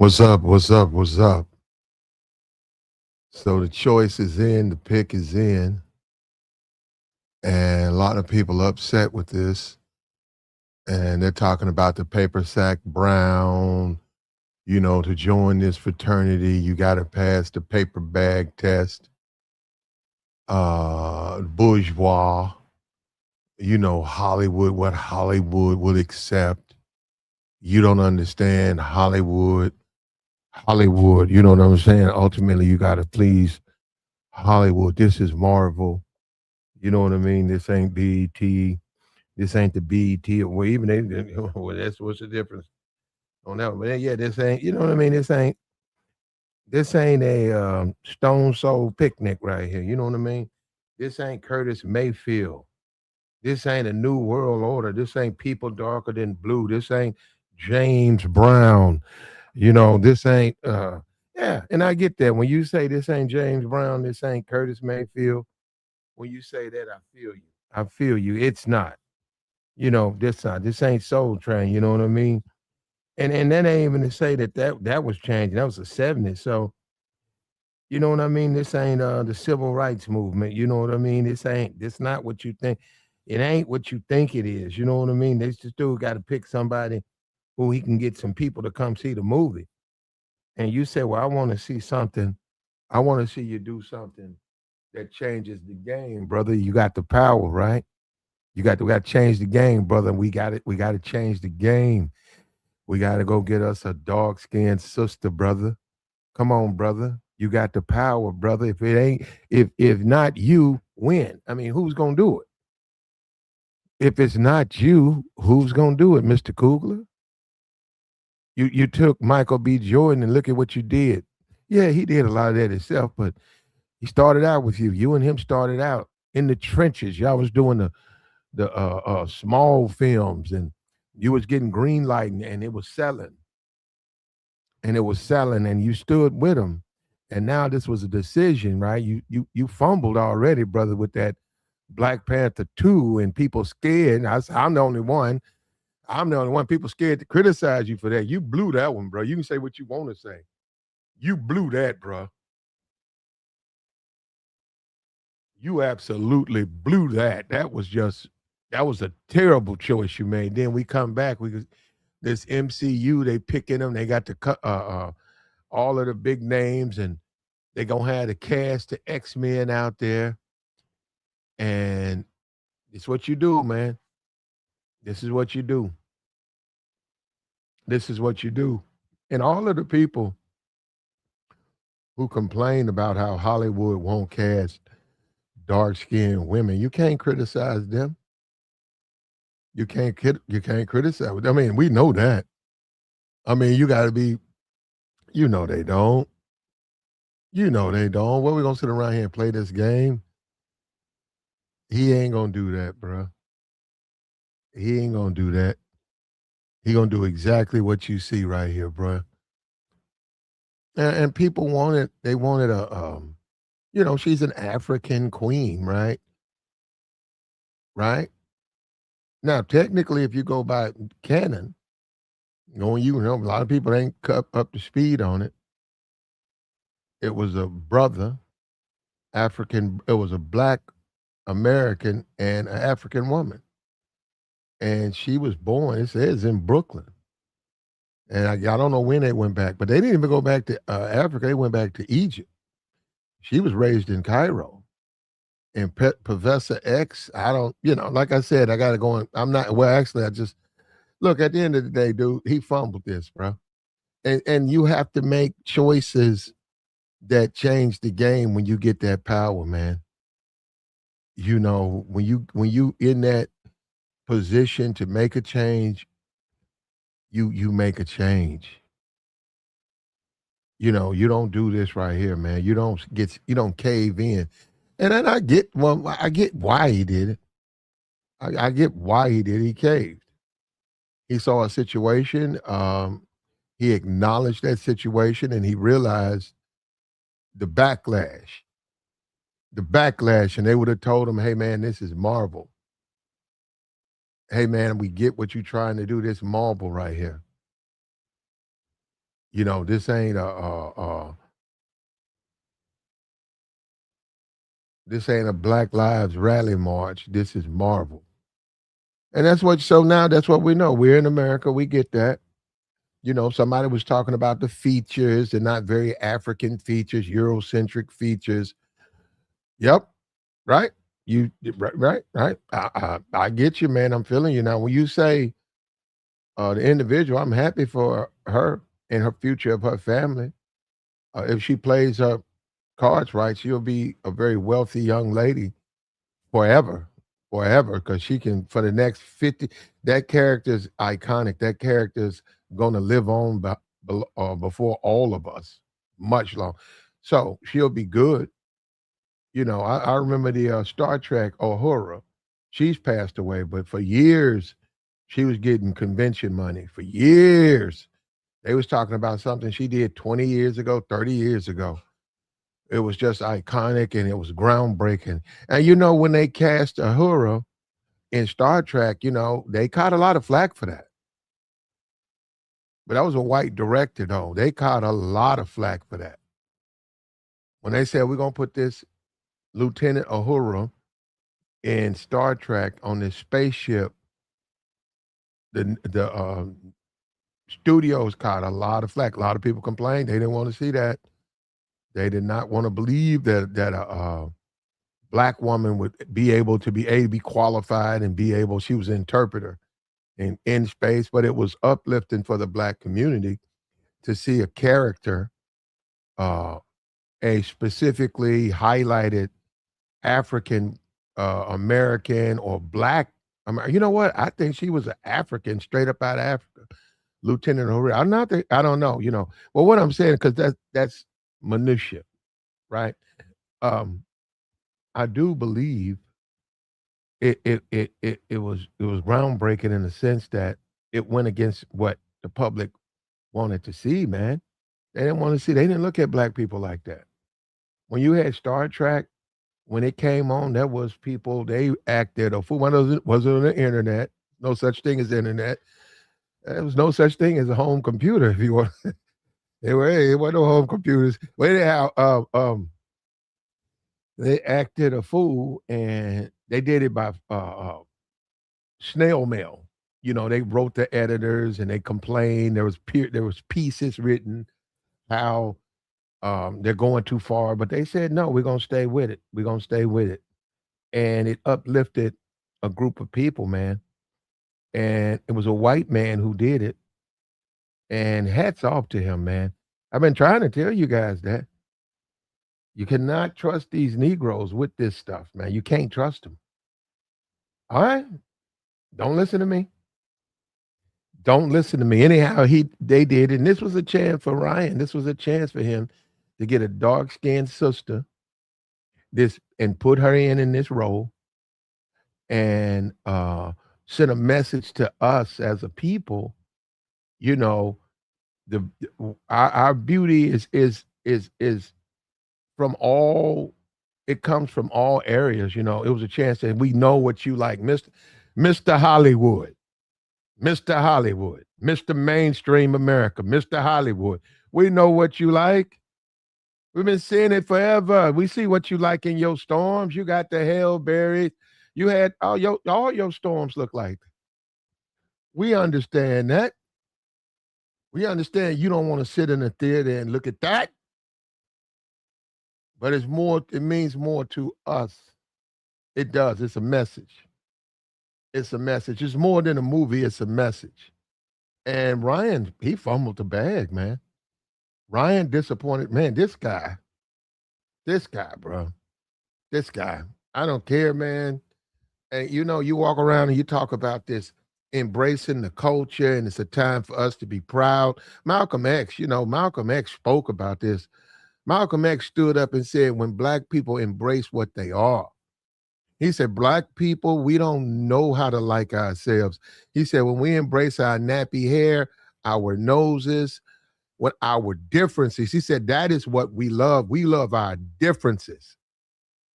What's up? What's up? What's up? So the choice is in, the pick is in, and a lot of people upset with this. And they're talking about the paper sack Brown. To join this fraternity, you got to pass the paper bag test. Bourgeois, Hollywood, what Hollywood would accept. You don't understand Hollywood. Hollywood, you know what I'm saying? Ultimately, you got to please Hollywood. This is Marvel. You know what I mean? This ain't BET. This ain't the BET. Well, even they, well, that's what's the difference on that. But yeah, this ain't. You know what I mean? This ain't a Stone Soul picnic right here. You know what I mean? This ain't Curtis Mayfield. This ain't a New World Order. This ain't people darker than blue. This ain't James Brown. This ain't. Yeah, and I get that when you say this ain't James Brown. This ain't Curtis Mayfield. When you say that, I feel you. I feel you. It's not. This ain't Soul Train. You know what I mean? And that ain't even to say that was changing. That was the '70s. So you know what I mean? This ain't the civil rights movement. You know what I mean? This not what you think. It ain't what you think it is. You know what I mean? This dude got to pick somebody who he can get some people to come see the movie. And you say, well, I want to see something. I want to see you do something that changes the game, brother. You got the power, right? We got to change the game, brother. We got it. We got to change the game. We got to go get us a dark skinned sister, brother. Come on, brother. You got the power, brother. If it ain't, if not you, when? I mean, who's gonna do it? If it's not you, who's gonna do it, Mister Coogler? You took Michael B. Jordan and look at what you did. Yeah, he did a lot of that himself, but he started out with you. You and him started out in the trenches. Y'all was doing the small films, and you was getting green light, and it was selling, and you stood with him. And now this was a decision, right? You fumbled already, brother, with that Black Panther 2, and people scared. I'm the only one. I'm the only one. People scared to criticize you for that. You blew that one, bro. You can say what you want to say. You blew that, bro. You absolutely blew that. That was a terrible choice you made. Then we come back. This MCU, they picking them. They got the all of the big names, and they gonna have the cast the X-Men out there. And it's what you do, man. This is what you do. This is what you do. And all of the people who complain about how Hollywood won't cast dark skinned women, you can't criticize them. You can't criticize. I mean, we know that. I mean, you got to be. They don't. They don't. What we gonna sit around here and play this game? He ain't gonna do that, bro. He ain't gonna do that. He gonna do exactly what you see right here, bro. And people wanted. They wanted a. She's an African queen, right? Right. Now, technically, if you go by canon, knowing a lot of people ain't up to speed on it. It was a brother, African. It was a black American and an African woman, and she was born. It says in Brooklyn, and I don't know when they went back, but they didn't even go back to Africa. They went back to Egypt. She was raised in Cairo. And Professor X, I don't, like I said, I got to go on. I'm not, well, actually, I just, look, at the end of the day, dude, he fumbled this, bro. And you have to make choices that change the game when you get that power, man. When you in that position to make a change, you make a change. You don't do this right here, man. You don't cave in. And then I get why he did it. I get why he did. He caved. He saw a situation. He acknowledged that situation, and he realized the backlash. The backlash, and they would have told him, "Hey, man, this is Marvel. Hey, man, we get what you're trying to do. This Marvel right here." This ain't a Black Lives Rally March. This is Marvel. And that's what we know. We're in America. We get that. Somebody was talking about the features. They're not very African features, Eurocentric features. Yep. Right. Right. I get you, man. I'm feeling you now. When you say the individual, I'm happy for her and her future of her family. If she plays her cards right, she'll be a very wealthy young lady forever, forever, because she can for the next 50. That character's iconic. That character's going to live on before all of us, much long. So she'll be good. I remember the Star Trek Uhura. She's passed away, but for years she was getting convention money. For years, they was talking about something she did 20 years ago, 30 years ago. It was just iconic and it was groundbreaking. And when they cast Uhura in Star Trek, they caught a lot of flack for that. But that was a white director, though. They caught a lot of flack for that. When they said we're gonna put this Lieutenant Uhura in Star Trek on this spaceship, the studios caught a lot of flack. A lot of people complained they didn't want to see that. They did not want to believe that a black woman would be able to be qualified and be able. She was an interpreter in space, but it was uplifting for the black community to see a character, uh, a specifically highlighted African American or black. You know what? I think she was an African, straight up out of Africa, Lieutenant O'Reilly. I'm not. I don't know. Well, what I'm saying because that's minutia, right? Um, I do believe it was groundbreaking in the sense that it went against what the public wanted to see, man. They didn't want to see. They didn't look at black people like that. When you had Star Trek, when it came on, there was people they acted a fool. One of it wasn't on the internet. No such thing as internet. There was no such thing as a home computer. If you want, it wasn't no home computers. But anyhow, they acted a fool, and they did it by snail mail. They wrote the editors and they complained. There was pieces written how they're going too far, but they said no. We're gonna stay with it. We're gonna stay with it, and it uplifted a group of people, man. And it was a white man who did it, and hats off to him, man. I've been trying to tell you guys that you cannot trust these Negroes with this stuff, man. You can't trust them. All right, don't listen to me. Don't listen to me. Anyhow, they did, and this was a chance for Ryan. This was a chance for him to get a dark skinned sister, this and put her in this role, and send a message to us as a people. You know, our beauty is from all. It comes from all areas. It was a chance that we know what you like, Mister Hollywood. Mr. Hollywood, Mr. Mainstream America, Mr. Hollywood. We know what you like. We've been seeing it forever. We see what you like in your storms. You got the Hellberries. You had all your storms look like. We understand that. We understand you don't want to sit in a theater and look at that. But it's more, it means more to us. It does. It's a message. It's a message. It's more than a movie, it's a message. And Ryan, he fumbled the bag, man. Ryan disappointed. Man, this guy, bro. This guy. I don't care, man. And you walk around and you talk about this embracing the culture, and it's a time for us to be proud. Malcolm X spoke about this. Malcolm X stood up and said, when black people embrace what they are, he said, black people, we don't know how to like ourselves. He said, when we embrace our nappy hair, our noses, what our differences, he said, that is what we love. We love our differences.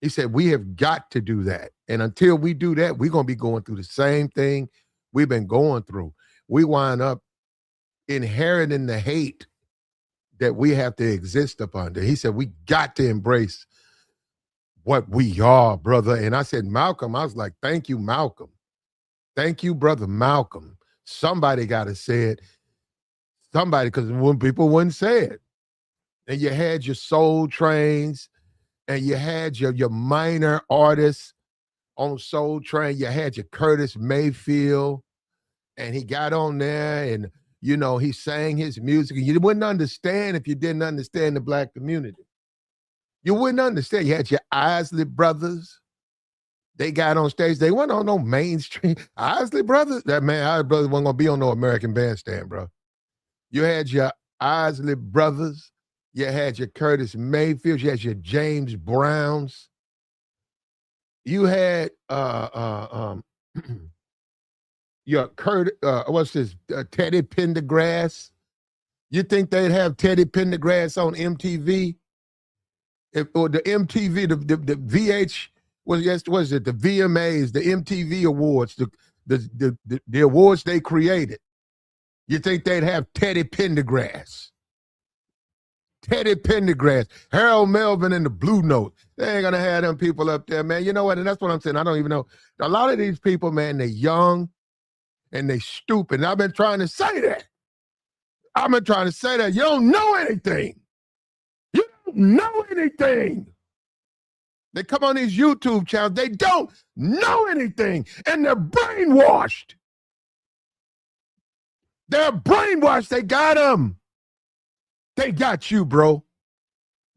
He said, we have got to do that. And until we do that, we're going to be going through the same thing we've been going through. We wind up inheriting the hate that we have to exist up under. He said, we got to embrace what we are, brother. And I said, Malcolm, I was like, thank you, Malcolm. Thank you, brother Malcolm. Somebody got to say it. Somebody, because when people wouldn't say it. And you had your soul trains and you had your minor artists on Soul Train. You had your Curtis Mayfield, and he got on there and, you know, he sang his music. And you wouldn't understand if you didn't understand the black community. You wouldn't understand. You had your Isley Brothers. They got on stage. They weren't on no mainstream. Isley Brothers, that man, Isley Brothers wasn't going to be on no American Bandstand, bro. You had your Isley Brothers. You had your Curtis Mayfields. You had your James Browns. You had your Teddy Pendergrass. You think they'd have Teddy Pendergrass on MTV? Or the MTV, the VH was it the VMAs, the MTV awards, the awards they created. You think they'd have Teddy Pendergrass? Teddy Pendergrass, Harold Melvin and the Blue Note. They ain't gonna have them people up there, man. You know what? And that's what I'm saying. I don't even know. A lot of these people, man, they're young and they stupid. And I've been trying to say that. You don't know anything. You don't know anything. They come on these YouTube channels. They don't know anything. And they're brainwashed. They're brainwashed. They got them. They got you, bro.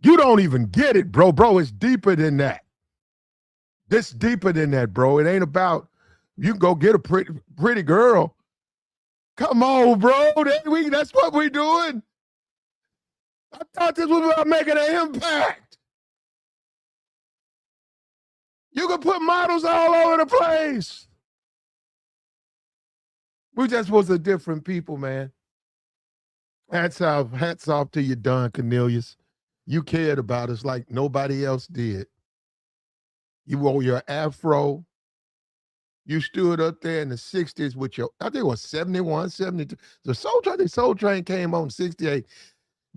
You don't even get it, bro. Bro, it's deeper than that. It's deeper than that, bro. It ain't about you can go get a pretty girl. Come on, bro. That's what we're doing. I thought this was about making an impact. You can put models all over the place. We just was a different people, man. Hats off to you, Don Cornelius. You cared about us like nobody else did. You wore your afro. You stood up there in the 60s with your, I think it was 71, 72. The Soul Train came on 68.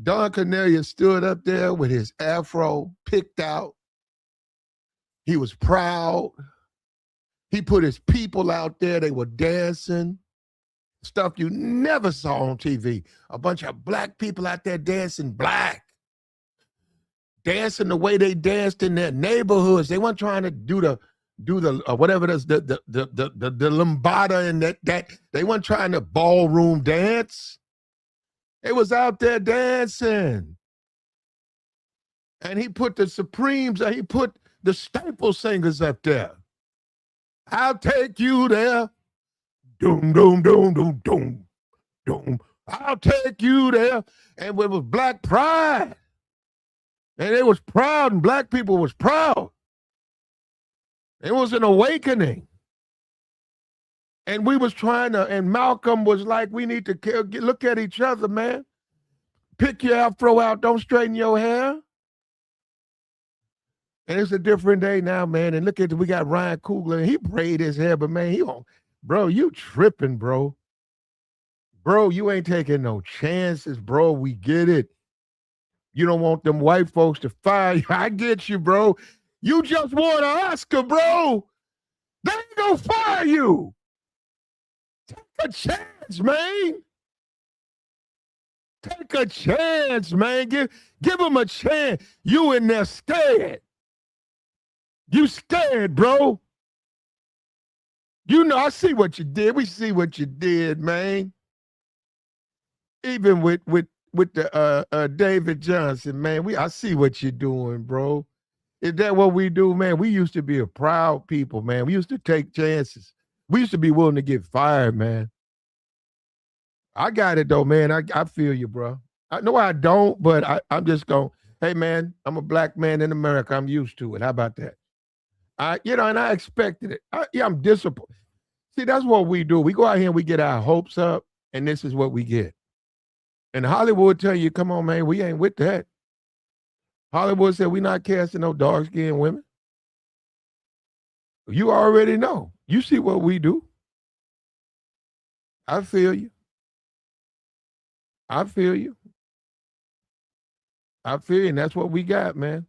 Don Cornelius stood up there with his afro picked out. He was proud. He put his people out there. They were dancing. Stuff you never saw on TV. A bunch of black people out there dancing black. Dancing the way they danced in their neighborhoods. They weren't trying to do the whatever it is, the lambada and that. They weren't trying to ballroom dance. They was out there dancing. And he put the Supremes, he put the Staple Singers up there. I'll take you there. Doom, doom, doom, doom, doom, doom. I'll take you there. And it was black pride. And they was proud, and black people was proud. It was an awakening. And we was trying to, and Malcolm was like, we need to look at each other, man. Pick your afro out. Don't straighten your hair. And it's a different day now, man. And look at, we got Ryan Coogler. He braided his hair, but man, bro, you tripping, bro. Bro, you ain't taking no chances, bro. We get it. You don't want them white folks to fire you. I get you, bro. You just won an Oscar, bro. They ain't gonna fire you. Take a chance, man. Take a chance, man. Give them a chance. You in there scared. You scared, bro. You know, I see what you did. We see what you did, man. Even with the David Johnson, man. I see what you're doing, bro. Is that what we do, man? We used to be a proud people, man. We used to take chances. We used to be willing to get fired, man. I got it, though, man. I feel you, bro. I know I don't, but I'm just going, hey, man, I'm a black man in America. I'm used to it. How about that? And I expected it. I'm disappointed. See, that's what we do. We go out here and we get our hopes up, and this is what we get. And Hollywood tell you, come on, man, we ain't with that. Hollywood said, we're not casting no dark-skinned women. You already know. You see what we do. I feel you. I feel you, and that's what we got, man.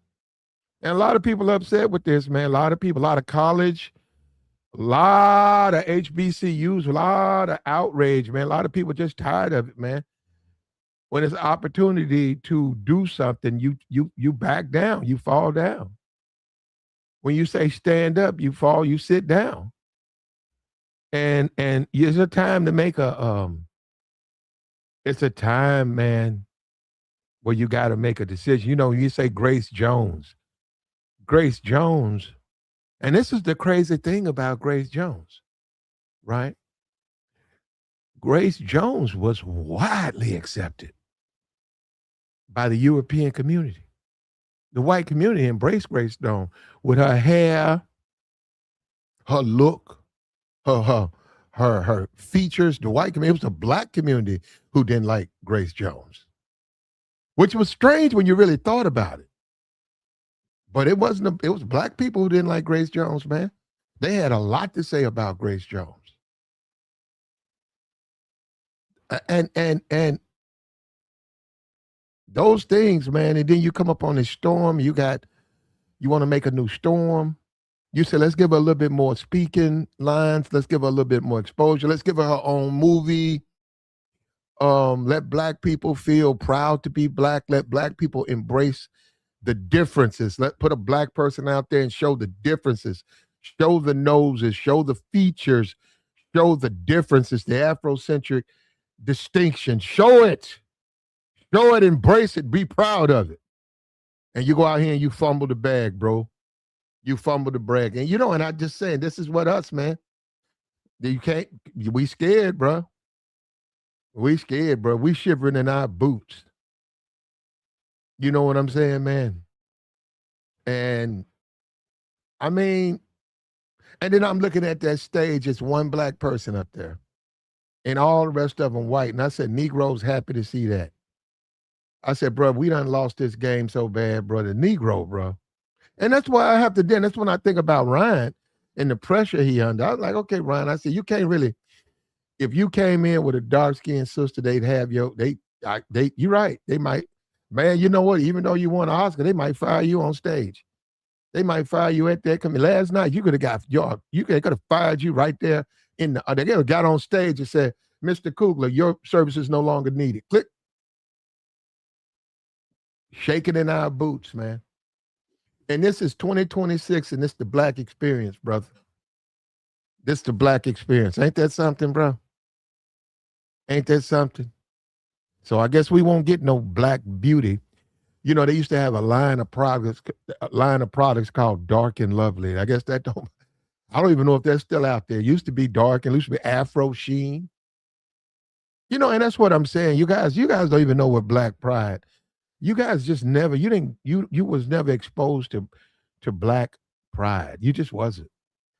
And a lot of people upset with this, man. A lot of people, a lot of college, a lot of HBCUs, a lot of outrage, man. A lot of people just tired of it, man. When it's an opportunity to do something, you back down, you fall down. When you say stand up, you fall, you sit down. And it's a time to make it's a time, man, where you got to make a decision. You know, you say Grace Jones. Grace Jones, and this is the crazy thing about Grace Jones, right? Grace Jones was widely accepted by the European community. The white community embraced Grace Jones with her hair, her look, her features. The white community, it was the black community who didn't like Grace Jones, which was strange when you really thought about it. But it wasn't. It was black people who didn't like Grace Jones, man. They had a lot to say about Grace Jones. And those things, man. And then you come up on this storm. You want to make a new storm. You say, let's give her a little bit more speaking lines. Let's give her a little bit more exposure. Let's give her own movie. Let black people feel proud to be black. Let black people embrace the differences. Put a black person out there and show the differences. Show the noses. Show the features. Show the differences. The Afrocentric distinction. Show it. Show it. Embrace it. Be proud of it. And you go out here and you fumble the bag, bro. You fumble the brag. And and I just saying, this is what us, man. We scared, bro. We scared, bro. We shivering in our boots. You know what I'm saying, man? And I mean, and then I'm looking at that stage, it's one black person up there. And all the rest of them white. And I said, Negroes happy to see that. I said, bro, we done lost this game so bad, bro. The Negro, bro. And that's why I have to, that's when I think about Ryan and the pressure he under. I was like, okay, Ryan, I said, you can't really, if you came in with a dark-skinned sister, they'd have you're right. They might, man, you know what? Even though you won an Oscar, they might fire you on stage. They might fire you at that. Last night, you could have fired you right there they could have got on stage and said, Mr. Coogler, your service is no longer needed. Click. Shaking in our boots, man. And this is 2026, and this the black experience, brother. This the black experience. Ain't that something, bro? Ain't that something? So I guess we won't get no black beauty. You know, they used to have a line of products called Dark and Lovely. I guess I don't even know if that's still out there. It used to be dark and it used to be Afro Sheen. You know, and that's what I'm saying. You guys don't even know what black pride. You guys just never, you was never exposed to black pride. You just wasn't.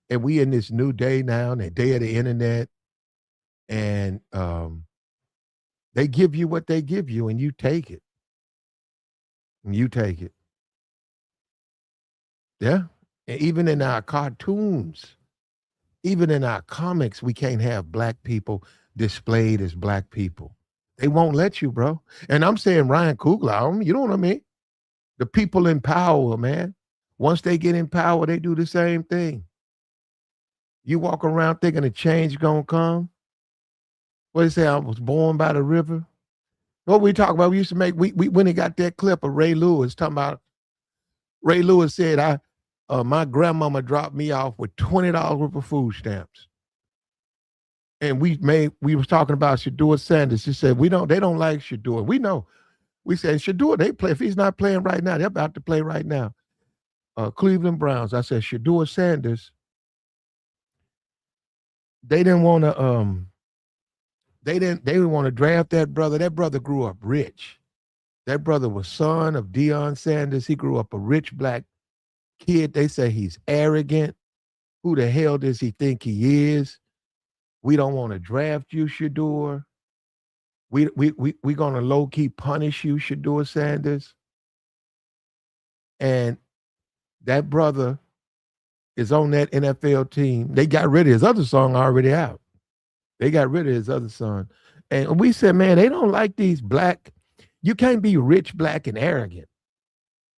And we in this new day now, the day of the internet, and they give you what they give you, and you take it. And you take it. Yeah. And even in our cartoons, even in our comics, we can't have black people displayed as black people. They won't let you, bro. And I'm saying Ryan Coogler, you know what I mean? The people in power, man. Once they get in power, they do the same thing. You walk around thinking a change gonna come. What they say? I was born by the river. What we talk about? We used to make. We when they got that clip of Ray Lewis talking about. Ray Lewis said, my grandmama dropped me off with $20 worth of food stamps. And we was talking about Shadua Sanders. She said, they don't like Shadua. We know. We said, Shadua, they play. If he's not playing right now, they're about to play right now. Cleveland Browns. I said, Shadua Sanders. They didn't want to they didn't want to draft that brother. That brother grew up rich. That brother was son of Deion Sanders. He grew up a rich black kid. They say he's arrogant. Who the hell does he think he is? We don't want to draft you, Shador. We're going to low-key punish you, Shador Sanders. And that brother is on that NFL team. They got rid of his other song already out. They got rid of his other son. And we said, man, they don't like these black. You can't be rich, black, and arrogant.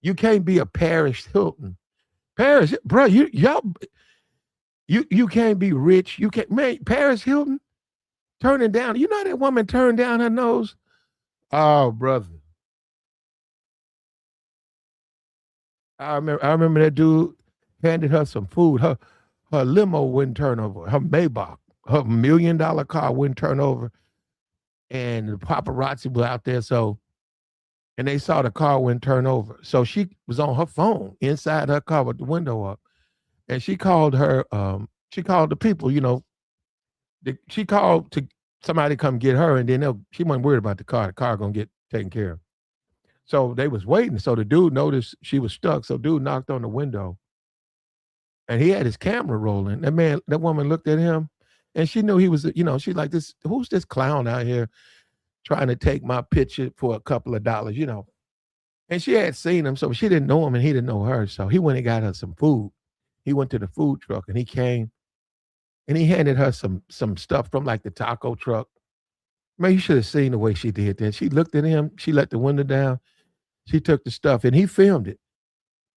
You can't be a Paris Hilton. Paris, bro, you can't be rich. You can't, man. Paris Hilton turning down. You know that woman turned down her nose. Oh, brother, I remember that dude handed her some food. Her limo wouldn't turn over. Her Maybach, her $1 million car wouldn't turn over, and the paparazzi were out there. So, and they saw the car wouldn't turn over. So she was on her phone inside her car with the window up, and she called her. She called the people. She called to somebody come get her, and then she wasn't worried about the car. The car gonna get taken care of. So they was waiting. So the dude noticed she was stuck. So dude knocked on the window, and he had his camera rolling. That woman looked at him, and she knew he was. She's like, this. Who's this clown out here trying to take my picture for a couple of dollars? And she had seen him, so she didn't know him, and he didn't know her. So he went and got her some food. He went to the food truck, and he came, and he handed her some stuff from like the taco truck. Man, you should have seen the way she did that. She looked at him. She let the window down. She took the stuff, and he filmed it.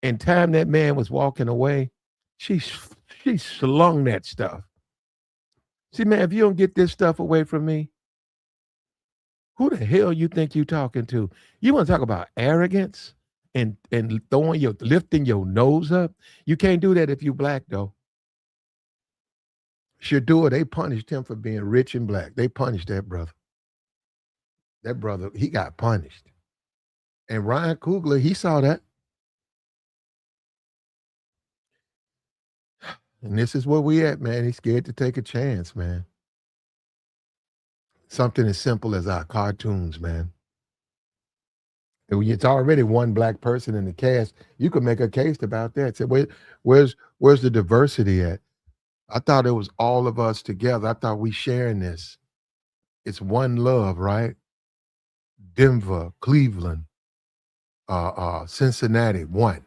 And time that man was walking away, she slung that stuff. See, man, if you don't get this stuff away from me, who the hell you think you talking to? You want to talk about arrogance and lifting your nose up? You can't do that if you black, though. Shador, they punished him for being rich and black. They punished that brother. That brother, he got punished. And Ryan Coogler, he saw that. And this is where we at, man. He's scared to take a chance, man. Something as simple as our cartoons, man. It's already one black person in the cast. You could make a case about that. Say, where's the diversity at? I thought it was all of us together. I thought we sharing this. It's one love, right? Denver, Cleveland, Cincinnati, one.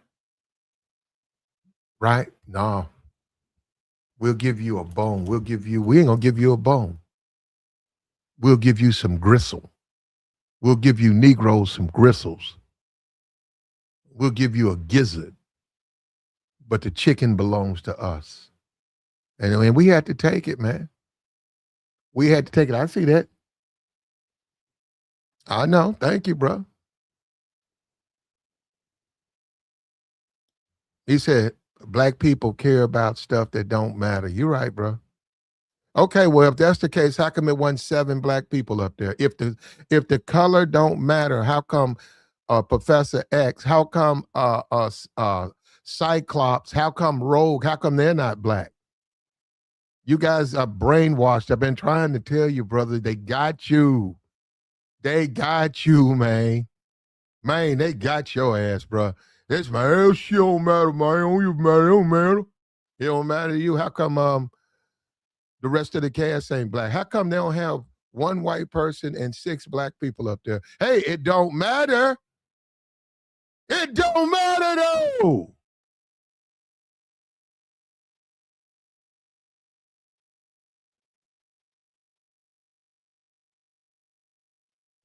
Right? No. We'll give you a bone. We ain't gonna give you a bone. We'll give you some gristle. We'll give you Negroes some gristles. We'll give you a gizzard. But the chicken belongs to us. And we had to take it, man. We had to take it. I see that. I know. Thank you, bro. He said, black people care about stuff that don't matter. You're right, bro. Okay, well, if that's the case, how come it wasn't 7 black people up there? If the color don't matter, how come Professor X? How come Cyclops? How come Rogue? How come they're not black? You guys are brainwashed. I've been trying to tell you, brother. They got you. They got you, man. Man, they got your ass, bro. This man, shit don't matter, man. It don't matter. It don't matter to you. How come the rest of the cast ain't black? How come they don't have 1 white person and 6 black people up there? Hey, it don't matter. It don't matter though.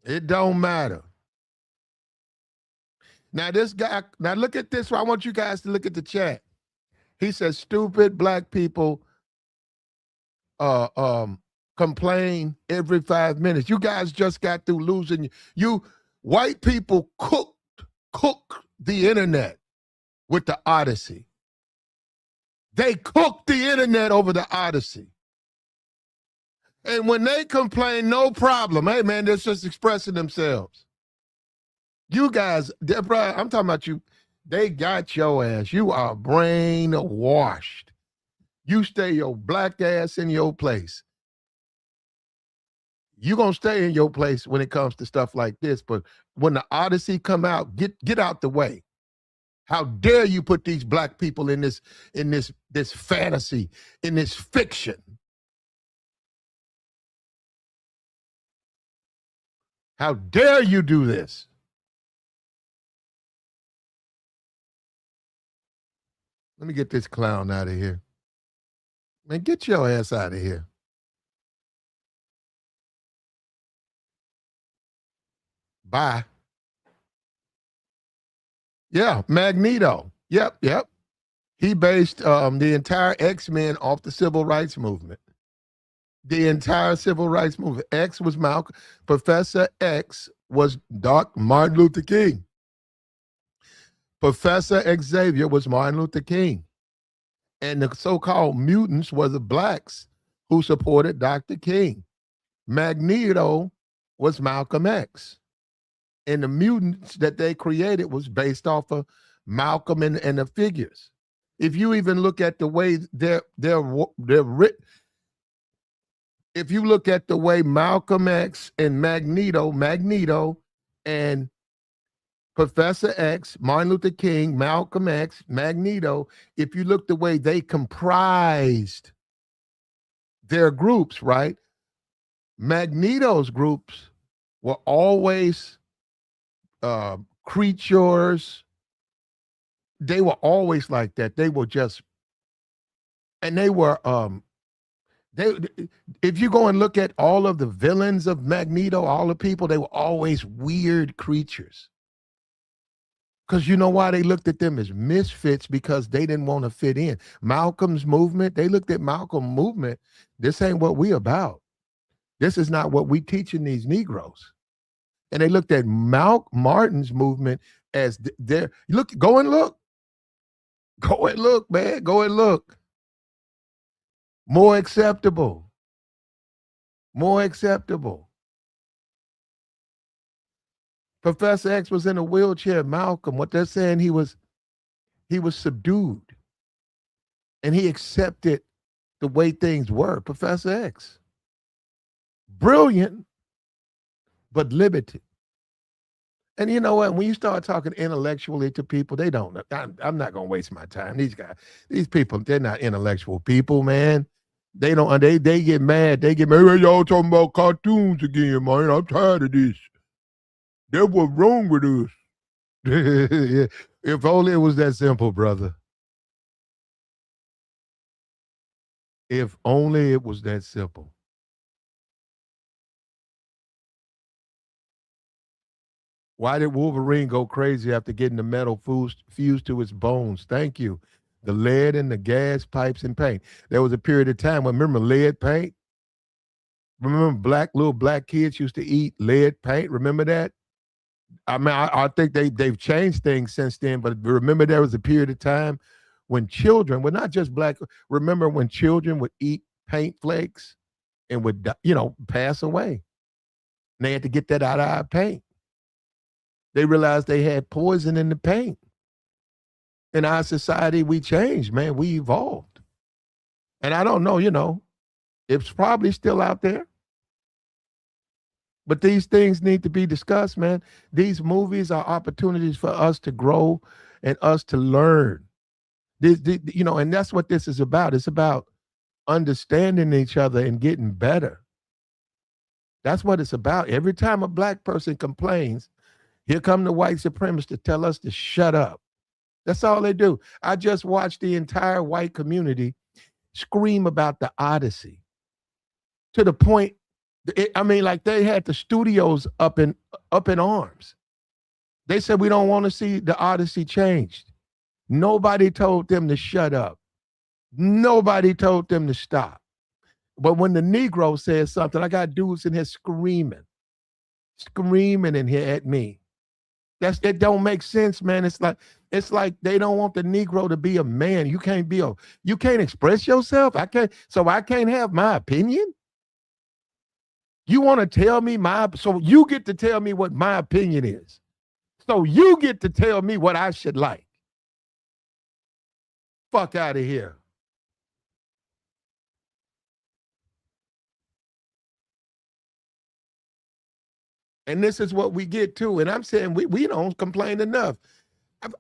It don't matter. Now this guy, now look at this. I want you guys to look at the chat. He says, stupid black people uh um complain every 5 minutes. You guys just got through losing. You white people cook the internet with the Odyssey. They cooked the internet over the Odyssey. And when they complain, no problem. Hey man, they're just expressing themselves. You guys, Deborah, I'm talking about you. They got your ass. You are brainwashed. You stay your black ass in your place. You're going to stay in your place when it comes to stuff like this. But when the Odyssey come out, get out the way. How dare you put these black people in this fantasy, in this fiction? How dare you do this? Let me get this clown out of here. Man, get your ass out of here. Bye. Yeah, Magneto. Yep, yep. He based the entire X-Men off the civil rights movement. The entire civil rights movement. X was Malcolm. Professor X was Doc Martin Luther King. Professor Xavier was Martin Luther King. And the so-called mutants were the blacks who supported Dr. King. Magneto was Malcolm X. And the mutants that they created was based off of Malcolm and the figures. If you even look at the way they're written, if you look at the way Malcolm X and Magneto and Professor X, Martin Luther King, Malcolm X, Magneto, if you look the way they comprised their groups, right? Magneto's groups were always creatures. They were always like that. They were just, and they were they if you go and look at all of the villains of Magneto, all the people, they were always weird creatures. Because you know why they looked at them as misfits? Because they didn't want to fit in. Malcolm's movement, they looked at Malcolm's movement. This ain't what we about. This is not what we teaching these Negroes. And they looked at Martin's movement as their look. Go and look. Go and look, man. Go and look. More acceptable. More acceptable. Professor X was in a wheelchair. Malcolm, what they're saying, he was subdued. And he accepted the way things were. Professor X. Brilliant, but limited. And you know what? When you start talking intellectually to people, they don't know. I'm not going to waste my time. These people, they're not intellectual people, man. They don't, they get mad. They get mad. Hey, y'all talking about cartoons again, man. I'm tired of this. That's what's wrong with us. If only it was that simple, brother. If only it was that simple. Why did Wolverine go crazy after getting the metal fused to his bones? Thank you. The lead and the gas pipes and paint. There was a period of time when, remember lead paint? Remember little black kids used to eat lead paint? Remember that? I mean, I think they've changed things since then, but remember there was a period of time when children, well, not just black, remember when children would eat paint flakes and would, pass away. And they had to get that out of our paint. They realized they had poison in the paint. In our society, we changed, man. We evolved. And I don't know, it's probably still out there. But these things need to be discussed, man. These movies are opportunities for us to grow and us to learn. And that's what this is about. It's about understanding each other and getting better. That's what it's about. Every time a black person complains, here come the white supremacists to tell us to shut up. That's all they do. I just watched the entire white community scream about the Odyssey to the point, like they had the studios up in arms. They said, we don't want to see the Odyssey changed. Nobody told them to shut up. Nobody told them to stop. But when the Negro says something, I got dudes in here screaming in here at me. It don't make sense, man. It's like they don't want the Negro to be a man. You can't express yourself. I can't have my opinion. You want to tell me so you get to tell me what my opinion is. So you get to tell me what I should like. Fuck out of here. And this is what we get to. And I'm saying we don't complain enough.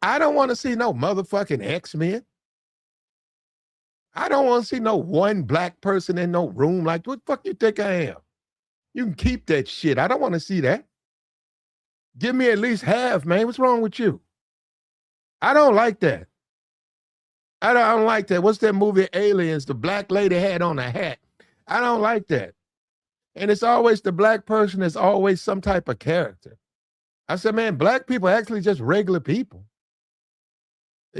I don't want to see no motherfucking X-Men. I don't want to see no one black person in no room. Like, what the fuck you think I am? You can keep that shit. I don't want to see that. Give me at least half, man. What's wrong with you? I don't like that. I don't like that. What's that movie, Aliens? The black lady had on a hat. I don't like that. And it's always the black person is always some type of character. I said, man, black people are actually just regular people.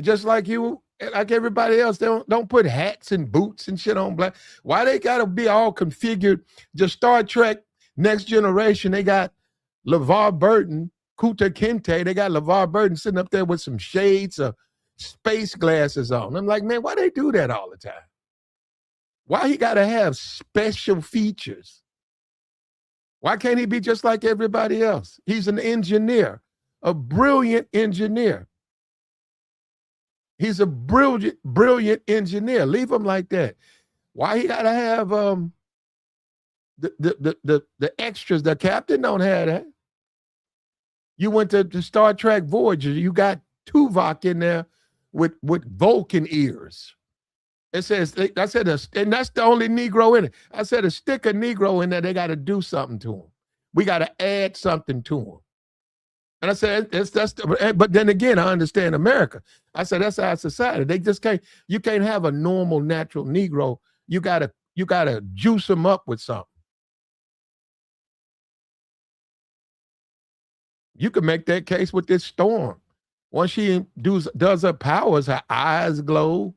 Just like you, like everybody else, they don't put hats and boots and shit on black. Why they gotta be all configured? Just Star Trek Next Generation, they got LeVar Burton, Kuta Kinte, they got LeVar Burton sitting up there with some shades of space glasses on. I'm like, man, why they do that all the time? Why he gotta have special features? Why can't he be just like everybody else? He's an engineer, a brilliant engineer. He's a brilliant engineer. Leave him like that. Why he gotta have the extras? The captain don't have that. You went to Star Trek Voyager. You got Tuvok in there with Vulcan ears. It says, I said, and that's the only Negro in it. I said, a stick of Negro in there, they got to do something to him. We got to add something to him. And I said, but then again, I understand America. I said, that's our society. They just can't, you can't have a normal, natural Negro. You gotta juice them up with something. You can make that case with this Storm. Once she does her powers, her eyes glow.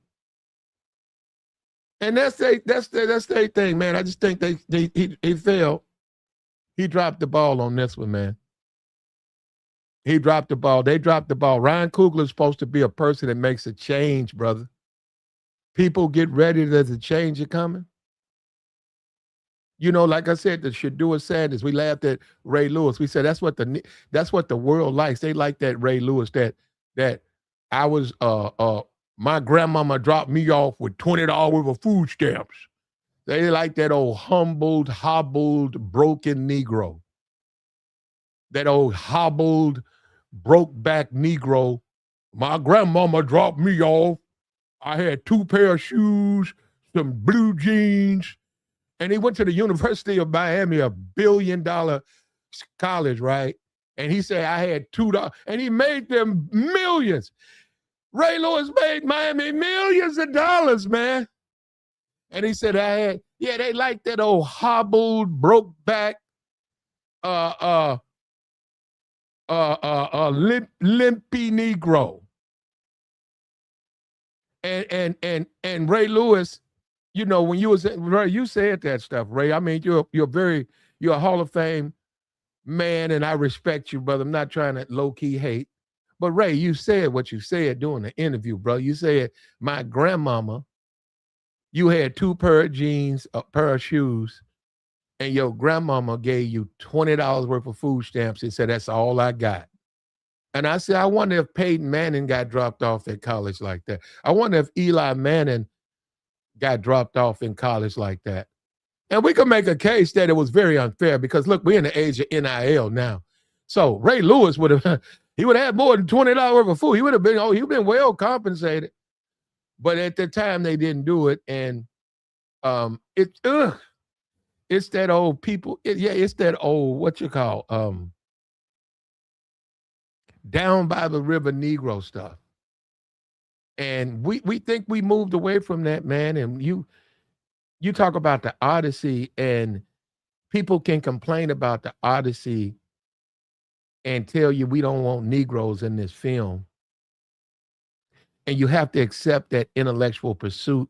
And that's their thing, man. I just think he failed. He dropped the ball on this one, man. He dropped the ball. They dropped the ball. Ryan Coogler is supposed to be a person that makes a change, brother. People get ready. There's a change coming. You know, like I said, the Shedeur Sanders, we laughed at Ray Lewis. We said that's what the world likes. They like that Ray Lewis, that I was my grandmama dropped me off with $20 worth of food stamps. They like that old humbled, hobbled, broken Negro. That old hobbled, broke back Negro. My grandmama dropped me off. I had 2 pair of shoes, some blue jeans, and he went to the University of Miami, $1 billion college, right? And he said, I had $2, and he made them millions. Ray Lewis made Miami millions of dollars, man. And he said, they like that old hobbled, broke back, limpy Negro. And Ray Lewis, you know, when you was Ray, you said that stuff, Ray. I mean, you're a Hall of Fame man, and I respect you, brother. I'm not trying to low-key hate. But Ray, you said what you said during the interview, bro. You said, my grandmama, you had 2 pair of jeans, a pair of shoes, and your grandmama gave you $20 worth of food stamps and said, that's all I got. And I said, I wonder if Peyton Manning got dropped off at college like that. I wonder if Eli Manning got dropped off in college like that. And we can make a case that it was very unfair because, look, we're in the age of NIL now. So Ray Lewis would have had more than $20 worth of food. He would have been well compensated. But at the time, they didn't do it. And it's that old people. It's that old, what you call, down by the river Negro stuff. And we think we moved away from that, man. And you talk about the Odyssey, and people can complain about the Odyssey and tell you we don't want Negroes in this film. And you have to accept that intellectual pursuit.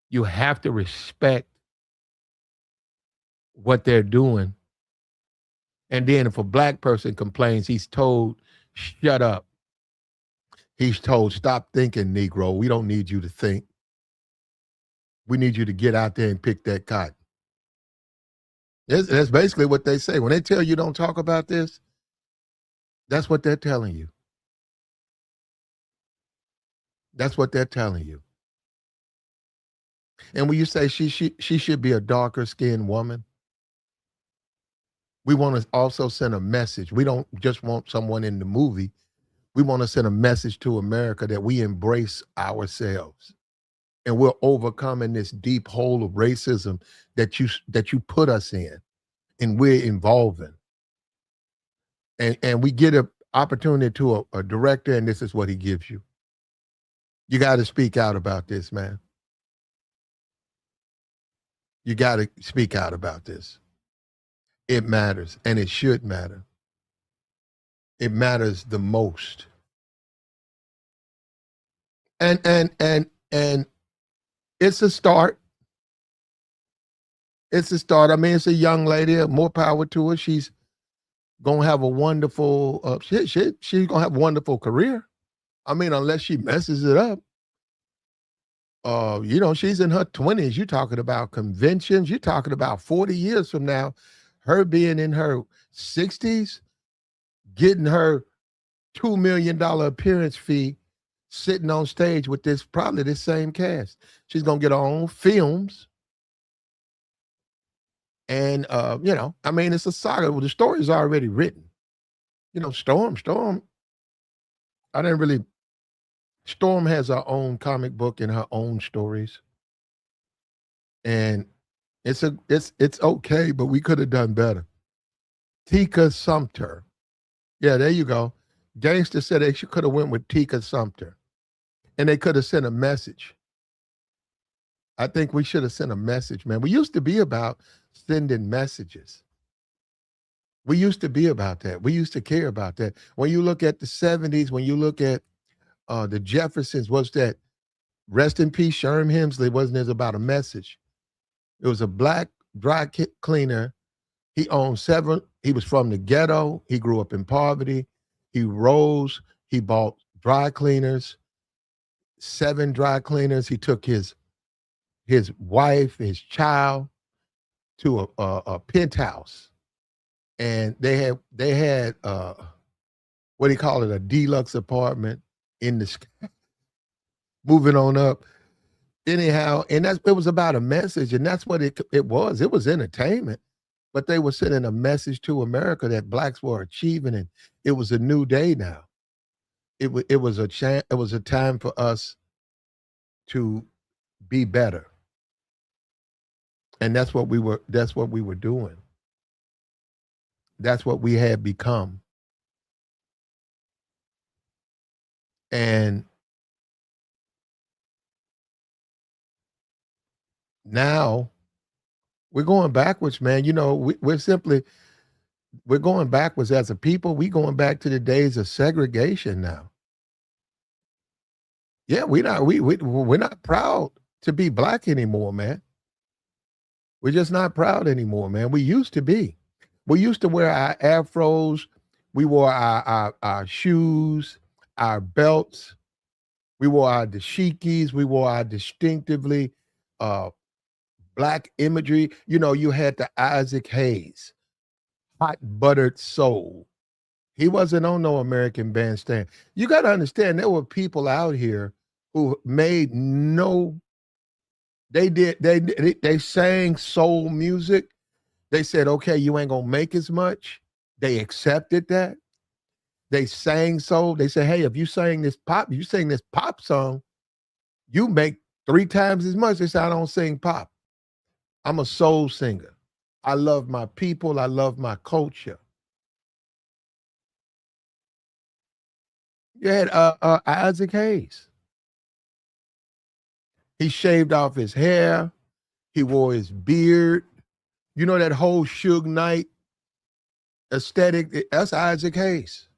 You have to respect what they're doing. And then if a black person complains, he's told, shut up. He's told, stop thinking, Negro. We don't need you to think. We need you to get out there and pick that cotton. That's basically what they say. When they tell you don't talk about this, that's what they're telling you. That's what they're telling you. And when you say she should be a darker skinned woman, we want to also send a message. We don't just want someone in the movie. We want to send a message to America that we embrace ourselves. And we're overcoming this deep hole of racism that you put us in, and we're involving. And we get an opportunity to a director, and this is what he gives you. You got to speak out about this, man. You got to speak out about this. It matters, and it should matter. It matters the most. And it's a start. It's a start. I mean, it's a young lady. More power to her. She's gonna have a wonderful. She's gonna have a wonderful career. I mean, unless she messes it up. She's in her 20s. You're talking about conventions. You're talking about 40 years from now, her being in her 60s, getting her $2 million appearance fee, sitting on stage with probably this same cast. She's gonna get her own films. And I mean, it's a saga. Well, the story's already written. Storm. I didn't really. Storm has her own comic book and her own stories, and it's okay, but we could have done better. Tika Sumpter, yeah, there you go. Gangster said they could have went with Tika Sumpter, and they could have sent a message. I think we should have sent a message, man. We used to be about sending messages. We used to be about that. We used to care about that. When you look at the 70s, when you look at the Jeffersons, was that rest in peace, Sherm Hemsley, wasn't it about a message? It was a black dry cleaner. He owned several. He was from the ghetto. He grew up in poverty. He rose. He bought dry cleaners, 7 dry cleaners. He took his wife, his child to a penthouse, and they had what do you call it, a deluxe apartment in the sky. Moving on up. Anyhow, and it was about a message, and that's what it was. It was entertainment, but they were sending a message to America that blacks were achieving, and it was a new day now. It was a time for us to be better, and that's what we were doing. That's what we had become, and now we're going backwards, man. We're going backwards as a people. We're going back to the days of segregation now. Yeah, we're not proud to be black anymore, man. We're just not proud anymore, man. We used to be. We used to wear our afros. We wore our shoes, our belts. We wore our dashikis. We wore our distinctively black imagery. You had the Isaac Hayes, hot buttered soul. He wasn't on no American Bandstand. You got to understand, there were people out here who made they sang soul music. They said, okay, you ain't gonna make as much. They accepted that. They sang soul. They said, hey, if you sing this pop song, you make 3 times as much. They said, I don't sing pop. I'm a soul singer. I love my people. I love my culture. You had Isaac Hayes. He shaved off his hair. He wore his beard. You know that whole Suge Knight aesthetic? That's Isaac Hayes.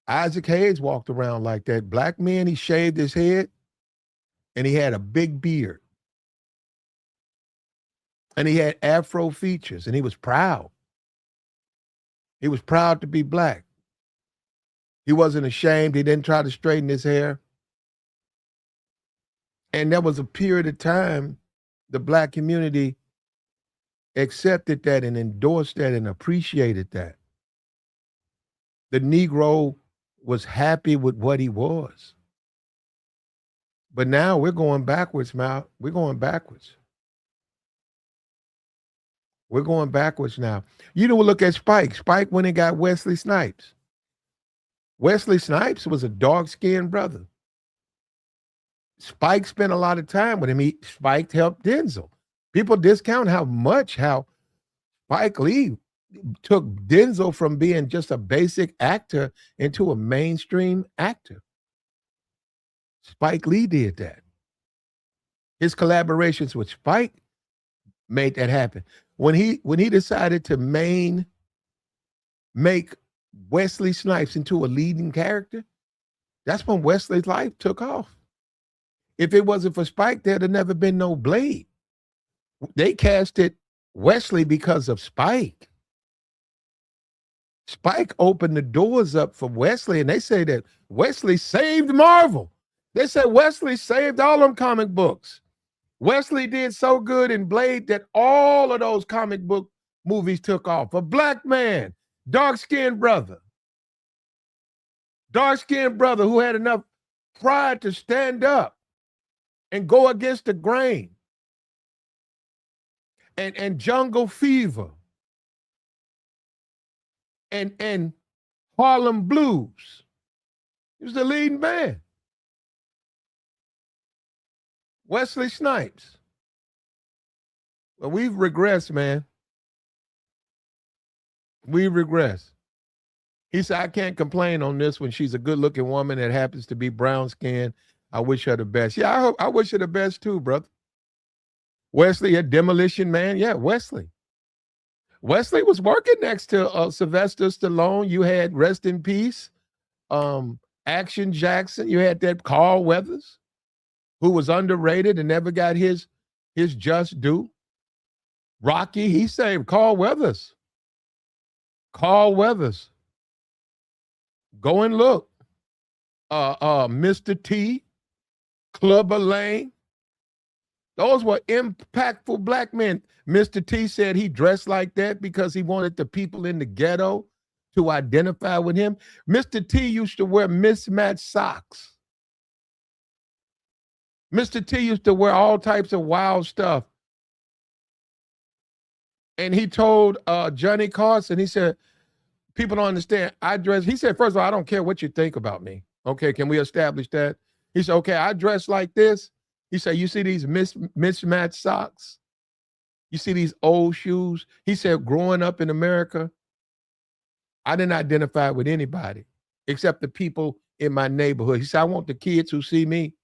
Isaac Hayes walked around like that. Black man, he shaved his head, and he had a big beard. And he had Afro features, and he was proud. He was proud to be black. He wasn't ashamed. He didn't try to straighten his hair. And there was a period of time the black community accepted that and endorsed that and appreciated that. The Negro was happy with what he was. But now we're going backwards, Mal. We're going backwards. We're going backwards now. Look at Spike. Spike went and got Wesley Snipes. Wesley Snipes was a dark-skinned brother. Spike spent a lot of time with him. Spike helped Denzel. People discount how Spike Lee took Denzel from being just a basic actor into a mainstream actor. Spike Lee did that. His collaborations with Spike made that happen. When he decided to make Wesley Snipes into a leading character, That's when Wesley's life took off. If it wasn't for Spike, there'd have never been no Blade. They casted Wesley because of Spike. Spike opened the doors up for Wesley, and they say that Wesley saved Marvel. They said Wesley saved all them comic books. Wesley did so good in Blade that all of those comic book movies took off. A black man, dark-skinned brother who had enough pride to stand up and go against the grain. And Jungle Fever and Harlem Blues. He was the leading man. Wesley Snipes. Well, we've regressed, man. We regress. He said, I can't complain on this when she's a good-looking woman that happens to be brown-skinned. I wish her the best. Yeah, I wish her the best too, brother. Wesley, a Demolition Man. Yeah, Wesley. Wesley was working next to Sylvester Stallone. You had Rest in Peace, Action Jackson. You had that Carl Weathers, who was underrated and never got his just due. Rocky, he saved Carl Weathers. Carl Weathers. Go and look. Mr. T, Clubber Lang. Those were impactful black men. Mr. T said he dressed like that because he wanted the people in the ghetto to identify with him. Mr. T used to wear mismatched socks. Mr. T used to wear all types of wild stuff. And he told Johnny Carson, he said, people don't understand. I dress, he said, first of all, I don't care what you think about me. Okay, can we establish that? He said, okay, I dress like this. He said, you see these mismatched socks? You see these old shoes? He said, growing up in America, I didn't identify with anybody except the people in my neighborhood. He said, I want the kids who see me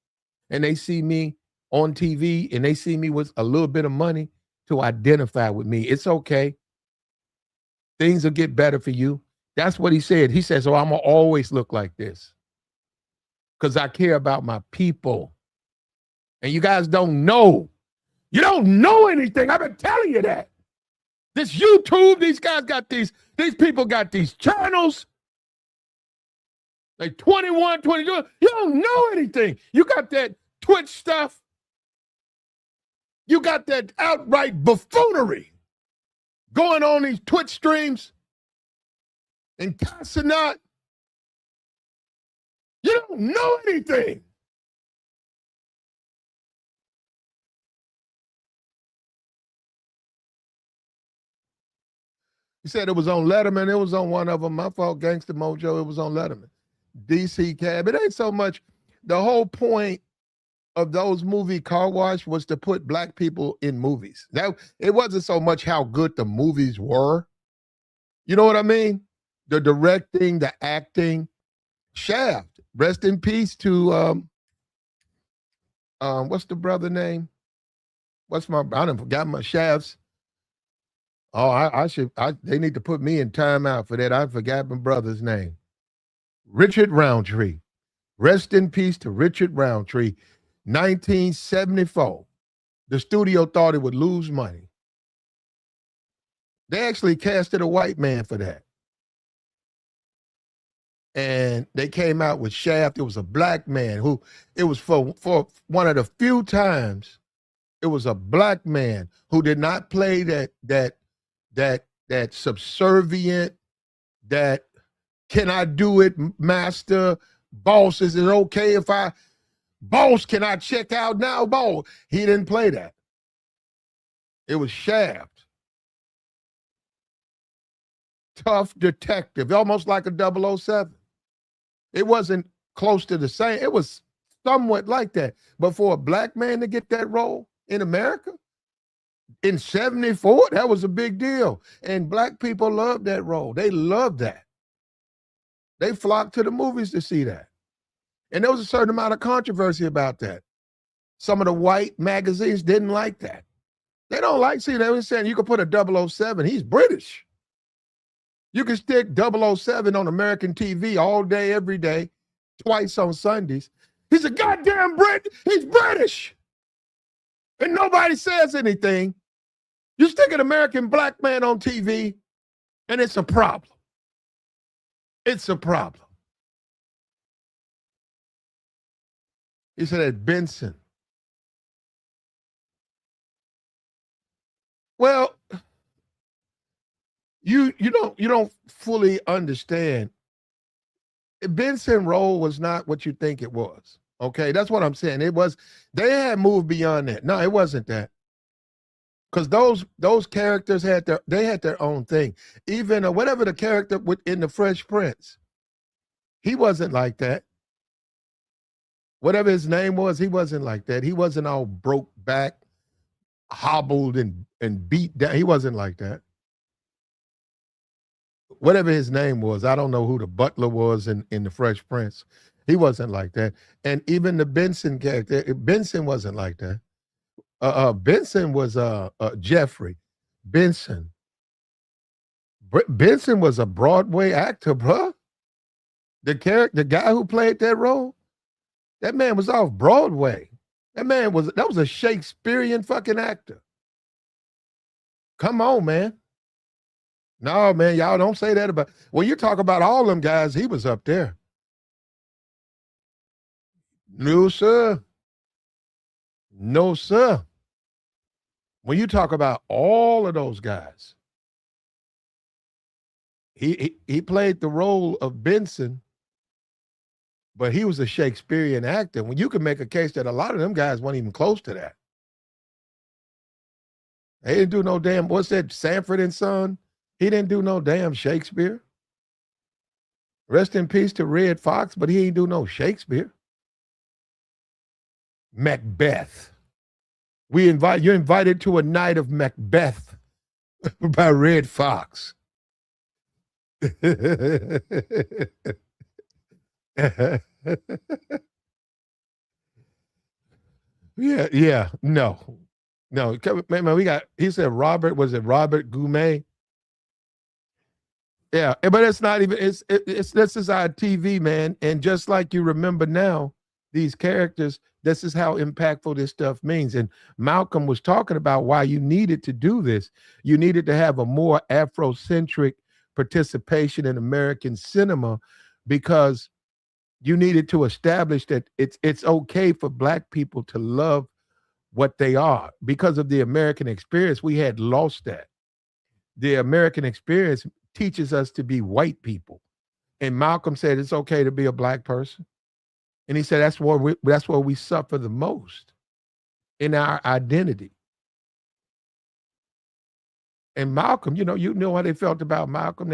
and they see me on TV and they see me with a little bit of money to identify with me. It's okay. Things will get better for you. That's what he said. He said, so I'm going to always look like this because I care about my people. And you guys don't know. You don't know anything. I've been telling you that. This YouTube, these guys got these people got these channels. Like 21, 22. You don't know anything. You got that Twitch stuff. You got that outright buffoonery going on these Twitch streams and cussing out. You don't know anything. He said it was on Letterman. It was on one of them. My fault, Gangsta Mojo. It was on Letterman. DC Cab. It ain't so much. The whole point of those movie Car Wash was to put black people in movies. That it wasn't so much how good the movies were. You know what I mean? The directing, the acting. Shaft. Rest in peace to what's the brother name? I done forgot my Shafts. Oh, they need to put me in timeout for that. I forgot my brother's name. Richard Roundtree. Rest in peace to Richard Roundtree. 1974. The studio thought it would lose money. They actually casted a white man for that. And they came out with Shaft. It was a black man who, it was for one of the few times, it was a black man who did not play that subservient, that can I do it, master, boss, is it okay if boss, can I check out now, boss? He didn't play that. It was Shaft. Tough detective, almost like a 007. It wasn't close to the same. It was somewhat like that. But for a black man to get that role in America, in 74, that was a big deal. And black people loved that role. They loved that. They flocked to the movies to see that. And there was a certain amount of controversy about that. Some of the white magazines didn't like that. They don't like, see, they were saying you could put a 007, he's British. You can stick 007 on American TV all day, every day, twice on Sundays. He's a goddamn Brit. He's British. And nobody says anything. You stick an American black man on TV, and it's a problem. It's a problem. He said at Benson. Well, you don't fully understand. Benson role was not what you think it was. Okay, that's what I'm saying. It was, they had moved beyond that. No, it wasn't that. Because those characters had their own thing. Even whatever the character in the Fresh Prince, he wasn't like that. Whatever his name was, he wasn't like that. He wasn't all broke back, hobbled and beat down. He wasn't like that. Whatever his name was, I don't know who the butler was in the Fresh Prince. He wasn't like that. And even the Benson character, Benson wasn't like that. Benson was Jeffrey Benson. Benson was a Broadway actor, bro. The guy who played that role, that man was off Broadway. That was a Shakespearean fucking actor. Come on, man. No, man, y'all don't say that about. When you talk about all them guys, he was up there. No, sir. No, sir. When you talk about all of those guys, he played the role of Benson, but he was a Shakespearean actor. When you can make a case that a lot of them guys weren't even close to that. They didn't do no damn, what's that, Sanford and Son? He didn't do no damn Shakespeare. Rest in peace to Red Fox, but he ain't do no Shakespeare. Macbeth. You're invited to a night of Macbeth by Red Fox. Yeah, no. Man, he said was it Robert Goumet? Yeah, but it's not even, this is our TV, man. And just like you remember now, these characters, this is how impactful this stuff means. And Malcolm was talking about why you needed to do this. You needed to have a more Afrocentric participation in American cinema, because you needed to establish that it's okay for Black people to love what they are. Because of the American experience, we had lost that. The American experience teaches us to be white people. And Malcolm said it's okay to be a Black person. And he said that's where we suffer the most in our identity. And Malcolm, you know how they felt about Malcolm,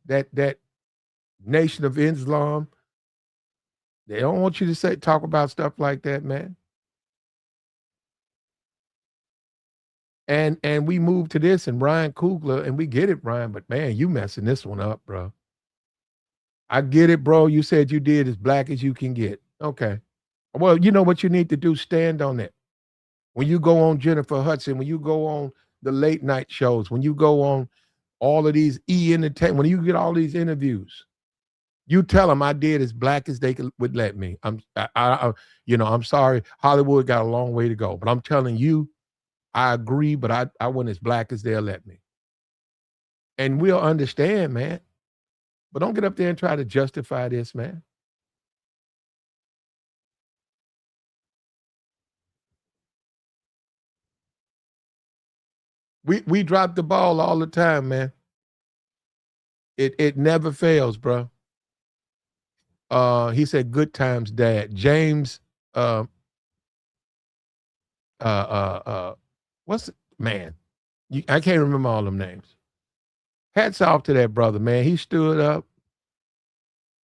that Nation of Islam. They don't want you to talk about stuff like that, man. And we move to this, and Ryan Coogler, and we get it, Ryan, but man, you messing this one up, bro. I get it, bro. You said you did as black as you can get. Okay. Well, you know what you need to do? Stand on it. When you go on Jennifer Hudson, when you go on the late night shows, when you go on all of these entertainment, when you get all these interviews, you tell them I did as black as they would let me. I'm sorry, Hollywood got a long way to go, but I'm telling you, I agree, but I went as black as they'll let me. And we'll understand, man. But don't get up there and try to justify this, man. We drop the ball all the time, man. It never fails, bro. He said, "Good times, Dad." James, what's it? Man? I can't remember all them names. Hats off to that brother, man. He stood up.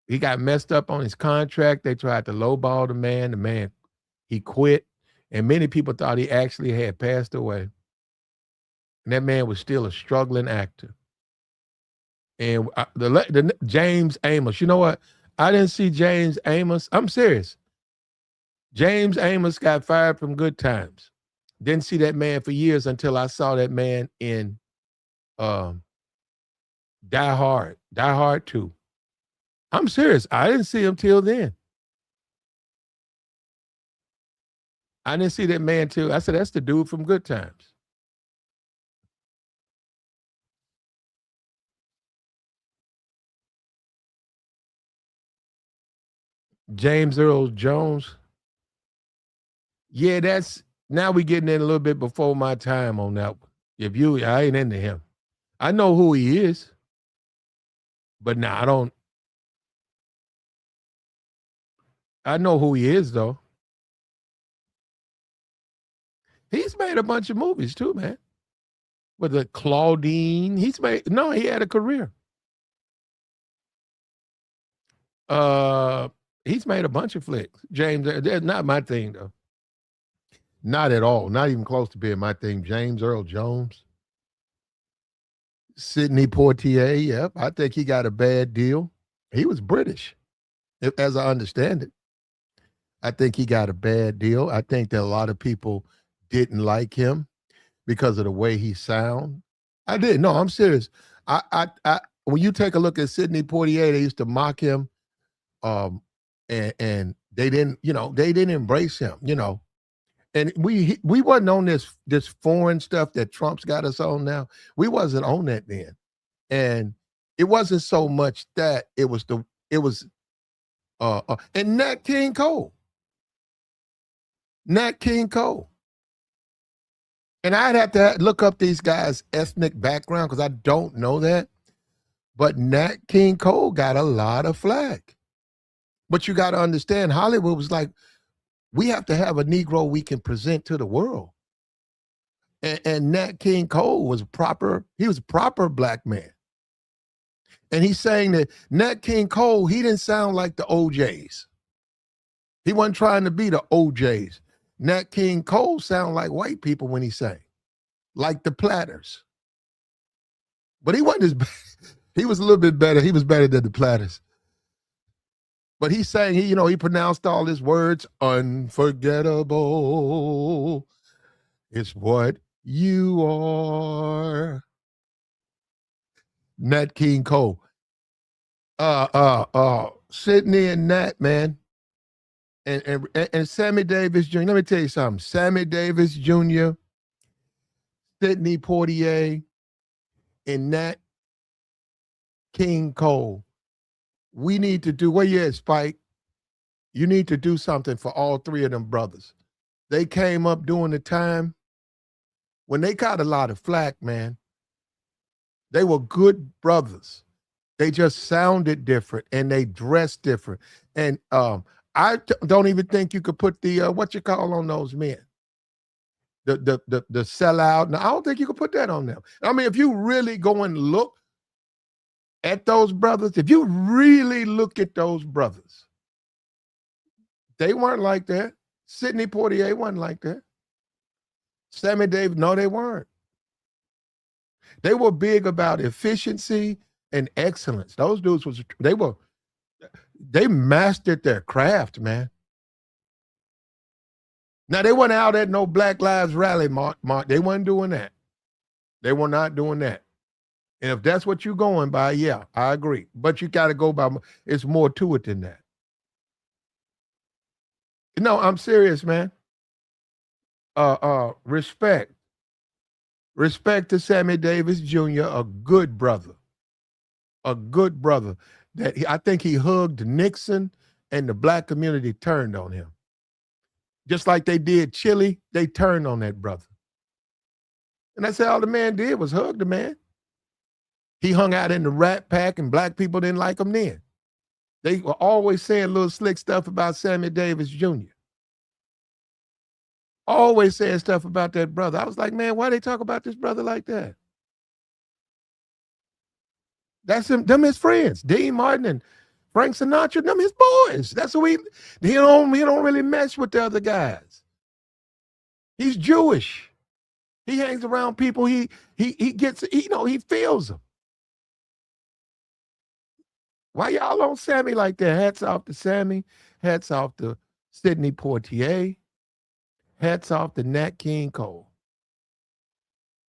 He got messed up on his contract. They tried to lowball the man. The man, he quit. And many people thought he actually had passed away. And that man was still a struggling actor. And the James Amos, you know what? I didn't see James Amos. I'm serious. James Amos got fired from Good Times. Didn't see that man for years until I saw that man in Die Hard 2. I'm serious. I didn't see him till then. I didn't see that man too. I said, that's the dude from Good Times. James Earl Jones. Yeah, that's now we getting in a little bit before my time on that one. I ain't into him. I know who he is, but now I don't. I know who he is though. He's made a bunch of movies too, man. With the Claudine, he had a career. Uh, he's made a bunch of flicks. James, that's not my thing though. Not at all. Not even close to being my thing. James Earl Jones, Sidney Poitier. Yep, I think he got a bad deal. He was British, as I understand it. I think he got a bad deal. I think that a lot of people didn't like him because of the way he sound. I did. No, I'm serious. When you take a look at Sidney Poitier, they used to mock him, and they didn't embrace him, And we wasn't on this foreign stuff that Trump's got us on now. We wasn't on that then, and it wasn't so much that it was and Nat King Cole. Nat King Cole. And I'd have to look up these guys' ethnic background because I don't know that. But Nat King Cole got a lot of flack. But you got to understand, Hollywood was like, we have to have a Negro we can present to the world. And Nat King Cole was he was a proper black man. And he's saying that Nat King Cole, he didn't sound like the OJs. He wasn't trying to be the OJs. Nat King Cole sound like white people when he sang, like the Platters. But he wasn't as bad. He was a little bit better. He was better than the Platters. But he sang, he pronounced all his words, unforgettable. It's what you are. Nat King Cole. Sidney and Nat, man. And Sammy Davis Jr. Let me tell you something. Sammy Davis Jr., Sidney Poitier, and Nat King Cole. We need to do, where you at, Spike? You need to do something for all three of them brothers. They came up during the time when they got a lot of flack, man. They were good brothers. They just sounded different and they dressed different. And don't even think you could put the what you call on those men. The sellout. Now, I don't think you could put that on them. I mean, if you really go and look at those brothers, if you really look at those brothers, they weren't like that. Sidney Poitier wasn't like that. Sammy Davis, no, they weren't. They were big about efficiency and excellence. Those dudes they mastered their craft, man. Now, they weren't out at no Black Lives Rally, Mark. They weren't doing that. They were not doing that. And if that's what you're going by, yeah, I agree. But you got to go by, it's more to it than that. No, I'm serious, man. Respect. Respect to Sammy Davis Jr., a good brother. A good brother. I think he hugged Nixon and the black community turned on him. Just like they did Chile, they turned on that brother. And that's all the man did was hug the man. He hung out in the Rat Pack and black people didn't like him then. They were always saying little slick stuff about Sammy Davis Jr. Always saying stuff about that brother. I was like, man, why they talk about this brother like that? That's him, them his friends, Dean Martin and Frank Sinatra, them his boys. That's who he don't really mess with the other guys. He's Jewish. He hangs around people he gets, he feels them. Why y'all on Sammy like that? Hats off to Sammy. Hats off to Sidney Poitier. Hats off to Nat King Cole.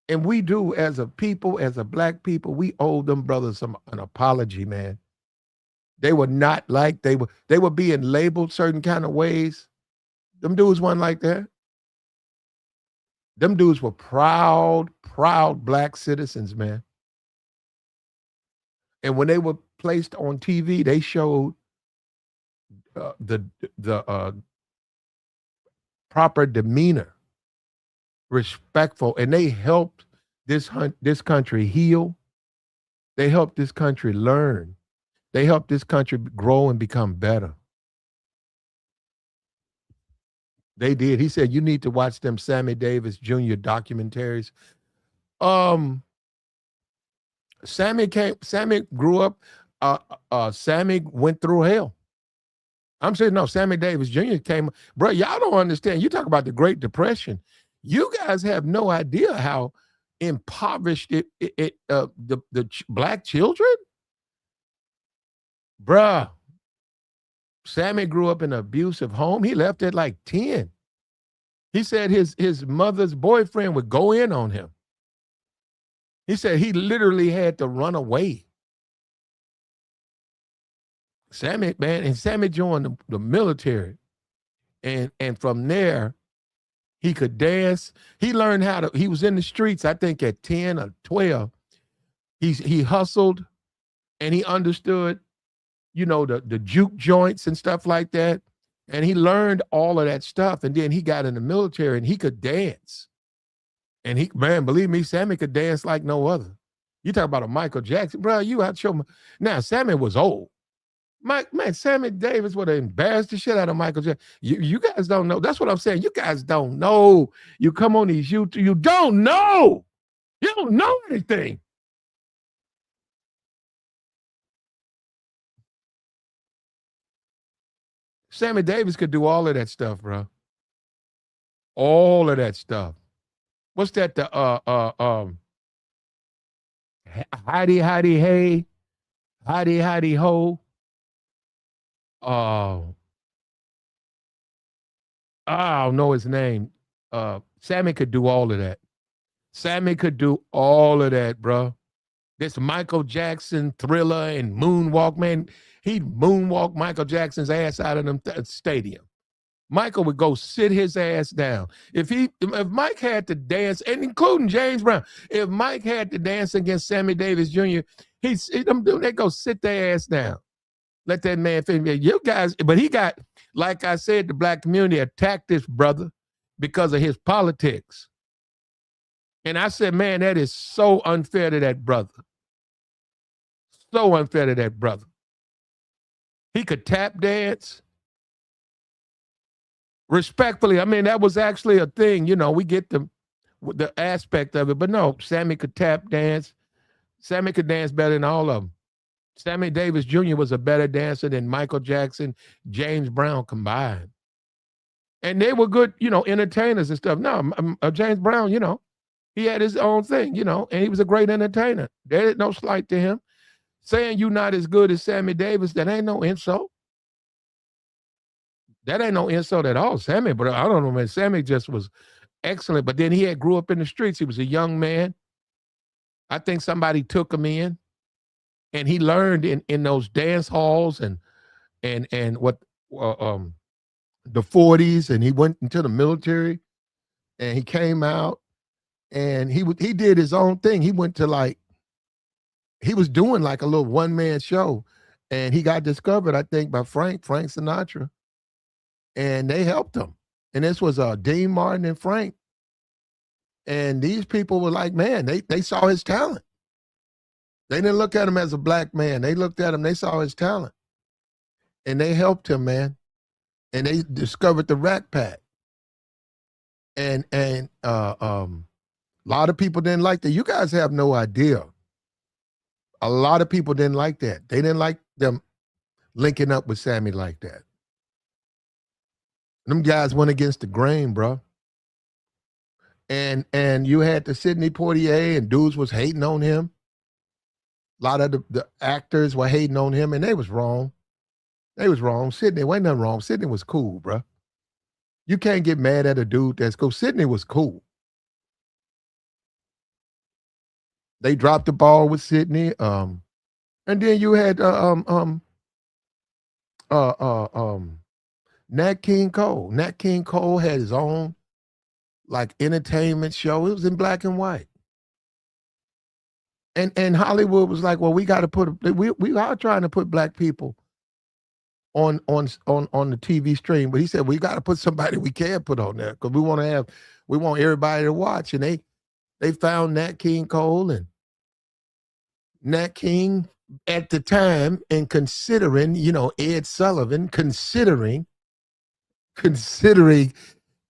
And we do, as a people, as a black people, we owe them brothers an apology, man. They were not like, they were being labeled certain kind of ways. Them dudes weren't like that. Them dudes were proud black citizens, man. And when they were placed on TV, they showed the proper demeanor, respectful, and they helped this country heal. They helped this country learn. They helped this country grow and become better. They did. He said you need to watch them Sammy Davis Jr. documentaries. Sammy grew up. Sammy went through hell. I'm saying no. Sammy Davis Jr. came, bro. Y'all don't understand. You talk about the Great Depression. You guys have no idea how impoverished the black children, bruh. Sammy grew up in an abusive home. He left at like 10. He said his mother's boyfriend would go in on him. He said he literally had to run away. Sammy, man, and Sammy joined the military. And from there, he could dance. He learned how to, he was in the streets, I think at 10 or 12. He hustled and he understood, you know, the juke joints and stuff like that. And he learned all of that stuff. And then he got in the military and he could dance. And he, man, believe me, Sammy could dance like no other. You talk about a Michael Jackson, bro, you out your, now Sammy was old. Man, Sammy Davis would have embarrassed the shit out of Michael Jackson. You guys don't know. That's what I'm saying. You guys don't know. You come on these YouTube, you don't know. You don't know anything. Sammy Davis could do all of that stuff, bro. All of that stuff. What's that? The hidey hey, hidey ho. I don't know his name. Sammy could do all of that. Sammy could do all of that, bro. This Michael Jackson Thriller and Moonwalk, man. He'd moonwalk Michael Jackson's ass out of them stadium. Michael would go sit his ass down. If Mike had to dance, and including James Brown, if Mike had to dance against Sammy Davis Jr., they go sit their ass down. Let that man finish. You guys, but he got, like I said, the black community attacked this brother because of his politics. And I said, man, that is so unfair to that brother. So unfair to that brother. He could tap dance. Respectfully, I mean, that was actually a thing. You know, we get the aspect of it. But no, Sammy could tap dance. Sammy could dance better than all of them. Sammy Davis Jr. was a better dancer than Michael Jackson, James Brown combined. And they were good, you know, entertainers and stuff. No, James Brown, you know, he had his own thing, you know, and he was a great entertainer. There is no slight to him. Saying you're not as good as Sammy Davis, that ain't no insult. That ain't no insult at all. Sammy, but I don't know, man. Sammy just was excellent. But then he grew up in the streets. He was a young man. I think somebody took him in. And he learned in those dance halls and what the 40s, and he went into the military, and he came out, and he did his own thing. He went to he was doing like a little one-man show, and he got discovered, I think, by Frank Sinatra, and they helped him. And this was Dean Martin and Frank, and these people were like, man, they saw his talent. They didn't look at him as a black man. They looked at him, they saw his talent. And they helped him, man. And they discovered the Rat Pack. And a lot of people didn't like that. You guys have no idea. A lot of people didn't like that. They didn't like them linking up with Sammy like that. Them guys went against the grain, bro. And you had the Sidney Poitier, and dudes was hating on him. A lot of the actors were hating on him, and they was wrong. They was wrong. Sidney, wasn't nothing wrong. Sidney was cool, bro. You can't get mad at a dude that's cool. Sidney was cool. They dropped the ball with Sidney. And then you had Nat King Cole. Nat King Cole had his own like entertainment show. It was in black and white. And Hollywood was like, well, we got to we are trying to put black people on the TV stream, but he said we got to put somebody we can put on there because we want everybody to watch. And they found Nat King Cole, and Nat King at the time, and considering, Ed Sullivan, considering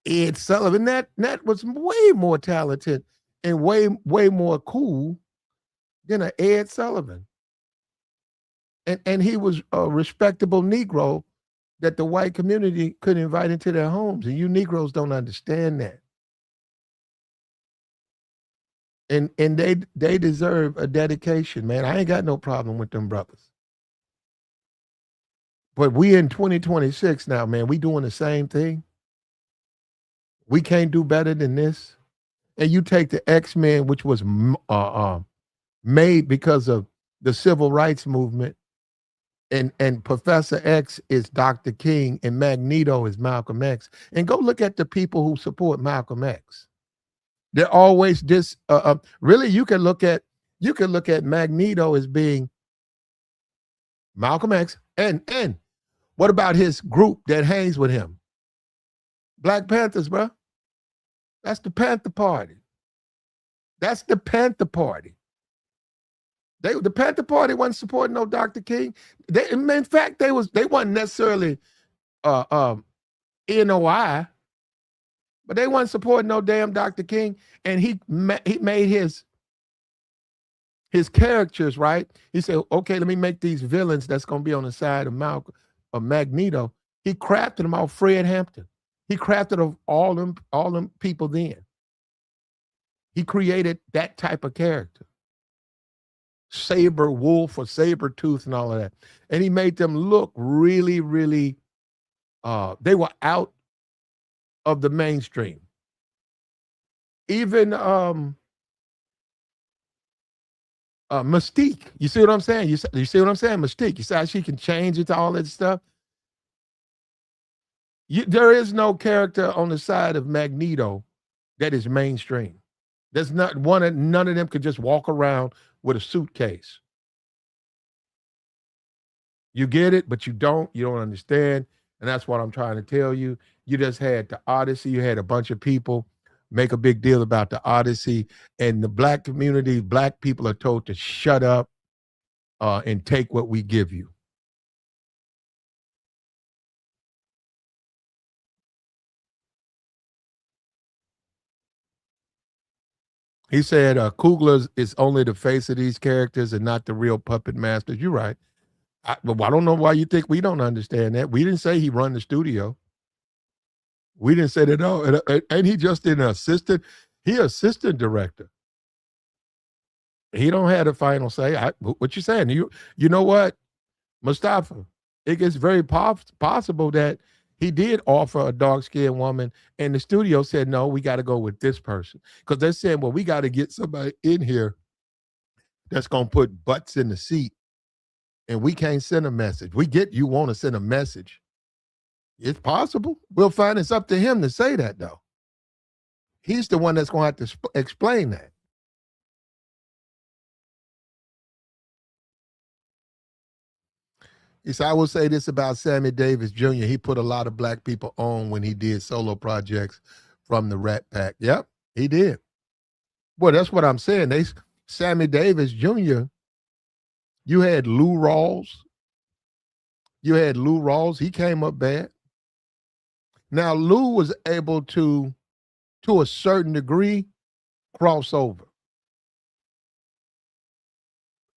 Ed Sullivan, Nat was way more talented and way more cool than a Ed Sullivan. And he was a respectable Negro that the white community could invite into their homes. And you Negroes don't understand that. And they deserve a dedication, man. I ain't got no problem with them brothers. But we in 2026 now, man. We doing the same thing. We can't do better than this. And you take the X-Men, which was made because of the civil rights movement, and Professor X is Dr. King, and Magneto is Malcolm X. And go look at the people who support Malcolm X. They're always really, you can look at Magneto as being Malcolm X, and what about his group that hangs with him? Black Panthers, bro. That's the Panther Party. That's the Panther Party. The Panther Party wasn't supporting no Dr. King. In fact, they wasn't necessarily NOI, but they wasn't supporting no damn Dr. King. And he made his characters, right. He said, okay, let me make these villains that's gonna be on the side of Magneto. He crafted them off Fred Hampton. He crafted of all them people then. He created that type of character. Saber wolf or saber tooth and all of that. And he made them look really, really, they were out of the mainstream. Even Mystique. You see what I'm saying? You see what I'm saying? Mystique. You see how she can change it to all that stuff? There is no character on the side of Magneto that is mainstream. There's not none of them could just walk around with a suitcase. You get it, but you don't understand. And that's what I'm trying to tell you. You just had the Odyssey. You had a bunch of people make a big deal about the Odyssey, and the black community, black people are told to shut up and take what we give you. He said COOGLER is only the face of these characters and not the real puppet masters. You're right. But I don't know why you think we don't understand that. We didn't say he run the studio. We didn't say that. No, and he just an assistant. He assistant director. He don't have the final say. What you saying? You know what, Mustafa? It gets very possible that he did offer a dark-skinned woman, and the studio said, no, we got to go with this person. Because they're saying, well, we got to get somebody in here that's going to put butts in the seat, and we can't send a message. We get you want to send a message. It's possible. We'll find it's up to him to say that, though. He's the one that's going to have to explain that. He said, I will say this about Sammy Davis Jr. He put a lot of black people on when he did solo projects from the Rat Pack. Yep, he did. Well, that's what I'm saying. Sammy Davis Jr., you had Lou Rawls. He came up bad. Now, Lou was able to a certain degree, cross over.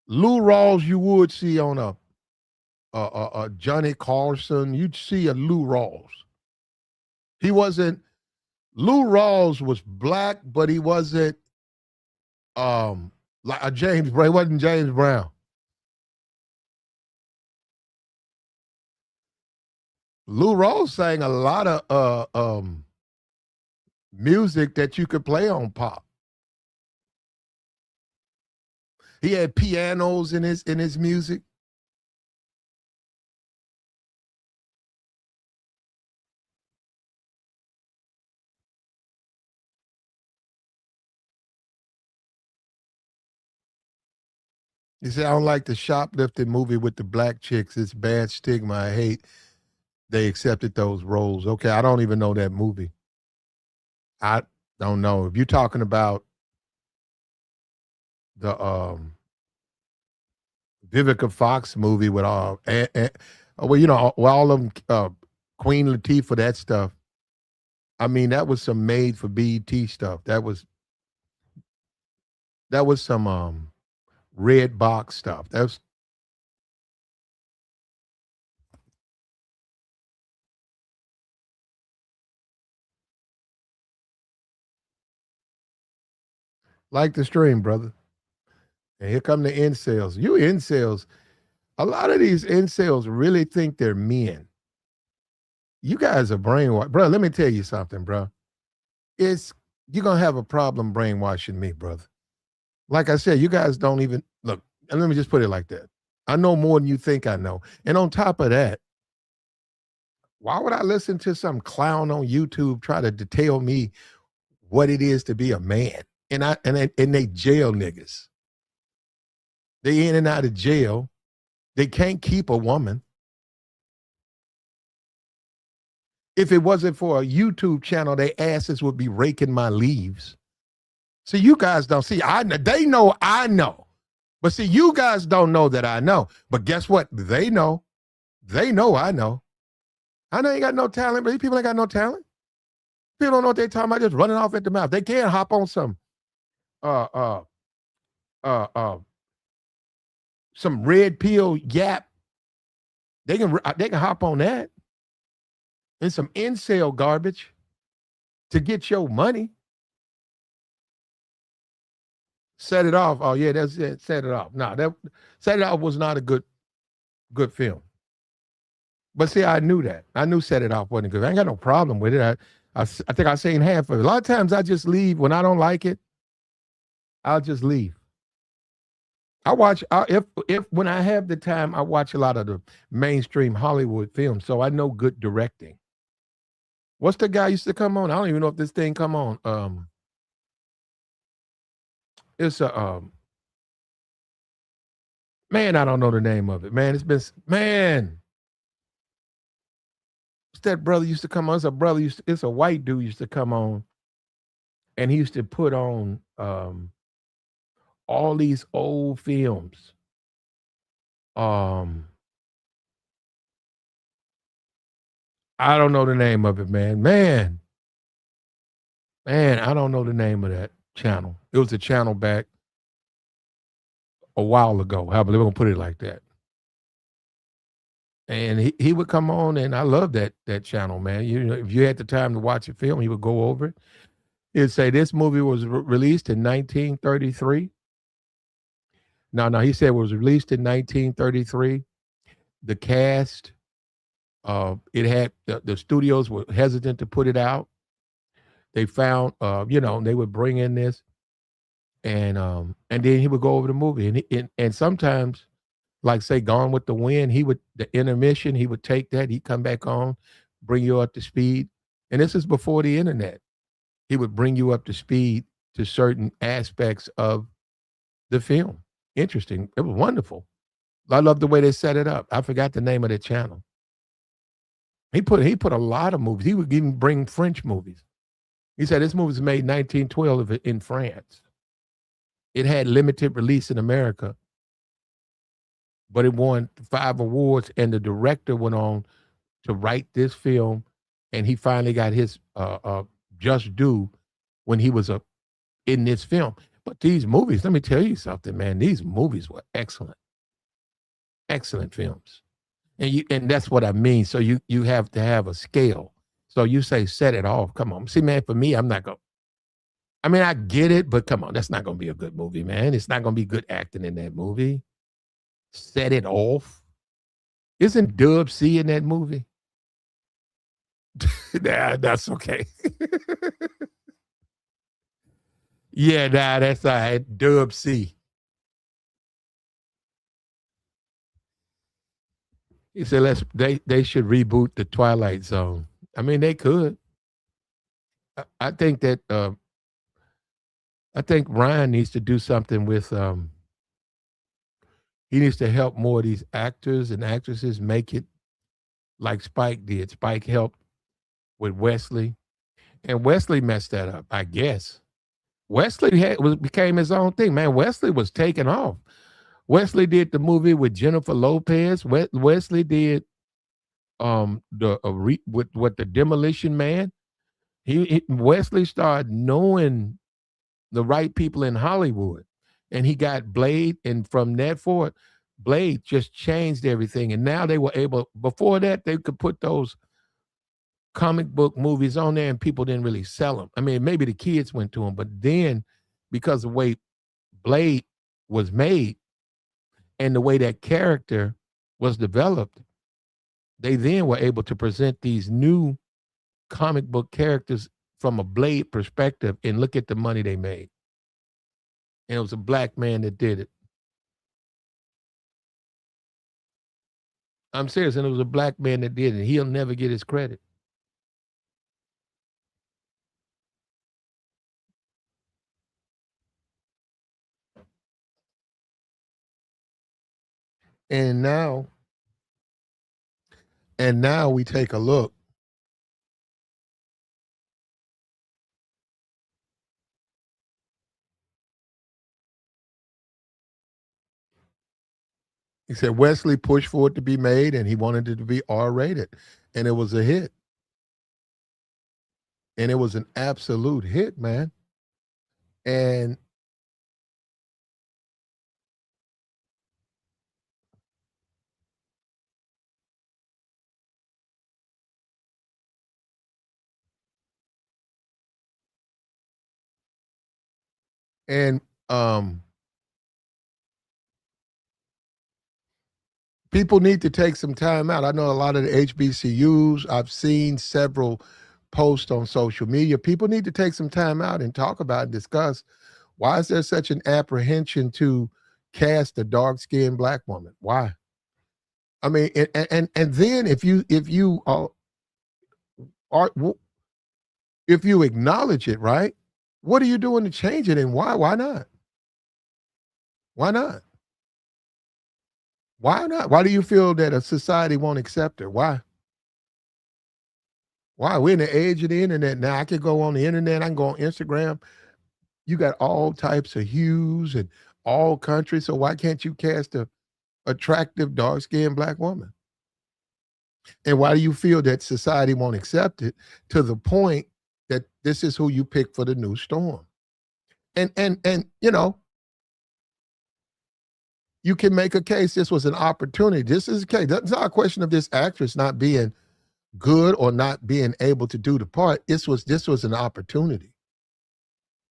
Lou Rawls, you would see on a Johnny Carson. You'd see a Lou Rawls. Lou Rawls was black, but he wasn't like a James Brown. He wasn't James Brown. Lou Rawls sang a lot of music that you could play on pop. He had pianos in his music. You say I don't like the shoplifting movie with the black chicks. It's bad stigma. I hate they accepted those roles. Okay, I don't even know that movie. I don't know. If you're talking about the Vivica Fox movie with well, you know, all of them, Queen Latifah, that stuff. I mean, that was some made for BET stuff. That was some red box stuff. That's like the stream, brother. And here come the incels. You incels. A lot of these incels really think they're men. You guys are brainwashed, bro. Let me tell you something, bro. It's You're gonna have a problem brainwashing me, brother. Like I said, you guys don't even look. And let me just put it like that. I know more than you think I know. And on top of that, why would I listen to some clown on YouTube try to detail me what it is to be a man? And they jail niggas. They in and out of jail. They can't keep a woman. If it wasn't for a YouTube channel, their asses would be raking my leaves. See, you guys don't see. They know I know, but see, you guys don't know that I know. But guess what? They know. They know I know. I know you ain't got no talent, but these people ain't got no talent. People don't know what they're talking about, just running off at the mouth. They can't hop on uh uh uh uh some red pill yap. They can hop on that and some incel garbage to get your money. Set It Off. Oh yeah, that's it. Set It Off. No, that Set It Off was not a good film. But see, I knew that. I knew Set It Off wasn't good. I ain't got no problem with it. I think I seen half of it. A lot of times I just leave when I don't like it. I'll just leave. If when I have the time, I watch a lot of the mainstream Hollywood films, so I know good directing. What's the guy used to come on? I don't even know if this thing come on. It's a man. I don't know the name of it. Man, it's been man. What's that brother used to come on? It's a brother it's a white dude used to come on, and he used to put on all these old films. Um, I don't know the name of it, man. Man, I don't know the name of that channel. It was a channel back a while ago. How about we gonna put it like that? And he would come on, and I love that channel, man. You know, if you had the time to watch a film, he would go over it. He'd say this movie was released in 1933. No, he said it was released in 1933. The cast, it had the studios were hesitant to put it out. They found, they would bring in this, and then he would go over the movie, and sometimes, like say Gone with the Wind, the intermission, he would take that, he'd come back on, bring you up to speed, and this is before the internet. He would bring you up to speed to certain aspects of the film. Interesting. It was wonderful. I love the way they set it up. I forgot the name of the channel. He put a lot of movies. He would even bring French movies. He said this movie was made 1912 in France. It had limited release in America, but it won 5 awards, and the director went on to write this film, and he finally got his just due when he was in this film. But these movies, let me tell you something, man. These movies were excellent, excellent films, and that's what I mean. So you have to have a scale. So you say Set It Off. Come on, see, man. For me, I'm not going. I mean, I get it, but come on, that's not going to be a good movie, man. It's not going to be good acting in that movie. Set It Off. Isn't Dub C in that movie? Nah, that's okay. Yeah, nah, that's all right. Dub C. He said, they should reboot the Twilight Zone. I mean, they could. I think that I think Ryan needs to do something with He needs to help more of these actors and actresses make it like Spike did. Spike helped with Wesley, and Wesley messed that up, I guess. Wesley became his own thing, man. Wesley was taking off. Wesley did the movie with Jennifer Lopez. Wesley did with what the Demolition Man. Wesley started knowing the right people in Hollywood, and he got Blade, and from that forward, Blade just changed everything. And now they were able. Before that, they could put those comic book movies on there, and people didn't really sell them. I mean, maybe the kids went to them, but then because of the way Blade was made and the way that character was developed, they then were able to present these new comic book characters from a Blade perspective, and look at the money they made. And it was a black man that did it. I'm serious, and it was a black man that did it. He'll never get his credit. And now we take a look. He said Wesley pushed for it to be made, and he wanted it to be R-rated, and it was a hit. And it was an absolute hit, man. And and people need to take some time out. I know a lot of the HBCUs, I've seen several posts on social media. People need to take some time out and talk about and discuss, why is there such an apprehension to cast a dark-skinned black woman? Why? I mean, and then if you are if you acknowledge it, right? What are you doing to change it, and why? Why not? Why not? Why not? Why do you feel that a society won't accept her? Why? Why? We're in the age of the internet now. I can go on the internet. I can go on Instagram. You got all types of hues and all countries. So why can't you cast a attractive dark-skinned black woman? And why do you feel that society won't accept it to the point that this is who you pick for the new storm? And you know, you can make a case this was an opportunity. This is a case. It's not a question of this actress not being good or not being able to do the part. This was an opportunity.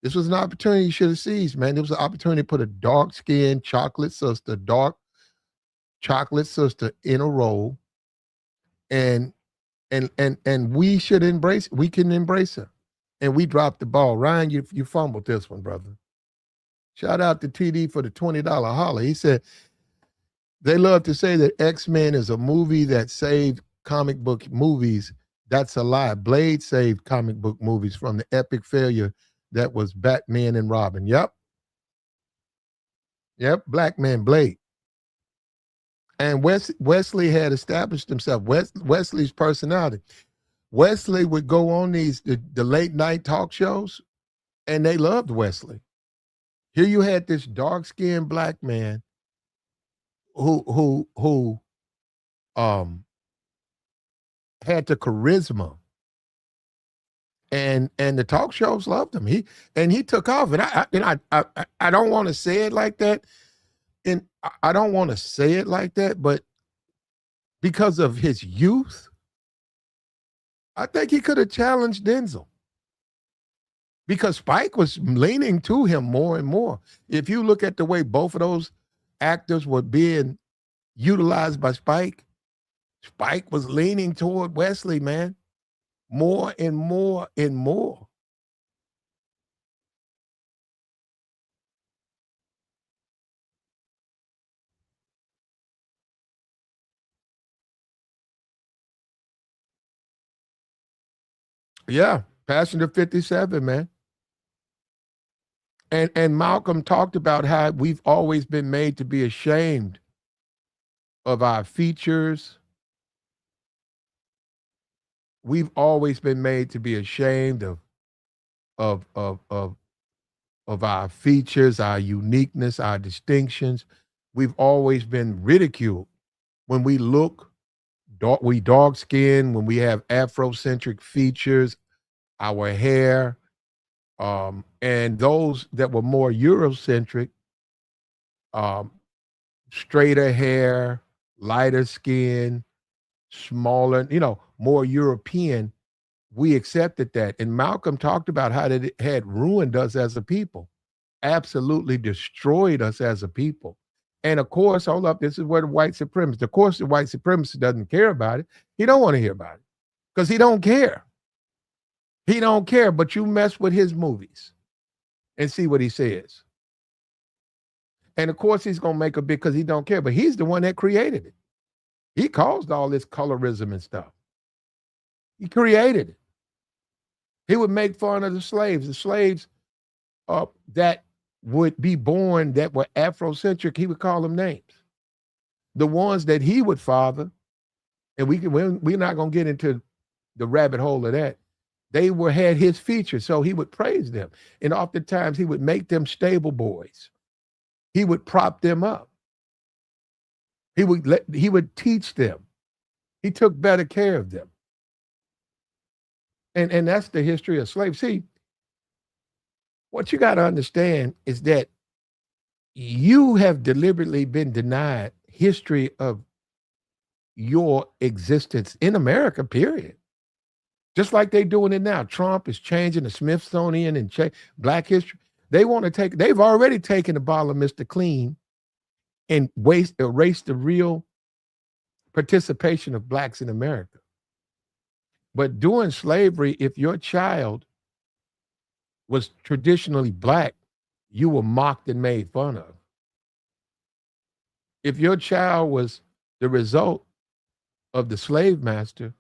This was an opportunity you should have seized, man. It was an opportunity to put a dark-skinned dark chocolate sister in a role, and we should embrace. We can embrace her, and we dropped the ball. Ryan, you fumbled this one, brother. Shout out to TD for the $20 holler. He said they love to say that X-Men is a movie that saved comic book movies. That's a lie. Blade saved comic book movies from the epic failure that was Batman and Robin. Yep. Black man Blade. And Wesley had established himself. Wesley's personality. Wesley would go on the late night talk shows, and they loved Wesley. Here you had this dark-skinned black man who had the charisma, and the talk shows loved him. He took off, and I don't want to say it like that, and I don't want to say it like that, but because of his youth, I think he could have challenged Denzel, because Spike was leaning to him more and more. If you look at the way both of those actors were being utilized by Spike, Spike was leaning toward Wesley, man, more and more and more. Yeah, Passenger 57, man. And Malcolm talked about how we've always been made to be ashamed of our features. We've always been made to be ashamed of of of of our features, our uniqueness, our distinctions. We've always been ridiculed when we look we dark skin, when we have Afrocentric features, our hair, and those that were more Eurocentric, um, straighter hair, lighter skin, smaller, more European. We accepted that. And Malcolm talked about how that it had ruined us as a people, absolutely destroyed us as a people. And of course, hold up, this is where the white supremacist, of course, the white supremacist doesn't care about it. He don't want to hear about it because he don't care. He don't care, but you mess with his movies and see what he says. And of course, he's going to make a big because he don't care, but he's the one that created it. He caused all this colorism and stuff. He created it. He would make fun of the slaves that would be born that were Afrocentric. He would call them names. The ones that he would father, and we're not going to get into the rabbit hole of that. They had his features, so he would praise them. And oftentimes he would make them stable boys. He would prop them up. He would teach them. He took better care of them. And that's the history of slaves. See, what you got to understand is that you have deliberately been denied history of your existence in America, period. Just like they're doing it now. Trump is changing the Smithsonian and Black history. They've already taken the bottle of Mr. Clean and erased the real participation of Blacks in America. But during slavery, if your child was traditionally Black, you were mocked and made fun of. If your child was the result of the slave master,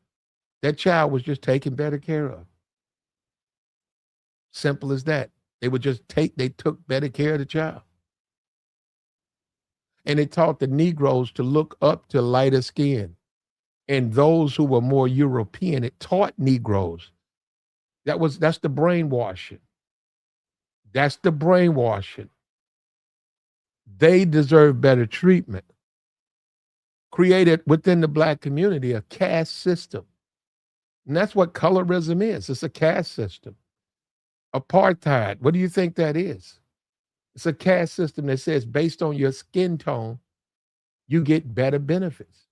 that child was just taken better care of. Simple as that. They took better care of the child. And it taught the Negroes to look up to lighter skin. And those who were more European, it taught Negroes. That's the brainwashing. That's the brainwashing. They deserve better treatment. Created within the Black community a caste system. And that's what colorism is. It's a caste system. Apartheid, what do you think that is? It's a caste system that says based on your skin tone, you get better benefits.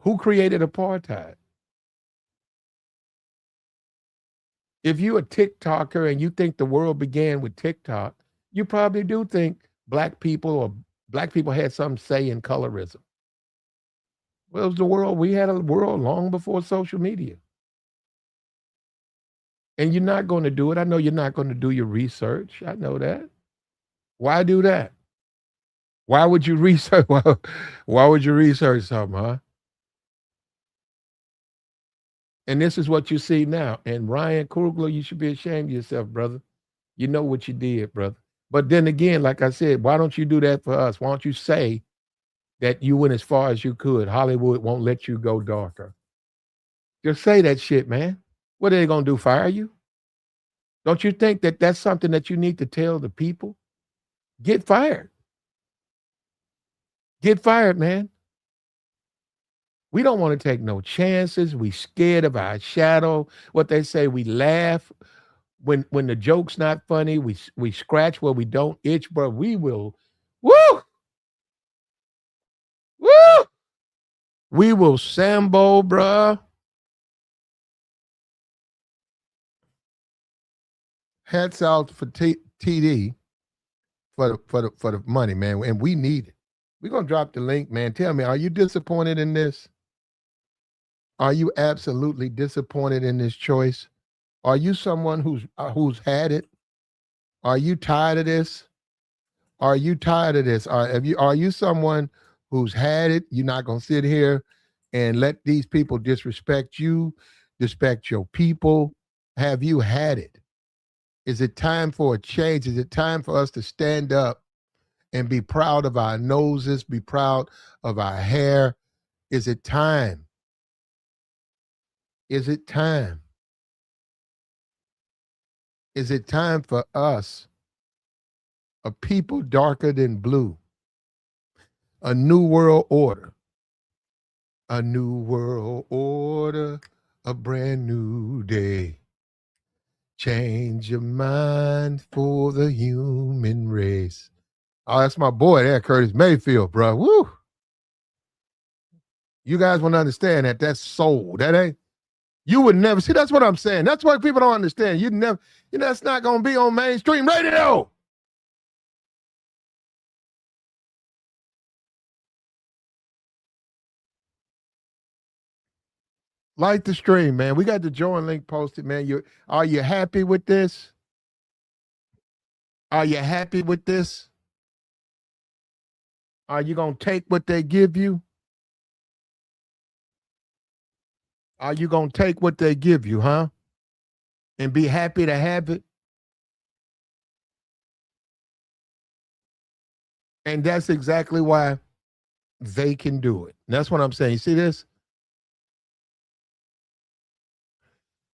Who created apartheid? If you're a TikToker and you think the world began with TikTok, you probably do think Black people had some say in colorism. Well, it was the world. We had a world long before social media. And you're not going to do it. I know you're not going to do your research. I know that. Why do that? Why would you research? Why would you research something, huh? And this is what you see now. And Ryan Coogler, you should be ashamed of yourself, brother. You know what you did, brother. But then again, like I said, why don't you do that for us? Why don't you say that you went as far as you could? Hollywood won't let you go darker. Just say that shit, man. What are they going to do, fire you? Don't you think that that's something that you need to tell the people? Get fired. Get fired, man. We don't want to take no chances. We scared of our shadow. What they say, we laugh when the joke's not funny. We scratch where we don't itch, bro. We will, woo! Woo! We will sambo, bruh. Hats out for TD for the money, man, and we need it. We're gonna drop the link, man. Tell me, are you disappointed in this? Are you absolutely disappointed in this choice? Are you someone who's had it? Are you tired of this? Are you tired of this? Are you someone who's had it? You're not gonna sit here and let these people disrespect you, disrespect your people. Have you had it? Is it time for a change? Is it time for us to stand up and be proud of our noses, be proud of our hair? Is it time? Is it time? Is it time for us, a people darker than blue, a new world order? A new world order, a brand new day. Change your mind for the human race. Oh, that's my boy there, Curtis Mayfield, bro. Woo! You guys want to understand that. That's soul. That ain't, you would never see. That's what I'm saying. That's why people don't understand. You never, that's not going to be on mainstream radio. Like the stream, man. We got the join link posted, man. Are you happy with this? Are you happy with this? Are you going to take what they give you? Are you going to take what they give you, huh? And be happy to have it? And that's exactly why they can do it. And that's what I'm saying. You see this?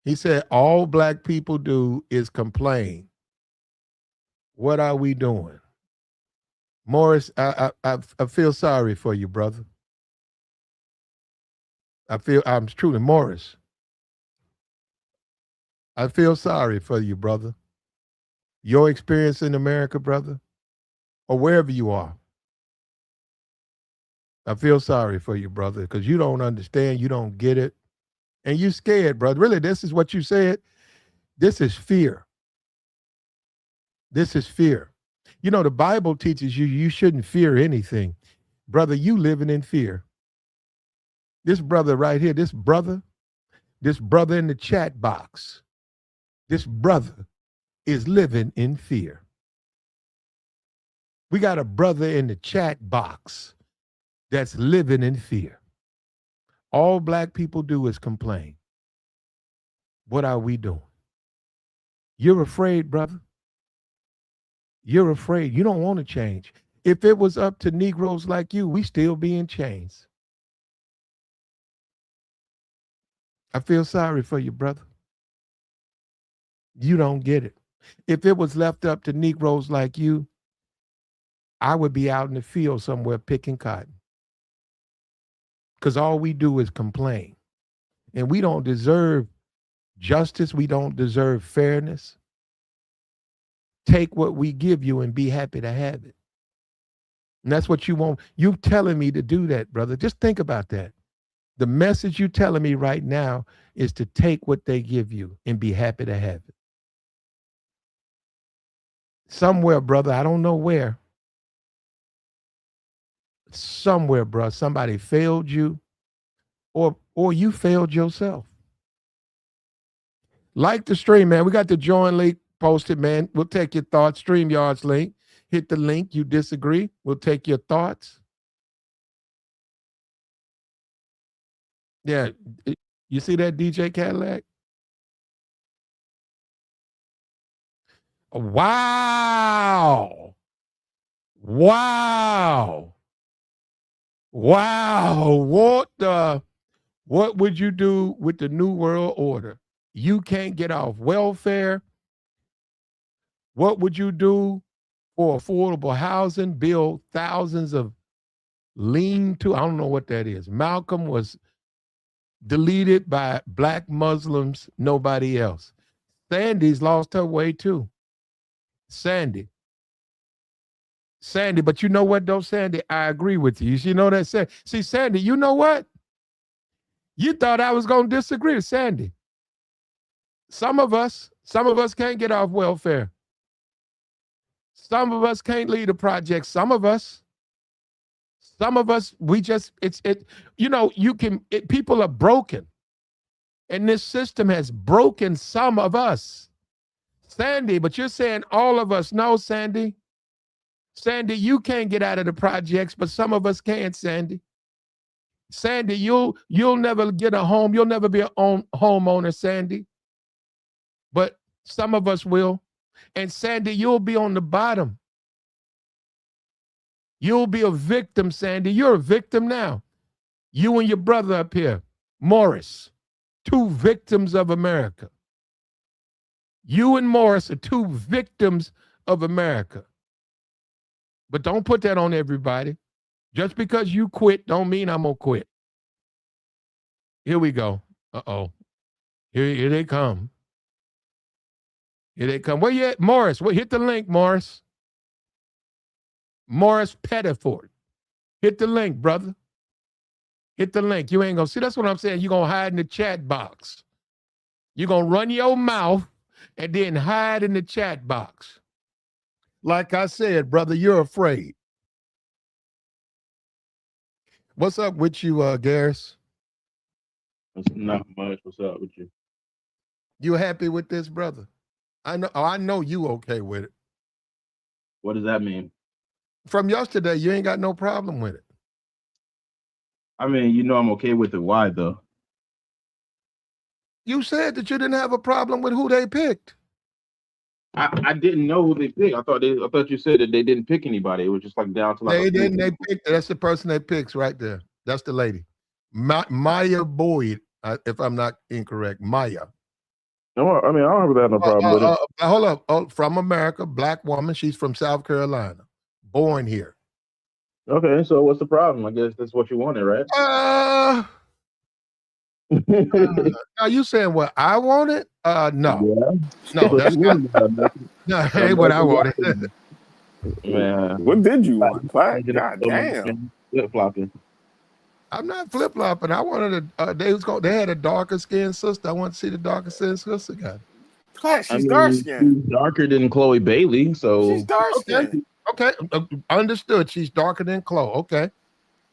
He said, all black people do is complain. What are we doing? Morris, I feel sorry for you, brother. I'm truly, Morris, I feel sorry for you, brother. Your experience in America, brother, or wherever you are. I feel sorry for you, brother, because you don't understand, you don't get it, and you scared, brother. Really, this is what you said. This is fear. This is fear. You know, the Bible teaches you shouldn't fear anything. Brother, you living in fear. This brother right here, this brother in the chat box, this brother is living in fear. We got a brother in the chat box that's living in fear. All black people do is complain. What are we doing? You're afraid, brother. You're afraid. You don't want to change. If it was up to Negroes like you, we still be in chains. I feel sorry for you, brother. You don't get it. If it was left up to Negroes like you, I would be out in the field somewhere picking cotton. Because all we do is complain. And we don't deserve justice. We don't deserve fairness. Take what we give you and be happy to have it. And that's what you want. You telling me to do that, brother. Just think about that. The message you telling me right now is to take what they give you and be happy to have it. Somewhere, brother, I don't know where. Somewhere, bro, somebody failed you or you failed yourself. Like the stream, man. We got the join link posted, man. We'll take your thoughts. StreamYard's link. Hit the link. You disagree, we'll take your thoughts. Yeah. You see that, DJ Cadillac? Wow. Wow. Wow. What would you do with the New World Order? You can't get off welfare. What would you do for affordable housing? Build thousands of lean-to, I don't know what that is. Malcolm was deleted by black Muslims, nobody else. Sandy's lost her way too. Sandy, but you know what though, Sandy? I agree with you. You know that? See, Sandy, you know what? You thought I was going to disagree with Sandy. Some of us can't get off welfare. Some of us can't lead a project. Some of us, we just, people are broken. And this system has broken some of us. Sandy, but you're saying all of us. No, Sandy. Sandy, you can't get out of the projects, but some of us can, Sandy. Sandy, you'll never get a home. You'll never be a homeowner, Sandy. But some of us will. And Sandy, you'll be on the bottom. You'll be a victim, Sandy. You're a victim now. You and your brother up here, Morris, two victims of America. You and Morris are two victims of America. But don't put that on everybody. Just because you quit don't mean I'm going to quit. Here we go. Uh-oh. Here they come. Here they come. Where you at, Morris? Well, hit the link, Morris. Morris Pettiford. Hit the link, brother. Hit the link. You ain't going to see. That's what I'm saying. You're going to hide in the chat box. You're going to run your mouth and then hide in the chat box. Like I said, brother, you're afraid. What's up with you, Garris? Not much. What's up with you? You happy with this, brother? I know you okay with it. What does that mean? From yesterday, you ain't got no problem with it. I mean, you know I'm okay with it. Why, though? You said that you didn't have a problem with who they picked. I didn't know who they picked. I thought you said that they didn't pick anybody. It was just like down to like they didn't. They picked. That's the person they picks right there. That's the lady, Maya Boyd. If I'm not incorrect, Maya. No, I mean I don't have no problem with it. Hold up. Oh, from America, black woman. She's from South Carolina, born here. Okay, so what's the problem? I guess that's what you wanted, right? Are you saying what I wanted? No. Yeah. No, that's not. No, ain't what I wanted. Man, what did you want? God damn. Flip flopping. I'm not flip flopping. I wanted they had a darker skinned sister. I want to see the darker skinned sister guy. Platt, she's dark skinned. She's darker than Chloe Bailey, so she's dark skinned. Okay, understood. She's darker than Chloe. Okay.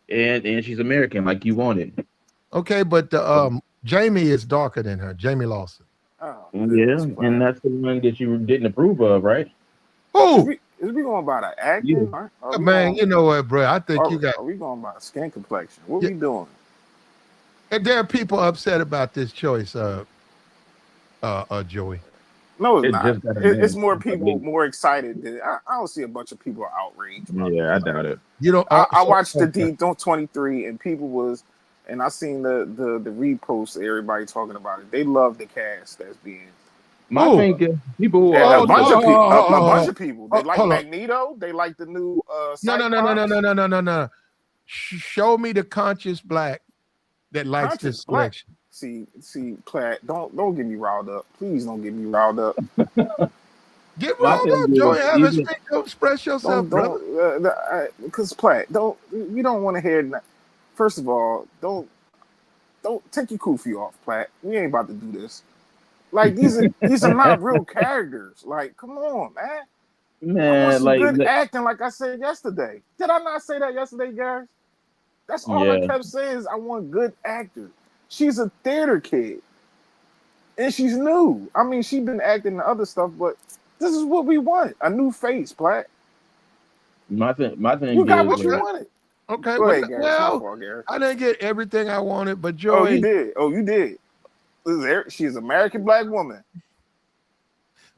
And she's American, like you wanted. Okay, but Jamie is darker than her. Jamie Lawson. Oh, yeah, and that's the one that you didn't approve of, right? Who? Is we going by the acting? Yeah. Man, you know what, bro? I think you got. Are we going by skin complexion? What we doing? And there are people upset about this choice, Joey. No, it's not. It's more people more excited. I don't see a bunch of people outraged. Yeah, I doubt it. You know, I watched the D23 and people was, and I seen the reposts. Everybody talking about it. They love the cast that's being. My thing is people. A bunch of people. They like Magneto. They like the new. No. Show me the conscious black that likes this selection. See, Platt, don't get me riled up. Please don't get me riled up. Get riled up, Joey. Have a speak. Express yourself, brother. Because Platt, we don't want to hear. First of all, don't take your kufi off, Platt. We ain't about to do this. Like these are not real characters. Like, come on, man. Man, I want some good acting, like I said yesterday. Did I not say that yesterday, guys? That's all I kept saying is I want good actors. She's a theater kid. And she's new. I mean, she's been acting in other stuff, but this is what we want. A new face, Platt. My thing you got what you wanted. Okay. Go ahead, Gareth. I didn't get everything I wanted, but Joey. Oh, you did. She's an American black woman.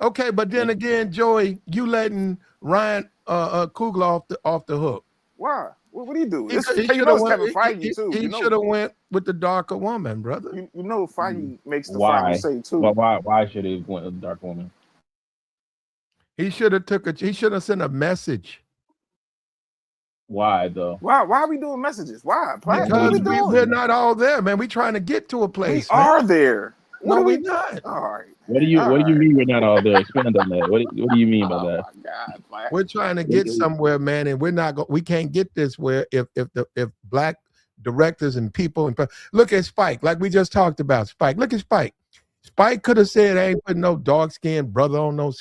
Okay, but then again, Joey, you letting Ryan Coogler off the hook. Why? What do you do? He should have went with the darker woman, brother. You know, Feige makes the final say too. Well, why should he went with the dark woman? He should have sent a message. Why though? Why are we doing messages? Why? Because we're not all there, man. We're trying to get to a place. We are there. No, we're not. All right. What do you mean we're not all there? Expand on that. What do you mean by that? My God, we're trying to get somewhere, man, and we can't get this where if black directors and people look at Spike, like we just talked about Spike. Look at Spike. Spike could have said, "I ain't putting no dark-skinned brother on no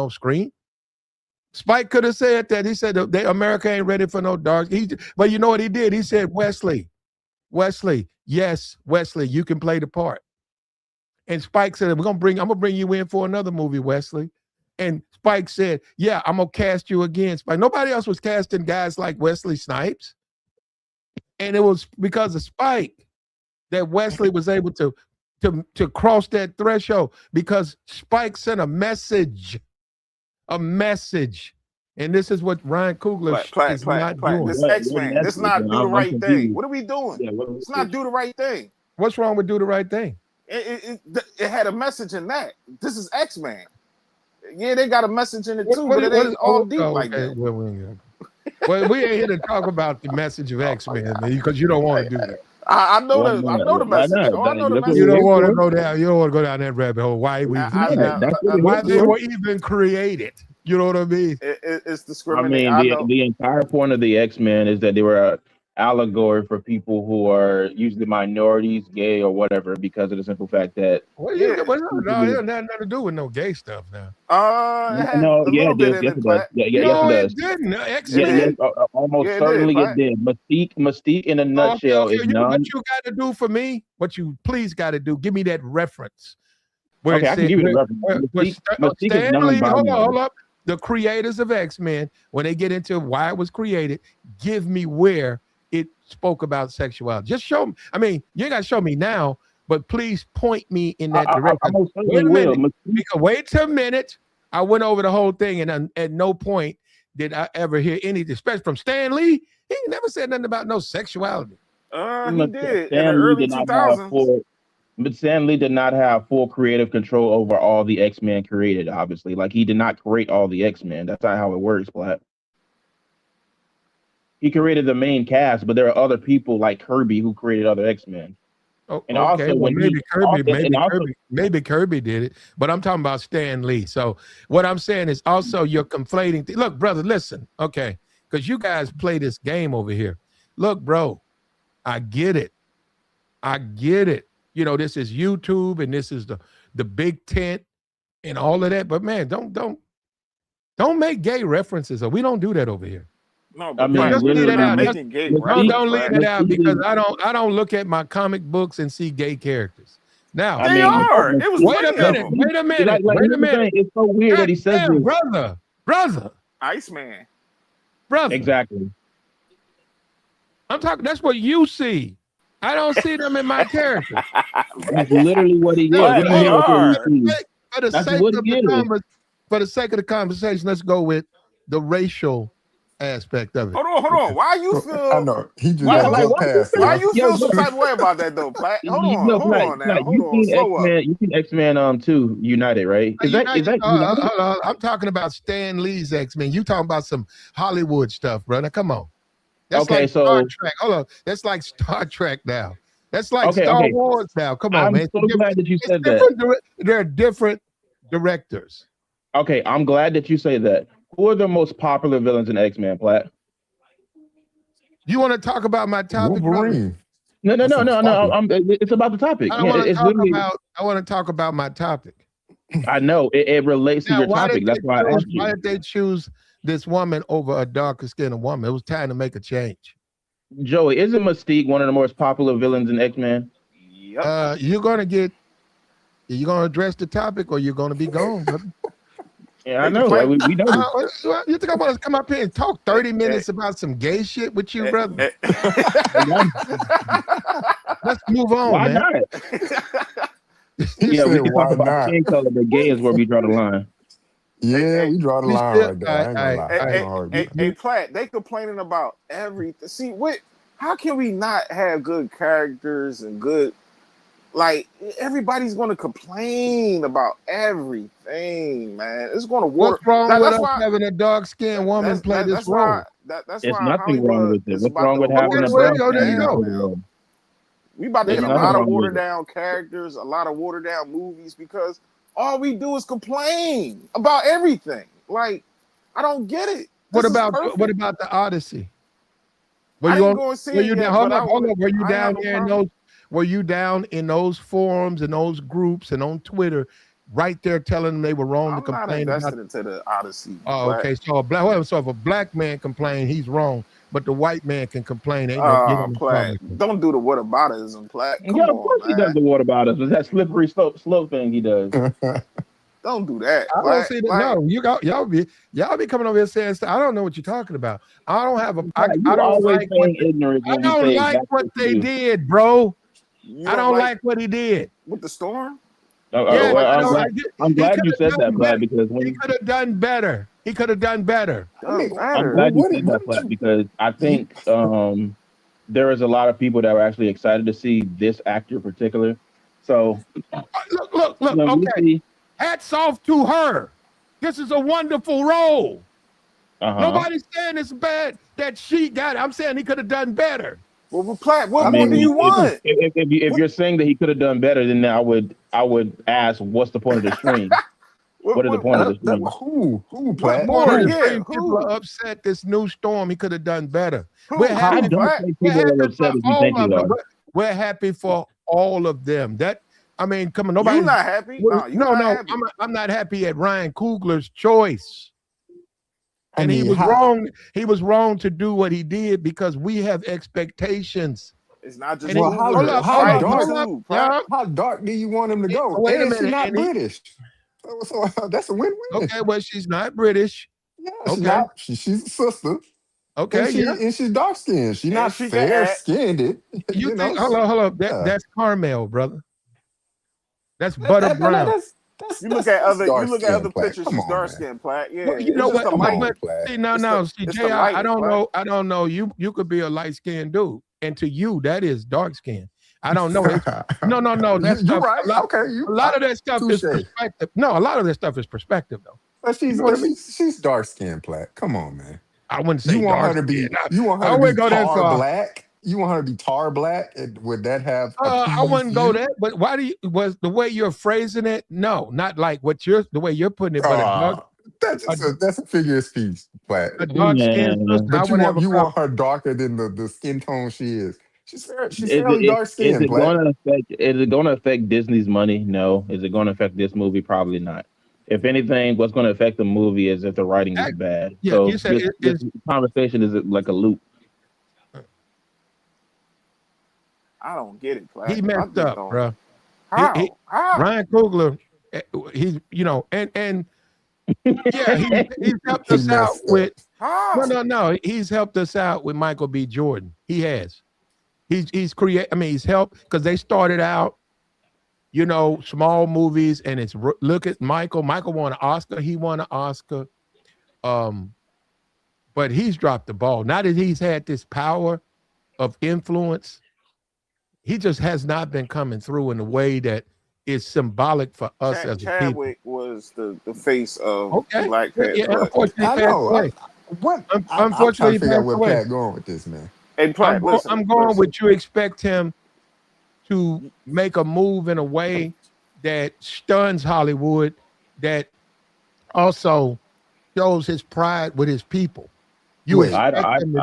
screen." Spike could have said that. He said America ain't ready for no dark. But you know what he did? He said, Wesley, yes, Wesley, you can play the part. And Spike said, I'm gonna bring you in for another movie, Wesley. And Spike said, yeah, I'm gonna cast you again, Spike. Nobody else was casting guys like Wesley Snipes. And it was because of Spike that Wesley was able to cross that threshold, because Spike sent a message And this is what Ryan Coogler is not doing. This X-Man, this not do the right thing. What are we doing? Yeah, it's not do the right thing. What's wrong with do the right thing? It had a message in that. This is X-Man. Yeah, they got a message in it too, but it ain't all deep like that. Well, we ain't here to talk about the message of X-Men, man, because you don't want to do that. I know the message. I know the message. You don't want to go down. You don't want to go down that rabbit hole. Why they were even created? You know what I mean? It's discriminating. I mean, the entire point of the X-Men is that they were an allegory for people who are usually minorities, gay, or whatever, because of the simple fact that. No, it has nothing to do with no gay stuff now. It does. It didn't. X-Men. Almost certainly it did. Mystique in a nutshell is none. What you got to do for me? What you please got to do? Give me that reference. I can give you the reference. Stanley, hold up. The creators of X-Men, when they get into why it was created, give me where it spoke about sexuality. Just show me. I mean, you ain't got to show me now, but please point me in that direction. Wait a minute. I went over the whole thing, and at no point did I ever hear anything, especially from Stan Lee. He never said nothing about no sexuality. He did in the early 2000s. But Stan Lee did not have full creative control over all the X-Men created, obviously. Like, he did not create all the X-Men. That's not how it works, Black. He created the main cast, but there are other people like Kirby who created other X-Men. Oh, and okay. Also, maybe Kirby did it, but I'm talking about Stan Lee. So what I'm saying is also you're conflating. Look, brother, listen, okay, because you guys play this game over here. Look, bro, I get it. You know, this is YouTube and this is the big tent and all of that. But man, don't make gay references. We don't do that over here. No, but just leave it out. Don't leave it out because I don't look at my comic books and see gay characters. Now they are. It was wait a minute. It's so weird that he says this. Brother. Iceman. Brother. Exactly. I'm talking. That's what you see. I don't see them in my character. That's literally what he is. For the sake of the conversation, let's go with the racial aspect of it. Hold on. Why you feel? I know he just why you feel some type of way about that though, Platt? Hold on. You seen X-Men 2 United, right? Is that I'm talking about Stan Lee's X-Men. You talking about some Hollywood stuff, brother? Come on. That's like Star Trek. Hold on. That's like Star Trek now. That's like Star Wars now. Come on, man. I'm so glad that you said that. They're different directors. Okay, I'm glad that you say that. Who are the most popular villains in X-Men, Platt? You want to talk about my topic? Wolverine. No. It's about the topic. I want to talk about my topic. I know it relates to your topic. That's why I asked you. Why did they choose this woman over a darker skinned woman? It was time to make a change. Joey, isn't Mystique one of the most popular villains in X-Men? Yep. You're gonna address the topic, or you're gonna be gone, brother. Yeah, I know. We know. You think I'm gonna come up here and talk 30 minutes about some gay shit with you, brother? Let's move on. Why man. Not? We can talk about skin color, but gay is where we draw the line. Yeah, we draw the line right there. Hey, Platt, they complaining about everything. See, how can we not have good characters and good, like, everybody's going to complain about everything, man. It's going to work. What's wrong with us having a dark-skinned woman play this role? That's There's nothing wrong with it. What's wrong with having a dark-skinned? We about to get a lot of watered down characters, a lot of watered down movies, because all we do is complain about everything. Like, I don't get it. What about the Odyssey? Were you down in those forums and those groups and on Twitter, right there telling them they were wrong to complain? I'm not invested into the Odyssey. Oh, okay. So if a black man complains, he's wrong. But the white man can complain. Don't do the whataboutism, Platt. Of course he does the whataboutism. That slippery slope thing he does. Don't do that. I don't see that. No, y'all be coming over here saying stuff. I don't know what you're talking about. I don't have a. I don't like what they did, bro. I don't like what he did with the storm. Yeah, I'm glad you said that, Platt, because he could have done better. He could have done better. I'm glad you said that, Platt, because I think there is a lot of people that were actually excited to see this actor in particular. So look. Okay, hats off to her. This is a wonderful role. Nobody's saying it's bad that she got it. I'm saying he could have done better. Well, Platt, what more do you want? If you're saying that he could have done better, then I would ask, what's the point of the stream? What is the point of the stream? Who Platt? People are upset. This new storm, he could have done better. We're happy for all of them. That I mean, come on, nobody. You're not happy? No. I'm not happy at Ryan Coogler's choice. And he was wrong. He was wrong to do what he did because we have expectations. It's not just how dark do you want him to go? Wait a minute, she's not British. So that's a win-win. Okay, well, she's not British. Yeah, she's a sister. Okay, and she's dark-skinned. She's not fair-skinned. You think? Hold on. That's Carmel, brother. That's Butter Brown. You look at other pictures. She's dark skinned, Platt. Yeah, well, you know what? See, Jay, I don't know. You could be a light skinned dude, and to you, that is dark skin. I don't know. No. That's you're right. A lot of that stuff is perspective. No, a lot of that stuff is perspective, though. But she's dark skinned, Platt. Come on, man. I wouldn't say you want her to be. You want her to be tar black. You want her to be tar black? Would that have? I wouldn't go there. But why was the way you're phrasing it? No, not like the way you're putting it. But that's a figure of speech. Platt. A dark skin. But you want her darker than the skin tone she is. She's fairly dark skinned. Is it going to affect Disney's money? No. Is it going to affect this movie? Probably not. If anything, what's going to affect the movie is if the writing is bad. Yeah, so you said this conversation is like a loop. I don't get it, Platt. He messed up, bro. How? Ryan Coogler, he's and yeah, he's helped us out with. No. He's helped us out with Michael B. Jordan. He has. He's created. I mean, he's helped because they started out, small movies, and it's look at Michael. Michael won an Oscar. He won an Oscar. But he's dropped the ball. Now that he's had this power of influence, he just has not been coming through in a way that is symbolic for us as a people. Chadwick was the face of Black Panther. Yeah, unfortunately, unfortunately, he passed away. Where Pat going with this, man? Hey, Platt, I'm going with you expect him to make a move in a way that stuns Hollywood, that also shows his pride with his people. I'd argue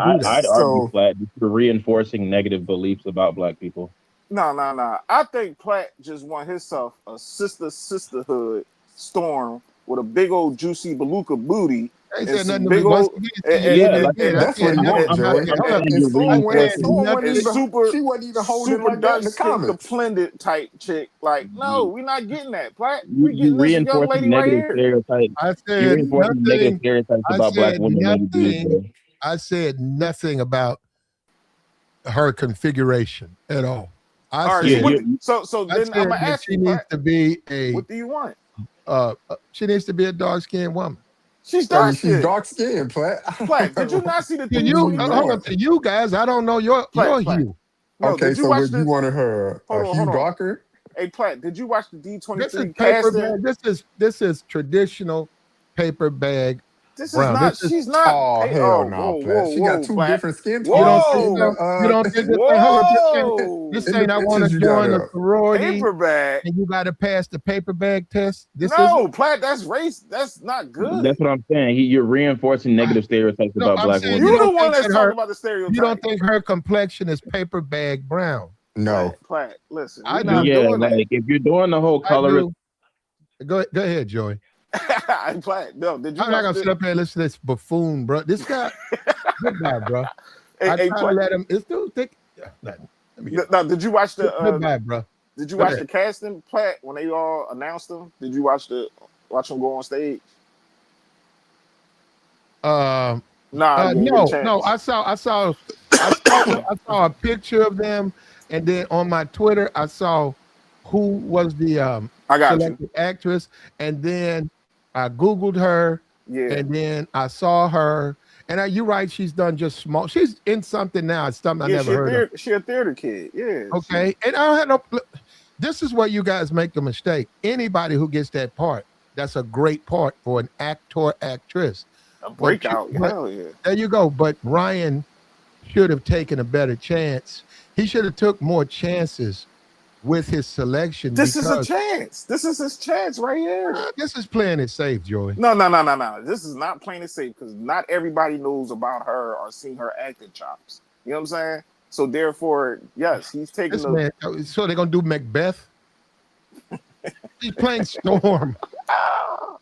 Platt for reinforcing negative beliefs about Black people. No. I think Platt just want himself a sisterhood storm with a big old juicy beluga booty. That's what he wants, Joey. She wasn't even holding like that in the comments. The splendid type chick. Like, no, we're not getting that, Platt. We're getting this young lady right here. I said negative stereotypes about Black women. I said nothing about her configuration at all. So then I'm gonna ask you, she needs to be what do you want? She needs to be a dark-skinned woman. She's dark skinned. She's dark skinned, Platt. Did you not see the to you guys, I don't know your hue. Okay, so you wanted her a hue darker? Hey, Platt, did you watch the D23 casting? This is traditional paper bag. She's not. Oh, hell no, Platt. She got two different skin tones. You don't think this ain't I want to join a sorority. Paper bag. And you got to pass the paper bag test. Platt, that's race. That's not good. That's what I'm saying. You're reinforcing negative stereotypes about Black women. You're the one that's talking about the stereotypes. You don't think her complexion is paper bag brown? No. Platt, listen. I do. Yeah, like if you're doing the whole color. Go ahead, Joey. Platt, no. Did you? I'm not gonna sit up here and listen to this buffoon, bro. This guy, good guy, bro. I try to let him. It's too thick. No, did you watch the? Good guy, bro. Did you watch the casting, Platt, when they all announced them? Did you watch them go on stage? No. I saw a picture of them, and then on my Twitter, I saw who was the I got you. selected actress, and then I Googled her, Yeah. and then I saw her. And you're right, she's done just small. She's in something now. It's something I Yeah, never heard of. she a theater kid. Yeah. Okay, and I don't have no. This is where you guys make a mistake. Anybody who gets that part, that's a great part for an actor, actress. A But breakout. Hell yeah. there you go. But Ryan should have taken a better chance. He should have took more chances with his selection. This is a because chance. This is his chance right here. This is playing it safe, Joey. No. This is not playing it safe because not everybody knows about her or seen her acting chops. You know what I'm saying? So therefore, yes, he's taking this man. So they're gonna do Macbeth. He's playing Storm. I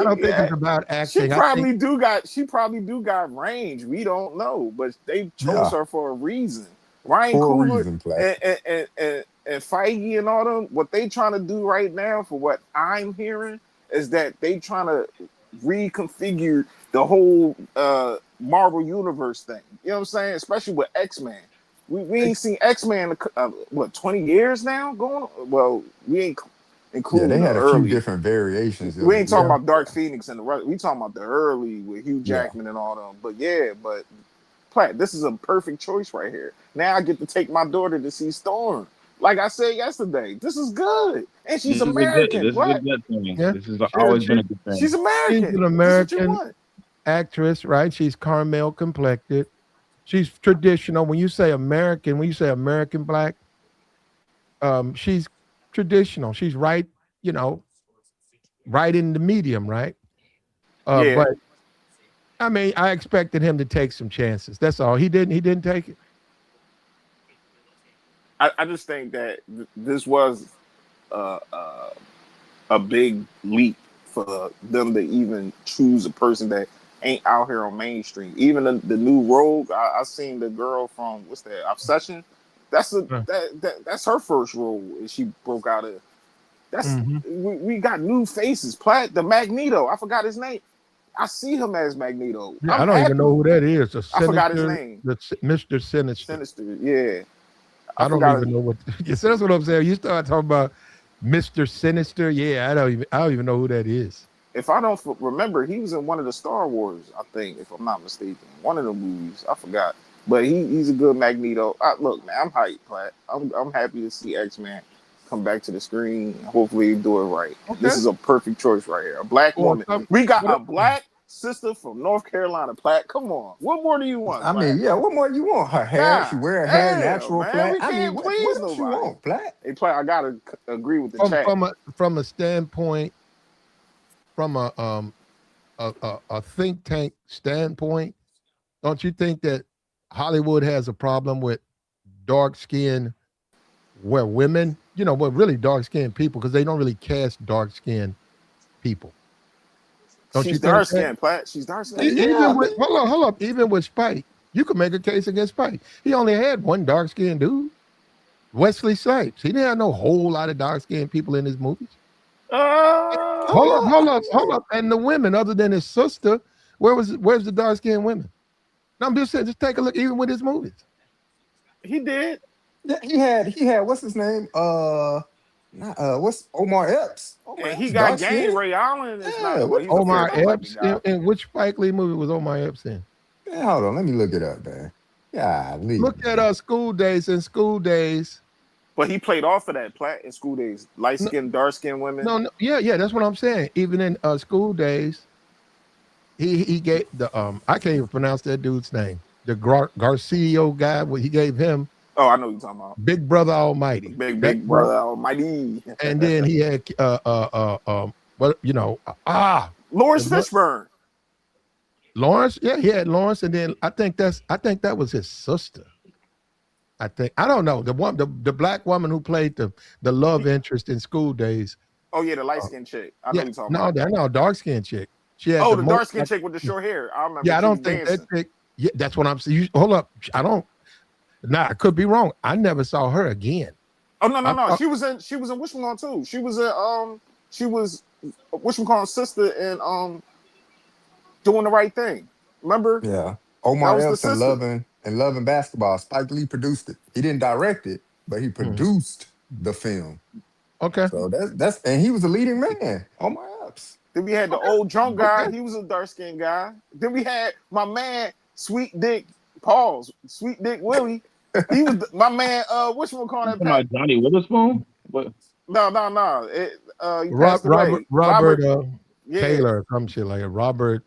don't think it's about acting. She probably do got range. We don't know, but they chose her for a reason. Ryan Coogler and Feige and all them, what they trying to do right now, for what I'm hearing, is that they trying to reconfigure the whole Marvel Universe thing. You know what I'm saying? Especially with X-Men. We ain't seen X-Men what 20 years now going on? Well, we ain't including they had the a early. few different variations. We ain't talking about Dark Phoenix and the rest. We talking about the early with Hugh Jackman and all them. But Platt, this is a perfect choice right here. Now I get to take my daughter to see Storm. Like I said yesterday, this is good. And she's American. This is a good thing. Yeah. This has always been a good thing. She's American. She's an American actress, right? She's caramel complected. She's traditional. When you say American black, she's traditional. She's right, right in the medium, right? But I mean, I expected him to take some chances. That's all. He didn't take it. I just think that this was a big leap for them to even choose a person that ain't out here on mainstream. Even the new Rogue, I seen the girl from what's that, Obsession. That's that's her first role, and she broke out of. That's we got new faces. Platt, the Magneto, I forgot his name. I see him as Magneto. Yeah, I don't even know who that is. I forgot his name. Mr. Sinister. Sinister, yeah. I don't even know what. Yes, that's what I'm saying. You start talking about Mr. Sinister. Yeah, I don't even know who that is. If I don't remember, he was in one of the Star Wars, I think, if I'm not mistaken. One of the movies, I forgot. But he's a good Magneto. Look, man, I'm hyped, Platt. I'm happy to see X-Men come back to the screen. Hopefully, do it right. Okay. This is a perfect choice right here. A black woman. We got a black sister from North Carolina, Platt. Come on. What more do you want? I mean, what more do you want? Her hair, she wear her hair natural, Platt. I mean, what do you want, Platt? Hey, Platt, I gotta agree with the chat. From a standpoint, from a think tank standpoint, don't you think that Hollywood has a problem with dark skin, women, really dark skinned people, because they don't really cast dark skinned people. She's dark skinned, Platt. She's dark skinned. Hold up. Even with Spike, you could make a case against Spike. He only had one dark skinned dude, Wesley Snipes. He didn't have no whole lot of dark skinned people in his movies. Hold up. And the women, other than his sister, where's the dark skinned women? No, I'm just saying, just take a look, even with his movies. He did. Yeah, he had what's his name? What's Omar Epps? And he got game. Ray Allen is not Omar Epps. In which Spike Lee movie was Omar Epps in? Man, hold on, let me look it up, man. Yeah, look at School Days. In School Days. But he played off of that, Platt, in School Days. Light skinned, dark skinned women. No, yeah, that's what I'm saying. Even in School Days, he gave the I can't even pronounce that dude's name. The Garcia guy, what he gave him. Oh, I know what you're talking about. Big Brother Almighty. Big Brother Almighty. And then he had Lawrence Fishburne. Lawrence, yeah, he had Lawrence, and then I think that was his sister. I don't know, the black woman who played the love interest in School Days. Oh yeah, the light skinned chick. I know what you're talking about. No, dark skinned chick. She had the dark skinned chick with the short hair. I remember. Yeah, I don't think that chick. Yeah, that's what I'm saying. Hold up, I don't. Nah, I could be wrong. I never saw her again. Oh no. She was in Wishmagon too. She was Wishmagon's sister in Doing the Right Thing. Remember? Yeah. Omar Epps and Love and Basketball. Spike Lee produced it. He didn't direct it, but he produced the film. Okay. So that's and he was a leading man on my apps. Then we had the old drunk guy. He was a dark-skinned guy. Then we had my man, Sweet Dick Willie. He was my man. Which one call that? About Johnny Witherspoon? What? No. He passed away. Robert Taylor, some shit like it. Robert.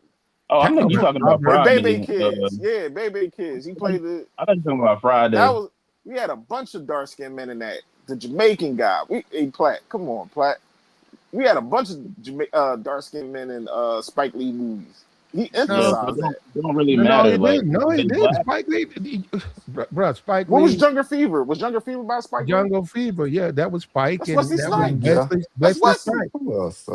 Oh, I think you talking about Friday. Baby Kids. Yeah, Baby Kids. He played the. I thought you talking about Friday. We had a bunch of dark-skinned men in that. The Jamaican guy. Platt. Come on, Platt. We had a bunch of dark-skinned men in Spike Lee movies. He emphasized that. It don't really matter. No, he did. Spike Lee, bro. Spike Lee. What was Jungle Fever? Was Jungle Fever by Spike Lee? Jungle Fever, yeah, that was Spike. That's Wesley Snipes. That's Wesley. Who else?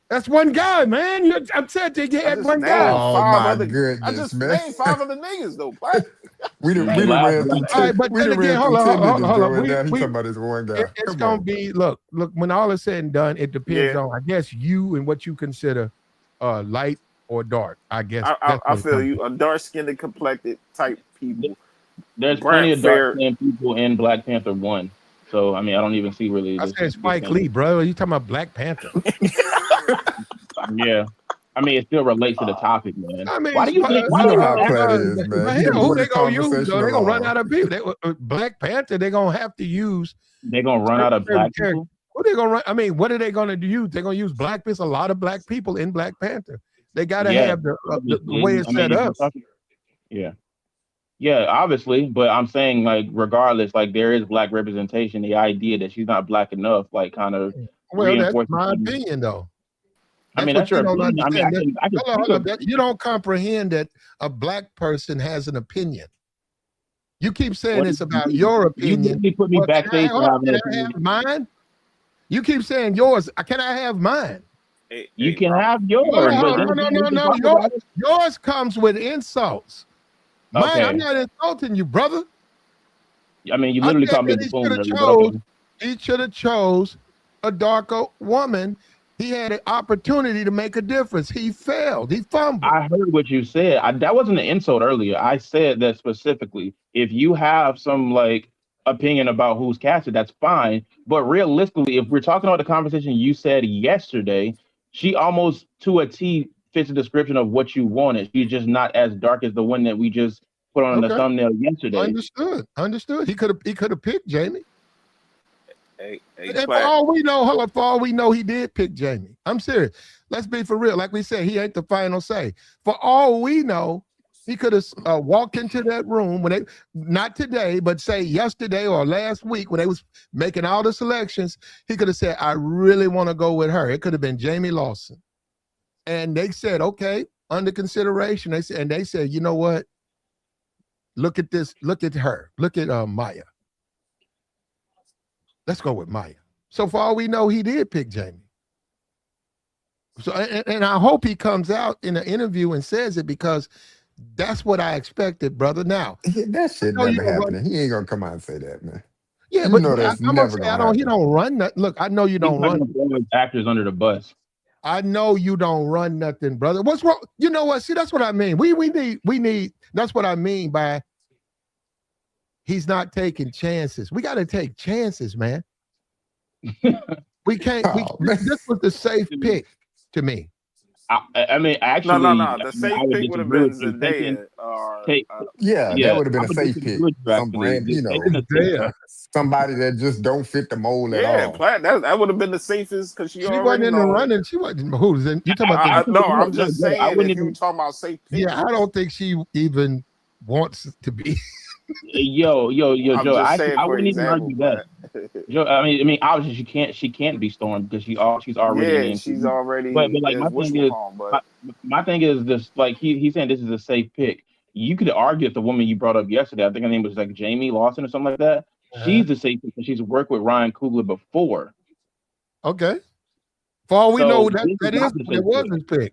That's one guy, man. I'm saying they had one guy. Oh my goodness, I just man. named 5 other niggas though. We done ran through 10. But We then done ran again, through hold 10 on. niggas, Joe, and now he talking about this one guy. It's gonna be look. When all is said and done, it depends on, I guess, you and what you consider light or dark. I guess I feel you. A dark-skinned, complected type people. There's plenty of dark-skinned people in Black Panther 1. So I mean, I don't even see really. I said Spike Lee, bro. Are you talking about Black Panther? Yeah. I mean, it still relates to the topic, man. I mean, why do you think? You know how Platt is, man. Who they gonna use? They're gonna run out of people. Black Panther. They're gonna have to use. They're gonna run out of black people. What are they gonna run? I mean, what are they gonna use? They're gonna use black people. A lot of black people in Black Panther. They gotta have the way it's set up. Yeah, obviously, but I'm saying, like, regardless, like, there is black representation. The idea that she's not black enough, like, kind of. Well, that's my opinion, though. I mean, that's your opinion. I mean, you don't comprehend that a black person has an opinion. You keep saying it's about your opinion. You put me backstage to have an opinion. Mine? You keep saying yours. Can I have mine? You can have yours. No. Yours comes with insults. Mine, okay. I'm not insulting you, brother. I mean, you literally called me the spoon. He should have chose a darker woman. He had an opportunity to make a difference. He failed. He fumbled. I heard what you said. That wasn't an insult earlier. I said that specifically. If you have some like opinion about who's casted, that's fine. But realistically, if we're talking about the conversation you said yesterday, she almost to a T fits the description of what you wanted. She's just not as dark as the one that we just put on the thumbnail yesterday. Understood. He could have picked Jamie. And for all we know, he did pick Jamie. I'm serious. Let's be for real. Like we said, he ain't the final say. For all we know, he could have walked into that room when not today, but say yesterday or last week when they was making all the selections. He could have said, "I really want to go with her." It could have been Jamie Lawson, and they said, "Okay, under consideration." They said, "You know what? Look at this. Look at her. Look at Maya. Let's go with Maya." So for all we know, he did pick Jamie. So and I hope he comes out in an interview and says it, because that's what I expected, brother. Now that shit never happening. He ain't gonna come out and say that, man. Yeah, you but know that's never gonna happen. He don't run that. Look, I know you don't run actors under the bus. I know you don't run nothing, brother. What's wrong? You know what? See, that's what I mean. We need. That's what I mean by he's not taking chances. We got to take chances, man. We can't. This was the safe pick to me. I mean, actually, no. The safe pick would have been Zendaya. That would have been a safe pick. Somebody that just don't fit the mold at all. Platt, that would have been the safest, because she wasn't in the running. She wasn't. Who's in? You talking about? No, I'm just saying. If you talking about safe pick, I don't think she even wants to be. Yo, Joe. I wouldn't even argue that. Joe, I mean, obviously she can't be Storm because she's already. Yeah, she's already. But like my thing is this. Like he's saying this is a safe pick. You could argue if the woman you brought up yesterday, I think her name was like Jamie Lawson or something like that. She's the safe pick, and she's worked with Ryan Coogler before. Okay. For all we know, that was his pick.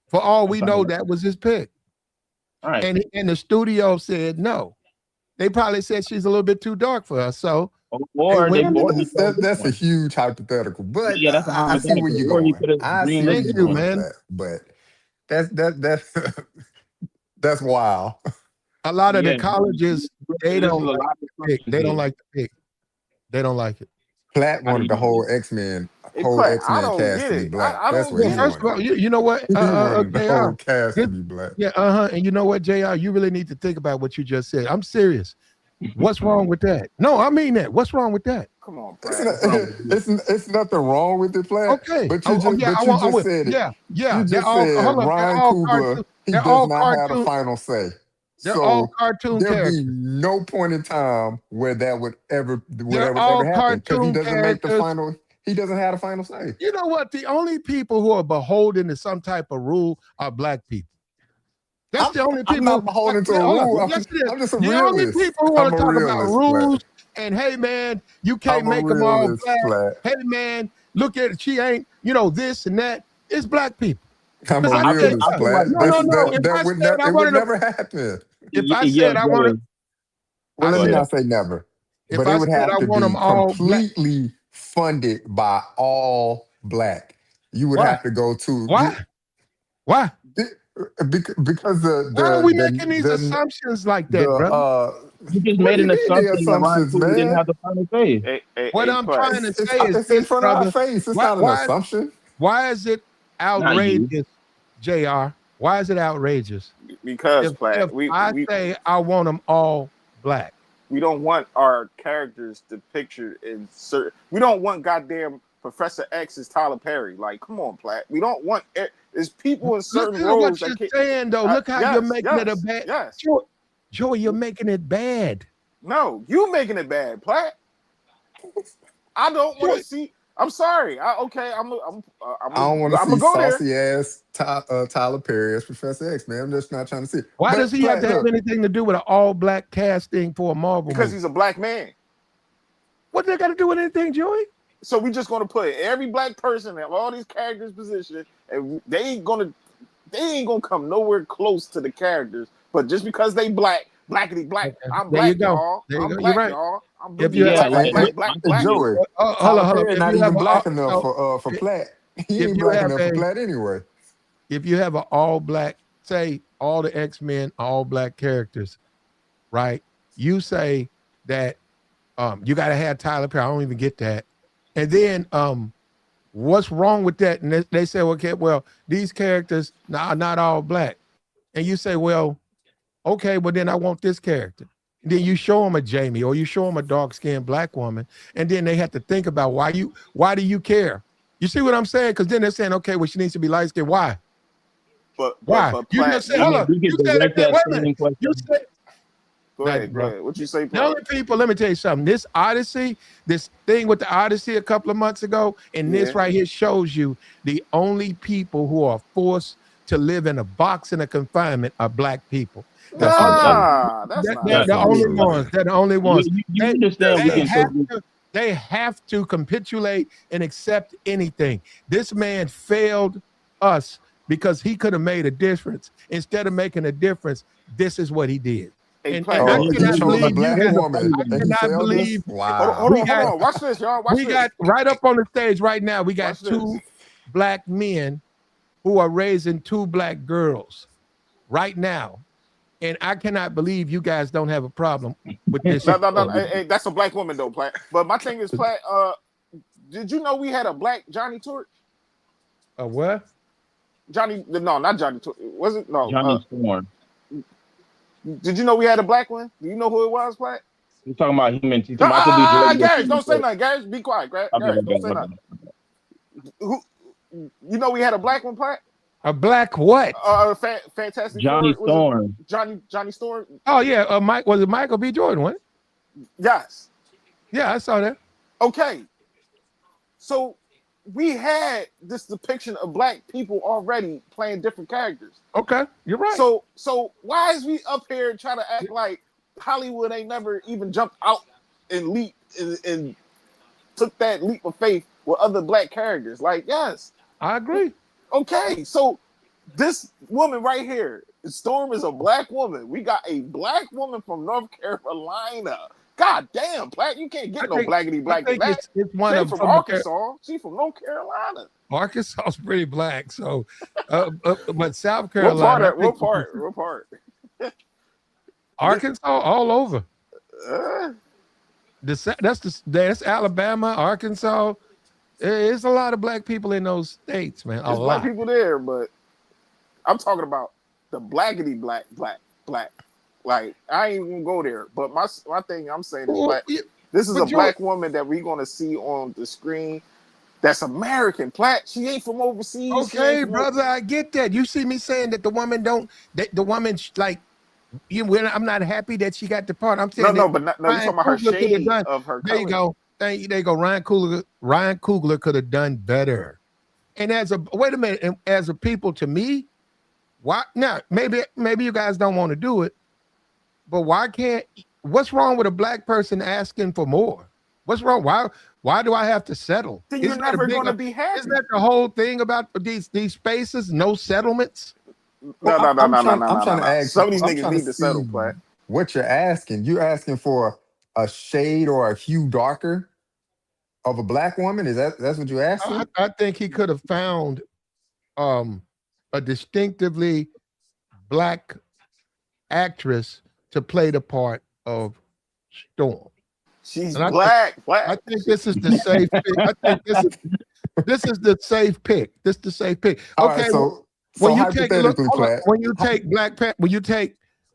For all we know, that was his pick. All right. And the studio said no. They probably said she's a little bit too dark for us. So, that's a huge hypothetical. But yeah, that's I see where you're going. I see where you're going, man. But that's wild. A lot of the colleges, they don't like to pick. They don't like it. Platt How do wanted the you whole X-Men I don't cast get to be it. black. I That's don't what Well, get he it. first of wanted. all, you know what, He wanted the whole JR, cast to this, be black. yeah, and you know what, JR, you really need to think about what you just said. I'm serious. What's wrong with that? No, I mean that. What's wrong with that? Come on, It's, Pratt. what's wrong with you? it's nothing wrong with it, Platt. Okay. But you just Yeah, but you I just will. said it. Yeah. You They're just all said hold up. They're Ryan all Coogler, cartoon. he They're does all not have the cartoon. final say. They're all So cartoon there'll be characters. no point in time where that would ever They're ever all happen because he cartoon doesn't make the characters. final. He doesn't have the final say. You know what? The only people who are beholden to some type of rule are black people. That's the only I'm people. not beholden to a Hold on. rule. Yes, it is. I'm just a The only realist. people who want I'm to a talk about realist, Platt. rules and hey man, you can't I'm a make them all realist, black. Platt. Hey man, look at it. She ain't, this and that. It's black people. I'm a Because I said realist, I feel Platt. like no, black no, people. no. If That I would said never. I It would wanted to, never happen. if I Yeah, said I wanted, Joey. Well, I let me said Go not say never, if but it I would said have I to want them be all black. completely funded by all black. You would Why? have to go to Why? Why? because Why are we making these assumptions like the that, brother? You just what made do an you mean the assumption that Ryan assumptions, Coogler didn't man? have the final say. What I'm Pratt. trying to say is It's in this, front of our brother. face. It's Why? not an Why? assumption. Why is it Not you. outrageous, Jr.? Why is it outrageous? Because If Platt, I say I want them all black, we don't want our characters depicted in certain. We don't want goddamn Professor X as Tyler Perry. Like, come on, Platt. We don't want. There's people in look certain at what roles you're that can't. saying, though. Look how you're making it a yes, bad. yes. Joey, you're making it bad. No, you making it bad, Platt. I don't want to see. I'm sorry. I'm I don't want to see gonna go there. saucy ass Tyler Perry as Professor X, man. I'm just not trying to see it. Why does But he have Platt, to have look, anything to do with an all black casting for a Marvel Because movie? he's a black man. What they got to do with anything, Joey? So we just gonna put every black person in all these characters' position, and they ain't gonna come nowhere close to the characters. But just because they blackity black, Okay. I'm There you black, go. y'all. There you I'm go. You're black, right. y'all. I'm If you Yeah, black, like black, black, and black. Joey, hold Tyler on. Perry If not you have even black enough for Platt. He if ain't you black have enough for Platt anyway. if you have an all black, say all the X-Men all black characters, right? You say that you got to have Tyler Perry. I don't even get that. And then what's wrong with that? And they say, okay, well, these characters are not all black. And you say, well, okay, well then I want this character. And then you show them a Jamie or you show them a dark-skinned black woman, and then they have to think about why do you care? You see what I'm saying? Because then they're saying, okay, well, she needs to be light-skinned. Why? But You Platt, just said, hold on. we You could said direct that, that wait a minute. same question. You said go ahead. What you say, the Platt? only people, let me tell you something. This Odyssey, this thing with the Odyssey a couple of months ago, and this right here shows you the only people who are forced to live in a box in a confinement are black people. That's not That's not They're the only true. ones. They're the only ones. You understand we can They have to capitulate and accept anything. This man failed us because he could have made a difference. Instead of making a difference, this is what he did. Hey, And Platt, I He cannot chose a believe you black guys. woman I and he cannot failed us. believe. Wow. hold on. Watch this, y'all. Watch We this. got right up on the stage right now. We got Watch this. two black men who are raising two black girls right now. And I cannot believe you guys don't have a problem with this. No. Hey, that's a black woman though, Platt. But my thing is, Platt. Did you know we had a black Johnny Torch? A what? Not Johnny Torch. Was it? No. Johnny Storm. Did you know we had a black one? Do you know who it was, Platt? You're talking about him and Michael B. Jordan. Guys, don't say nothing. Guys, be quiet. Guys, don't say nothing. Who? You know we had a black one, Platt? A black what? Fantastic Johnny Four, Storm. Johnny Storm. Oh yeah, Mike was it Michael B. Jordan, wasn't it? Yes. Yeah, I saw that. Okay. So we had this depiction of black people already playing different characters. Okay, you're right. So why is we up here trying to act like Hollywood ain't never even jumped out and leap and took that leap of faith with other black characters? Like, yes. I agree. Okay, so this woman right here, Storm, is a black woman. We got a black woman from North Carolina. God damn, Platt, you can't get no blackity black to that. It's one She of from Arkansas. She from North Carolina. Arkansas is pretty black, so but South Carolina. What part? Arkansas all over. That's Alabama, Arkansas. There's a lot of black people in those states, man. There's black people there, but I'm talking about the blackity black. Like I ain't even gonna go there. But my thing I'm saying is black. This is a black woman that we're gonna see on the screen. That's American. Platt. She ain't from overseas. Okay, brother, I get that. You see me saying that the woman like. I'm not happy that she got the part. I'm saying no. You're talking about her shade of her. There you go. There you go. Ryan Coogler could have done better. And wait a minute. And as a people, to me, why now? Maybe you guys don't want to do it, but why can't? What's wrong with a black person asking for more? What's wrong? Why do I have to settle? Then you're never going to be happy. Isn't that the whole thing about these spaces? No settlements. No. I'm trying to ask. Some of these niggas need to settle, Platt. What you're asking? You're asking for a shade or a hue darker of a black woman? That's what you're asking? I think he could have found a distinctively black actress to play the part of Storm. She's black. I think this is the safe pick. I think this is the safe pick. This is the safe pick. Okay. Right, so when you take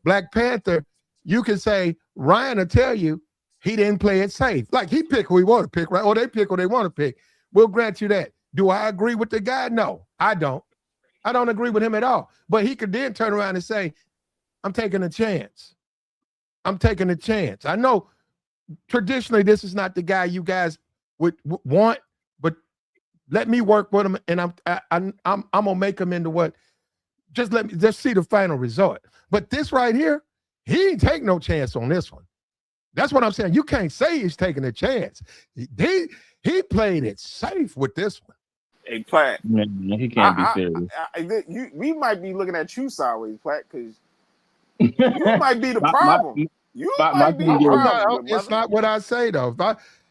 Black Panther, you can say Ryan will tell you he didn't play it safe. Like he picked who he want to pick, right? Or they pick who they want to pick. We'll grant you that. Do I agree with the guy? No, I don't. I don't agree with him at all. But he could then turn around and say, I'm taking a chance. I'm taking a chance. I know traditionally this is not the guy you guys would want, but let me work with him, and I'm gonna make him into what. Just see the final result. But this right here, he ain't take no chance on this one. That's what I'm saying. You can't say he's taking a chance. He played it safe with this one. Hey, Platt, he can't be serious. We might be looking at you sideways, Platt, because you might be the problem. It's not what I say though.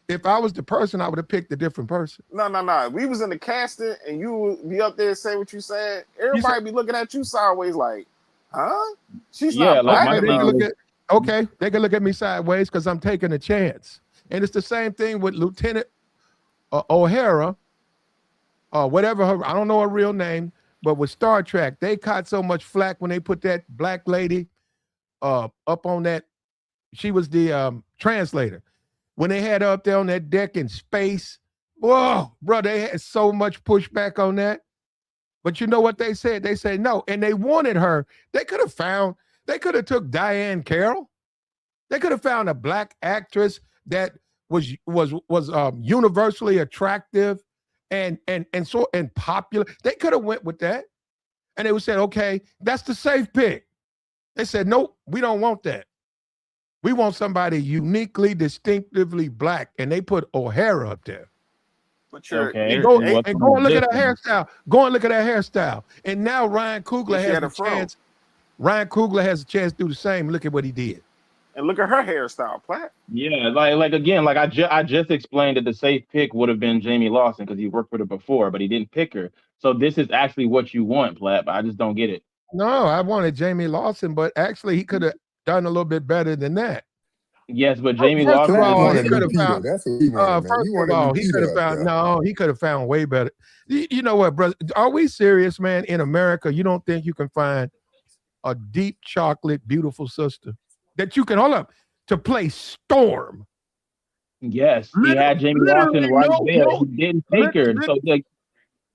If I was the person, I would have picked a different person. No. We was in the casting, and you would be up there and say what you said. Everybody be looking at you sideways, like, huh? She's not black. They can look at me sideways because I'm taking a chance. And it's the same thing with Lieutenant O'Hara, whatever I don't know her real name, but with Star Trek, they caught so much flack when they put that black lady up on that. She was the translator. When they had her up there on that deck in space, whoa, bro, they had so much pushback on that. But you know what they said? They said no, and they wanted her. They could have took Diane Carroll. They could have found a black actress that was universally attractive and popular. They could have went with that, and they would say, okay, that's the safe pick. They said, nope, we don't want that. We want somebody uniquely, distinctively black, and they put O'Hara up there. But go and look at that hairstyle. Go and look at that hairstyle. And now Ryan Coogler has a chance. Ryan Coogler has a chance to do the same. Look at what he did. And look at her hairstyle, Platt. Yeah, like I just explained that the safe pick would have been Jamie Lawson because he worked with her before, but he didn't pick her. So this is actually what you want, Platt. But I just don't get it. No, I wanted Jamie Lawson, but actually he could have done a little bit better than that. Yes, but Jamie Lawson. He could have found. He could have found way better. You know what, brother? Are we serious, man? In America, you don't think you can find a deep chocolate, beautiful sister that you can hold up to play Storm? Yes, he had Jamie Lawson right there. He didn't take her. So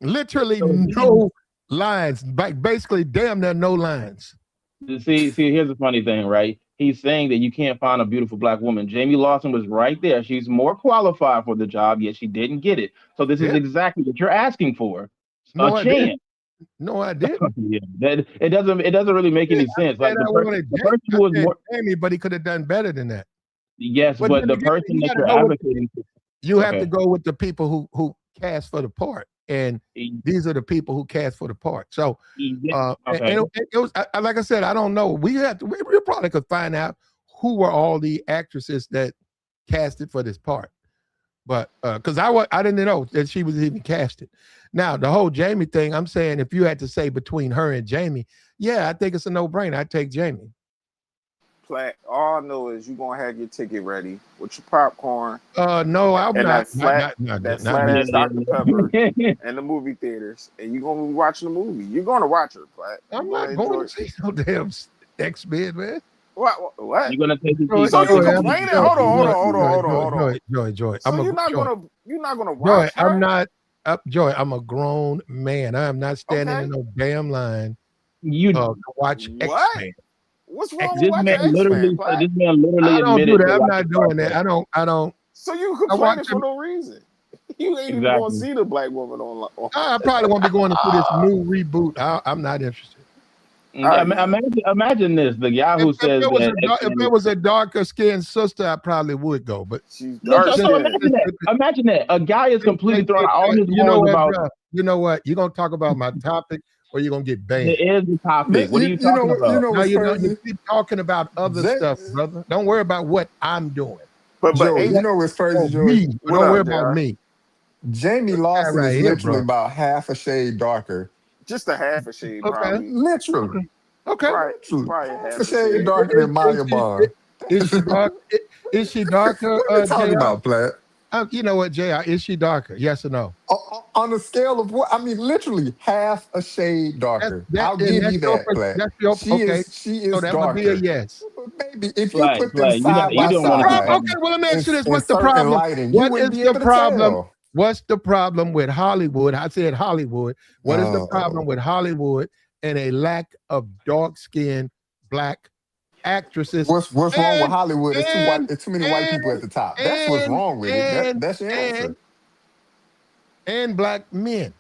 literally no lines, basically damn near no lines. See, here's the funny thing, right? He's saying that you can't find a beautiful black woman. Jamie Lawson was right there. She's more qualified for the job, yet she didn't get it. So this is exactly what you're asking for. A chance. No, I didn't. It doesn't really make any sense. Like the person was more Jamie, but he could have done better than that. Yes, but the person that you're advocating for, you have to go with the people who cast for the part. And these are the people who cast for the part. So, and it was like I said, I don't know. We probably could find out who were all the actresses that casted for this part, but because I didn't know that she was even casted. Now the whole Jamie thing, I'm saying if you had to say between her and Jamie, yeah, I think it's a no-brainer. I'd take Jamie. Platt, all I know is you gonna have your ticket ready with your popcorn No, I'm and not. that flat Not me. ass Dr. Pepper Yeah. in the movie theaters, and you're gonna be watching the movie. You're gonna watch her, Platt. I'm You're not gonna going enjoy. to see no damn X-Men, man. What? You're gonna take the Joy, seat. So Gonna you take Joy, the I'm, seat. complaining? Joy, Hold on. Joy. So you're not gonna Joy, watch I'm her? not Joy, I'm a grown man. I am not standing Okay. in no damn line You. to watch What? X-Men. What's wrong with This watching man X-Men, literally. Platt? This man literally I don't do admitted that. to I'm watching not Star doing that. Trek. So you I watch complaining for them. no reason. You ain't even gonna Exactly. see the black woman on. I probably won't be going to see this new reboot. I'm not interested. All right, yeah. Imagine this: the guy who says that If there was a darker skinned sister, I probably would go. But She's No, dark so skinned. imagine that. Imagine that a guy is completely throwing out all his you know horns what, about bro? You know what? You're gonna talk about my topic, or you're gonna get banned. there is the topic. What are you You know talking what? You about? know Now what's you crazy? keep talking about other Jay, stuff, brother. Don't worry about what I'm doing. But Joey, you agent, know what's crazy, Oh, Joey? me. what Don't worry up, about Jr.? me. Jamie This guy Lawson right is here, literally bro. about half a shade darker. Just a half a shade, Okay. probably. Literally. Okay. Probably Half a half a shade shade. darker than Maya Bond. Is she dark? Is she darker, What are we talking Jr.? about, Platt? You know what, Jr.? Is she darker? Yes or no? On a scale of what? I mean, literally half a shade darker. I'll give you that, Platt. That's your okay. She So is that would be a darker. yes. But maybe if you Flag, put them flag. side You by don't want to be side Okay, well, let me ask you this. in What's the certain problem? lighting, you What wouldn't is be the able to problem? tell. What's the problem with Hollywood? I said Hollywood. What is the Oh, problem with Hollywood and a lack of dark-skinned black actresses what's wrong with and Hollywood? It's too white. and It's too many white and people at the top. That's what's and wrong with it. and That's your and answer. and black men?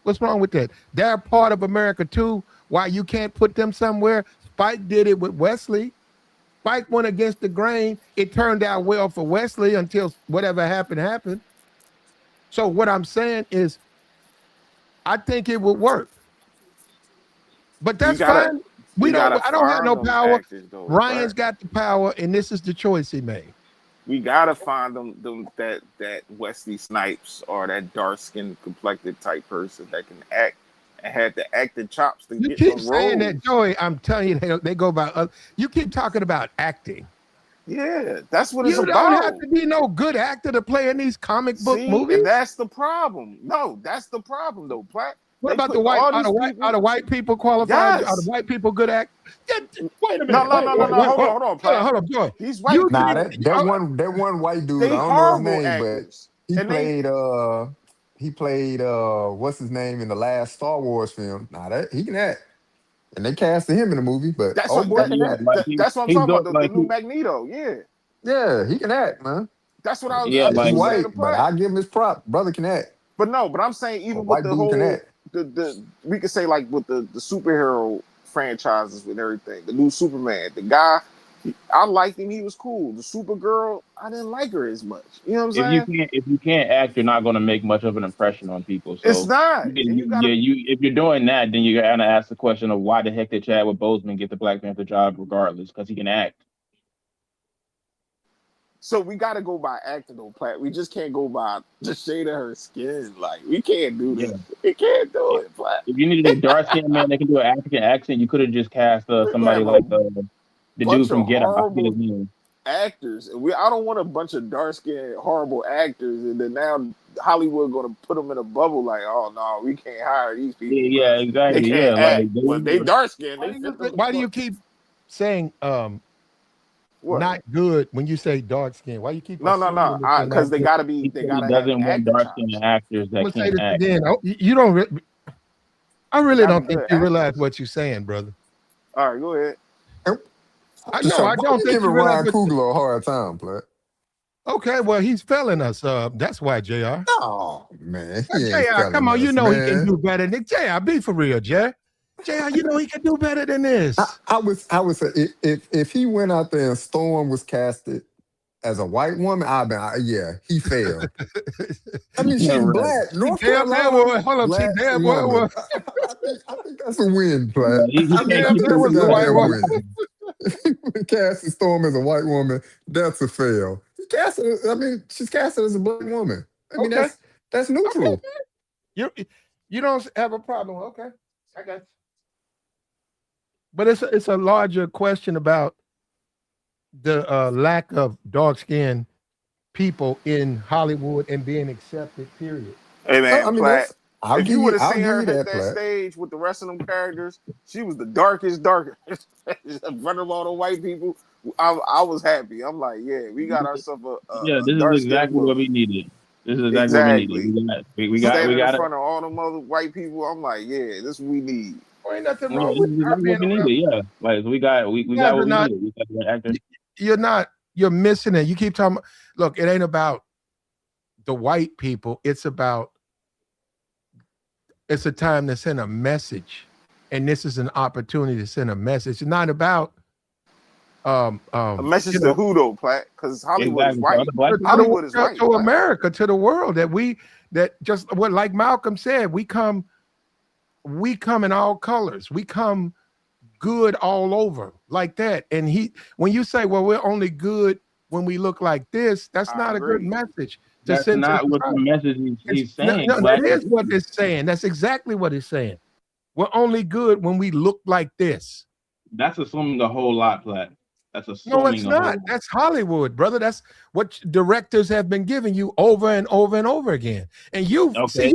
What's wrong with that? They're part of America too. Why you can't put them somewhere? Spike did it with Wesley. Spike went against the grain. It turned out well for Wesley until whatever happened. So what I'm saying is, I think it would work, but You that's gotta fine. you gotta I don't have find no them power. actors though, Ryan's but got the power, and this is the choice he made. we gotta find them that Wesley Snipes or that dark skinned complected type person that can act and had the acting chops to You get keep them saying roles. that, Joey. I'm telling you, they go by. You keep talking about acting. Yeah, that's what it's You don't have about. to be no good actor to play in these comic book See, and movies. that's the problem. No, that's the problem though, Platt. What They about the putting white? all these people. Are the white people qualified? Are the Yes. white people good act? Yeah, wait a No, minute. no, no, no, no. Hold Hold on, Platt. on, Joy. These white You Nah, think? people, that one white dude, they I don't know his horrible name, but actors. he And they played what's his name in the last Star Wars film. Nah, that he can act. And they casted him in the movie, but that's oh what boy that, can Yeah, act. like that's what I'm he's talking doing about. The like new Magneto. Yeah. Yeah, he can act, man. That's what Like, yeah, I he like was saying white, to but Platt. I give him his prop. Brother can act. But no, but I'm saying A even with white the dude can whole act. the we could say like with the superhero franchises with everything, the new Superman, the guy, I liked him, he was cool. The Supergirl, I didn't like her as much. You know what I'm saying? if you can't act, you're not going to make much of an impression on people. It's So not. And you gotta you if you're doing that, then you're gonna ask the question of why the heck did Chadwick Boseman get the Black Panther job regardless because he can act. so we gotta go by acting though, Platt. We just can't go by the shade of her skin. Like we can't do Yeah. this. We can't do it, Platt. If you needed a dark skinned man that can do an African accent, you could have just cast We're gonna somebody have like a the dude bunch from of Get Out. I forget his horrible name. actors, and I don't want a bunch of dark skinned horrible actors, and then now Hollywood gonna put them in a bubble like, oh no, we can't hire these people Yeah, because they exactly. Yeah, can't act. like Well, they dark skinned, they fit the Why do you keep saying what? not good when you say dark skin? Why you keep No, assuming that they're because not good? he they said he gotta have doesn't want acting dark skinned chops. actors I'm that gonna say can't this act. again. You don't. I They really gotta be don't think good you realize actors. what you're saying, brother. All right, go ahead. I So know. I why don't you think you giving realize Ryan what. Coogler a hard time, Platt? Okay, well, he's failing us. That's why, Jr. Oh man, he ain't Jr. Come telling on, you us, know he can man. do better than Jr. Be for real, Jr. Jr. You know he can do better than this. I would say if he went out there and Storm was casted as a white woman, yeah, he failed. I mean, Yeah, she's right. black. See, North damn Carolina, well, hold up. See, black damn woman. well. I think that's a win, Platt. Yeah, he I think can't Damn, keep that's that it a was a white respectful. goddamn woman. win. Casting Storm as a white woman, that's a fail. She's casted as a black woman. I mean, Okay. that's Okay. neutral. You don't have a problem. Okay. I got you. But it's a larger question about the lack of dark skinned people in Hollywood and being accepted. Period. Hey man, I mean, Platt. that's I'll If give you would you have I'll seen give her you hit that, that Platt. stage with the rest of them characters, she was the darkest. In front of all the white people, I was happy. I'm like, yeah, we got ourselves Yeah, a this is dark skinned exactly what woman. we needed. This is exactly what we needed. Exactly. We Standing in got it. front of all them other white people, I'm like, yeah, this is what we need. Well, ain't nothing Yeah, wrong this with is her exactly being what we around. needed. Yeah, like we You guys got what are we not. needed. We got the right actor. You're not. You're missing it. You keep talking. Look, it ain't about the white people. It's about. It's a time to send a message, and this is an opportunity to send a message. It's not about. A message You to know, who though, Platt? Because Hollywood is Exactly. So white. other black to people. Hollywood is white, to Platt. America, to the world that just what like Malcolm said, we come in all colors. We come good all over like that. And when you say, well, we're only good when we look like this, that's I not a good agree. message to That's send to not what the society. message he's saying, No, Black. that is what it's saying. That's exactly what it's saying. We're only good when we look like this. That's assuming a whole lot, Black. That's No, it's assuming a whole not. lot. That's Hollywood, brother. That's what directors have been giving you over and over and over again. And you see, Okay.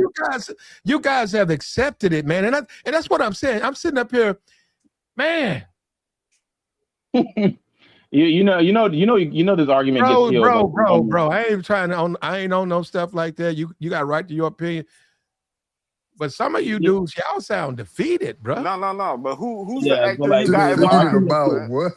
you guys have accepted it, man. And that's what I'm saying. I'm sitting up here, man. You know this argument gets killed. Bro. I ain't trying to. I ain't on no stuff like that. You got right to your opinion. But some of you dudes, y'all sound defeated, bro. No. But who's the Yeah, so actor like you got in Defeated mind? about Platt? what?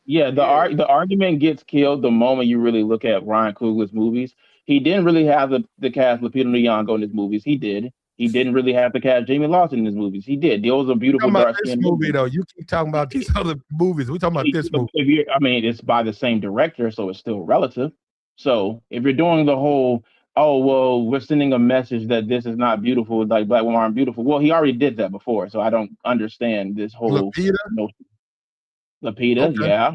yeah, the argument gets killed the moment you really look at Ryan Coogler's movies. He didn't really have the cast Lupita Nyong'o in his movies. He did. He didn't really have the cast Jamie Lawson in his movies. He did. Those are beautiful Talking about dark this skinned movie though. You keep talking about these other movies. We're talking about this movie. I mean, it's by the same director, so it's still relative. So if you're doing the whole, oh well, we're sending a message that this is not beautiful, like black women aren't beautiful. Well, he already did that before, so I don't understand this whole Lupita. notion. Lupita, Okay. yeah,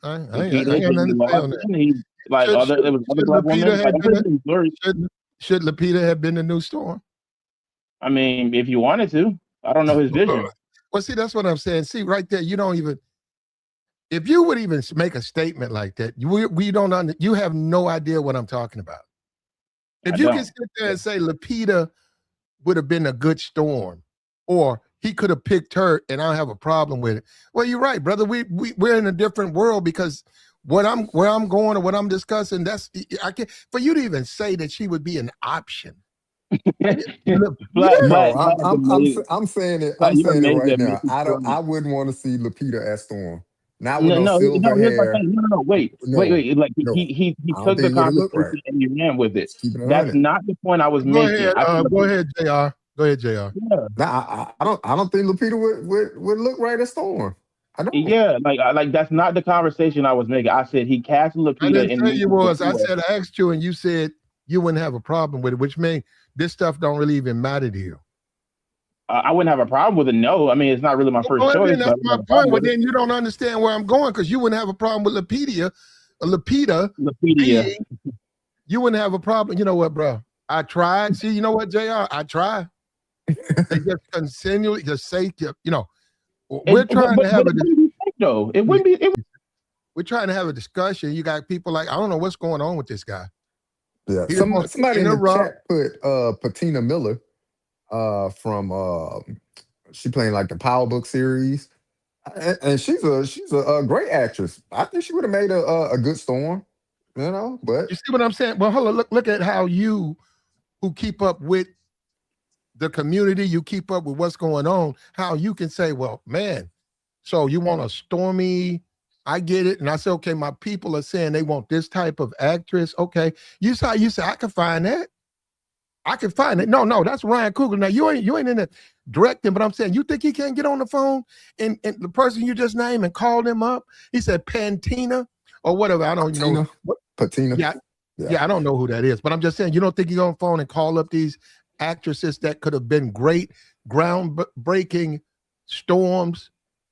I Lupita, ain't got Jamie nothing to say on that. Lawson. He like there was other Should black Lupita women. Like, have I'm been pretty blurry. should Lupita have been the new Storm? I mean, if you wanted to, I don't know his vision. Well, see, that's what I'm saying. See, right there, you don't even. If you would even make a statement like that, we don't. You have no idea what I'm talking about. If you can sit there and say Lupita would have been a good Storm, or he could have picked her, and I don't have a problem with it. Well, you're right, brother. We're in a different world because where I'm going or what I'm discussing. I can't for you to even say that she would be an option. I'm saying it. I'm saying it right now. I wouldn't want to see Lupita as Storm. Not with no silver hair. No. Wait. Like he took the conversation and he ran with it. That's not the point I was making. Go ahead, JR. Go ahead, JR. Yeah. Nah, I don't think Lupita would look right as Storm. I don't. Yeah, like that's not the conversation I was making. I said he cast Lupita. I didn't say you was. I said I asked you, and you said you wouldn't have a problem with it, which means this stuff don't really even matter to you. I wouldn't have a problem with it. No, I mean it's not really my first choice. That's my point. But then you don't understand where I'm going because you wouldn't have a problem with Lupita. You wouldn't have a problem. You know what, bro? I tried. See, you know what, JR? I tried. They just continually just say, we're trying to have it wouldn't be. We're trying to have a discussion. You got people like I don't know what's going on with this guy. Yeah, somebody in the chat put Patina Miller. From she playing like the Power Book series, and she's a great actress. I think she would have made a good Storm, But you see what I'm saying? Well, hold on, look at how you, who keep up with the community, you keep up with what's going on. How you can say, well, man, so you want a Stormy? I get it, and I say, okay, my people are saying they want this type of actress. Okay, you say I can find that. I can find it. No, that's Ryan Coogler. Now you ain't in the directing, but I'm saying you think he can't get on the phone and the person you just named and call him up? He said Pantina or whatever. I don't know. Patina. Yeah, I don't know who that is, but I'm just saying you don't think he on the phone and call up these actresses that could have been great, groundbreaking Storms.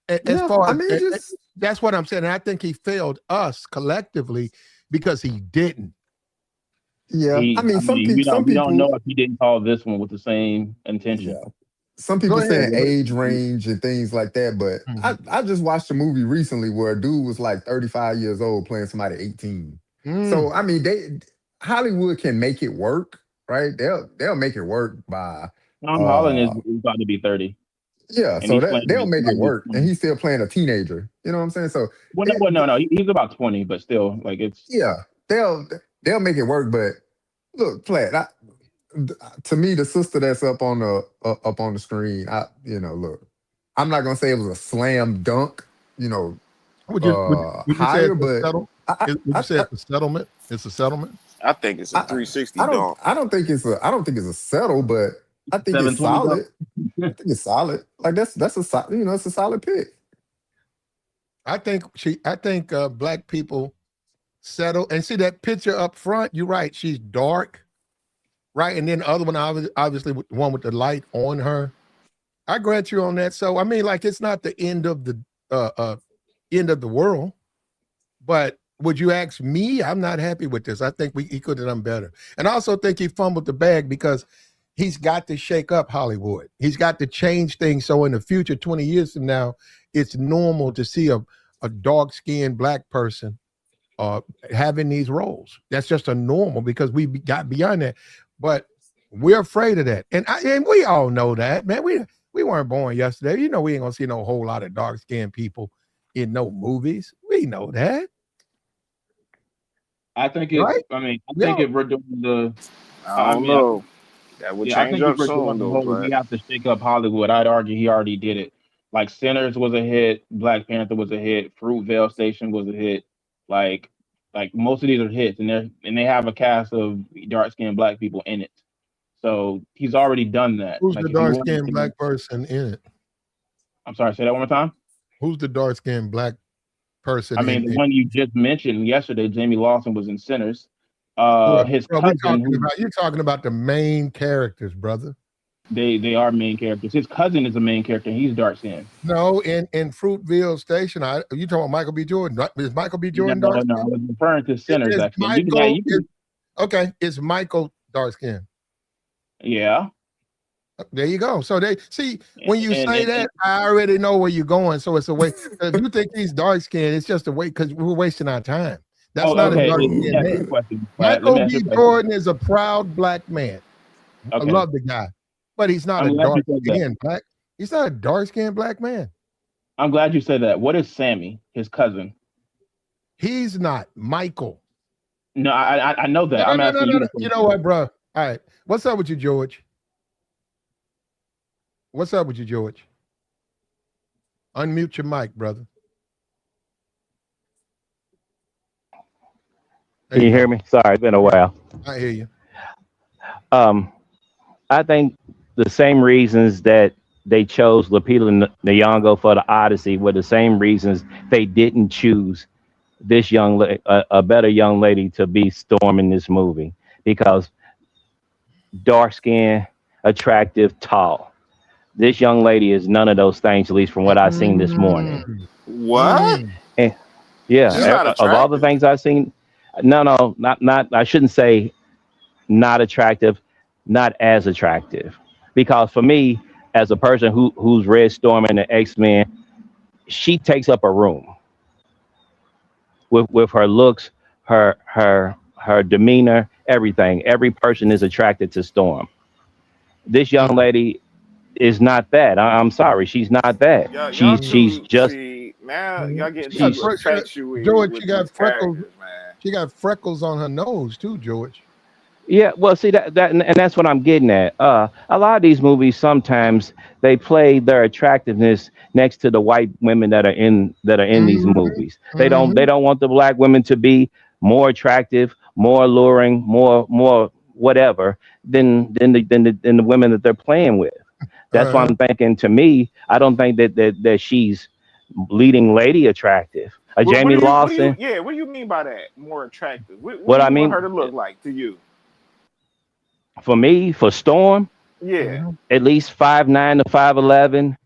As far as that's what I'm saying. And I think he failed us collectively because he didn't. Yeah, some people don't know if he didn't call this one with the same intention. some Go people ahead. saying age range and things like that, but I just watched a movie recently where a dude was like 35 years old playing somebody 18. So I mean, Hollywood can make it work, right? They'll make it work by Tom Holland uh is about to be 30, yeah, and so he's that playing they'll like make it probably work, and 20. he's still playing a teenager. You know what I'm saying? So Well, no, it, he's about 20, but still, like it's. yeah, they'll make it work. But look, Platt, to me, the sister that's up on the screen, look, I'm not gonna say it was a slam dunk, Would you say higher, it's a but settle? Would you say it's a settlement? It's a settlement. I think it's a 360 dunk. I don't think it's a settle, but I think it's 720 solid. dunk. I think it's solid. Like it's a solid pick. I think black people settle and see that picture up front. You're right. She's dark, right? And then the other one, obviously, the one with the light on her. I grant you on that. So I mean, like, it's not the end of the world. But would you ask me? I'm not happy with this. I think he could have done better. And I also think he fumbled the bag because he's got to shake up Hollywood. He's got to change things so in the future, 20 years from now, it's normal to see a dark-skinned black person having these roles. That's just a normal because we got beyond that. But we're afraid of that. And we all know that, man. We weren't born yesterday. You know, we ain't gonna see no whole lot of dark-skinned people in no movies. We know that. I think it. Right? I mean, I think if we're doing the, I don't know. That would I change think if up we're soon, doing the though. whole, But we have to shake up Hollywood. I'd argue he already did it. Like Sinners was a hit, Black Panther was a hit, Fruitvale Station was a hit. Like most of these are hits, and they have a cast of dark skinned black people in it. So he's already done that. Who's Like the if you want dark-skinned to, black person in it? I'm sorry, say that one more time. Who's the dark-skinned black person I mean, the one you just mentioned yesterday, Jamie Lawson was in Sinners. His cousin, you're talking about the main characters, brother. They are main characters. His cousin is a main character. He's dark skinned. No, in Fruitvale Station, you talking about Michael B. Jordan? Is Michael B. Jordan dark skinned? No, I was referring to Sinners. Actually, okay. Is Michael dark skinned? Yeah. There you go. So they see when you say that, I already know where you're going. So it's a way. If you think he's dark skinned, it's just a way because we're wasting our time. That's not a dark skinned man. Michael B. Jordan is a proud black man. Okay. I love the guy, but he's not a dark skinned black. He's not a dark skinned black man. I'm glad you said that. What is Sammy, his cousin? He's not Michael. No, I know that. I'm asking you. You know what, bro? All right. What's up with you, George? What's up with you, George? Unmute your mic, brother. Can you hear me? Sorry, it's been a while. I hear you. I think the same reasons that they chose Lupita Nyong'o for the Odyssey were the same reasons they didn't choose this a better young lady to be Storm in this movie, because dark skin, attractive, tall. This young lady is none of those things, at least from what I've seen this morning. What? And yeah, of all the things I've seen, no, not. I shouldn't say not attractive, not as attractive, because for me, as a person who's read Storm and the X-Men, she takes up a room with her looks, her demeanor, everything. Every person is attracted to Storm. This young lady is not that. I'm sorry, she's not that. She's just. Now y'all getting George, she got freckles. She got freckles on her nose too, George. Yeah, well, see that and that's what I'm getting at. A lot of these movies, sometimes they play their attractiveness next to the white women that are in these movies. They don't want the black women to be more attractive, more alluring, more whatever than the women that they're playing with. That's why I'm thinking. To me, I don't think that she's leading lady attractive. Jamie Lawson. What do you mean by that? More attractive. What do I mean? Want her to look like to you? For me, for Storm, at least 5'9" to 5'11",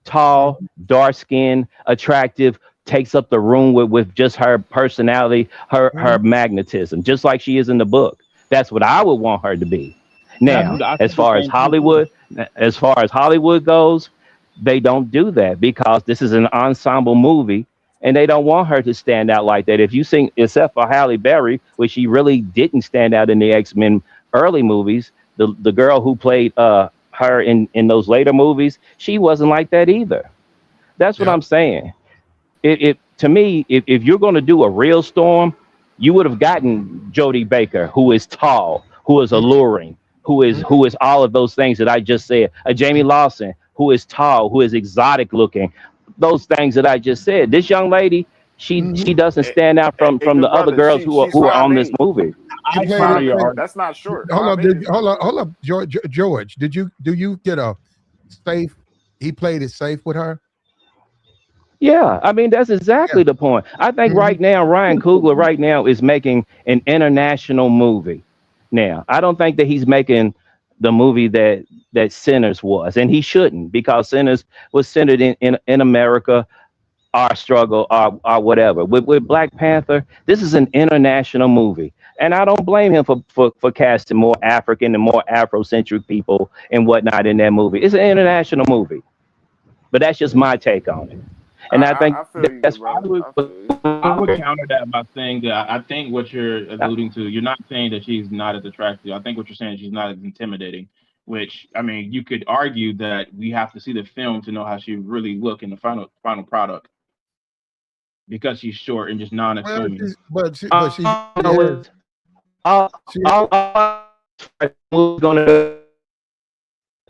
tall, dark skin, attractive, takes up the room with just her personality, her magnetism, just like she is in the book. That's what I would want her to be. Now, I as said the far as same thing too. Hollywood goes, they don't do that because this is an ensemble movie, and they don't want her to stand out like that. If you sing, except for Halle Berry, which she really didn't stand out in the X-Men early movies, the girl who played her in those later movies, she wasn't like that either. That's what Yep. I'm saying. It to me, if you're going to do a real Storm, you would have gotten Jodie Baker, who is tall, who is alluring, who is all of those things that I just said. A Jamie Lawson, who is tall, who is exotic looking, those things that I just said. This young lady, she doesn't stand out from Good the other brother. girls She's who are on this 5'8". movie. He I She's played counter it. your 5'8". argument. That's not short. Hold up, 5'8" is not short. hold up, George. Do you get a safe? He played it safe with her. Yeah, I mean that's Yeah. exactly the point. I think Mhm. right now Ryan Coogler right now is making an international movie. Now, I don't think that he's making the movie that Sinners was, and he shouldn't because Sinners was centered in America, our struggle, our whatever. With Black Panther, this is an international movie, and I don't blame him for casting more African and more Afrocentric people and whatnot in that movie. It's an international movie, but that's just my take on it, and I think I feel you, that's good I brother. would I feel you. I would counter that by saying that I think what you're alluding to, you're not saying that she's not as attractive. I think what you're saying is she's not as intimidating. Which I mean, you could argue that we have to see the film to know how she really look in the final product because she's short and just Well, non-assuming. she know has it's all she gonna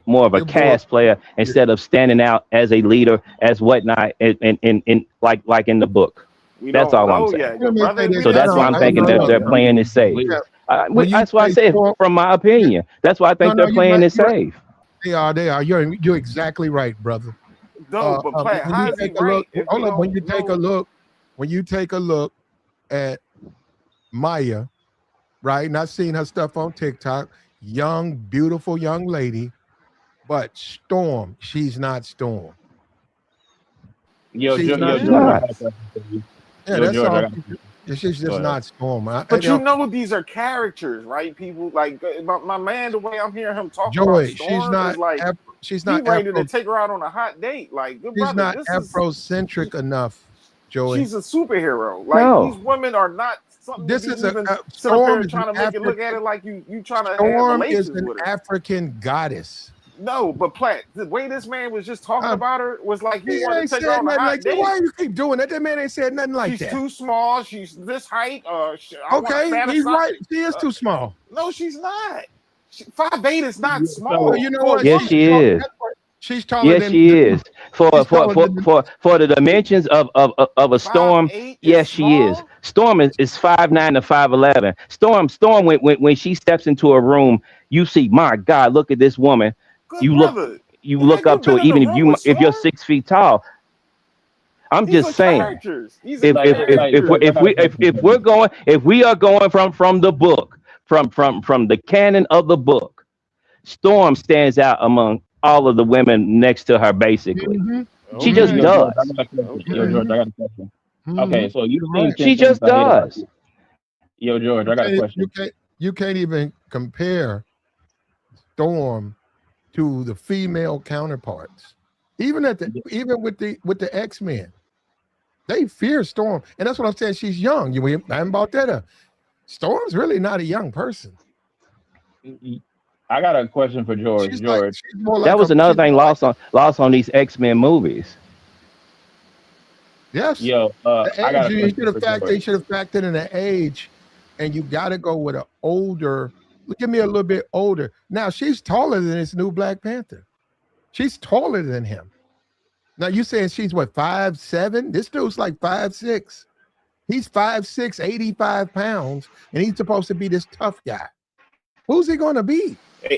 more of a your boy. cast player instead of standing out as a leader as whatnot in like in the book. We That's don't all I'm know saying. yet, Let good me say brother. We this. So didn't that's why see I'm No, thinking no, that no, they're That's no. playing it safe. Yeah. When you That's why I say said Storm, from my yeah. opinion. That's why I No, think no, they're playing it safe. they are. They are. You're exactly right, brother. no, but Platt, When you how is he take a look, right if we hold up. don't know? When you take a look at Maya, right? And I've seen her stuff on TikTok. Young, beautiful young lady, but Storm, she's not Storm. Yo, She's not She's George, I Storm. not. got a question for you. Yeah, Yo, that's George, I all. got a question. She's Go just ahead. not Storm. But you know these are characters, right? People like my man. The way I'm hearing him talk about Joy, she's Storm is not. like She's he not ready to Afro. take her out on a hot date. Like, good She's brother, not this is Afrocentric enough, Joey. she's a superhero. Like these No. women are not something to This be is even sit up here Storm and is an trying to make it look at African. it like you trying to have Storm is relations an with her. African goddess. No, but Platt, the way this man was just talking Um, about her was like he he wanted ain't to take her said on a nothing hot like that. Why date. you keep doing that? That man ain't said nothing like She's that. too small. She's this height. I want to Okay, he's fantasize. right. She is too small. No, she's not. 5'8" is not Yeah, So small you know for a what? Yes, she woman. is. She's taller Yes, than she is. she's taller than For the dimensions of a Five Storm, eight is yes, she is. small. Storm is 5'9" to 5'11". Storm when she steps into a room, you see, my God, look at this woman. Good You look brother. you look Have you up to been her, in the even room with if you're Storm? 6 feet tall. I'm These just are saying. characters. These are If if if characters. if we I got a question for you. if we are going from the book, from the canon of the book, Storm stands out among all of the women next to her. Basically, hmm she hmm just Okay. Yo, George, I does. got a question. Yo, Okay. George, hmm I got a question. hmm Okay, so you've seen Right. 10 She things just I hate about does. you. Yo, George, I got a question. You can't even compare Storm to the female counterparts. Even with the X-Men, they fear Storm. And that's what I'm saying. She's young. I haven't brought that up. Storm's really not a young person. I got a question for George. George, She's more That like was a another she's thing more like lost on these X-Men movies. yes. yo, The I got age a you question for they George. should have factored in the age, and you gotta go with an older, give me a little bit older. Now she's taller than this new Black Panther. She's taller than him. Now you saying she's what 5'7"? This dude's like 5'6". He's 5'6", 85 pounds, and he's supposed to be this tough guy. Who's he gonna be?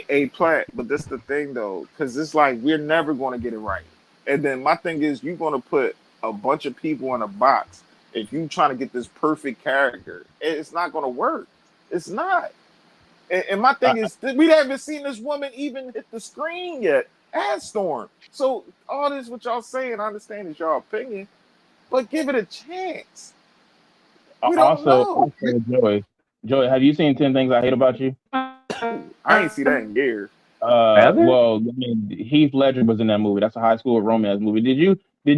A Platt, but this the thing though, because it's like we're never going to get it right. And then my thing is, you're going to put a bunch of people in a box. If you trying to get this perfect character, it's not going to work. It's not. And my I, thing is, we haven't seen this woman even hit the screen yet as Storm. So all this what y'all saying, I understand is your opinion, but give it a chance. We don't know. also, Joy, have you seen 10 things I hate about you? I ain't see that in years. Well, I mean, Heath Ledger was in that movie. That's a high school romance movie. Did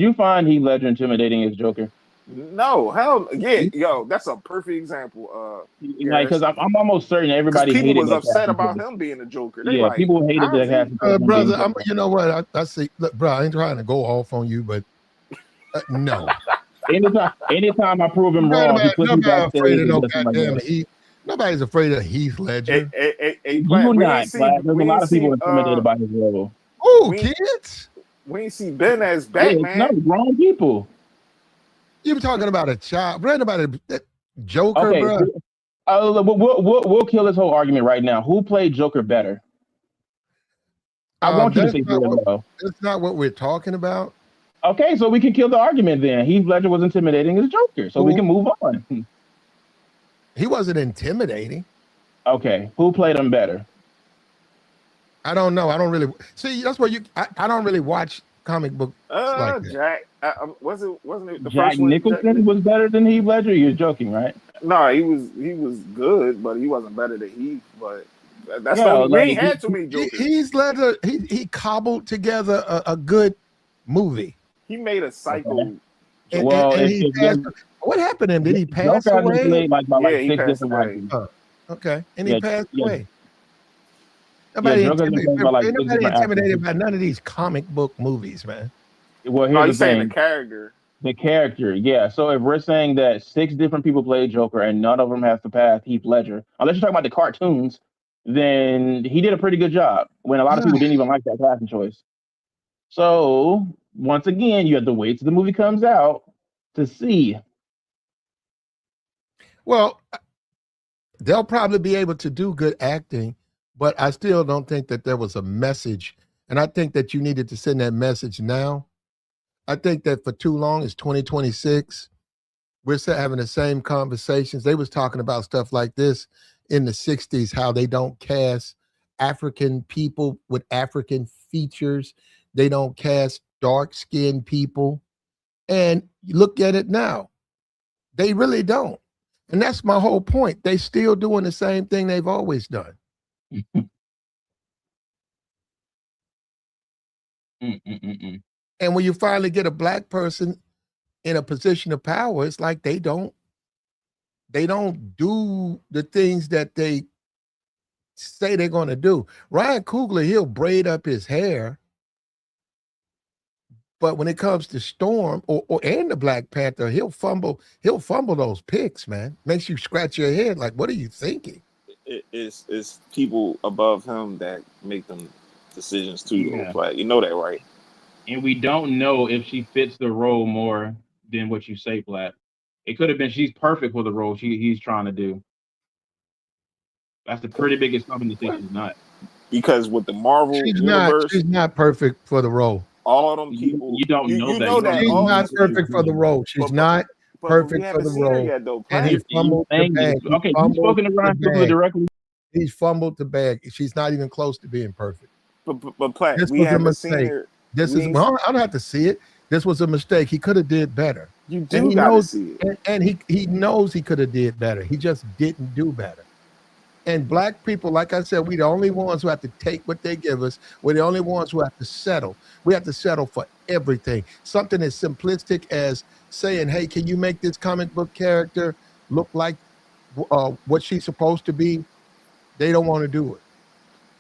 you find Heath Ledger intimidating as Joker? No, hell yeah, yo, that's a perfect example. Like, because I'm almost certain everybody people hated was that upset casting about choice. him being a Joker. They Yeah, like, people hated how's that he? casting choice. Brother, you know what? I see. Look, bro, I ain't trying to go off on you, but no. Anytime I prove him wrong, he puts me Nobody's afraid backstage of and no does something like goddamn that. Heath. Nobody's afraid of Heath Ledger. Hey, You we not, ain't see. Vlad. There's a lot of people intimidated by his role. Oh, kids? We ain't see Ben as Yeah, Batman. no, grown people. You were talking about a child. Read about a Joker, Okay, bro. we'll kill this whole argument right now. Who played Joker better? I want you to say Jared. That's not what we're talking about. Okay, so we can kill the argument then. Heath Ledger was intimidating as Joker, so we can move on. He wasn't intimidating. Okay, who played him better? I don't know. I don't really see. That's where I don't really watch comic books like that. Jack, wasn't it the Jack first one? Nicholson was better than Heath Ledger? You're joking, right? No, he was good, but he wasn't better than Heath. But that's we ain't had too many Jokers. Heath Ledger, he cobbled together a good movie. He made a cycle. Okay. What happened to him? Did he pass away? He passed away. Okay, and he passed away. Nobody intimidated by none of these comic book movies, man. Well, here's he's saying the character. The character, yeah. So if we're saying that 6 different people played Joker and none of them have to pass Heath Ledger, unless you're talking about the cartoons, then he did a pretty good job when a lot of people didn't even like that casting choice. So once again, you have to wait till the movie comes out to see. Well, they'll probably be able to do good acting, but I still don't think that there was a message. And I think that you needed to send that message now. I think that for too long, it's 2026. We're still having the same conversations. They was talking about stuff like this in the 60s, how they don't cast African people with African features. They don't cast dark-skinned people. And you look at it now. They really don't. And that's my whole point. They still doing the same thing they've always done. And when you finally get a black person in a position of power, it's like they don't do the things that they say they're going to do. Ryan Coogler, he'll braid up his hair, but when it comes to Storm and the Black Panther, he'll fumble those picks, man. Makes you scratch your head like, what are you thinking? It's people above him that make them decisions too. Like, you know that, right? And we don't know if she fits the role more than what you say, Black. It could have been she's perfect for the role he's trying to do. That's the pretty biggest something to think she's not. Because with the Marvel universe, she's not perfect for the role. All of them people, you don't know that. She's not perfect for the role. She's not perfect for the role. Yet, though, and he fumbled the bag. Okay, you've spoken to Ryan Coogler directly. He's fumbled the bag. She's not even close to being perfect. But Platt, this was a mistake. I don't have to see it. This was a mistake. He could have did better. You do got to see it. And he knows he could have did better. He just didn't do better. And black people, like I said, we're the only ones who have to take what they give us. We're the only ones who have to settle. We have to settle for everything. Something as simplistic as saying, hey, can you make this comic book character look like what she's supposed to be? They don't want to do it.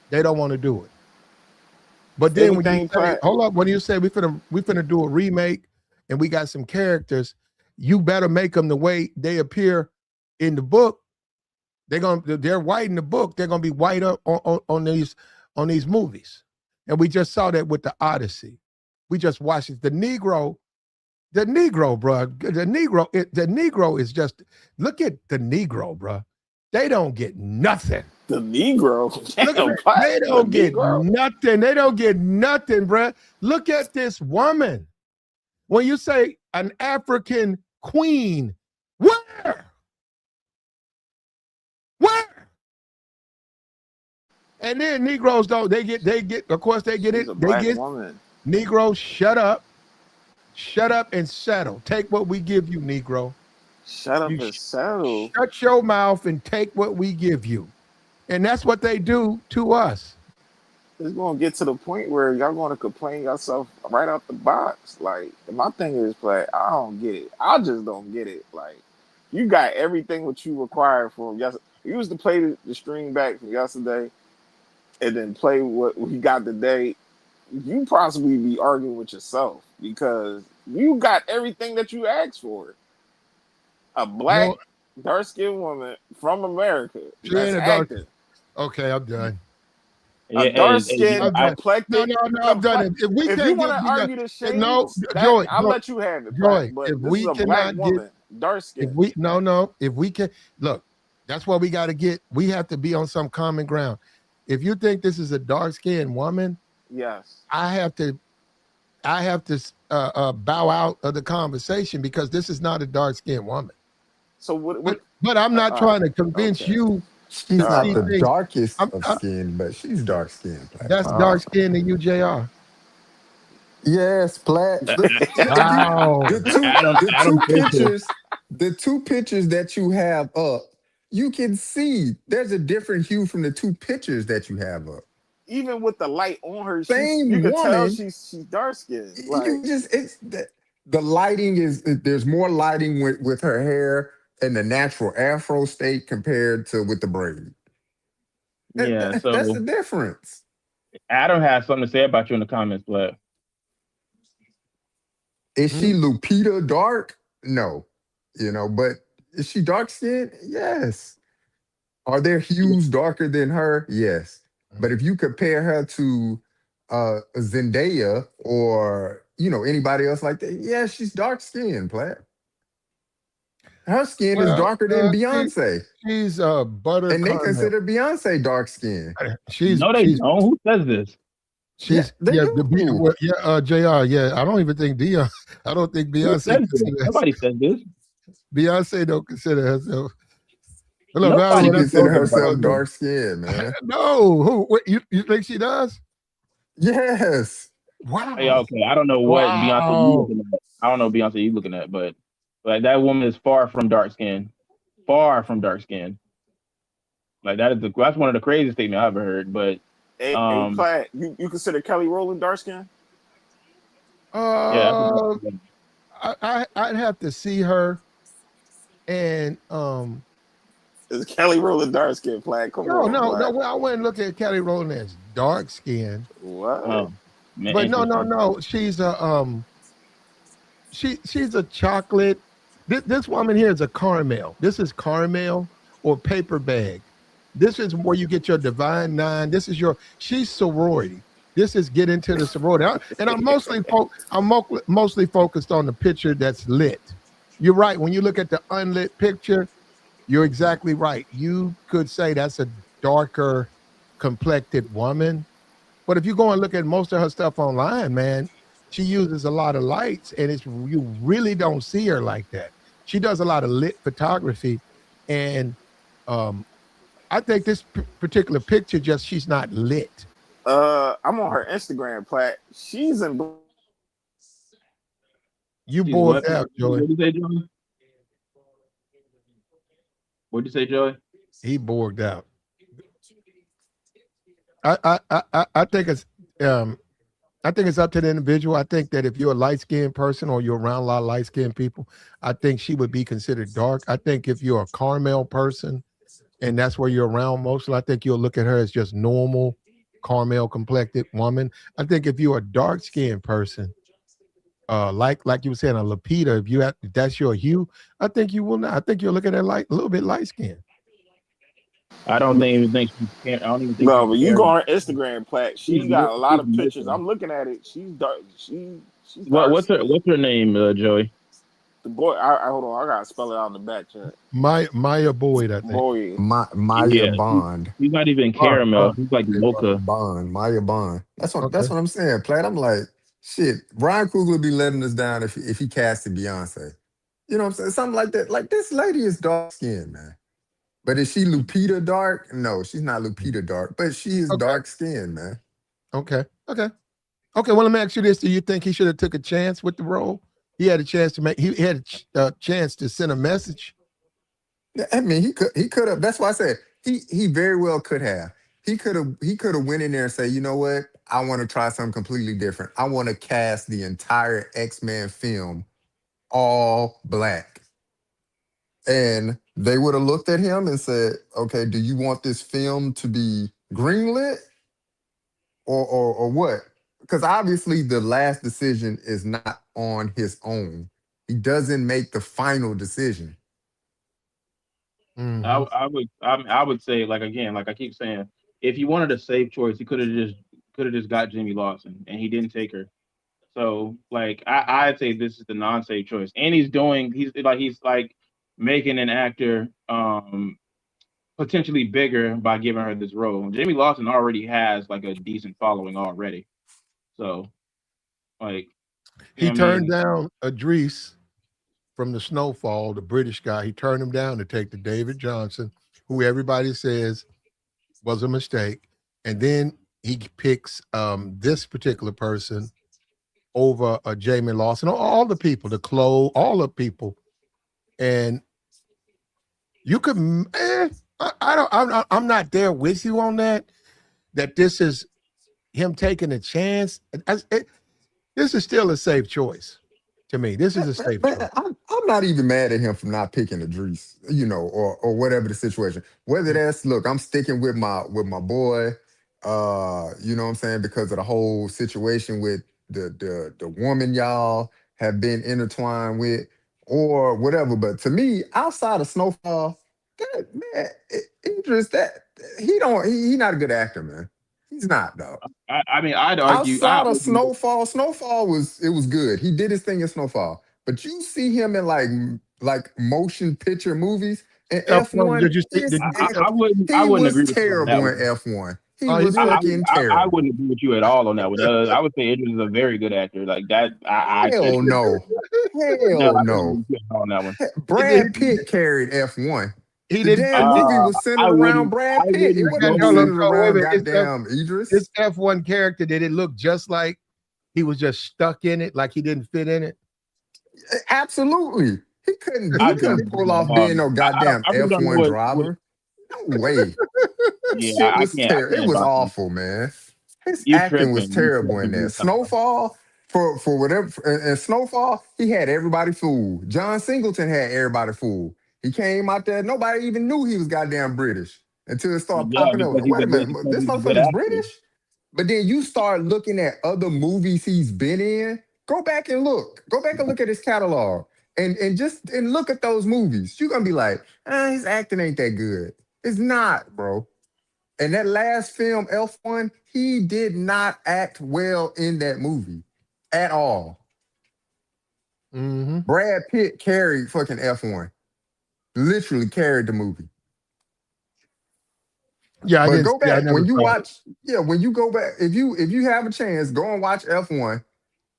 They don't want to do it. But then when you say, hold up, when you say we finna do a remake and we got some characters, you better make them the way they appear in the book. They're white in the book. They're gonna be white up on these movies. And we just saw that with the Odyssey. We just watched it. The Negro, bro. The Negro is just, look at the Negro, bro. They don't get nothing. The Negro. They don't get nothing. They don't get nothing, bro. Look at this woman. When you say an African queen, where? And then Negroes don't. They get. Of course, they get it. They get woman. Negroes. Shut up and settle. Take what we give you, Negro. Shut up and settle. Shut your mouth and take what we give you. And that's what they do to us. It's gonna get to the point where y'all gonna complain yourself right out the box. Like my thing is, like I don't get it. I just don't get it. Like you got everything what you require from yesterday. You used to play the stream back from yesterday, and then play what we got today. You possibly be arguing with yourself because you got everything that you asked for. A black, dark-skinned woman from America that's acting. Okay, I'm done. A dark-skinned, complected. No, I'm done. If you want to argue the shades, I'll let you have it. Joy, but if this we is a black woman, dark-skinned. If we can look, that's what we got to get. We have to be on some common ground. If you think this is a dark-skinned woman, yes, I have to bow out of the conversation because this is not a dark-skinned woman. So what? But I'm not trying to convince you. She's not the darkest of skin, but she's dark skinned. That's dark skinned to you, JR. Yes, Platt. Wow. The two pictures that you have up, you can see there's a different hue from the two pictures that you have up. Even with the light on her, you can tell she's dark skinned. Like, the lighting is there's more lighting with her hair in the natural afro state compared to with the braid. Yeah, so that's the difference. Adam has something to say about you in the comments, but is she Lupita dark? No, but is she dark skinned? Yes. Are there hues darker than her? Yes. But if you compare her to Zendaya or anybody else like that, yeah, she's dark skinned, Platt. Her skin is darker than Beyonce. She's butter, and they consider Beyonce dark skinned. No, they don't. Who says this? She's JR. Yeah, I don't even think Dion. I don't think Beyonce. Nobody said this. Beyonce don't consider herself. She consider herself dark skinned, man. No, who? You think she does? Yes. Wow. Hey, okay, I don't know what Beyonce you looking at. I don't know Beyonce you looking at, but like that woman is far from dark skin. Far from dark skin. Like that's one of the craziest statements I've ever heard. But Platt, you consider Kelly Rowland dark skin? Yeah. I'd have to see her, and is Kelly Rowland dark skin, Platt? No. I wouldn't look at Kelly Rowland as dark skin. What? But no. She's a she's a chocolate. This woman here is a caramel. This is caramel or paper bag. This is where you get your divine nine. She's sorority. This is get into the sorority. And I'm mostly focused on the picture that's lit. You're right. When you look at the unlit picture, you're exactly right. You could say that's a darker complected woman. But if you go and look at most of her stuff online, man, she uses a lot of lights, and you really don't see her like that. She does a lot of lit photography, and I think this particular picture she's not lit. I'm on her Instagram, Platt. She's in. You bored out, Joey. What'd you say, Joey? What'd you say, Joey? He bored out. I think it's up to the individual. I think that if you're a light-skinned person or you're around a lot of light-skinned people, I think she would be considered dark. I think if you're a caramel person and that's where you're around mostly, I think you'll look at her as just normal caramel complected woman. I think if you're a dark-skinned person, like you were saying, a Lupita, if that's your hue, I think you will not. I think you'll look at her like a little bit light-skinned. I don't even think she can. I don't even think. No, but you go on her Instagram, Platt. She got a lot of pictures. I'm looking at it. She's dark. She's what's her name, Joey? The boy. I hold on. I gotta spell it out in the back chat. Maya Boyd, I think. Boyd. Maya Bond. He's not even caramel. He's like mocha. Maya Bond. That's what I'm saying, Platt. I'm like, shit. Ryan Coogler be letting us down if he casted Beyonce. You know what I'm saying? Something like that. Like this lady is dark skinned, man. But is she Lupita dark? No, she's not Lupita dark, but she is dark skinned, man. Okay. Well, let me ask you this. Do you think he should have took a chance with the role? He had a chance he had a chance to send a message. Yeah, I mean, he could have. That's why I said He very well could have. He could have went in there and say, you know what? I want to try something completely different. I want to cast the entire X-Men film all black. And they would have looked at him and said, okay, do you want this film to be greenlit or what? Because obviously the last decision is not on his own. He doesn't make the final decision. Mhm. I would say, like, again, like I keep saying, if he wanted a safe choice, he could have just got Jimmy Lawson, and he didn't take her. So, like, I'd say this is the non-safe choice, and he's like making an actor potentially bigger by giving her this role. Jimmy Lawson already has like a decent following already, so like, you know He what I turned mean? down Idris from the Snowfall, the British guy. He turned him down to take the David Johnson, who everybody says was a mistake, and then he picks this particular person over Jamie Lawson, all the people, the Chloe, all the people, and you could. I don't. I'm not there with you on that. That this is him taking a chance. This is still a safe choice to me. This is a safe choice. But I'm not even mad at him for not picking Idris, or whatever the situation. Whether that's look, I'm sticking with my boy, you know what I'm saying, because of the whole situation with the woman y'all have been intertwined with, or whatever. But to me, outside of Snowfall, that man, Idris, that he not a good actor, man. He's not, dog. I mean, I'd Outside of argue. Snowfall was good. He did his thing in Snowfall. But you see him in like motion picture movies in F1, F1. did you see? Did you see? I He wouldn't was agree with you on that terrible in one. F1. He He was did. fucking I terrible. wouldn't agree with you at all on that one. I would say Idris is a very good actor. Like that, I said Hell it. no. No, Hell I wouldn't agree no. with you at all on that one. He did. Brad Pitt carried F1. He The didn't. damn movie was I centered around wouldn't. I Brad Pitt. It wouldn't I wasn't got y'all go. up. centered So wait a around minute. goddamn His Idris. F1 character, did it look just like he was just stuck in it, like he didn't fit in it? Absolutely. He couldn't I he don't. couldn't pull off being no goddamn I really don't know F1 what. driver. No way. Yeah, Shit was I terrible. It can't was buy him. awful, man. His You acting was tripping? You terrible in tripping? that. You talking? Snowfall, for whatever, and Snowfall, he had everybody fooled. John Singleton had everybody fooled. He came out there, nobody even knew he was goddamn British until it started Yeah, popping up. because Like, he's wait a a good. minute, Because this he's a good motherfucker's actor. British? But then you start looking at other movies he's been in. Go back and look. Go back and look at his catalog. And look at those movies. You're gonna be like, his acting ain't that good. It's not, bro. And that last film, F1, he did not act well in that movie at all. Mm-hmm. Brad Pitt carried fucking F1, literally carried the movie. Yeah, I But didn't. go Yeah, I back never when you saw it. watch, yeah, when you go back, if you have a chance, go and watch F1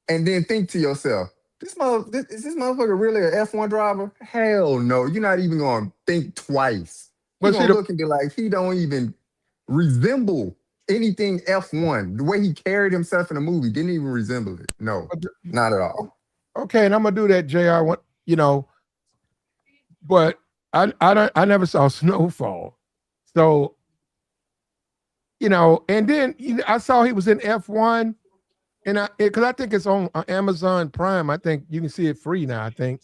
and then think to yourself, is this motherfucker really an F1 driver? Hell no. You're not even gonna think twice. You're But see, gonna look and be like, he don't even resemble anything F1. The way he carried himself in the movie didn't even resemble it. No, not at all. okay, and I'm gonna do that, Jr. But I never saw Snowfall, so and then I saw he was in F1, and because I think it's on Amazon Prime. I think you can see it free now. I think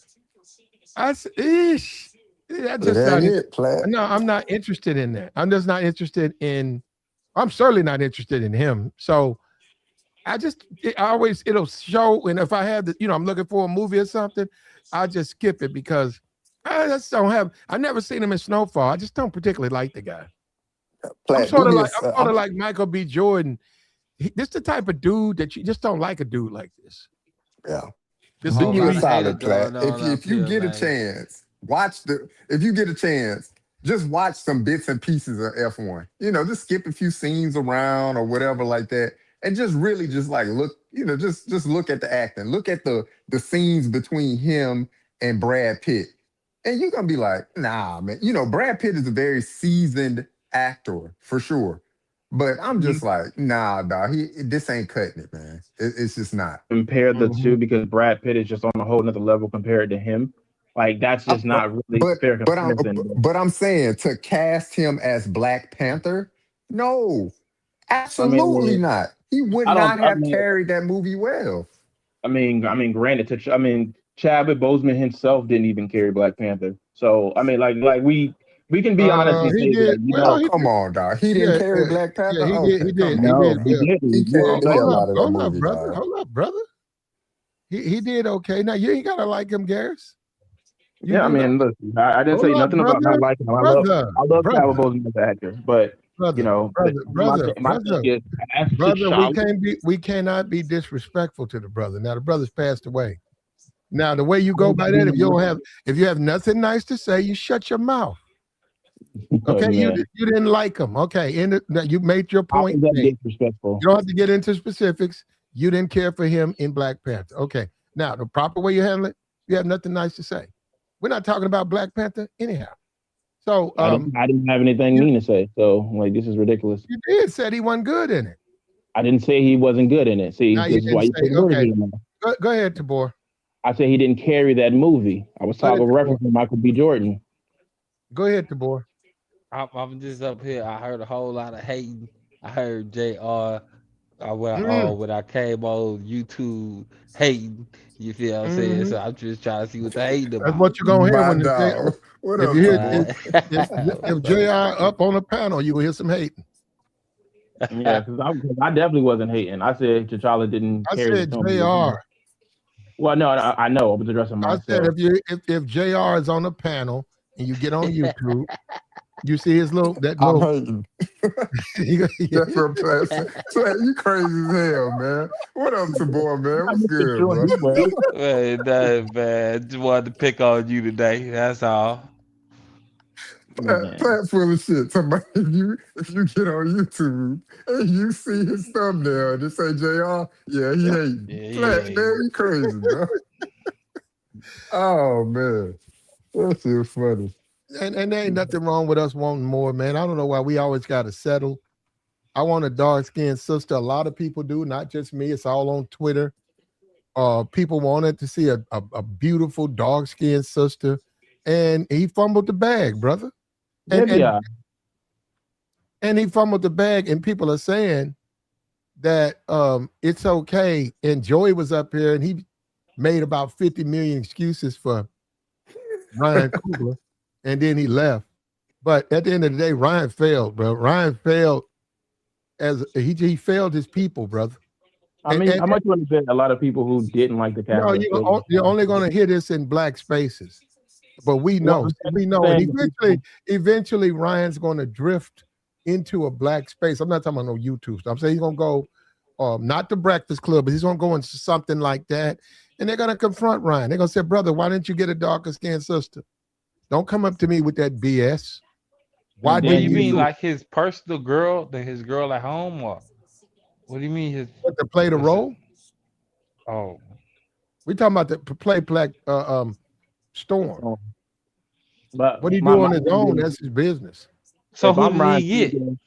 ish. That's It just ain't not. it, Plat. No, I'm not interested in that. I'm just not interested in. I'm certainly not interested in him. So it'll show, and if I have I'm looking for a movie or something, I just skip it because I just don't have. I've never seen him in Snowfall. I just don't particularly like the guy. I'm Plat, do sort of me a like Michael B. Jordan. This the type of dude that you just don't like a dude like this. yeah. This Do will me give a me. solid, Plat. If you get a chance, if you get a chance, just watch some bits and pieces of F1. Just skip a few scenes around or whatever like that. And just really just like look, just look at the acting. Look at the scenes between him and Brad Pitt. And you're gonna be like, nah, man. Brad Pitt is a very seasoned actor for sure. But I'm You just like, nah, dog. This ain't cutting it, man. It's just not. compare the Mhm. two because Brad Pitt is just on a whole nother level compared to him. Like that's just not really but fair but I'm comparison. but I'm saying to cast him as Black Panther, no, I absolutely mean, not. He would I don't. not I have mean, carried that movie well. granted, Chadwick Boseman himself didn't even carry Black Panther. So I mean, like we can be honest and He say did that Oh, well. He come did. on, dog. He didn't Yeah, carry yeah, Black yeah. Panther. He did. He Okay, did. come He on, did no, he man. well. didn't. He Well, carried the like, hell out of that Hold up, movie, brother. dog. Hold up, brother. He did okay. Now you ain't gotta like him, Garris. You yeah, I do not. mean, listen, I didn't Hold say up, nothing about not brother. liking him. Brother. I love Chadwick Brother. Boseman as an actor, but you Brother. know, Brother. Brother. my thing Brother. is as Brother, T'Challa. we cannot be disrespectful to the brother. Now the brother's passed away. Now the way you I go don't by agree that, with if you have nothing nice to say, you shut your mouth. oh, Okay, man, you didn't like him. Okay, now you made your how point. is that You disrespectful? don't have to get into specifics. You didn't care for him in Black Panther. Okay, now the proper way you handle it, you have nothing nice to say. We're not talking about Black Panther anyhow. So I didn't have anything you, mean to say. So like this is ridiculous. you did said he wasn't good in it. I didn't say he wasn't good in it. See, Now you this is why didn't you say put words okay. in there. Go ahead, Tabor. I said he didn't carry that movie. I was Go ahead, talking Tabor. referencing Michael B. Jordan. Go ahead, Tabor. I'm just up here. I heard a whole lot of hating. I heard JR Mm, when I came on YouTube hating. You feel what I'm saying? mhm. So I'm just trying to see what they hating That's about. what you're gonna hear My when dog. What if up, you hear Uh, Tabor? if JR up on the panel, you will hear some hating. Yeah, because I definitely wasn't hating. I said T'Challa didn't I carry the said film. JR. Well, no, I know. I was addressing I said myself. if JR is on the panel and you get on YouTube, you see his that I'm little hating. yeah, That's what I'm saying. You crazy as hell, man. What up, Tabor, man? I What's good, misconstruing bro? his words. man, nothing, man. Just wanted to pick on you today. That's all. Man. Plant full of shit. Somebody, if you get on YouTube and you see his thumbnail and it say JR, yeah, he hating. Yeah, Plant, yeah. man, you crazy, bro. Oh man, that shit funny. and there ain't nothing wrong with us wanting more, man. I don't know why we always got to settle. I want a dark skinned sister. A lot of people do, not just me. It's all on Twitter. People wanted to see a beautiful dark skinned sister, and he fumbled the bag, brother. And and Yeah, and he fumbled the bag, and people are saying that it's okay. And Joey was up here, and he made about 50 million excuses for Ryan Coogler, and then he left. But at the end of the day, Ryan failed, bro. Ryan failed as he failed his people, brother. I mean, how much you understand? A lot of people who didn't like the cast No, are still. you're only going to hear this in black spaces, but we Well, know, I'm we know, and saying the people. eventually, Ryan's going to drift into a black space. I'm not talking about no YouTube stuff. I'm saying he's going to go, not the Breakfast Club, but he's going to go into something like that, and they're going to confront Ryan. They're going to say, "Brother, why didn't you get a darker skinned sister? Don't come up to me with that BS. Why And What do then didn't you you mean, do it? like his personal girl, his girl at home, or what do you mean his? To play the What's it? role? Oh, We talking about the play black Storm. Oh, but What he my do my on his thing own, is, that's his business. so if who I'm did Ryan he get? Coogler,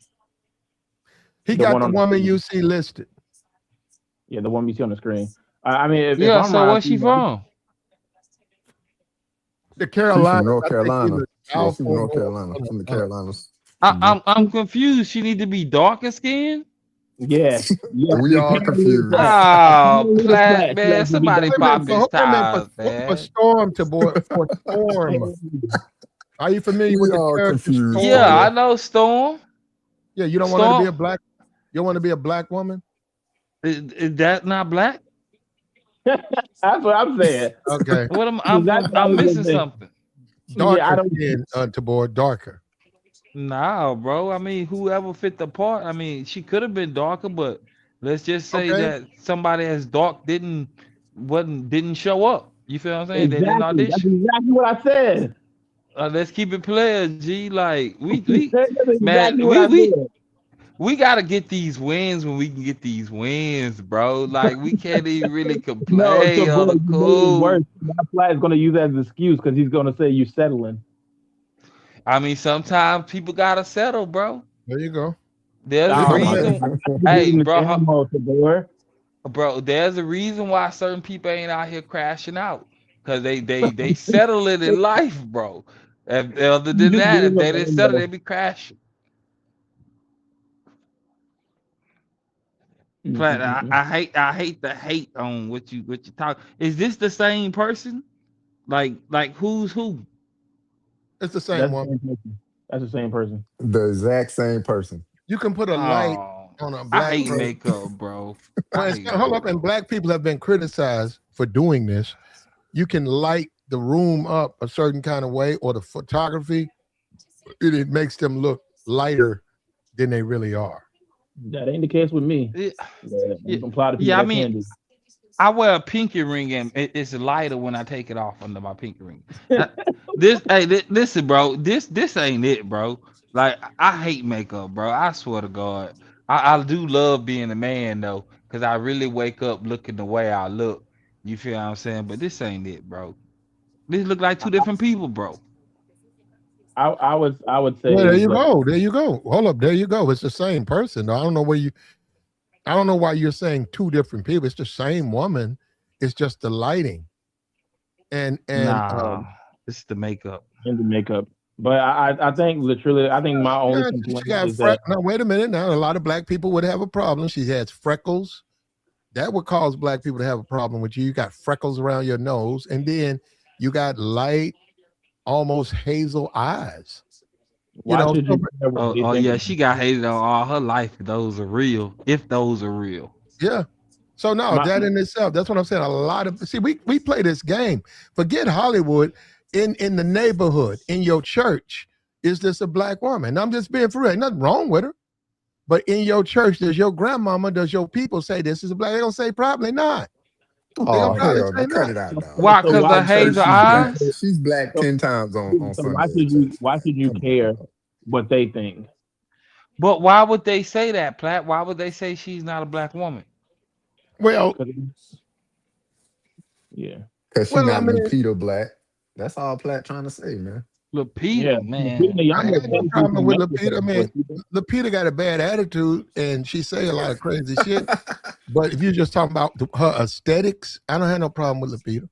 He the got one the on the woman screen, you see listed. yeah, the one we see on the screen. I mean, if Yeah. I'm So Ryan where's she Coogler, from? The She from Carolinas, North I think Carolina. either Yeah, South she from or North North. Carolina, from the Carolinas. I, Mhm. I'm confused. She need to be darker skinned. yes, yes, We the all camera needs that. confused. Oh, Camera needs plat flat, man, flat to be somebody dark. pop his Hold on a minute tires, for man. Storm to boy for Storm. Are you familiar We with the all character confused, Yeah, Storm? I Tabor. know Storm. Yeah, you don't want her to be Storm, a black. You don't want to be a black woman. is that not black? That's what I'm saying. Okay, What am That's what I I'm was missing gonna say. something? Yeah, I darker don't. skin to boy, darker. Nah, bro. I mean, whoever fit the part. I mean, she could have been darker, but let's just say Okay, that somebody as dark didn't show up. You feel what I'm saying? They didn't Exactly. That's audition. exactly what I said. Let's keep it player, G. Like That's man, exactly what I said. we gotta get these wins when we can get these wins, bro. Like we can't even really No, so complain on boy, the you made it worse. cool. That flag is gonna use that as an excuse because he's gonna say you settling. I mean, sometimes people gotta settle, bro. there you go. There's a Listen, Oh my man. reason. god, I Hey, in the bro, ammo, boy. bro, there's a reason why certain people ain't out here crashing out. because they settle it in life, bro. Other You than just that, gave if up they didn't on settle, they'd be crashing. But I hate the hate on what you talk. Is this the same person? Like who's who? It's the same That's the one. same person. That's the same person. The exact same person. You can put a light Oh, on a I black hate person. makeup, bro. Well, I hate hold up, makeup. and black people have been criticized for doing this. You can light the room up a certain kind of way, or the photography, it makes them look lighter than they really are. That ain't the case with me. Yeah, Yeah, yeah, I'm apply to people yeah. I that mean, can do. I wear a pinky ring and it's lighter when I take it off under my pinky ring. Uh, listen, bro. This ain't it, bro. Like I hate makeup, bro. I swear to God, I do love being a man though, cause I really wake up looking the way I look. You feel what I'm saying? But this ain't it, bro. These look like two different people, bro. I would Well, there say you like go. There you go. Hold up. There you go. It's the same person. I don't know where you. I don't know why you're saying two different people. It's the same woman. It's just the lighting. And Nah, it's the makeup. in the makeup. But I think literally I think my only yeah, she complaint got is that now. Wait a minute. Now a lot of black people would have a problem. She has freckles. That would cause black people to have a problem with you. You got freckles around your nose, and then you got light, almost hazel eyes. You why know, should so, you care what Oh, they oh think yeah, of she got hated on all her life. If those are real. If those are real. yeah. So no, my that in itself, that's what I'm saying. A lot of see, we play this game. Forget Hollywood. In the neighborhood, in your church, is this a black woman? I'm just being for real. Ain't nothing wrong with her. But in your church, does your grandmama, does your people say this is a black? They're gonna say probably not. They're Oh gonna probably hell no! say Cut not. it out, dog. Why? so Cause why the My church, hazel she's black. eyes? She's black so, 10 times on so why Sundays. should So you come on, care dog. what they think? But why would they say that, Platt? Why would they say she's not a black woman? Well, 'Cause- yeah. Cause she well, I not mean, Lupita Black. That's all Platt trying to say, man. Yeah, Lupita, Lupita man. I I ain't Nyong'o got no can't. said she's problem from with Mexico, Lupita. I mean, but she, Lupita got a bad attitude and she say a lot of crazy shit. But if you're just talking about her aesthetics, I don't have no problem with Lupita.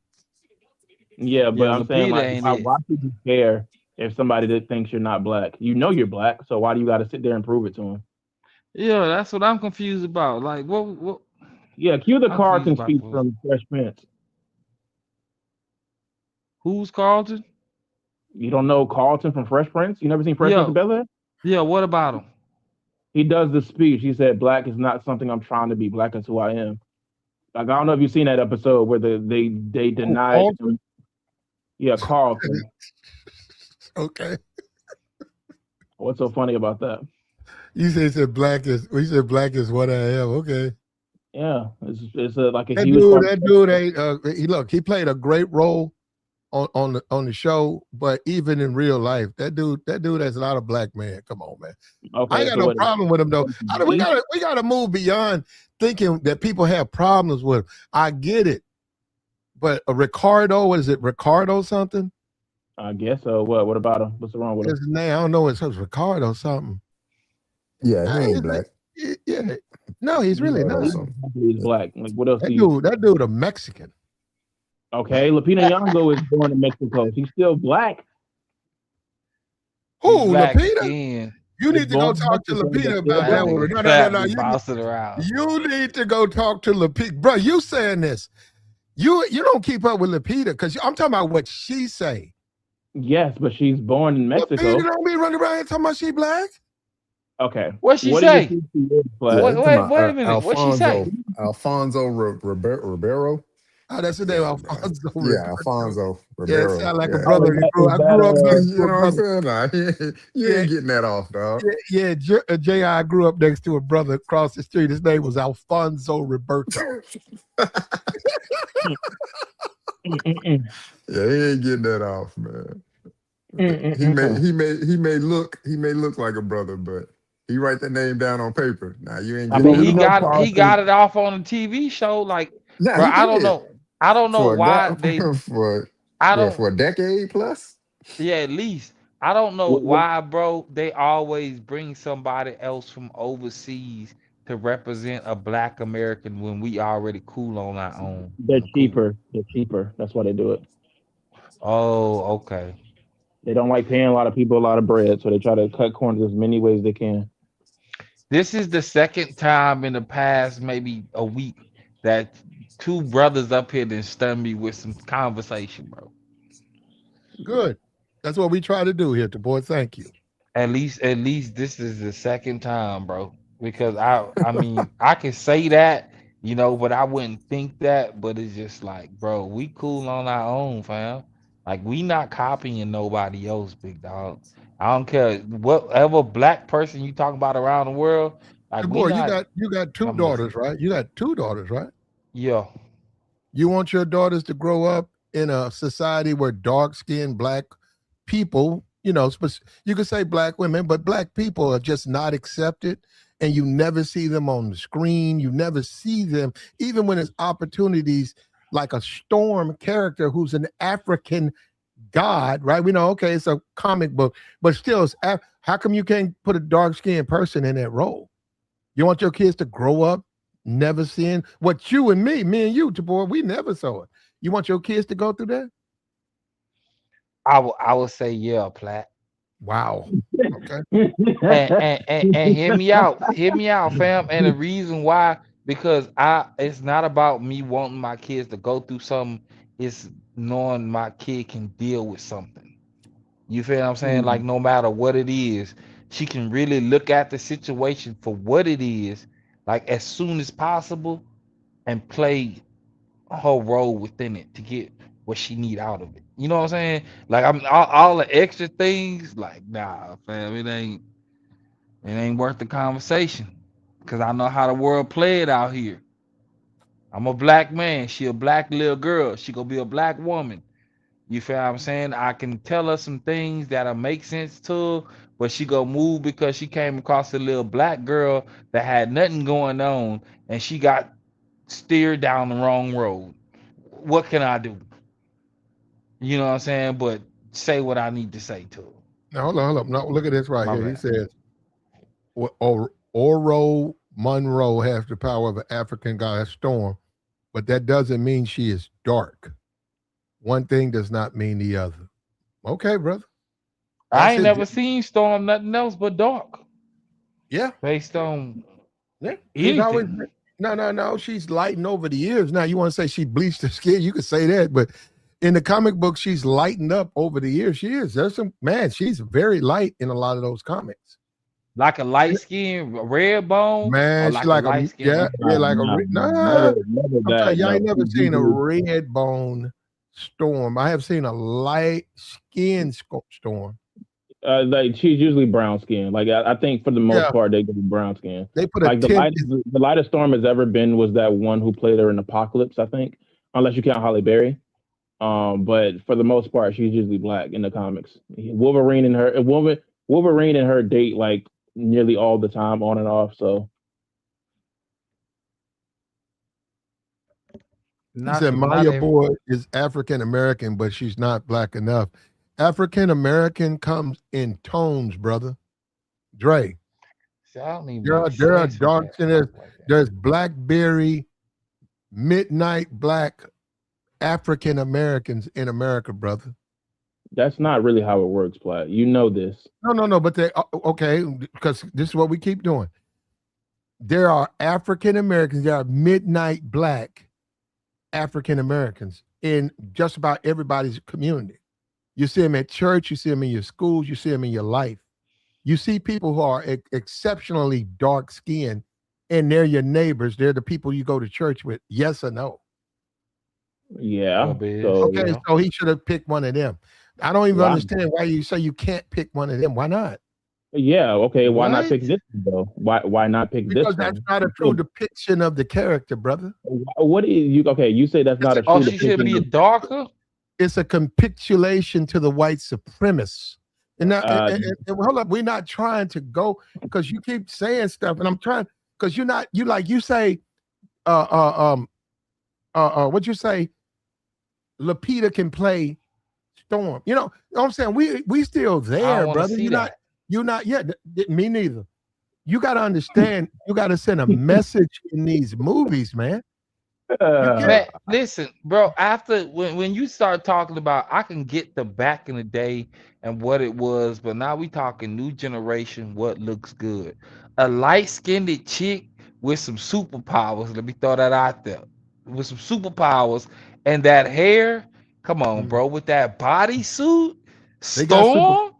yeah, but Yeah, I'm saying Lupita like ain't it. why should you care if somebody that thinks you're not black? You know you're black, so why do you got to sit there and prove it to them? Yeah, that's what I'm confused about. Like, what? Yeah, cue the I'm confused Carlton about speech what. from Fresh Prince. Who's Carlton? You don't know Carlton from Fresh Prince? You never seen Fresh Prince Yeah, of Bel Air? yeah. What about him? He does the speech. He said, "Black is not something I'm trying to be. Black is who I am." Like I don't know if you've seen that episode where they Oh, denied Alton? him. Yeah, Carlton. Okay. What's so funny about that? Black is what I am. Okay. Yeah, it's like a That huge dude, part. that dude ain't he played a great role on the show, but even in real life, that dude has a lot of black man. Come on, man. I ain't Okay, got so no what? problem with him though. We He, gotta move beyond thinking that people have problems with him. I get it. But Ricardo, what is it? Ricardo something? I guess so. What? What about him? What's wrong with him? His name, I don't know. It's Ricardo something. Yeah, he Uh, ain't black. yeah. No, he's really Yeah, Ricardo not. something. he's black. Like what else do That you? dude, that dude a Mexican. Okay, Lupita Nyong'o is born in Mexico. She's still black. She's Who, black Lapita? skin. You Was need to go born in talk to Mexico, but Lapita still about That that black. one. nigga No, no, no, fat no. be bouncing around. You need to go talk to Lapita. Bro, you saying this. You don't keep up with Lapita because I'm talking about what she say. Yes, but she's born in Lapita Mexico. don't be running around here talking about she black. Okay, What she what do you say? think she is Yeah, black? you talking about Wait a minute. What she say? Alfonso Ribeiro. Oh, that's the name, Yeah, man. Alfonso Yeah, Ribeiro. Alfonso Yeah, it Ribeiro. sound like a Yeah. Oh, brother. I grew up next You to a know what I'm brother. saying? Nah, you Yeah, ain't getting that off, dog. J.I. I grew up next to a brother across the street. His name was Alfonso Roberto. Yeah, he ain't getting that off, man. He may look like a brother, but he write that name down on paper. Nah, you ain't I getting But mean, that we he know off, got dog. he Carlton. got it off on a TV show. Like, Nah, bro, he I don't did know. I don't know for a why guy they. for I well, don't. for a decade plus. Yeah, at least I don't know What, why, bro. They always bring somebody else from overseas to represent a black American when we already cool on our own. they're Cool. cheaper. They're cheaper. That's why they do it. Oh, okay. They don't like paying a lot of people a lot of bread, so they try to cut corners as many ways they can. This is the second time in the past maybe a week that two brothers up here then stunned me with some conversation, bro. Good. That's what we try to do here, the boy. Thank you. At least this is the second time, bro. Because I mean I can say that, but I wouldn't think that, but it's just like, bro, we cool on our own, fam. Like we not copying nobody else, big dog. I don't care whatever black person you talk about around the world, like The we boy, you not. got two I'm listening. daughters, right? You got two daughters, right? Yeah. You want your daughters to grow up in a society where dark-skinned black people, you could say black women, but black people are just not accepted, and you never see them on the screen. You never see them, even when it's opportunities like a Storm character who's an African god, right? We know, okay, it's a comic book, but still, how come you can't put a dark-skinned person in that role? You want your kids to grow up never seeing what you and me and you, boy, we never saw it. You want your kids to go through that? I would say yeah, Platt. Wow. Okay. And hear me out, fam. And the reason why, because it's not about me wanting my kids to go through something, it's knowing my kid can deal with something. You feel what I'm saying? Like no matter what it is, she can really look at the situation for what it is, like as soon as possible, and play her role within it to get what she need out of it. You know what I'm saying? Like I'm all the extra things, like nah, fam, it ain't worth the conversation. Cause I know how the world played out here. I'm a black man. She a black little girl. She gonna be a black woman. You feel what I'm saying? I can tell her some things that'll make sense to her, but she gonna move because she came across a little black girl that had nothing going on and she got steered down the wrong road. What can I do? You know what I'm saying? But say what I need to say to her. Now, hold on. No, look at this right My here. He bad. says, Oro Monroe has the power of an African goddess Storm, but that doesn't mean she is dark. One thing does not mean the other. Okay, brother. I That's ain't it. never seen Storm nothing else but dark. Yeah. Based on Yeah. She's always anything. no. She's lightened over the years. Now you want to say she bleached her skin, you could say that, but in the comic book, she's lightened up over the years. She is. She's very light in a lot of those comics. Like a light skin red bone, or Man, she like a like light skin. like a Never I'm telling that. you, I ain't No. never seen a red bone Storm. I have seen a light skin Storm. Like she's usually brown skin. Like I think for the most part they go brown skin. They put like the lightest Storm has ever been was that one who played her in Apocalypse, I think, unless you count Halle Berry. But for the most part, she's usually black in the comics. Wolverine and her date like nearly all the time, on and off. So he said Maya Boy is African American, but she's not black enough. African American comes in tones, brother. Dre. There are dark skinned. There's blackberry, midnight black African Americans in America, brother. That's not really how it works, Platt. You know this. No. But they okay, because this is what we keep doing. There are African Americans. There are midnight black African Americans in just about everybody's community. You see them at church. You see them in your schools. You see them in your life. You see people who are exceptionally dark skinned, and they're your neighbors. They're the people you go to church with. Yes or no? Yeah. So he should have picked one of them. I don't even understand why you say you can't pick one of them. Why not? Yeah. Okay. Why not pick this one, though? Why not pick this one? Because that's not a true depiction of the character, brother. What is you? Okay, you say that's not a true depiction. She should be darker. It's a capitulation to the white supremacists. And now, hold up, we're not trying to go because you keep saying stuff, and I'm trying because you say, what you say? Lupita can play Storm. You know what I'm saying? We still there, brother. You're not yet. Me neither. You got to understand. You got to send a message in these movies, man. You can't. Man, listen, bro. After when you start talking about, I can get the back in the day and what it was, but now we talking new generation. What looks good? A light skinned chick with some superpowers. Let me throw that out there. With some superpowers and that hair. Come on, Mm. bro. With that bodysuit, They got super. storm.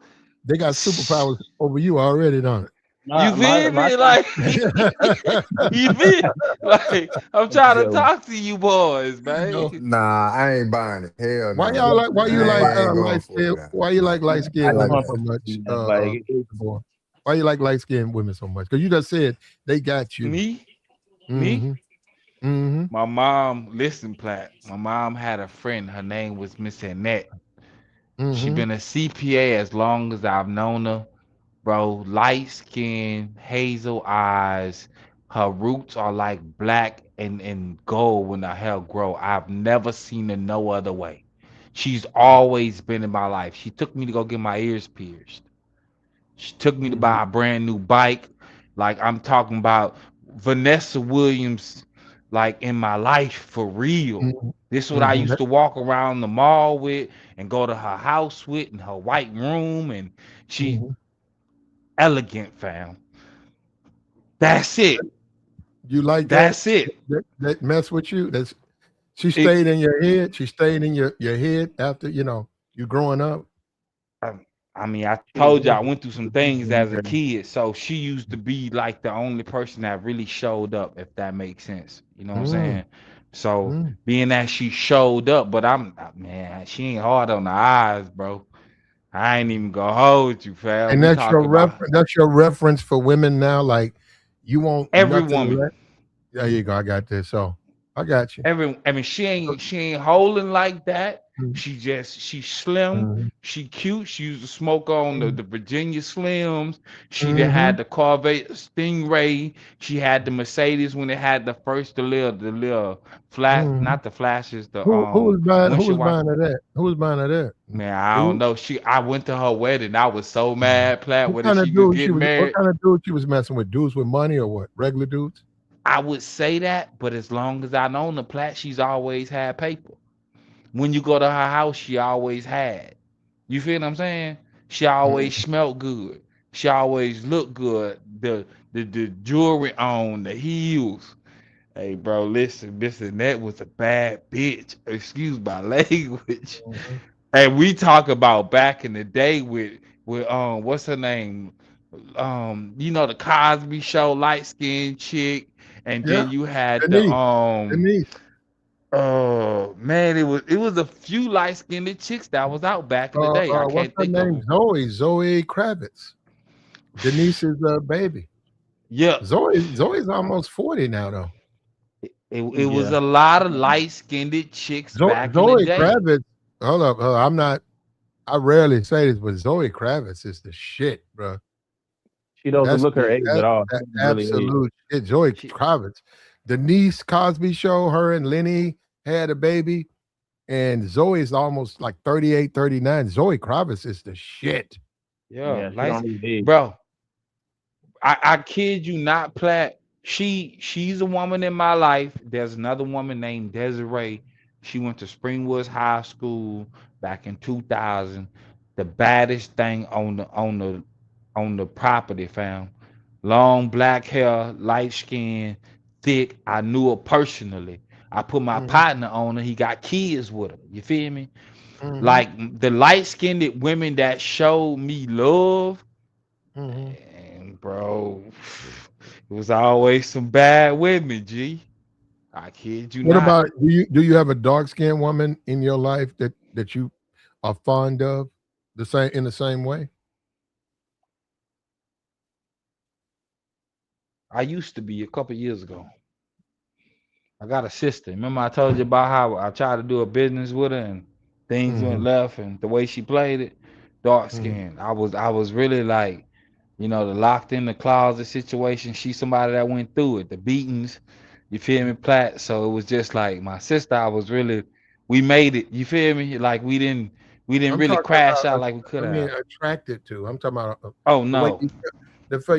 They got superpowers over you already, don't You feel me? Like it? you feel like I'm trying to Yo, talk to you boys, You know, man. Nah, I ain't buying it. Hell why no. y'all like? Why you like I ain't going light for it skin? now. Why you like light I skinned just women want so to much? see that, like, Boy? Why you like light skinned women so much? Because you just said they got you. Me, me. Mm-hmm. Mm-hmm. My mom, listen, Platt. My mom had a friend. Her name was Miss Annette. She Mm-hmm. been a CPA as long as I've known her, bro. Light skin, hazel eyes. Her roots are like black and gold when the hell grow. I've never seen her no other way. She's always been in my life. She took me to go get my ears pierced. She took me to Mm-hmm. buy a brand new bike. Like I'm talking about Vanessa Williams, like in my life for real. This is what I Mm-hmm. used to walk around the mall with and go to her house with in her white room. And she Mm-hmm. elegant, fam. That's it. You like that? That's it. That mess with you? That's she It stayed in your head. She stayed in your head after you growing up. I, I mean, I told you I went through some things as a kid. So she used to be like the only person that really showed up, if that makes sense. You know what I'm Mm, saying? So mm. being that she showed up, but man, she ain't hard on the eyes, bro. I ain't even gonna hold you, fam. And We that's your talking about reference. That's your reference for women now. Like you want every nothing woman. less. There you go. I got this. So I got you. I mean, she ain't holding like that. Mm, She's slim, mm, she cute. She used to smoke on mm, the Virginia Slims. She done mm-hmm, had the Corvette Stingray. She had the Mercedes when it had the little flash, mm. not the flashes, the Who was buying? Who was windshield wiper. buying of that? Who was buying of that? Man, I don't Dude. know. I went to her wedding. I was so mad, Platt, What whether kind she of just dude she getting was? What married. kind of dude she was messing with? Dudes with money or what? Regular dudes? I would say that, but as long as I known the Platt, she's always had paper. When you go to her house, she always had. You feel what I'm saying? She Mm, always smelled good. She always looked good. The jewelry on, the heels. Hey, bro, listen, that was a bad bitch. Excuse my language. mhm. And we talk about back in the day with what's her name? The Cosby Show, light skinned chick, and Yeah, then you had the Denise. Denise. oh man, it was a few light skinned chicks that was out back in the day. I What's can't her think of name? them. Zoe Kravitz. Denise's baby. Yeah, Zoe's almost 40 now though. it was yeah. a lot of light skinned chicks back in the Zoe day. Kravitz. Hold up, I'm not. I rarely say this, but Zoe Kravitz is the shit, bro. She doesn't That's look her age at all. She that doesn't really age. absolute shit. Zoe She, Kravitz. Denise Cosby Show. Her and Lenny had a baby, and Zoe's almost like 38, 39. Zoe Kravitz is the shit. yeah, Yeah, she light, don't really age. bro. I kid you not, Platt. She's a woman in my life. There's another woman named Desiree. She went to Springwoods High School back in 2000. The baddest thing on the property, fam. Long black hair, light skin, thick. I knew her personally. I put my Hmm. partner on her. He got kids with her. You feel me? Hmm. Like the light skinned women that showed me love. Hmm. And bro, it was always some bad women, G. I kid you What not. about do you have a dark skinned woman in your life that you are fond of the same way? I used to be a couple years ago. I got a sister. Remember I told you about how I tried to do a business with her and things went Hmm. left and the way she played it, dark Hmm. skin. I was really like, the locked in the closet situation. She's somebody that went through it, the beatings, you feel me, Platt. So it was just like my sister, we made it, you feel me? Like we didn't I'm really talking crash about out like we could I mean have. attracted to. I'm talking about Oh the way no.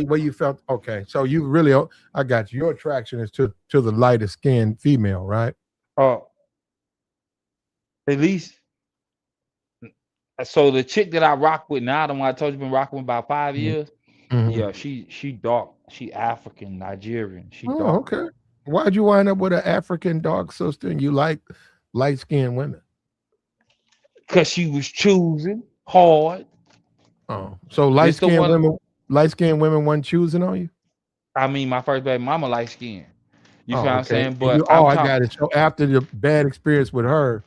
way you felt. Okay, so you really I got you. Your attraction is to the lighter skinned female, right? At least. So the chick that I rock with now, the one I told you been rocking with about 5 years. Mm-hmm. Yeah, she dark. She African, Nigerian. She Oh, dark. okay. Why'd you wind up with an African dark sister and you like light skinned women? Cause she was choosing hard. Oh, so This the one. light skinned women weren't choosing on you? I mean, my first baby mama light skin. You feel Oh, what I'm okay. saying? And But I'm I talking. got it. So after the bad experience with her,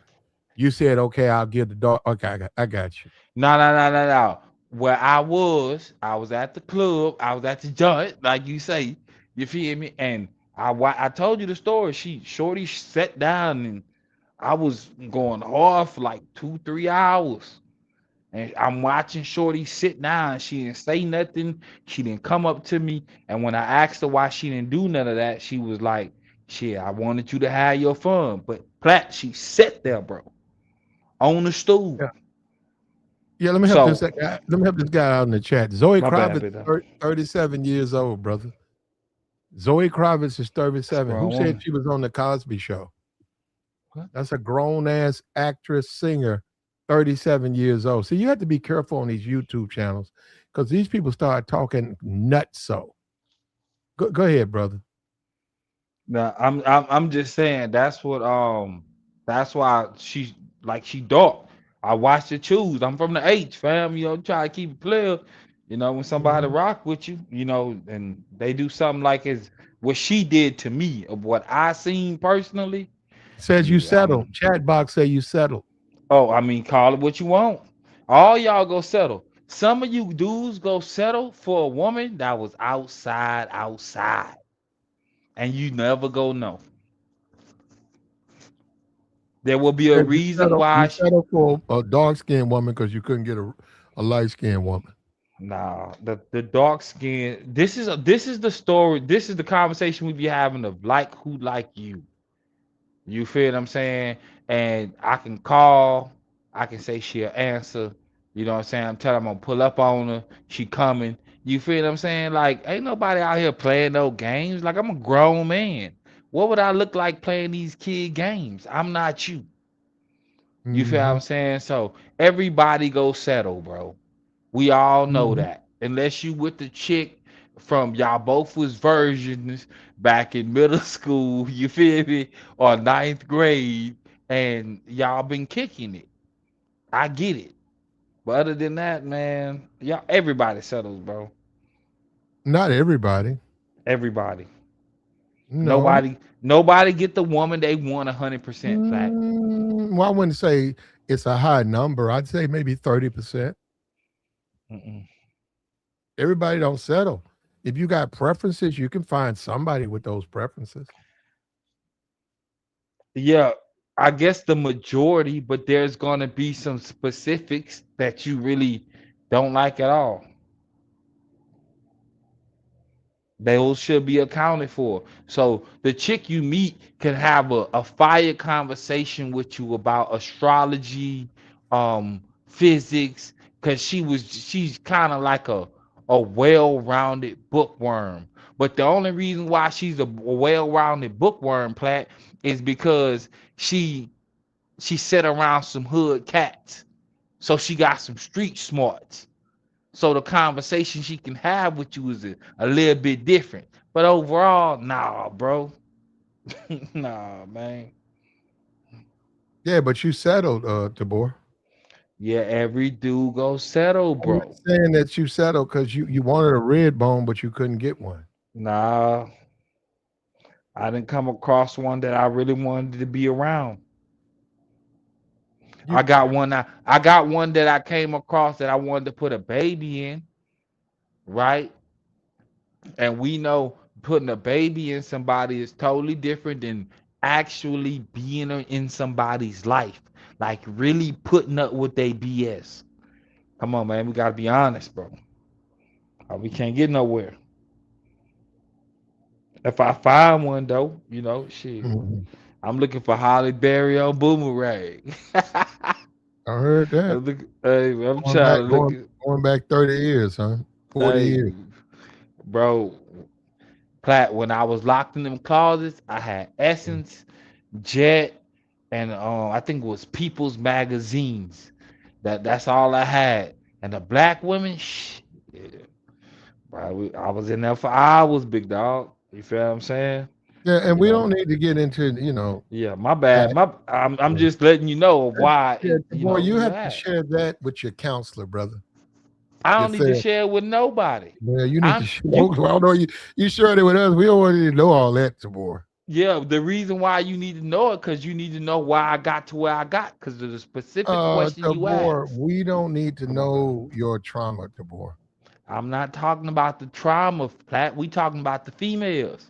you said, okay, I'll give the dark. Okay, I got you. No. Where I was at the club. I was at the joint, like you say. You feel me? And I told you the story. Shorty sat down and I was going hard for like 2-3 hours. And I'm watching Shorty sit down. She didn't say nothing. She didn't come up to me. And when I asked her why she didn't do none of that, she was like, shit, I wanted you to have your fun. But Platt, she sat there, bro, on the stool. Yeah. Yeah, let me help this So, guy. Let me help this guy out in the chat. Zoe my bad, Kravitz, bit. 37 years old, brother. Zoe Kravitz is 37. Who Grown said woman. she was on the Cosby Show? What? That's a grown ass actress, singer, 37 years old. So you have to be careful on these YouTube channels because these people start talking nuts. So go ahead, brother. Now, I'm just saying that's why she dark. I watched her choose. I'm from the H fam, try to keep it clear. When somebody Mhm. rock with you, and they do something like as what she did to me of what I seen personally. Says you Yeah, settled. Chat box say you settled. I mean, call it what you want. All y'all go settle. Some of you dudes go settle for a woman that was outside, and you never go know. There will be a Says reason you why. settled for a dark skinned woman because you couldn't get a light skinned woman. Nah, the dark skin. This is the story. This is the conversation we be having of like who like you. You feel what I'm saying? And I can call. I can say she'll answer. You know what I'm saying? I'm telling her I'm gonna pull up on her. She coming. You feel what I'm saying? Like ain't nobody out here playing no games. Like I'm a grown man. What would I look like playing these kid games? I'm not you. You feel what Mm-hmm. I'm saying? So everybody go settle, bro. We all know Mm-hmm. that. Unless you with the chick from y'all both was versions back in middle school, you feel me? Or ninth grade, and y'all been kicking it. I get it. But other than that, man, y'all everybody settles, bro. Not everybody. Everybody. No. Nobody get the woman they want 100% flat. Well, I wouldn't say it's a high number. I'd say maybe 30%. Mm-mm. Everybody don't settle. If you got preferences, you can find somebody with those preferences. Yeah, I guess the majority, but there's gonna be some specifics that you really don't like at all. Those should be accounted for. So the chick you meet can have a fire conversation with you about astrology, physics, because she's kind of like a well-rounded bookworm. But the only reason why she's a well-rounded bookworm, Plat, is because she sit around some hood cats. So she got some street smarts. So the conversation she can have with you is a little bit different. But overall, nah, bro. Nah, man. Yeah, but you settled, Tabor. Yeah, every dude go settle, I'm not bro. saying that you settled because you wanted a red bone, but you couldn't get one. Nah, I didn't come across one that I really wanted to be around. You I got one that I came across that I wanted to put a baby in, right? And we know putting a baby in somebody is totally different than actually being in somebody's life. Like really putting up with their BS. Come on, man. We gotta be honest, bro. We can't get nowhere. If I find one though, shit. Mhm. I'm looking for Holly Berry on Boomerang. I heard that. I'm Going trying back, to look going at, going back 30 years, huh? 40 hey, years. bro. Plat, when I was locked in them closets, I had Essence, Jet. and I think it was People's magazines. That's all I had. And the black women, yeah, I was in there for hours, big dog. You feel what I'm saying? Yeah, and You we know, don't need to get into yeah, my bad. that. I'm just letting you know why Yeah, boy, you you have to had. share that with your counselor, brother. I Your don't need to therapist. share it with nobody. Yeah, you need to I'm share. you I don't know you shared it with us. We don't want you to know all that, Tabor. Yeah, the reason why you need to know it because you need to know why I got to where I got because of the specific question you Tabor, asked. we don't need to know your trauma, Tabor. I'm not talking about the trauma, Platt. We talking about the females.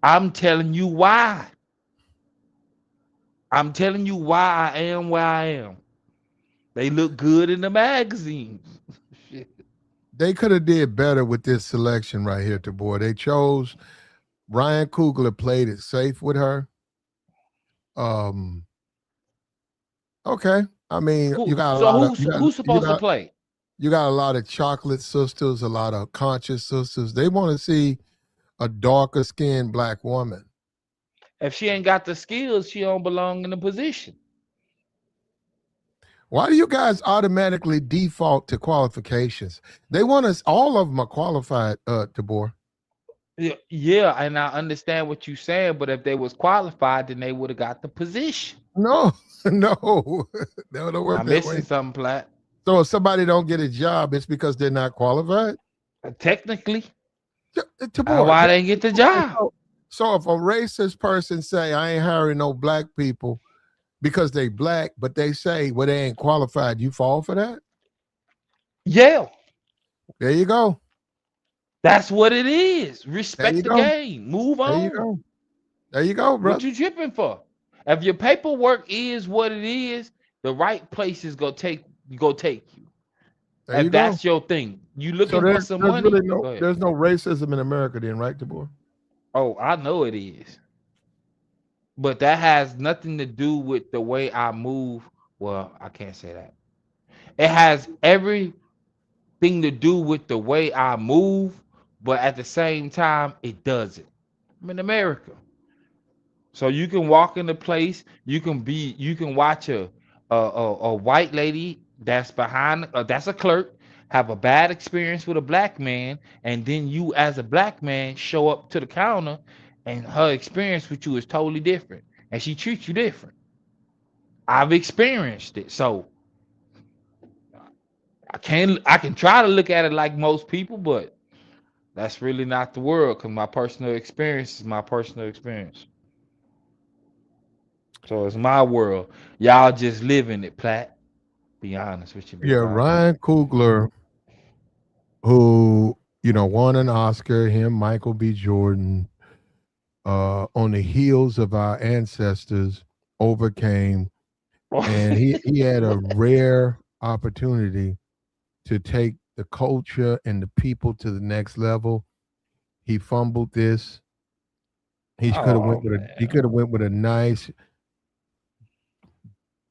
I'm telling you why. I'm telling you why I am where I am. They look good in the magazines. Shit. They could have did better with this selection right here, Tabor. They chose Ryan Coogler played it safe with her. Um, okay. I mean, you got a So lot of who's supposed to play? you got a lot of chocolate sisters, a lot of conscious sisters. They want to see a darker skinned black woman. If she ain't got the skills, she don't belong in the position. Why do you guys automatically default to qualifications? They want us, all of them are qualified, Tabor. Yeah, and I understand what you're saying, but if they was qualified, then they would have got the position. No, no, they don't work I'm that missing way. something, Platt. So if somebody don't get a job, it's because they're not qualified. Technically, Tabor, why they get the job? so if a racist person say, I ain't hiring no black people because they black, but they say, well, they ain't qualified, you fall for that? Yeah, There you go. that's what it is. Respect the go. game. Move There you on. go. There you go, bro. What you tripping for? If your paperwork is what it is, the right place is gonna take you. There you If go. that's your thing, you So looking for some money. really Go ahead. there's no racism in America then, right, Tabor? Oh, I know it is, but that has nothing to do with the way I move. Well, I can't say that. It has everything to do with the way I move, but at the same time, it doesn't. I'm in America. So you can walk in the place, you can watch a white lady that's behind that's a clerk have a bad experience with a black man, and then you as a black man show up to the counter, and her experience with you is totally different, and she treats you different. I've experienced it, so I can try to look at it like most people, but that's really not the world because my personal experience is my personal experience. So it's my world. Y'all just live in it, Platt. Be honest with you, big Yeah, dog. Ryan Coogler, who, won an Oscar, him, Michael B. Jordan, on the heels of our ancestors, overcame, and he had a rare opportunity to take the culture and the people to the next level. He fumbled this. He could have went with a nice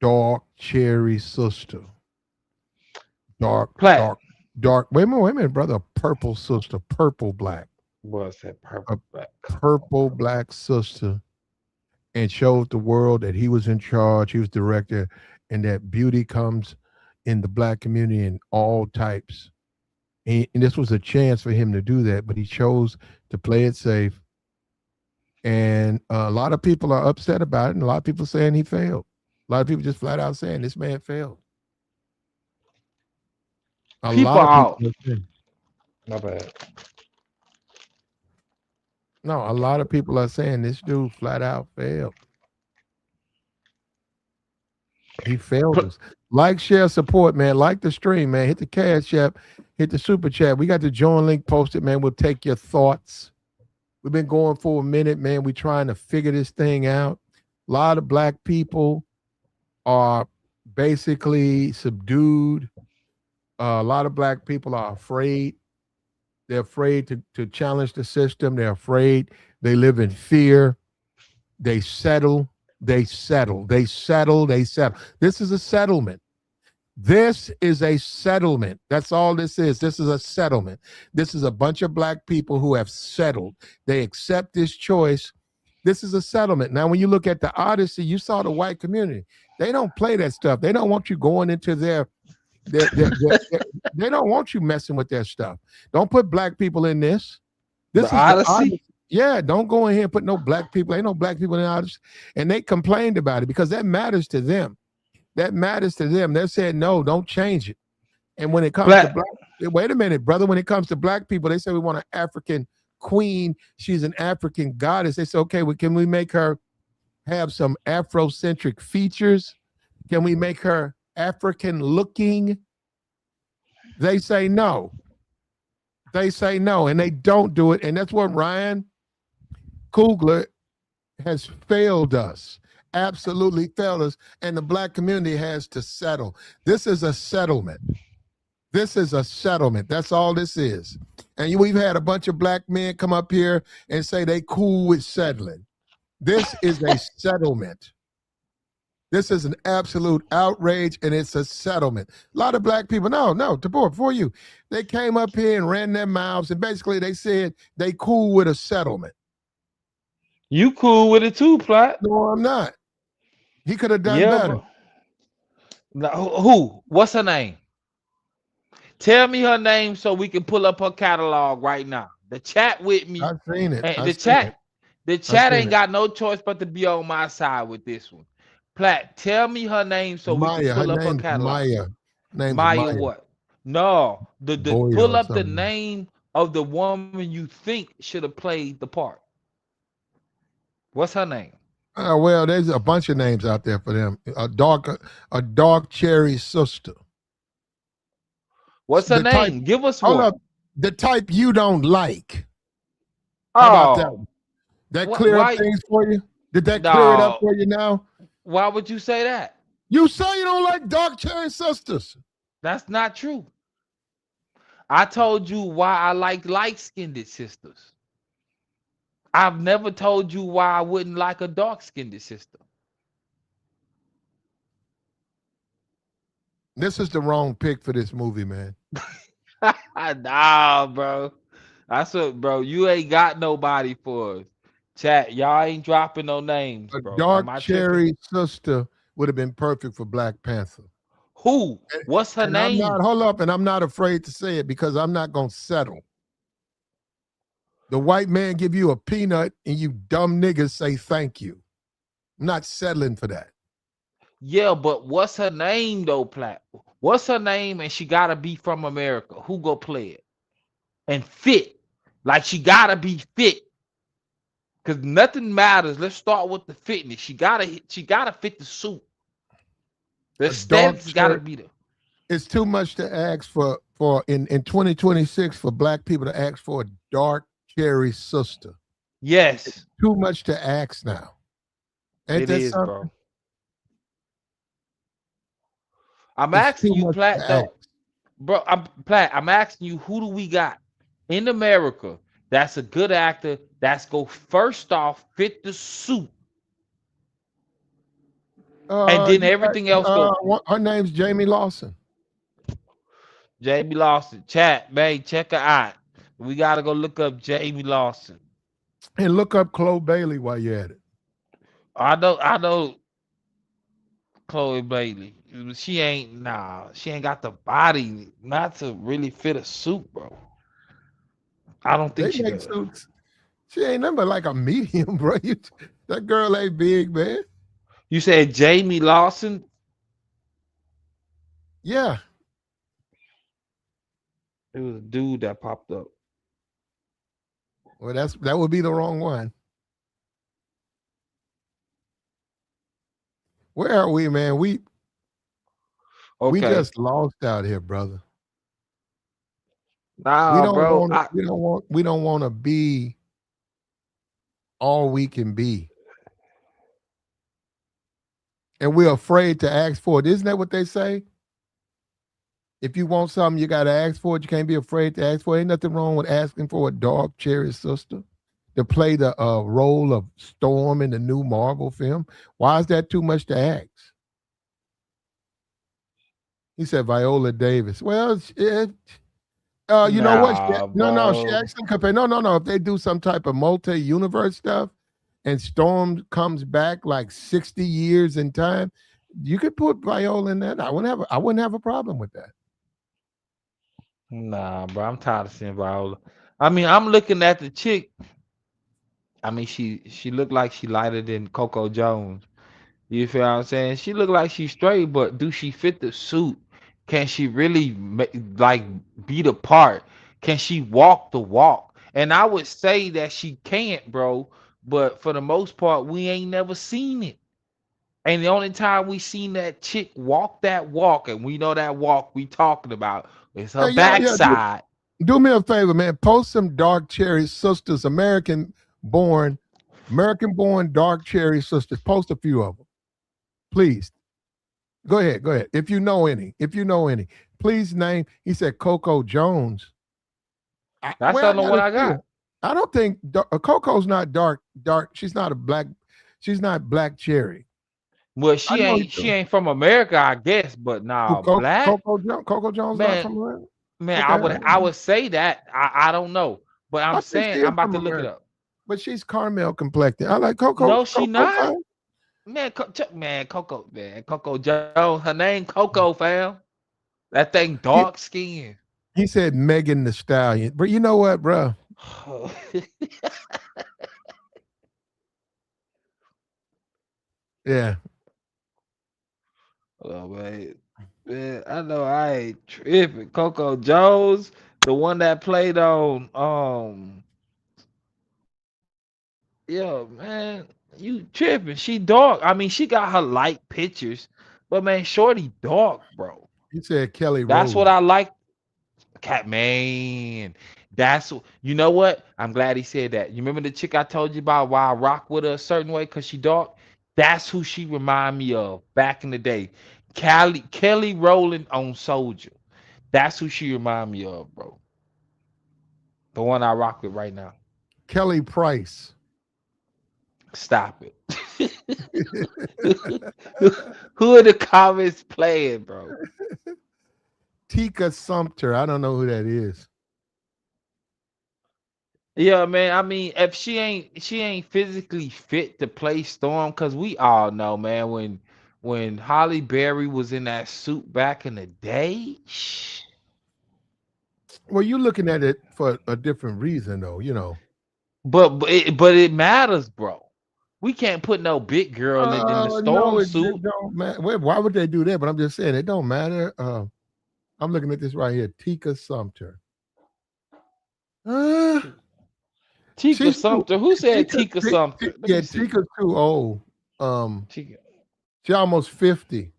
dark cherry sister. Dark, Platt. dark. Wait a minute, brother. Purple sister, purple black. What's that purple black? Purple black sister, and showed the world that he was in charge, he was director, and that beauty comes in the black community in all types. And this was a chance for him to do that, but he chose to play it safe. And a lot of people are upset about it, and a lot of people saying he failed. A lot of people just flat out saying this man failed. People out. My bad. No, a lot of people are saying this dude flat out failed. He failed us. Like, share, support, man. Like the stream, man. Hit the Cash App, hit the Super Chat. We got the join link posted, man. We'll take your thoughts. We've been going for a minute, man. We're trying to figure this thing out. A lot of black people are basically subdued. A lot of black people are afraid. They're afraid to challenge the system. They're afraid. They live in fear. They settle. They settle. They settle. They settle. This is a settlement. This is a settlement. That's all this is. This is a settlement. This is a bunch of black people who have settled. They accept this choice, This is a settlement. Now, when you look at the Odyssey, you saw the white community. They don't play that stuff. They don't want you going into they don't want you messing with their stuff. Don't put black people in this. This The is the Odyssey? Odyssey. Yeah, don't go in here and put no black people. Ain't no black people in the Odyssey. And they complained about it because that matters to them. That matters to them. They said, no, don't change it. And when it comes to black, wait a minute, brother. When it comes to black people, they say we want an African queen. She's an African goddess. They say, okay, well, can we make her have some Afrocentric features? Can we make her African looking? They say no. They say no, and they don't do it. And that's what Ryan Coogler has failed us. Absolutely failed us. And the black community has to settle. This is a settlement. This is a settlement. That's all this is. And we've had a bunch of black men come up here and say they cool with settling. This is a settlement. This is an absolute outrage, and it's a settlement. A lot of black people, before you, they came up here and ran their mouths, and basically they said they cool with a settlement. You cool with it too, Platt? No, I'm not. He could have done better. No, who? What's her name? Tell me her name so we can pull up her catalog right now. The chat with me. I've seen it. The chat ain't got no choice but to be on my side with this one. Platt, tell me her name so we can pull up her catalog. Maya what? No, pull up the name of the woman you think should have played the part. What's her name? Well, there's a bunch of names out there for them. A dark cherry sister. What's her name? Give us one. Up, the type you don't like. How about that? That clear up things for you? Did that clear it up for you now? Why would you say that? You say you don't like dark cherry sisters. That's not true. I told you why I like light-skinned sisters. I've never told you why I wouldn't like a dark-skinned sister. This is the wrong pick for this movie, man. Nah, bro. That's what, bro. You ain't got nobody for us. Chat, y'all ain't dropping no names, bro. A dark cherry sister would have been perfect for Black Panther. Who? What's her name? Hold up, and I'm not afraid to say it because I'm not going to settle. The white man give you a peanut and you dumb niggas say thank you. I'm not settling for that. Yeah, but what's her name though, Platt? What's her name? And she gotta be from America. Who go play it? And fit. Like she gotta be fit. Cause nothing matters. Let's start with the fitness. She gotta fit the suit. The steps gotta be there. It's too much to ask for in 2026 for black people to ask for a dark cherry sister. Yes. It's too much to ask now. It is, bro. I'm asking you, Platt, though. Bro, I'm asking you, who do we got in America that's a good actor that's go first off, fit the suit, and then everything else go. Her name's Jamie Lawson. Jamie Lawson. Chat, man, check her out. We got to go look up Jamie Lawson. And look up Chloe Bailey while you're at it. I know Chloe Bailey. She ain't got the body not to really fit a suit, bro. I don't think she make suits. She ain't nothing but like a medium, bro. That girl ain't big, man. You said Jamie Lawson? Yeah. It was a dude that popped up. Well, that would be the wrong one. Where are we, man? We just lost out here, brother. Nah, we don't want to be all we can be. And we're afraid to ask for it. Isn't that what they say? If you want something, you got to ask for it. You can't be afraid to ask for it. Ain't nothing wrong with asking for a dark cherry sister to play the role of Storm in the new Marvel film. Why is that too much to ask? He said Viola Davis. Well, you know what? She asked them compare. No. If they do some type of multi-universe stuff, and Storm comes back like 60 years in time, you could put Viola in that. I wouldn't have a problem with that. Nah, bro, I'm tired of seeing Viola. I mean, I'm looking at the chick. I mean, she looked like she lighter than Coco Jones. You feel what I'm saying? She look like she's straight, but do she fit the suit? Can she really like be the part? Can she walk the walk? And I would say that she can't, bro. But for the most part, we ain't never seen it. And the only time we seen that chick walk that walk, and we know that walk we talking about, is her Hey, yeah, backside. do me a favor, man. Post some Dark Cherry Sisters, American born Dark Cherry Sisters. Post a few of them, please. Go ahead, go ahead. If you know any, please name. He said Coco Jones. That's Well, I not what gotta I see got. her. I don't think Coco's not dark. She's not a black. She's not black cherry. Well, I know you she do. ain't from America, I guess, but Who, nah, black Coco Jones not man, from America? man, Okay, I would say that. I don't know. But I'm I think she saying is I'm about from to look it America, up. but she's caramel complected. I like Coco. No, she Coco not. fine. Man, Coco Jones. Her name Coco, fam. That thing He, dark skin. he said Megan the Stallion, but you know what, bro? Yeah, Oh man, I know I ain't tripping. Coco Jones, the one that played on yeah, man, you tripping. She dark. I mean, she got her light pictures, but man, Shorty dark, bro. he said Kelly That's what Rowland. I like. Cat man. You know what? I'm glad he said that. You remember the chick I told you about why I rock with her a certain way because she dark? That's who she remind me of back in the day. Kelly Rowland on Soldier. That's who she remind me of, bro. The one I rock with right now. Kelly Price. Stop it. Who are the comments playing, bro? Tika Sumpter. I don't know who that is. Yeah, man. I mean, if she ain't physically fit to play Storm, cause we all know, man, when Holly Berry was in that suit back in the day. Well, you're looking at it for a different reason, though. You know. But it matters, bro. We can't put no big girl in the No, Storm it suit. don't matter. Why would they do that? But I'm just saying it don't matter. I'm looking at this right here, Tika Sumpter. Uh, Tika she's too. Sumter. Who said Tika, Tika Sumter? Let yeah, me see. Tika's too old. Tika. She's almost 50.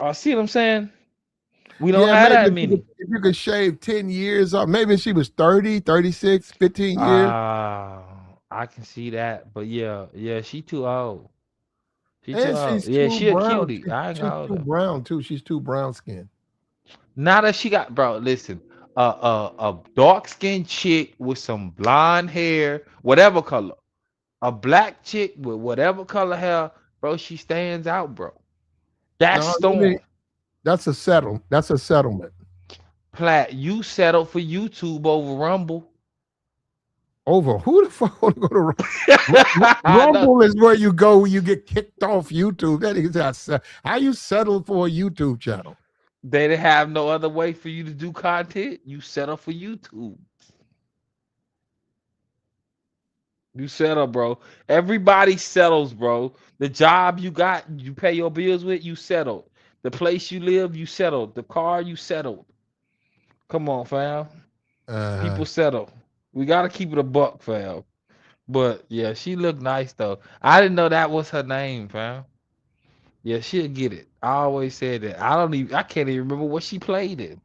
Oh, see what I'm saying? We don't Yeah, have maybe that many. if you could shave 10 years off, maybe she was 30, 36, 15 years. I can see that. But yeah, she too old. She too And old. she's Yeah, too she a brown. cutie. I ain't She's gonna hold too her. brown too. She's too brown skin. Now that she got, bro, listen, a dark skinned chick with some blonde hair, whatever color, a black chick with whatever color hair, bro, she stands out, bro. That's No, you need Storm. that's a settle. That's a settlement. Platt, you settled for YouTube over Rumble. Over who the fuck want to go to I know. Rumble is where you go when you get kicked off YouTube. That is how you settle for a YouTube channel. They didn't have no other way for you to do content. You settle for YouTube. You settle, bro. Everybody settles, bro. The job you got, you pay your bills with, you settled. The place you live, you settled. The car, you settled. Come on, fam. Uh, People settle. We gotta keep it a buck, fam. But yeah, she looked nice though. I didn't know that was her name, fam. Yeah, she'll get it. I always said that. I can't even remember what she played in.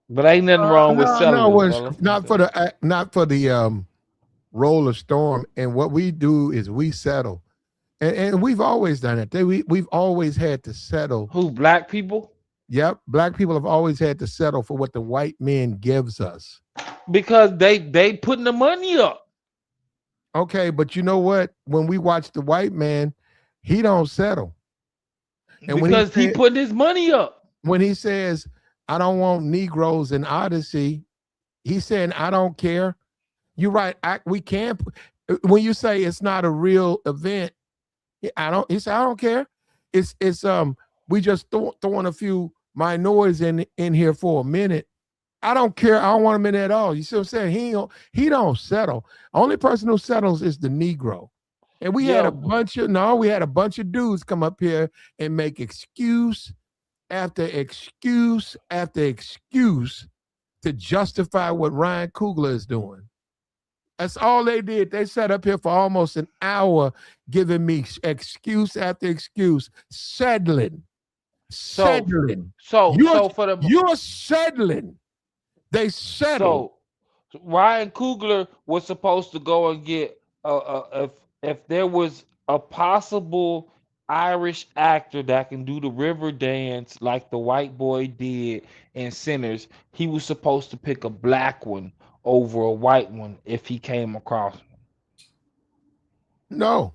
But ain't nothing wrong with no, settling, it's fella. not for the roll of storm. And what we do is we settle, and we've always done it. We've always had to settle. Who, black people? Yep, black people have always had to settle for what the white man gives us. Because they putting the money up. Okay, but you know what? When we watch the white man, he don't settle. And Because he putting his money up. when he says, "I don't want Negroes in Odyssey," He's saying, I don't care. You're right. We can't. When you say it's not a real event, I don't. He said, I don't care. It's. We just throwing a few minorities in here for a minute. I don't care. I don't want him in at all. You see what I'm saying? He don't settle. Only person who settles is the Negro. And we had Yeah, a bunch of dudes come up here and make excuse after excuse after excuse to justify what Ryan Coogler is doing. That's all they did. They sat up here for almost an hour giving me excuse after excuse, settling. so Settling. so You're so for the you're settling. They settle. so Ryan Coogler was supposed to go and get if there was a possible Irish actor that can do the river dance like the white boy did in Sinners, he was supposed to pick a black one over a white one if he came across. No,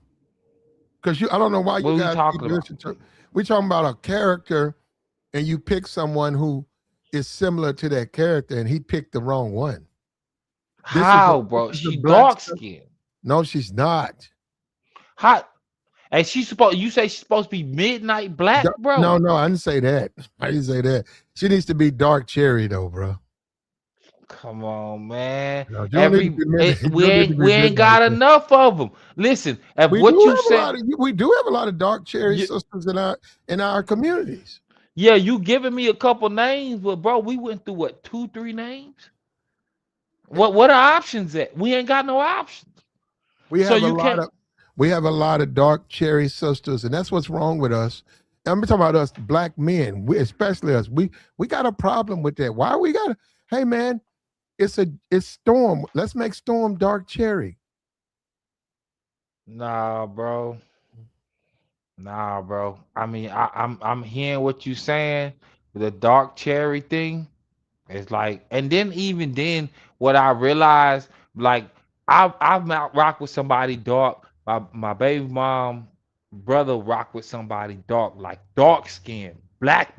because I don't know why What you are we guys keep talking about? listening to. We're talking about a character, and you pick someone who is similar to that character, and he picked the wrong one. How, This bro? is the She black dark stuff. skinned. No, she's not. How? And she's supposed. You say she's supposed to be midnight black, No, bro? no, I didn't say that. I didn't say that. She needs to be dark cherry though, bro. Come on, man. No, you don't need to be you We don't need to ain't be we ain't midnight. got enough of them. Listen, if We what do you have a said, lot of we do have a lot of dark cherry you, sisters in our communities. yeah, you giving me a couple names, but bro, we went through what 2, 3 names. What are options at? We ain't got no options. We So have a you lot can't. of dark cherry sisters, and that's what's wrong with us. I'm talking about us black men, especially us. We got a problem with that. Why we got? Hey man, it's Storm. Let's make Storm dark cherry. Nah, bro. Nah, bro. I mean, I'm hearing what you saying. The dark cherry thing. It's like, and then even then, what I realized, like, I've not rocked with somebody dark. My baby mom brother rocked with somebody dark, like dark skin, black.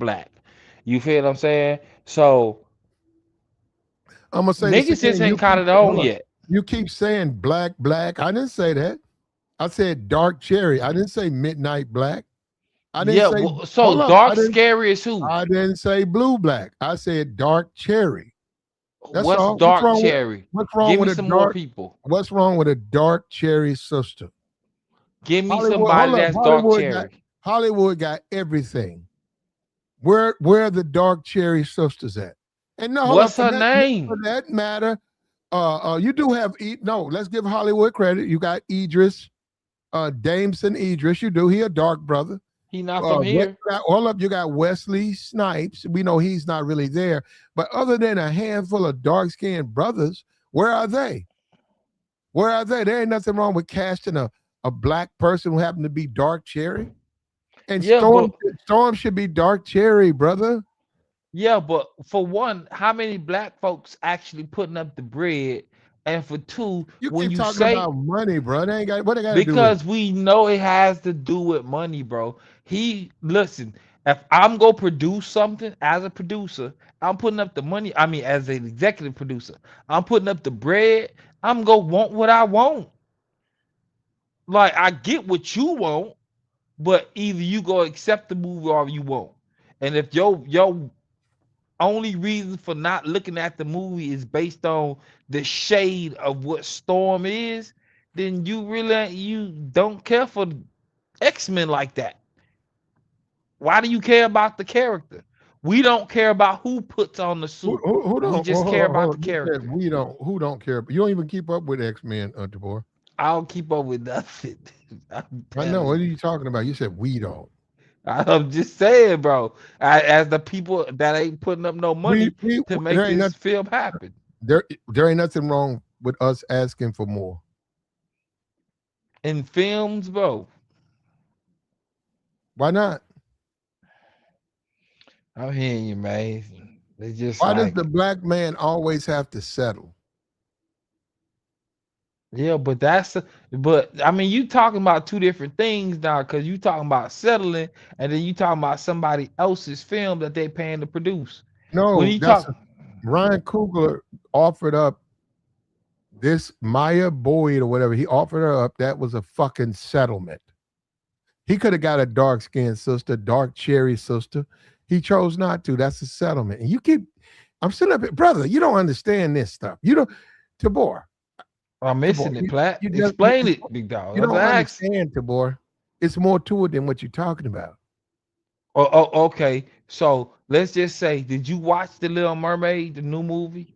You feel what I'm saying? So I'm gonna say this niggas just again. ain't caught it on Hold on. yet. You keep saying black. I didn't say that. I said dark cherry. I didn't say midnight black. I didn't Yeah. say. Well, so Hold up. dark scary is who? I didn't say blue black. I said dark cherry. That's What's all. dark cherry? What's wrong Give me with a some more dark? people. What's wrong with a dark cherry sister? Give me Hollywood. somebody Hold up. that's dark cherry. Hollywood got everything. Where are the dark cherry sisters at? And no, hold up. What's her name? For that matter, you do have no. Let's give Hollywood credit. You got Idris, Dameson Idris. You do. He a dark brother. He not from here. All up, you got Wesley Snipes. We know he's not really there. But other than a handful of dark-skinned brothers, where are they? Where are they? There ain't nothing wrong with casting a black person who happened to be dark cherry. And Yeah, Storm should be dark cherry, brother. yeah, but for one, how many black folks actually putting up the bread? And for two, You when keep you talking say about money, bro. They ain't got what they got to do with it. because we know it has to do with money, bro. He listen, if I'm gonna produce something as a producer, I'm putting up the money. I mean, as an executive producer, I'm putting up the bread. I'm gonna want what I want. Like I get what you want, but either you go accept the movie or you won't. And if your only reason for not looking at the movie is based on the shade of what Storm is, then you don't care for X-Men like that. Why do you care about the character? We don't care about who puts on the suit. Who We don't? just care about the You said character. we don't. Who don't care? You don't even keep up with X-Men, DeBoer. I don't keep up with nothing. I'm I know. telling What are you. you talking about? You said we don't. I'm just saying, bro. As the people that ain't putting up no money to make There ain't this nothing. film happen. There ain't nothing wrong with us asking for more. In films, bro. Why not? I'm hearing you, man. It's just Why does the like, black man always have to settle? yeah, but I mean, you talking about two different things now, because you talking about settling, and then you talking about somebody else's film that they paying to produce. When No, you talk, Ryan Coogler offered up this Maya Boyd or whatever. He offered her up. That was a fucking settlement. He could have got a dark skinned sister, dark cherry sister. He chose not to. That's a settlement. And you keep, I'm sitting up here, brother, you don't understand this stuff. You don't, Tabor. I'm missing it, Platt. You Explain it, big dog. You don't understand, Tabor. It's more to it than what you're talking about. Oh, okay. So let's just say, did you watch The Little Mermaid, the new movie?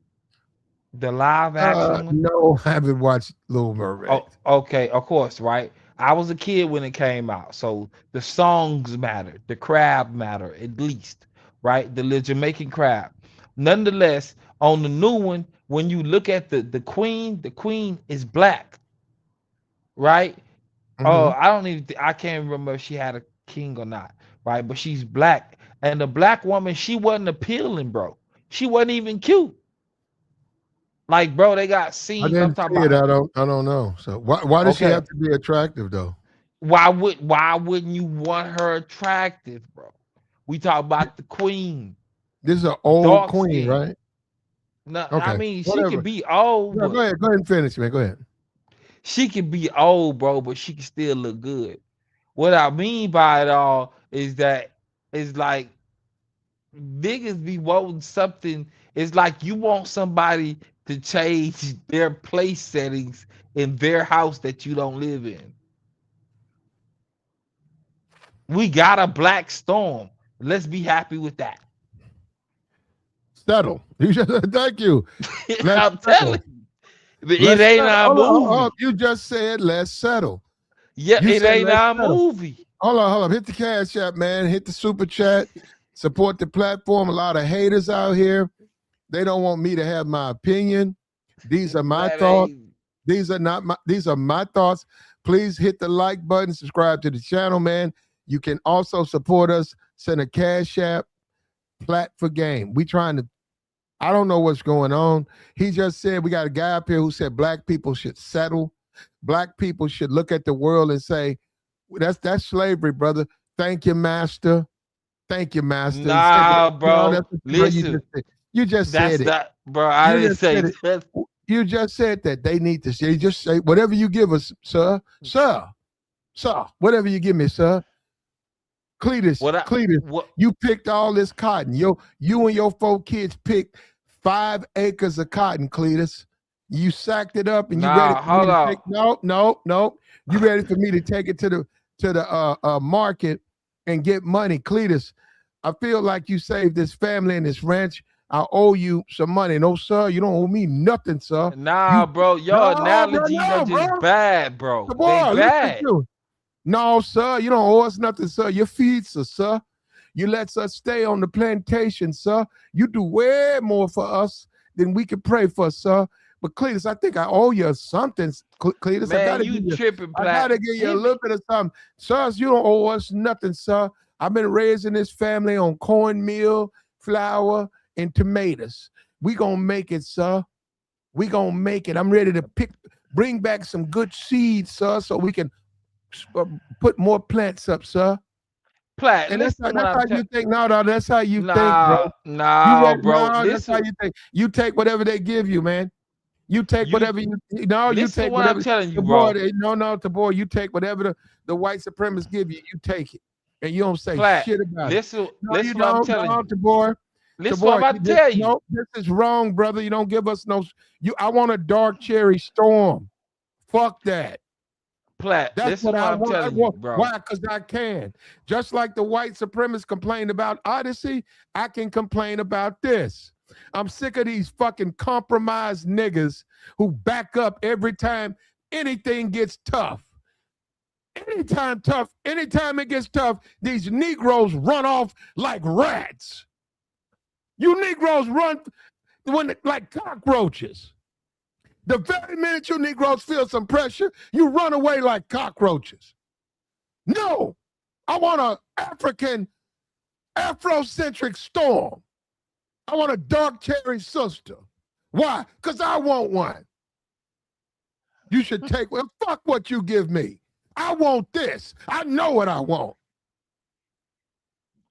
The live action one? No, I haven't watched Little Mermaid. Oh, okay, of course, right? I was a kid when it came out, so the songs matter, the crab matter at least, right? The Jamaican crab. Nonetheless, on the new one, when you look at the queen is black, right? Oh, I don't even I can't remember if she had a king or not, right? But she's black, and the black woman, she wasn't appealing, bro. She wasn't even cute. Like, bro, they got scenes. I didn't see it. I don't know. So why does she have to be attractive though? Why wouldn't you want her attractive, bro? We talk about the queen. This is an old queen, right? No, okay. I mean, she could be old. No, go ahead and finish, man. Go ahead. She could be old, bro, but she can still look good. What I mean by it all is that it's like niggas be wanting something. It's like you want somebody to change their place settings in their house that you don't live in. We got a Black Storm. Let's be happy with that. Settle. Thank you. I'm telling you. It ain't our movie. You just said let's settle. Yeah, it ain't our movie. Hold on. Hit the Cash App, man. Hit the super chat. Support the platform. A lot of haters out here. They don't want me to have my opinion. These are my thoughts. These are my thoughts. Please hit the like button, subscribe to the channel, man. You can also support us. Send a Cash App, Plat for Game. I don't know what's going on. He just said, we got a guy up here who said black people should settle. Black people should look at the world and say, that's slavery, brother. Thank you, master. Thank you, master. Nah, bro. Listen. You just said it. Bro, I didn't say that. You just said that they need to say, just say, whatever you give us, sir, whatever you give me, sir. Cletus, you picked all this cotton. You and your 4 kids picked 5 acres of cotton, Cletus. You sacked it up and you ready for me to take, no. You ready for me to take it to the market and get money. Cletus, I feel like you saved this family and this ranch. I owe you some money. No, sir, you don't owe me nothing, sir. Nah, bro, your analogies are just bad, bro. They bad. No, sir, you don't owe us nothing, sir. You feeds us, sir. You lets us stay on the plantation, sir. You do way more for us than we can pray for, sir. But Cletus, I think I owe you something, Cletus. Man, you tripping, I gotta give you a little bit of something. Sir, you don't owe us nothing, sir. I've been raising this family on cornmeal, flour, and tomatoes. We gonna make it, sir. We gonna make it. I'm ready to bring back some good seeds, sir, so we can put more plants up, sir. Plat, and that's how you think. No, that's how you think, bro. Bro. That's how you think. You take whatever they give you, man. You take whatever you take whatever I'm telling you, bro. Tabor, you take whatever the white supremacists give you, you take it. And you don't say shit about it. Listen what I'm telling you. Tabor. Listen what I'm about to tell you. No, this is wrong, brother. You don't give us I want a dark cherry storm. Fuck that. Plat, that's what I'm telling you, bro. Why? Because I can. Just like the white supremacists complained about Odyssey, I can complain about this. I'm sick of these fucking compromised niggas who back up every time anything gets tough. Anytime it gets tough, these Negroes run off like rats. You Negroes run like cockroaches. The very minute you Negroes feel some pressure, you run away like cockroaches. No, I want an African, Afrocentric storm. I want a dark cherry sister. Why? Because I want one. You should take one. Fuck what you give me. I want this. I know what I want.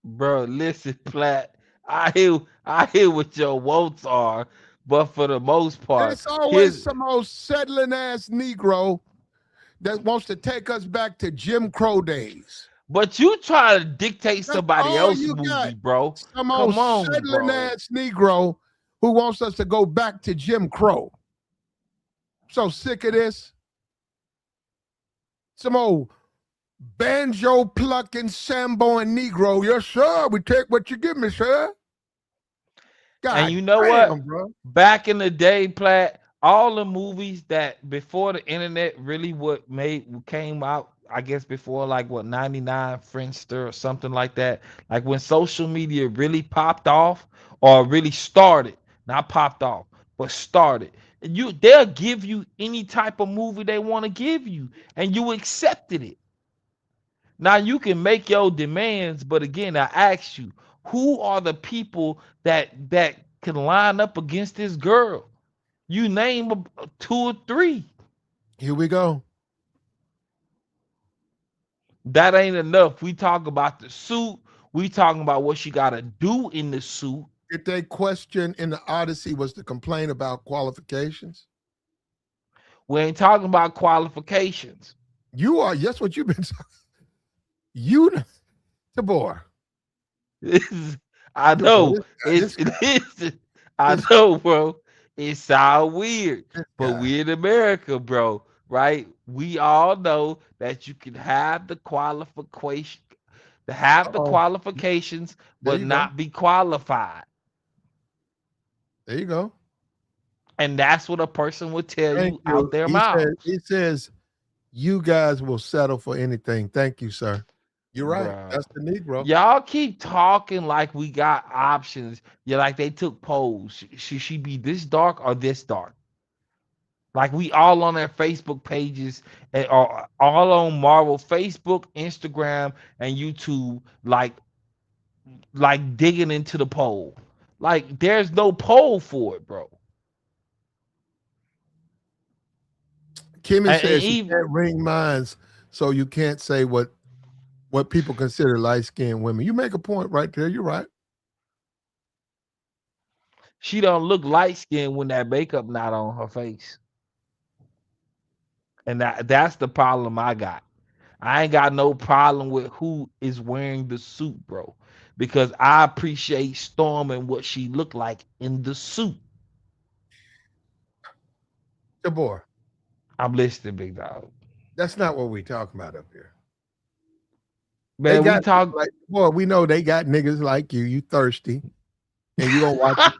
Bro, listen, Plat. I hear what your wants are, but for the most part, It's always his. some old settling ass Negro that wants to take us back to Jim Crow days. But you try to dictate That's somebody all else's you got. movie, bro. Some old Come on, settling bro. ass Negro who wants us to go back to Jim Crow. So sick of this. Some old banjo plucking Samboing Negro. Yes, sir. We take what you give me, sir. God And you know damn, what? bro. Back in the day, Platt, all the movies that before the internet really came out, I guess before like what 99 Friendster or something like that. Like when social media really popped off or really started, not popped off, but started. And they'll give you any type of movie they want to give you, and you accepted it. Now you can make your demands, but again, I ask you, who are the people that can line up against this girl? You name two or three. Here we go. That ain't enough. We talk about the suit. We talking about what she got to do in the suit. If they question in the Odyssey was to complain about qualifications. We ain't talking about qualifications. You are, yes, what you've been talking. You, Tabor. I know. I know, bro. It sounds weird, but we're in America, bro, right? We all know that you can have the qualification, qualifications, but not be qualified. There you go. And that's what a person would tell you out their mouth. He says, you guys will settle for anything. Thank you, sir. You're right. Bruh. That's the Negro. Y'all keep talking like we got options. Yeah, like they took polls. Should she be this dark or this dark? Like we all on their Facebook pages and all on Marvel Facebook, Instagram, and YouTube, like digging into the poll. Like there's no poll for it, bro. Kimmy says you can't ring minds, so you can't say what people consider light-skinned women. You make a point right there. You're right. She don't look light-skinned when that makeup not on her face. And that's the problem I got. I ain't got no problem with who is wearing the suit, bro. Because I appreciate Storm and what she looked like in the suit. Tabor. I'm listening, big dog. That's not what we talking about up here. Man, we talk like, boy, we know they got niggas like you. You thirsty. And you don't watch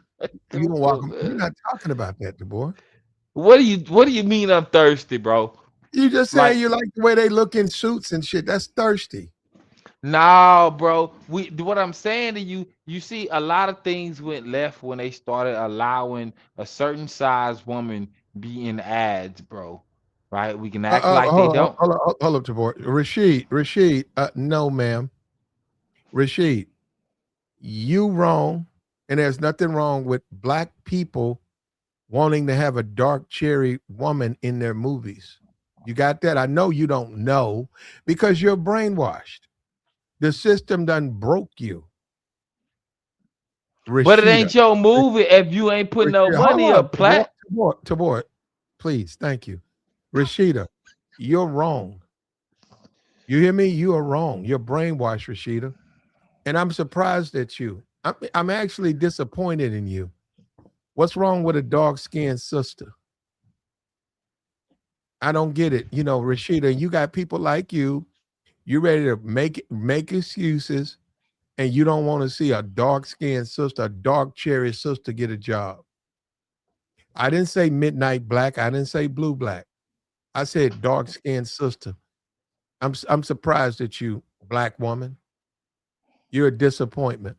you don't walk them. You're not talking about that, Tabor. What do you mean I'm thirsty, bro? You just say you like the way they look in suits and shit. That's thirsty. No, bro. What I'm saying to you, you see a lot of things went left when they started allowing a certain size woman be in ads, bro. Right? We can act like they don't. Hold up, Tabor. Rashid, no, ma'am. Rashid, you wrong. And there's nothing wrong with black people wanting to have a dark cherry woman in their movies. You got that? I know you don't know because you're brainwashed. The system done broke you. Rashida. But it ain't your movie if you ain't putting no money up, Platt. Tabor, please, thank you. Rashida, you're wrong. You hear me? You are wrong. You're brainwashed, Rashida. And I'm surprised at you. I'm actually disappointed in you. What's wrong with a dark-skinned sister? I don't get it. You know, Rashida, you got people like you. You're ready to make excuses, and you don't want to see a dark-skinned sister, a dark cherry sister get a job. I didn't say midnight black. I didn't say blue black. I said dark-skinned sister. I'm surprised at you, black woman. You're a disappointment.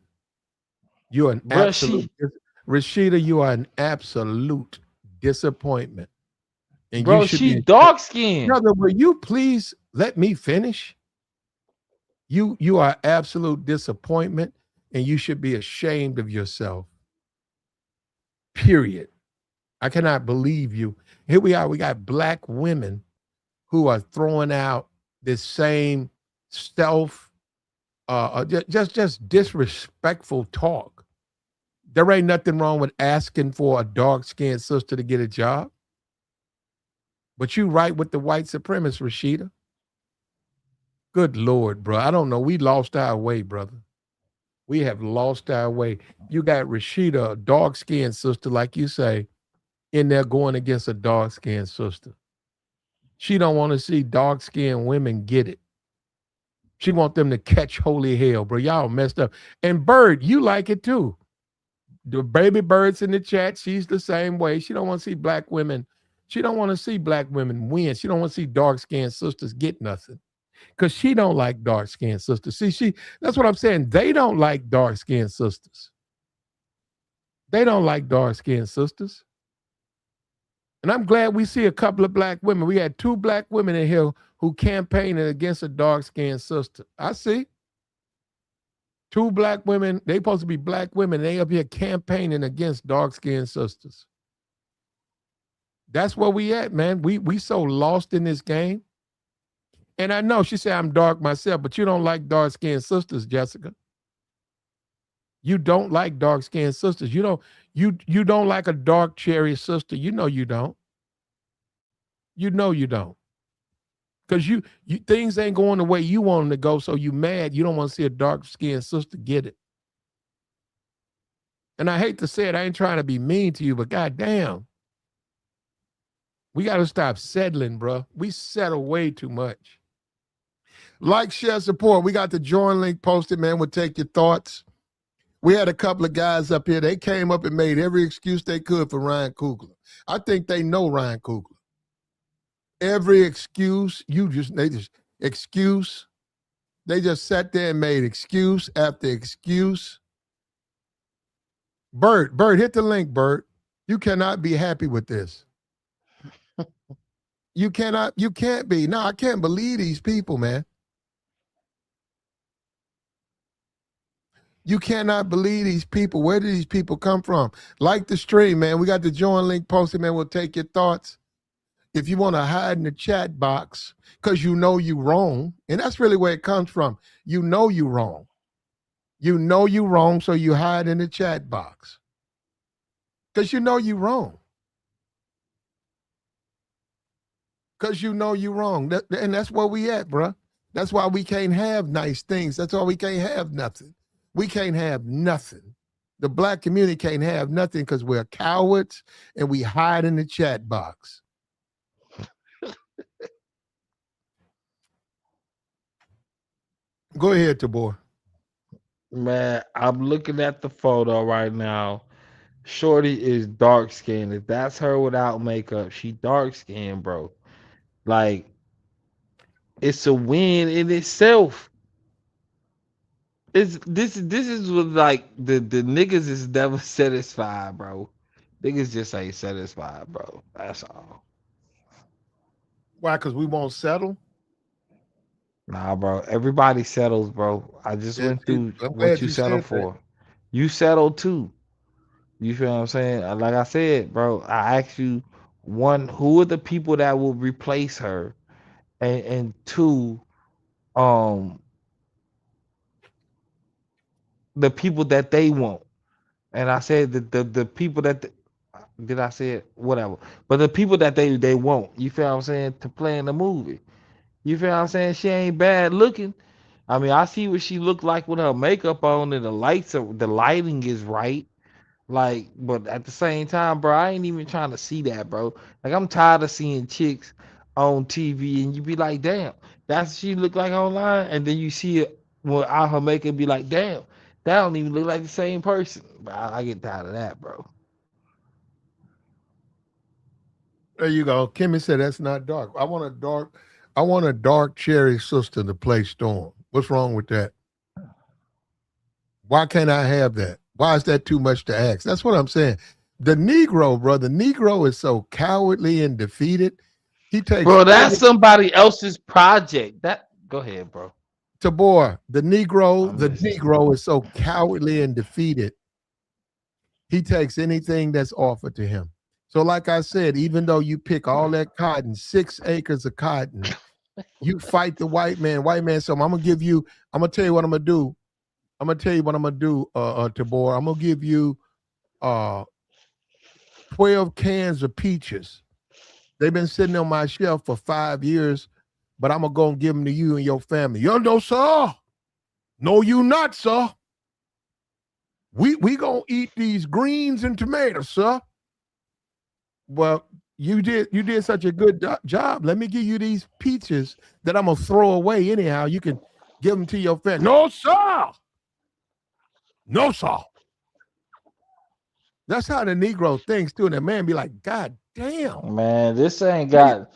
You're an absolute Rashida, you are an absolute disappointment. And bro, you should she dark skinned. Brother, will you please let me finish? You are absolute disappointment, and you should be ashamed of yourself. Period. I cannot believe you. Here we are. We got black women who are throwing out this same self, just disrespectful talk. There ain't nothing wrong with asking for a dark-skinned sister to get a job. But you right with the white supremacist, Rashida. Good Lord, bro. I don't know. We lost our way, brother. We have lost our way. You got Rashida, a dark-skinned sister, like you say, in there going against a dark-skinned sister. She don't want to see dark-skinned women get it. She want them to catch holy hell, bro. Y'all messed up. And Bird, you like it too. The baby Bird's in the chat. She's the same way. She don't want to see black women. She don't want to see black women win. She don't want to see dark-skinned sisters get nothing. Because she don't like dark-skinned sisters. See, that's what I'm saying. They don't like dark-skinned sisters. They don't like dark-skinned sisters. And I'm glad we see a couple of black women. We had 2 black women in here who campaigning against a dark-skinned sister. I see. 2 black women, they supposed to be black women. They up here campaigning against dark-skinned sisters. That's where we at, man. We so lost in this game. And I know she said I'm dark myself, but you don't like dark-skinned sisters, Jessica. You don't like dark-skinned sisters. You don't like a dark cherry sister. You know you don't. You know you don't. Because you things ain't going the way you want them to go, so you mad. You don't want to see a dark-skinned sister get it. And I hate to say it, I ain't trying to be mean to you, but goddamn, we got to stop settling, bro. We settle way too much. Like, share, support. We got the join link posted, man. We'll take your thoughts. We had a couple of guys up here. They came up and made every excuse they could for Ryan Coogler. I think they know Ryan Coogler. Every excuse, they just sat there and made excuse after excuse. Bert, hit the link, Bert. You cannot be happy with this. You can't be. No, I can't believe these people, man. You cannot believe these people. Where do these people come from? Like the stream, man. We got the join link posted, man. We'll take your thoughts. If you want to hide in the chat box because you know you wrong, and that's really where it comes from. You know you wrong. You know you wrong, so you hide in the chat box because you know you wrong. Because you know you wrong. And that's where we at, bro. That's why we can't have nice things. That's why we can't have nothing. We can't have nothing. The black community can't have nothing because we're cowards and we hide in the chat box. Go ahead, Tabor. Man, I'm looking at the photo right now. Shorty is dark skinned. If that's her without makeup, she dark skinned, bro. Like, it's a win in itself. This is what, like, the niggas is never satisfied, bro. Niggas just ain't satisfied, bro. That's all. Why? Because we won't settle? Nah, bro. Everybody settles, bro. I just went through what you settled for. You settled too. You feel what I'm saying? Like I said, bro, I asked you, 1, who are the people that will replace her? And 2, the people that they want. And I said that the people that did I say it? Whatever. But the people that they want, you feel what I'm saying, to play in the movie. You feel what I'm saying? She ain't bad looking. I mean, I see what she looked like with her makeup on and the lighting is right. Like, but at the same time, bro, I ain't even trying to see that, bro. Like, I'm tired of seeing chicks on TV and you be like, damn, that's what she look like online. And then you see it without her makeup, be like, damn, that don't even look like the same person. But I get tired of that, bro. There you go. Kimmy said that's not dark. I want a dark cherry sister to play Storm. What's wrong with that? Why can't I have that? Why is that too much to ask? That's what I'm saying. The Negro, bro, the Negro is so cowardly and defeated. He takes, bro, that's somebody else's project. Go ahead, bro. Tabor, the Negro is so cowardly and defeated. He takes anything that's offered to him. So like I said, even though you pick all that cotton, 6 acres of cotton, you fight the white man. White man, so I'm going to tell you what I'm going to do. I'm going to tell you what I'm going to do, Tabor. I'm going to give you uh 12 cans of peaches. They've been sitting on my shelf for 5 years, but I'm gonna go and give them to you and your family. Yo, no, sir. No, you not, sir. We gonna eat these greens and tomatoes, sir. Well, you did such a good job. Let me give you these peaches that I'm gonna throw away anyhow. You can give them to your family. No, sir. No, sir. That's how the Negro thinks too. And the man be like, God damn. Man, this ain't What do you, got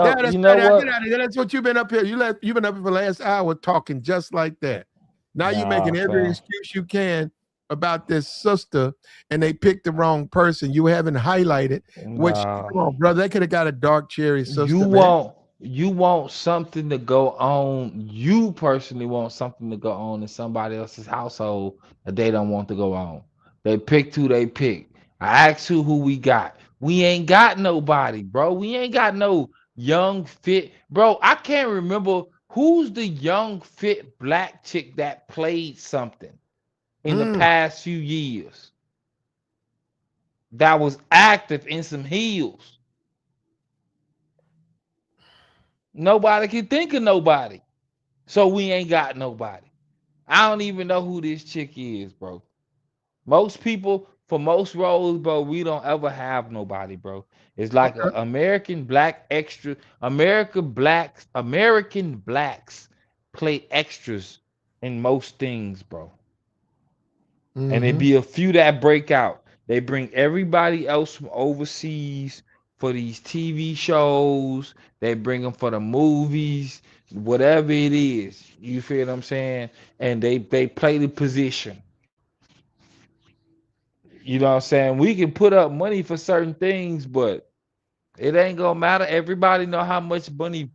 yeah, you that's know right. Get what? out of here. That's what you've been up here. You've been up here for the last hour talking just like that. Now you're Nah, making every fam. excuse you can about this sister, and they picked the wrong person. You haven't highlighted which. Nah. Come on, brother. They could have got a dark cherry You sister, man. want you want something to go on. You personally want something to go on in somebody else's household that they don't want to go on. They picked who they picked. I asked who we got. We ain't got nobody, bro. We ain't got no young fit, bro. I can't remember who's the young fit black chick that played something in the Mm, past few years that was active in some heels. Nobody can think of nobody. So we ain't got nobody. I don't even know who this chick is, bro. Most people, for most roles, bro, we don't ever have nobody, bro. It's like a okay. American black extra, American blacks play extras in most things, bro. And it Mm-hmm. be a few that break out. They bring everybody else from overseas for these TV shows. They bring them for the movies, whatever it is. You feel what I'm saying? And they play the position. You know what I'm saying? We can put up money for certain things, but it ain't gonna matter. Everybody know how much money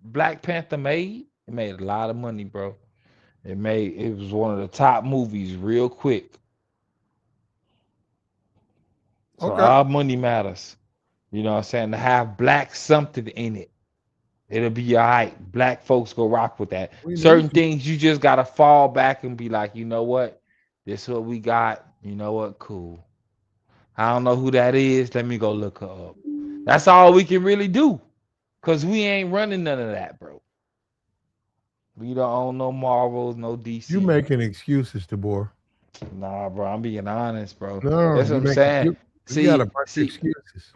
Black Panther made. It made a lot of money, bro. It was one of the top movies real quick. So Okay. our money matters. You know what I'm saying? To have black something in it. It'll be all right. Black folks go rock with that. We need Certain you. things you just gotta fall back and be like, you know what? This is what we got. You know what? Cool. I don't know who that is. Let me go look her up. That's all we can really do. Cause we ain't running none of that, bro. We don't own no Marvels, no You DC. making excuses, DeBoer. Nah, bro. I'm being honest, bro. No, That's what you I'm making saying. you got a See, bunch of see, excuses.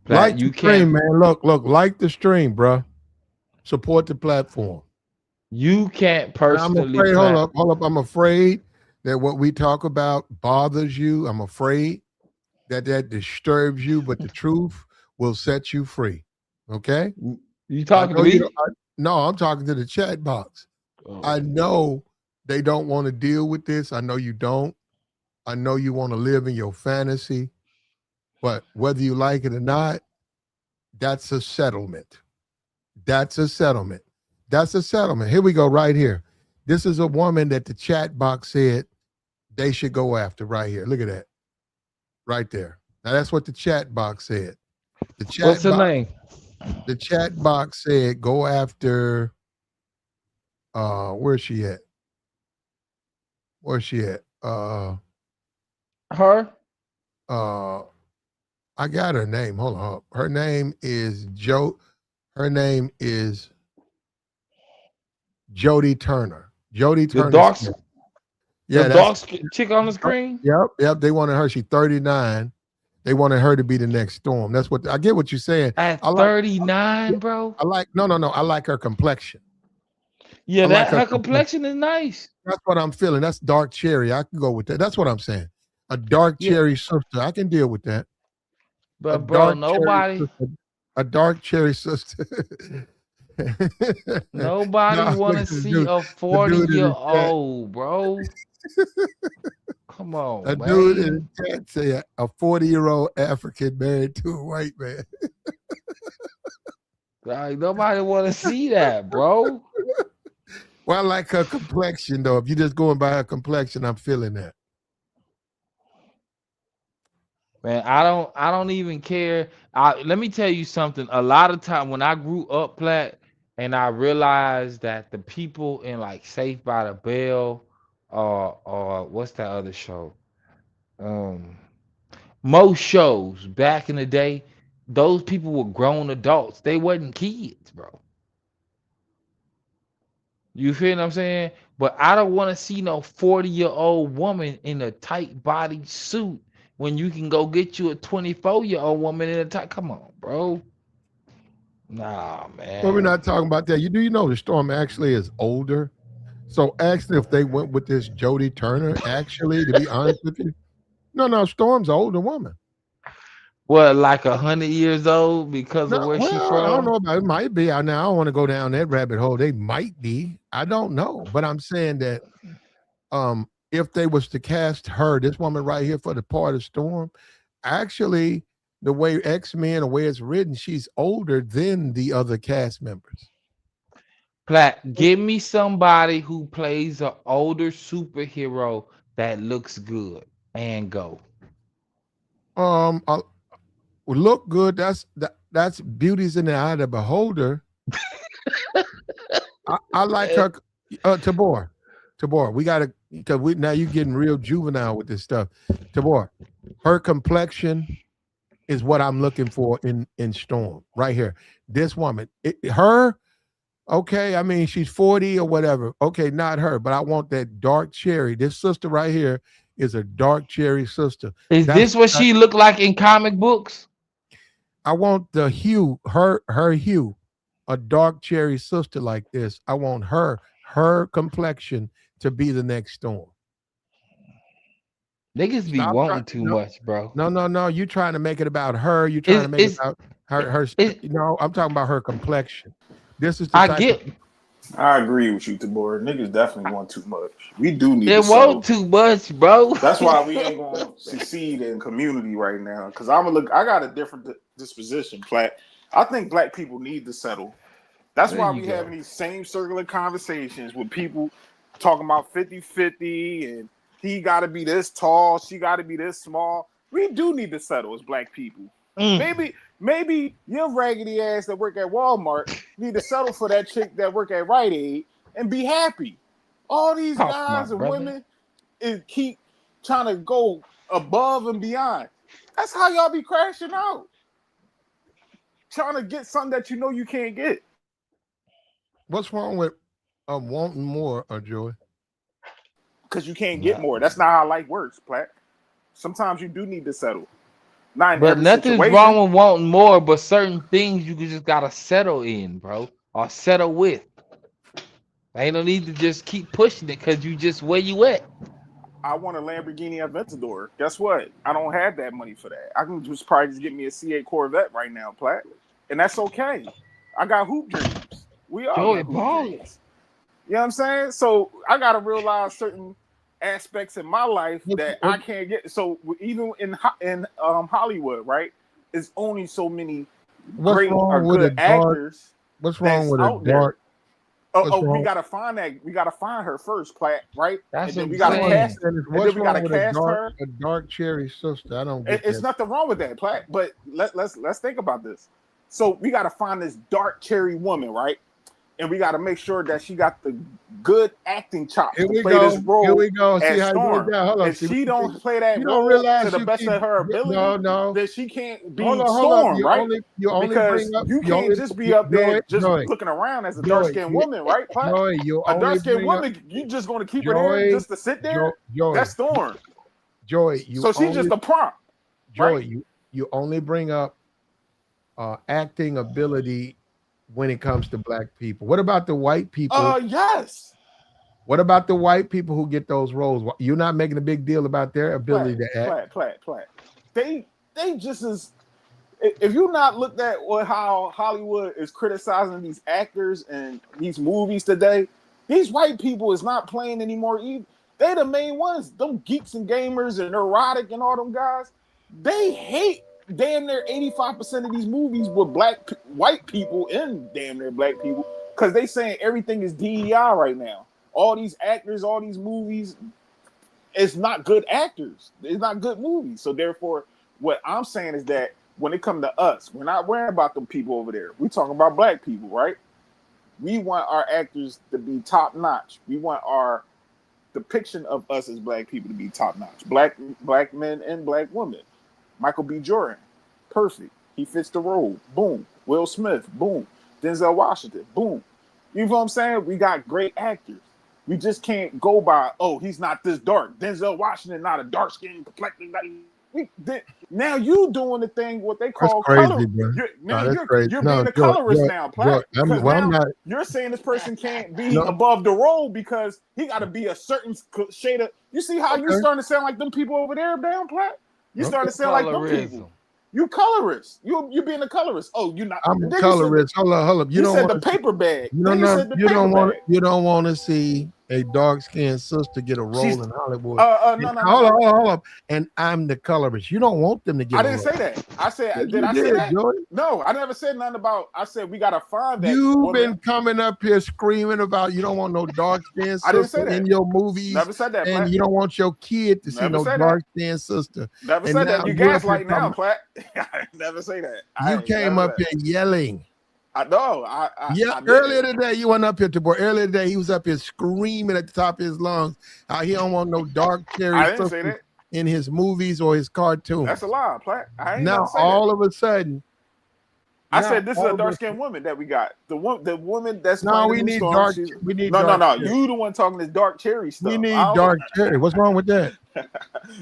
Black, Like the you can't stream, man. Look, like the stream, bro. Support the platform. you can't And I'm personally afraid, plan. hold up. I'm afraid that what we talk about bothers you. I'm afraid that disturbs you, but the truth will set you free. Okay? You I talking to know you don't. me? No, I'm talking to the chat box. I Oh, know they don't want to deal with this. I know you don't. I know you want to live in your fantasy, but whether you like it or not, that's a settlement. That's a settlement. That's a settlement. Here we go, right here. This is a woman that the chat box said they should go after right here. Look at that. Right there. Now that's what the chat box said. The what's chat her box name? the chat box said go after where's she at? Where's she at? Her? Uh I got her name. Hold on. Her name is Joe. Her name is Jody Turner. Jody The Turner dark, Smith. the Yeah, that's dark chick on the screen? yep. They wanted her. She's 39. They wanted her to be the next storm. That's what I get what you're saying. At I like 39, bro? I like no. I like her complexion. Yeah, I like that her her complexion. complexion is nice. That's what I'm feeling. That's dark cherry. I can go with that. That's what I'm saying. A dark Yeah, cherry sister. I can deal with that. A but bro, dark cherry nobody, sister. A dark cherry sister. nobody No, look wanna at the see dude. a The 40 dude in year the chat. old, bro. Come A on, dude in man. the chat say a 40-year-old African married to a white man. Like, nobody wanna see that, bro. Well, I like her complexion though. If you're just going by her complexion, I'm feeling that. Man, I don't even care. Let me tell you something. A lot of time when I grew up, Plat, and I realized that the people in like Safe by the Bell, what's that other show? Um, most shows back in the day, those people were grown adults. They wasn't kids, bro. You feel what I'm saying? But I don't want to see no 40-year-old woman in a tight body suit when you can go get you a 24-year-old woman in a tight. Come on, bro. Nah, Well, we're man. not talking about that. You know the Storm actually is older. So actually, if they went with this Jodie Turner, actually, to be honest with you, no, Storm's an older woman. What, like 100 years old because No, of where she well, I don't from? know about it. Might be. Now I don't want to go down that rabbit hole. They might be. I don't know, but I'm saying that if they was to cast her, this woman right here for the part of Storm, actually, the way X-Men, the way it's written, she's older than the other cast members. Platt, give me somebody who plays an older superhero that looks good and go. Uh, look good. That's beauty's in the eye of the beholder. I like her. Tabor, we gotta because we now you're getting real juvenile with this stuff. Tabor, her complexion is what I'm looking for in Storm right here. This woman, her. Okay, I mean she's 40 or whatever. Okay, not her, but I want that dark cherry. This sister right here is a dark cherry sister. Is That's this what she looked like in comic books? I want the hue, her hue, a dark cherry sister like this. I want her complexion to be the next Storm. Niggas be Stop trying. wanting too much, bro. No. You trying to make it about her. You trying It's to make it it's about her. it. No, I'm talking about her complexion. This is the I type of. get I agree with you, Tabor. Niggas definitely want too much. We do need it to settle. won't too much, bro. That's why we ain't gonna succeed in community right now. Cause I'm gonna look. I got a different disposition, Platt. I think black people need to settle. That's There why you we go. having these same circular conversations with people talking about 50-50 and he got to be this tall, she got to be this small. We do need to settle as black people. Maybe your raggedy ass that work at Walmart need to settle for that chick that work at Rite Aid and be happy. All these Talk, my guys and brother. women keep trying to go above and beyond. That's how y'all be crashing out. Trying to get something that you know you can't get. What's wrong with wanting more, Joey? Because you can't get more. That's not how life works, Platt. Sometimes you do need to settle. Not in But every nothing's situation. wrong with wanting more, but certain things you just gotta settle in, bro, or settle with. Ain't no need to just keep pushing it because you just where you at. I want a Lamborghini Aventador. Guess what? I don't have that money for that. I can just probably just get me a C8 Corvette right now, Platt. And that's okay. I got hoop dreams. We all Joey got hoop balling. dreams. You know what I'm saying? So I got to realize certain aspects in my life that I can't get. So even in Hollywood, right? It's only so many great or good actors. What's wrong with a out there. dark? We gotta find that. We gotta find her first, Platt, right? That's and then what we I'm gotta saying. cast. What's then we wrong gotta with cast her. a dark cherry sister? I don't get It's that. nothing wrong with that, Platt. But let's think about this. So we gotta find this dark cherry woman, right? And we gotta make sure that she got the good acting chops to play this role. Here we go. See as how Storm. you hold on. If she don't play that you role don't realize to the you best of her ability, no. then she can't be Hold on. Storm, right? You only Because bring up, you can't just be up there just looking around as a dark-skinned woman, right, Platt? Joy, you A only dark-skinned bring up, woman, you just gonna keep her there just to sit there? That's Storm. Joy, So she's just a prompt. Joy, right? you only bring up acting ability when it comes to black people. What about the white people? Yes. What about the white people who get those roles? You're not making a big deal about their ability to act. Platt. They just as if you not looked at how Hollywood is criticizing these actors and these movies today, these white people is not playing anymore either. They the main ones. Them geeks and gamers and neurotic and all them guys. They hate damn near 85% of these movies with white people and damn near black people because they saying everything is DEI right now. All these actors, all these movies, it's not good actors. It's not good movies. So therefore, what I'm saying is that when it comes to us, we're not worrying about them people over there. We're talking about black people, right? We want our actors to be top notch. We want our depiction of us as black people to be top notch. Black men and black women. Michael B. Jordan, perfect. He fits the role. Boom. Will Smith. Boom. Denzel Washington. Boom. You know what I'm saying? We got great actors. We just can't go by, oh, he's not this dark. Denzel Washington not a dark skinned complexion. Now you doing the thing what they call crazy, color. bro. You're crazy. being a colorist now, Platt. I'm not. You're saying this person can't be above the role because he got to be a certain shade of. You see how you starting to sound like them people over there, damn Platt? You starting to sound like them people. You colorist. You being a colorist. Oh, you not. I'm a colorist. Hold up. You said the paper bag. You don't want to see a dark-skinned sister get a role in Hollywood. No. Hold up. And I'm the colorist. You don't want them to get. I didn't say that. I said, did I say that? Jordan? No, I never said nothing about. I said we gotta find that. You've been coming up here screaming about you don't want no dark-skinned sister in your movies. Never said that, and Platt. you don't want your kid to see no dark-skinned sister. Never said that. You gaslight now, Platt. I never say that. You came up here yelling. I know. Earlier today, you went up here to boy. Earlier today, he was up here screaming at the top of his lungs. He don't want no dark cherry I didn't say that in his movies or his cartoons. That's a lie, Platt. Now all of a sudden, I said this is a dark-skinned woman that we got. The woman that's no. We need dark. We need no. You the one talking this dark cherry stuff. We need dark cherry. What's wrong with that?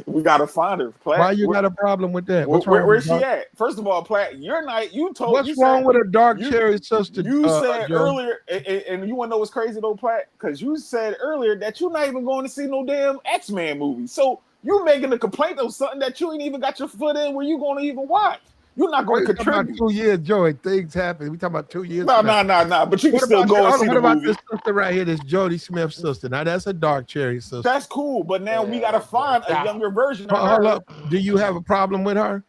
We gotta find her, Platt. Why you got a problem with that? Where's she at? First of all, Platt, you're not. You told. What's wrong with a dark cherry sister? You said earlier, and you want to know what's crazy though, Platt? Because you said earlier that you're not even going to see no damn X-Men movie. So you making a complaint of something that you ain't even got your foot in where you going to even watch. You're not going to contribute. 2 years, Joey. Things happen. We talking about 2 years. No. But you can still go and see the movie. What about this sister right here? This Jodie Smith's sister. Now that's a dark cherry sister. That's cool, but now we got to find a younger version of her. Hold up. Do you have a problem with her?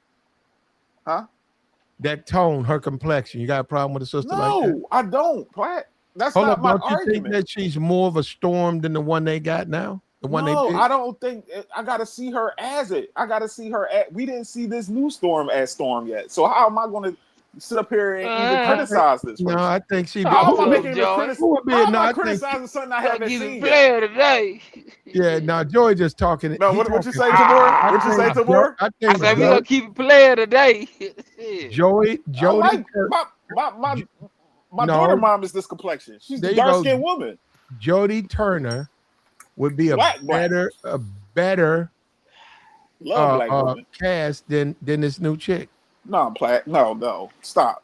Huh? That tone, her complexion. You got a problem with a sister like that? No, I don't, Platt. That's not my argument. Don't you think that she's more of a storm than the one they got now? The one they picked? I don't think. I got to see her as it. I got to see her at. We didn't see this new Storm as Storm yet. So how am I going to sit up here and even criticize this person? No, I think she. How am I criticizing something I haven't seen yet? Today. Yeah, now Joey just talking. No, what you say, Tabor? What you say, Tabor? I said we gonna keep it player today. Jody. My daughter mom is this complexion. She's the dark skinned woman. Jodie Turner would be a better cast than this new chick. No, Platt. No. Stop,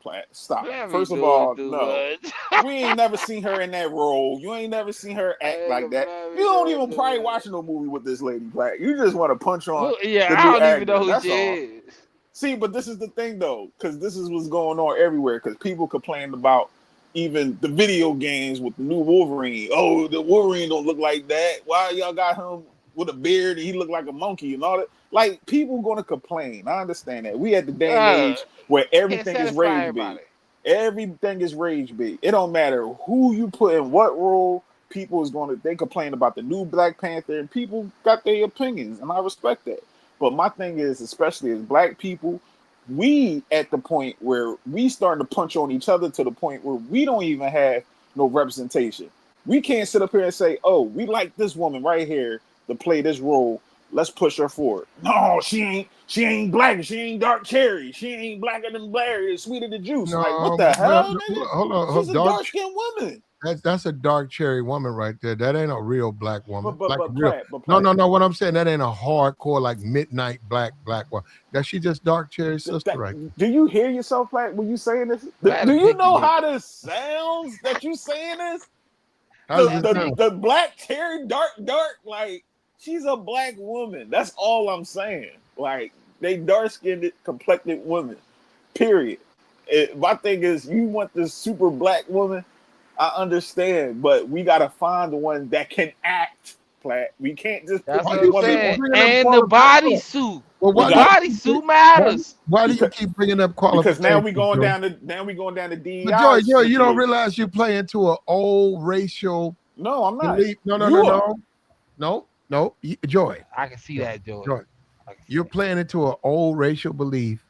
Platt. Stop. First of all, no. We ain't never seen her in that role. You ain't never seen her act like that. You don't even probably watch no movie with this lady, Platt. You just want to punch on. Yeah, I don't even know who she is. See, but this is the thing though, because this is what's going on everywhere. Because people complained about even the video games with the new Wolverine. Oh, the Wolverine don't look like that. Why y'all got him with a beard and he look like a monkey and all that? Like, people gonna complain. I understand that. We at the day and age where everything is rage bait. Everything is rage bait. It don't matter who you put in what role. People is they complain about the new Black Panther, and people got their opinions, and I respect that. But my thing is, especially as Black people, we at the point where we starting to punch on each other to the point where we don't even have no representation. We can't sit up here and say, oh, we like this woman right here to play this role. Let's push her forward. No, she ain't black. She ain't dark cherry. She ain't blacker than Blair. Sweeter than juice. No, like, what the hell, nigga? Hold on. She's a dark-skinned woman. That's a dark cherry woman right there. That ain't a real black woman. But no. What I'm saying, that ain't a hardcore like midnight black woman. That she just dark cherry sister, right? Do you hear yourself, Black, when you saying this? Do you know how this sounds that you saying this? The black cherry, dark, like she's a black woman. That's all I'm saying. Like they dark-skinned, complected women. Period. My thing is, you want this super black woman. I understand, but we gotta find the one that can act, Platt. We can't just put and the bodysuit. Well, the bodysuit matters. Why do you keep bringing up qualifications? Because now we going down to DEI. But Joy, you don't realize you play into an old racial. No, I'm not. No. Joy. I can see that, Joy. You're playing into an old racial belief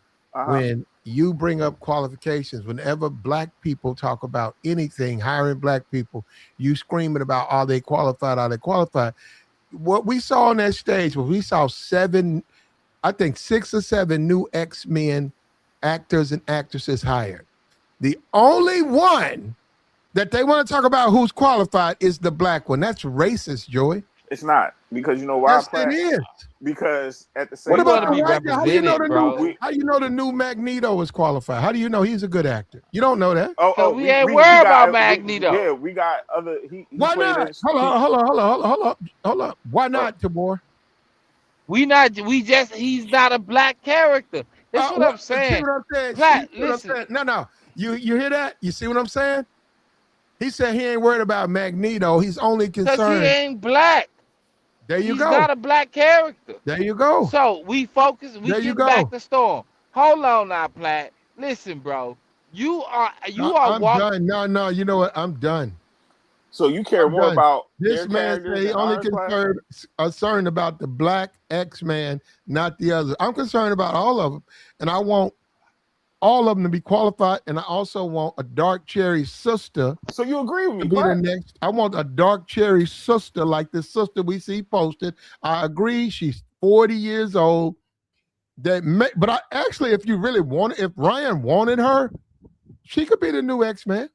when you bring up qualifications. Whenever black people talk about anything, hiring black people, you screaming about are they qualified? Are they qualified? What we saw on that stage was we saw seven, I think 6 or 7 new X-Men actors and actresses hired. The only one that they want to talk about who's qualified is the black one. That's racist, Joey. It's not, because you know why? Yes, it is. Because at the same What We want about to the be white guy? How do you know the represented, bro. new? How you know the new Magneto is qualified? How do you know he's a good actor? You don't know that. So we ain't worried about Magneto. Yeah, we got other. He Why played not? in- Hold on. Why not, Tabor? We not. We just. He's not a black character. That's what I'm See saying. what I'm saying? Platt, See what I'm listen. saying? No. You hear that? You see what I'm saying? He said he ain't worried about Magneto. He's only Because concerned. he ain't black. There you He's go. not a black character. There you go. So we focus. We There you get go. back to Storm. Hold on now, Platt. Listen, bro. You are I'm walking. done. No. You know what? I'm done. So you care more done. about This their man characters say he than only ours, concerned about the black X-Man, not the others. I'm concerned about all of them, and I want all of them to be qualified, and I also want a dark cherry sister So you agree with me, to be the Platt? next. I want a dark cherry sister like the sister we see posted. I agree, she's 40 years old. But I actually, if you really want, if Ryan wanted her, she could be the new X-Man.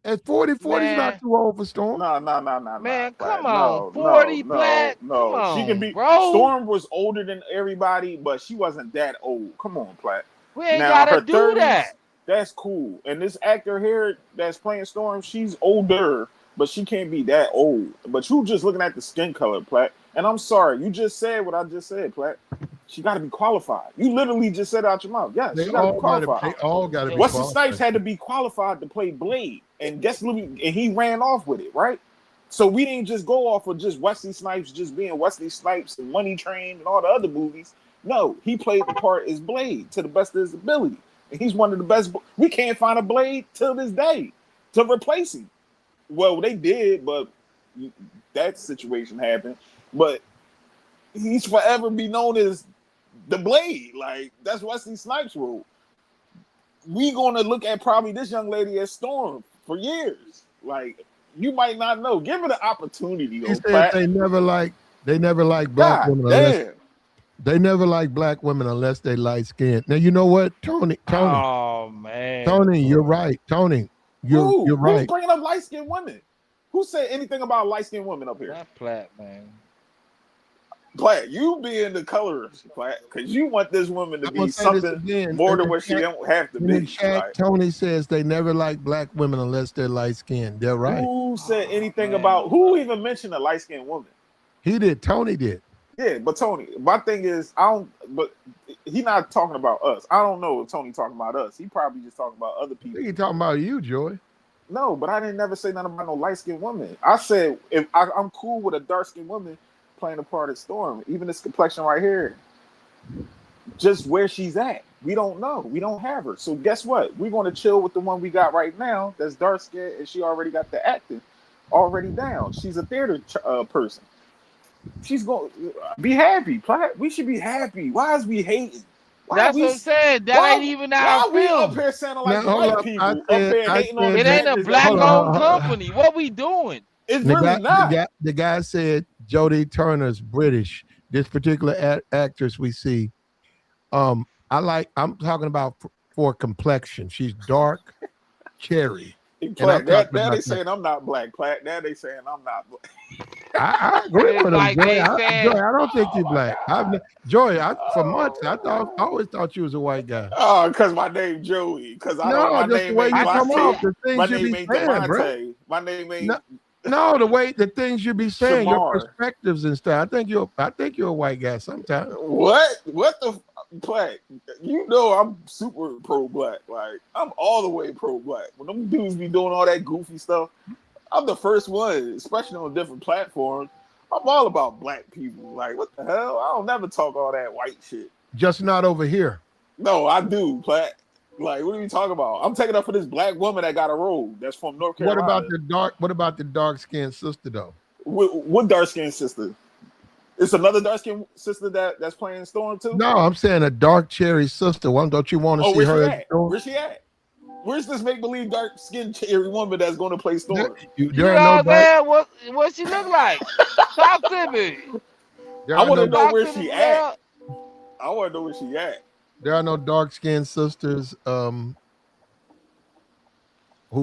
At 40 is Man. not too old for Storm. No. Man, Platt. come on. No, 40 no, Platt. no. Come on, She can be. bro. Storm was older than everybody, but she wasn't that old. Come on, Platt. We ain't Now, gotta her do 30s, that. That's cool. And this actor here that's playing Storm, she's older, but she can't be that old. But you just looking at the skin color, Platt. And I'm sorry, you just said what I just said, Platt. She got to be qualified. You literally just said it out your mouth. Yes, she got to be qualified. They all got to be Wesley qualified. Snipes had to be qualified to play Blade, and he ran off with it, right? So we didn't just go off of just Wesley Snipes just being Wesley Snipes and Money Train and all the other movies. No, he played the part as Blade to the best of his ability. And he's one of the best. We can't find a Blade till this day to replace him. Well, they did, but that situation happened. But he's forever be known as the Blade. Like, that's Wesley Snipes' role. We gonna look at probably this young lady as Storm for years. Like, you might not know. Give her the opportunity, though. He said they never like black women unless they never like black women unless they light skinned. Now you know what, Tony. Oh man, Tony, you're right. Tony, you're right. Who's bringing up light skinned women? Who said anything about light skinned women up here? That Platt, man. Platt, you being the colorist, Platt, because you want this woman to be something more than what she don't have to be. Right? Tony says they never like black women unless they're light skinned. They're right. Who said anything about who even mentioned a light skinned woman? He did. Tony did. Yeah, but Tony, my thing is, but he not talking about us. I don't know if Tony talking about us. He probably just talking about other people. He talking about you, Joy. No, but I didn't never say nothing about no light skinned woman. I said if I'm cool with a dark skinned woman playing a part of Storm, even this complexion right here, just where she's at. We don't know. We don't have her. So guess what? We're going to chill with the one we got right now that's dark skinned, and she already got the acting already down. She's a theater person. She's going to be happy, Platt. We should be happy. Why is we hating? That's what I'm saying. That ain't even our we film. up here sounding like white people up here hating on it ain't a black-owned company. What we doing? It's really not. The guy said Jodie Turner's British. This particular actress we see, I'm talking about for complexion. She's dark cherry. Platt, now they saying I'm not black, Platt. Now they saying I'm not black. I agree with him, Joy. I don't think you're black. For months, I always thought you was a white guy. Oh, because my name Joey. Because my name ain't Devontae. My name ain't Devontae. My name ain't. No, the things you be saying, your perspectives and stuff. I think you're a white guy sometimes. What the Platt? You know I'm super pro black. Like, I'm all the way pro black. When them dudes be doing all that goofy stuff, I'm the first one, especially on different platforms. I'm all about black people. Like, what the hell? I don't never talk all that white shit. Just not over here. No, I do, Platt. Like, what are you talking about? I'm taking up for this black woman that got a role that's from North Carolina. What about the dark skinned sister though? What dark skinned sister? It's another dark skinned sister that's playing Storm too. No, I'm saying a dark cherry sister. Why don't you want to Oh, see where's she her as at? Storm? Where's she at? Where's this make believe dark skinned cherry woman that's going to play Storm? There You are know no what I'm dark. saying? What she look like? Talk to me. There I are want no. to know Talk where to me, she at. player. I want to know where she at. There are no dark skinned sisters who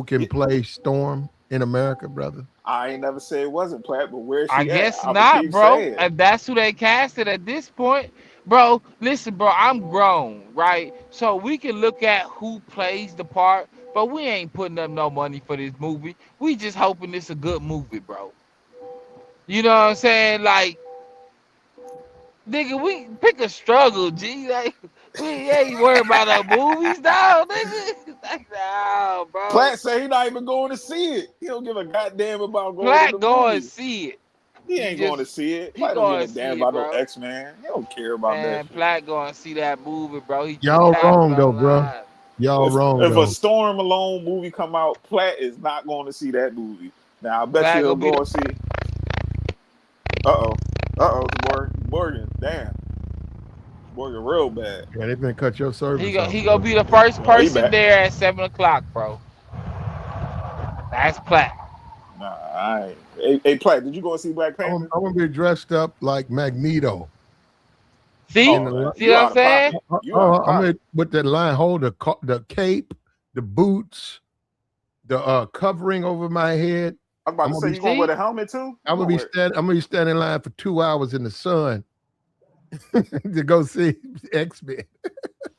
can play Storm in America, brother. I ain't never said it wasn't Platt, but where's I she at? guess I'm gonna not, keep bro. saying. If that's who they casted at this point, bro. Listen, bro. I'm grown, right? So we can look at who plays the part, but we ain't putting up no money for this movie. We just hoping it's a good movie, bro. You know what I'm saying? Like, nigga, we pick a struggle, G. Like, we ain't worried about no movies, no, nigga. Like, no, bro. Platt say he not even going to see it. He don't give a goddamn about going to Platt the go and movie. see it. He He ain't going to just see it. he Platt don't give going a to damn see it, about no bro. X-Men. He don't care about that Man, shit. Platt going to see that movie, bro. He Y'all tapping wrong though, bro. online. Y'all wrong If a though. Storm Alone movie come out, Platt is not going to see that movie. Now I bet you Platt he'll gonna be go the and see. Morgan. Damn, Morgan, real bad. Yeah, they been cut your service off, he gonna bro. be the first Oh, he person back. there at 7 o'clock, bro. That's Platt. Nah, I ain't. Hey, Platt, did you go and see Black Panther? I'm gonna be dressed up like Magneto in See, the. Oh, man, see you what I'm out of saying? pocket. You out of I'm gonna pocket. with that line, hold the cape, the boots, the covering over my head. I was about I'm to gonna say be you gonna wear See, the helmet too. You I'm gonna gonna be wear? stand I'm gonna be standing in line for 2 hours in the sun to go see X-Men.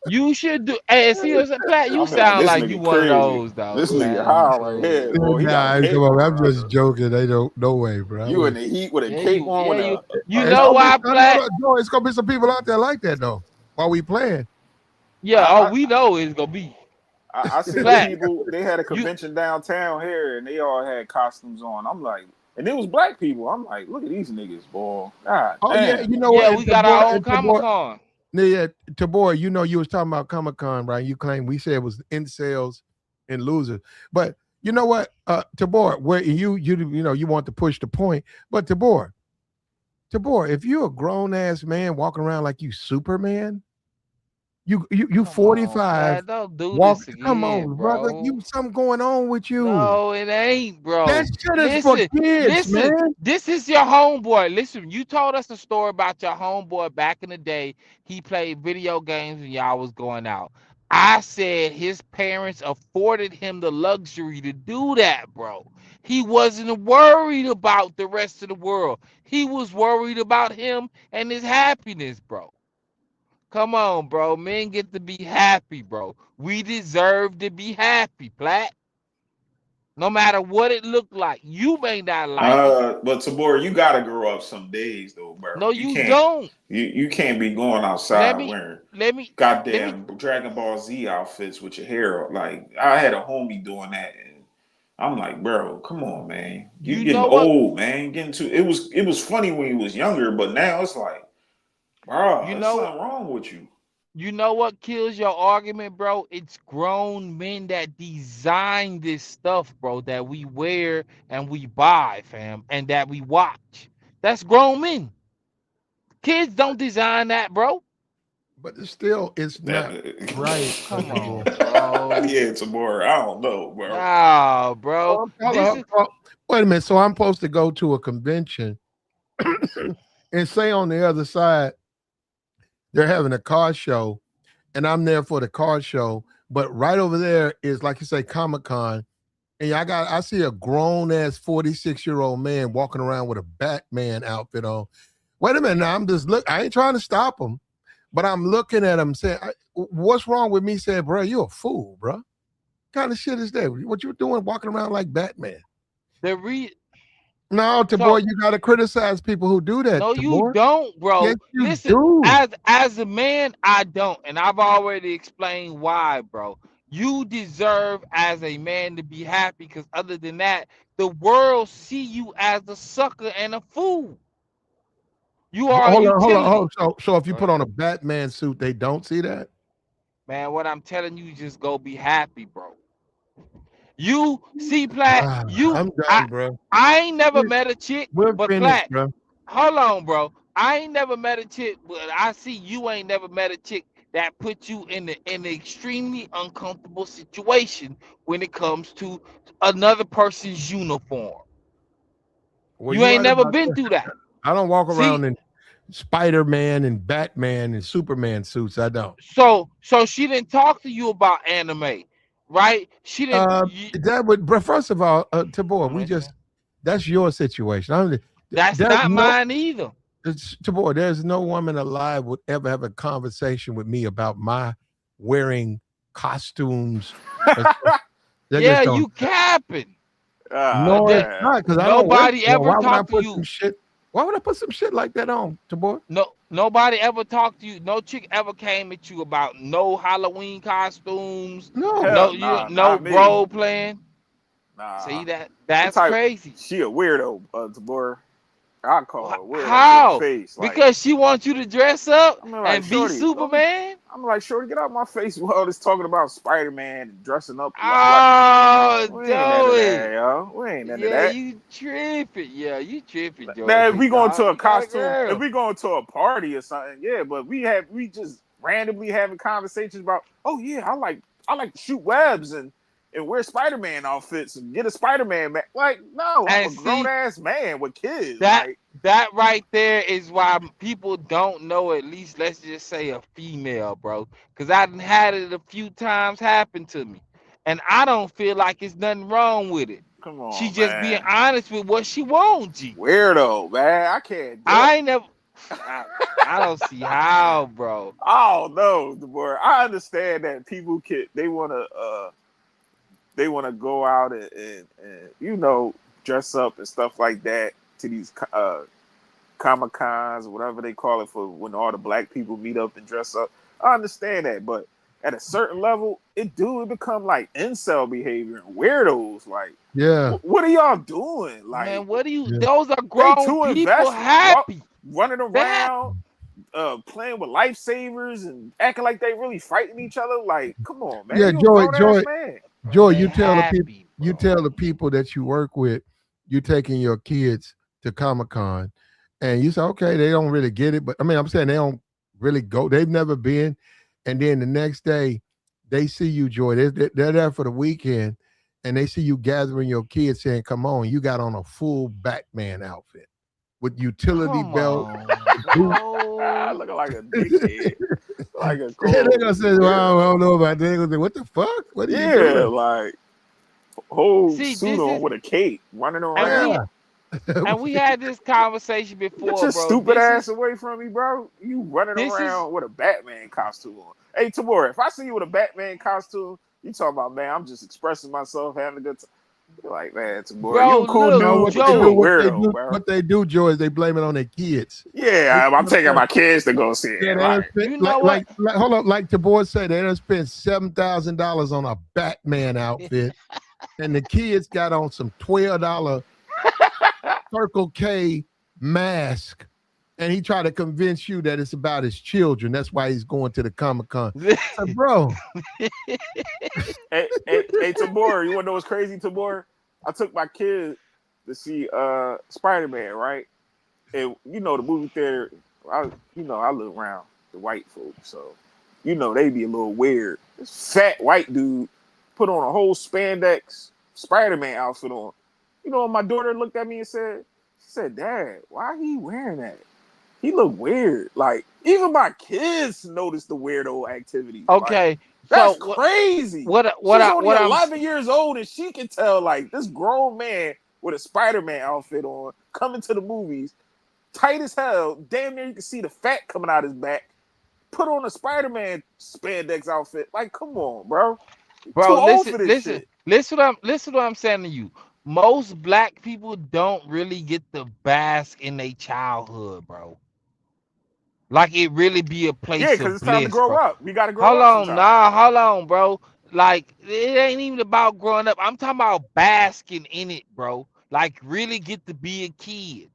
you should do. Hey, see what I'm saying, Platt? You I'm like, sound this like you nigga one of crazy. those though, This nigga man. high right here, Shoot. boy. He got a Nah, cape come on, I'm just on. joking. They don't no way, bro. You in the heat with a cape on Yeah, with you. You a It's know gonna be helmet. why, Platt? no, it's gonna be some people out there like that though. While we playing. Yeah. Oh, I, we know it's gonna be I seen the Platt. people. They had a You convention downtown here, and they all had costumes on. I'm like, and it was black people. I'm like, look at these niggas, boy. God Oh yeah, damn. you know what? Yeah, we got our own Comic Con. Yeah, Tabor, you know you was talking about Comic Con, right? You claim we said it was incels and losers, but you know what, Tabor, where you know you want to push the point, but Tabor, if you're a grown ass man walking around like you Superman, you Come on, 45, Platt. Don't do walk. this Come again, on, brother, bro. you something going on with you. No, it ain't, That bro. shit is for Listen, kids, listen. man. This is your homeboy. Listen, you told us a story about your homeboy back in the day. He played video games when y'all was going out. I said his parents afforded him the luxury to do that, bro. He wasn't worried about the rest of the world. He was worried about him and his happiness, bro. Come on, bro. Men get to be happy, bro. We deserve to be happy, Platt. No matter what it looked like. You may not like it. But Tabor, you gotta grow up some days though, bro. No, You you can't. don't. You can't be going Let outside me wearing let me let me goddamn Dragon Ball Z outfits with your hair up. Like I had a homie doing that, and I'm like, bro, come on, man. You you getting know what old, man. Getting too. It was funny when you was younger, but now it's like, bro, you there's know something wrong with you. you know what kills your argument, bro? It's grown men that design this stuff, bro, that we wear and we buy, fam, and that we watch. That's grown men. Kids don't design that, bro. But it's That, not right, Come Tabor. on, bro. yeah, Tabor. I don't know, bro. No, bro. Hold This on. is Wait a minute. So I'm supposed to go to a convention and say on the other side they're having a car show, and I'm there for the car show. But right over there is, like you say, Comic Con, and I see a grown ass 46-year-old man walking around with a Batman outfit on. Wait a minute. Now I'm just look. I ain't trying to stop him, but I'm looking at him saying, "What's wrong with me?" Saying, "Bro, you a fool, bro. What kind of shit is that? What you doing walking around like Batman?" the re No, so Tabor, you gotta criticize people who do that, no, you Tabor. don't, Yes, bro. you Listen, do. as a man, I don't, and I've already explained why, bro. You deserve as a man to be happy, because other than that, the world see you as a sucker and a fool. You are a Hold on. utility. So if you Go put ahead. on a Batman suit, they don't see that? Man, what I'm telling you, just go be happy, bro. You see, Platt, I'm I done, bro. I ain't never We- met a chick, We're but finished, Platt, bro. hold on, bro. I ain't never met a chick, but I see you ain't never met a chick that put you in an extremely uncomfortable situation when it comes to another person's uniform. Well, You you're ain't right never about been that. through that. I don't walk See, around in Spider-Man and Batman and Superman suits. I don't. so she didn't talk to you about anime, right? She didn't. That would, but first of all, Tabor, I'm listening. that's your situation. That's There's not no, mine either. Tabor, there's no woman alive would ever have a conversation with me about my wearing costumes. Or stuff. They Yeah, just don't. you capping. Ah, No, it's That man. not because I don't work nobody there. ever Why would I talked to put some you. shit? Why would I put some shit like that on, Tabor? No, nobody ever talked to you. No chick ever came at you about no Halloween costumes. No. No, Hell you nah, no not me. role playing. Nah. See that? What That's type? crazy. She a weirdo, Tabor. I call her a weirdo to her How? face. Like, Because she wants you to dress up I mean, like, and be Shorty, don't be. Superman? I'm like, Shorty, get out my face with all this talking about Spider-Man and dressing up. Like, Oh, we ain't into that, Joey. yo. We ain't into Yeah, that. you tripping. Yeah, you tripping, Joey. Now, if we Big going dog. to a You got a costume, if girl. we going to a party or something, yeah. But we just randomly having conversations about, oh yeah, I like to shoot webs and wear Spider-Man outfits and get a Spider-Man. Like, no, I'm And a grown see, ass man with kids. that Like, that right there is why people don't know, at least let's just say a female, bro. Because I done had it a few times happen to me. And I don't feel like it's nothing wrong with it. come She on, just being man. honest with what she wants, G. Weirdo, man. I can't do it. I ain't never I, I don't see how, bro. Oh no, the boy. I understand that people they wanna go out and dress up and stuff like that to these Comic Cons or whatever they call it for when all the black people meet up and dress up. I understand that, but at a certain level, it become like incel behavior and weirdos. Like, Yeah. what are y'all doing? Like, Man, what do you Yeah. those are they grown too people invested, happy. running They happy. around, playing with lifesavers and acting like they really fighting each other. Like, come on, man, Yeah, you a grown ass man. Bro, Joy, they happy, you bro. tell the people that you work with, you taking your kids to Comic Con, and you say, okay, they don't really get it, but I mean, I'm saying they don't really go. They've never been, and then the next day, they see you, Joy. They're there for the weekend, and they see you gathering your kids, saying, "Come on, you got on a full Batman outfit with utility Come belt, on, boot." bro. Looking like a dickhead, like a Yeah, they're gonna cold say, "Well, I weirdo. don't know about that." They're gonna say, "What the fuck? What are you Yeah, doing?" like whole See, suit this on is with a cape, running and around. we Yeah. and we had this conversation Get before, your bro. stupid This ass is away from me, bro. You running this is around with a Batman costume on. Hey, Tamora, if I see you with a Batman costume, you talking about, man, I'm just expressing myself, having a good time. You're like, man, Tamora, you bro, a cool look, No, dude, what but they you a do, Joey. weirdo, bro. what they do, Joe, is they blame it on their kids. They Yeah, I'm gonna taking say, my kids to go see yeah, it. they done Like, spent You know what? hold up, like the boys say, they done spent $7,000 on a Batman outfit, and the kids got on some $12 Circle K mask, and he tried to convince you that it's about his children. That's why he's going to the Comic Con. I said, bro, hey, Tamora, you wanna know what's crazy, Tamora? I took my kid to see Spider-Man, right? And the movie theater, I live around the white folks, so they be a little weird. This fat white dude put on a whole spandex Spider-Man outfit on. My daughter looked at me and she said, Dad, why he wearing that? He look weird. Like, even my kids noticed the weirdo activities. Like, Okay, so that's crazy. what She's I only what I'm 11 years old and she can tell, like, this grown man with a Spider-Man outfit on coming to the movies, tight as hell, damn near you can see the fat coming out his back, put on a Spider-Man spandex outfit. Like, come on, bro. You're too bro, old listen, for this listen, shit. listen what I'm saying to you. Most black people don't really get to bask in their childhood, bro. Like it really be a Yeah, place because of it's time to bliss, grow bro. up. We got to grow Hold up on, sometimes. nah, hold on, bro. Like it ain't even about growing up. I'm talking about basking in it, bro. Like really get to be a kid.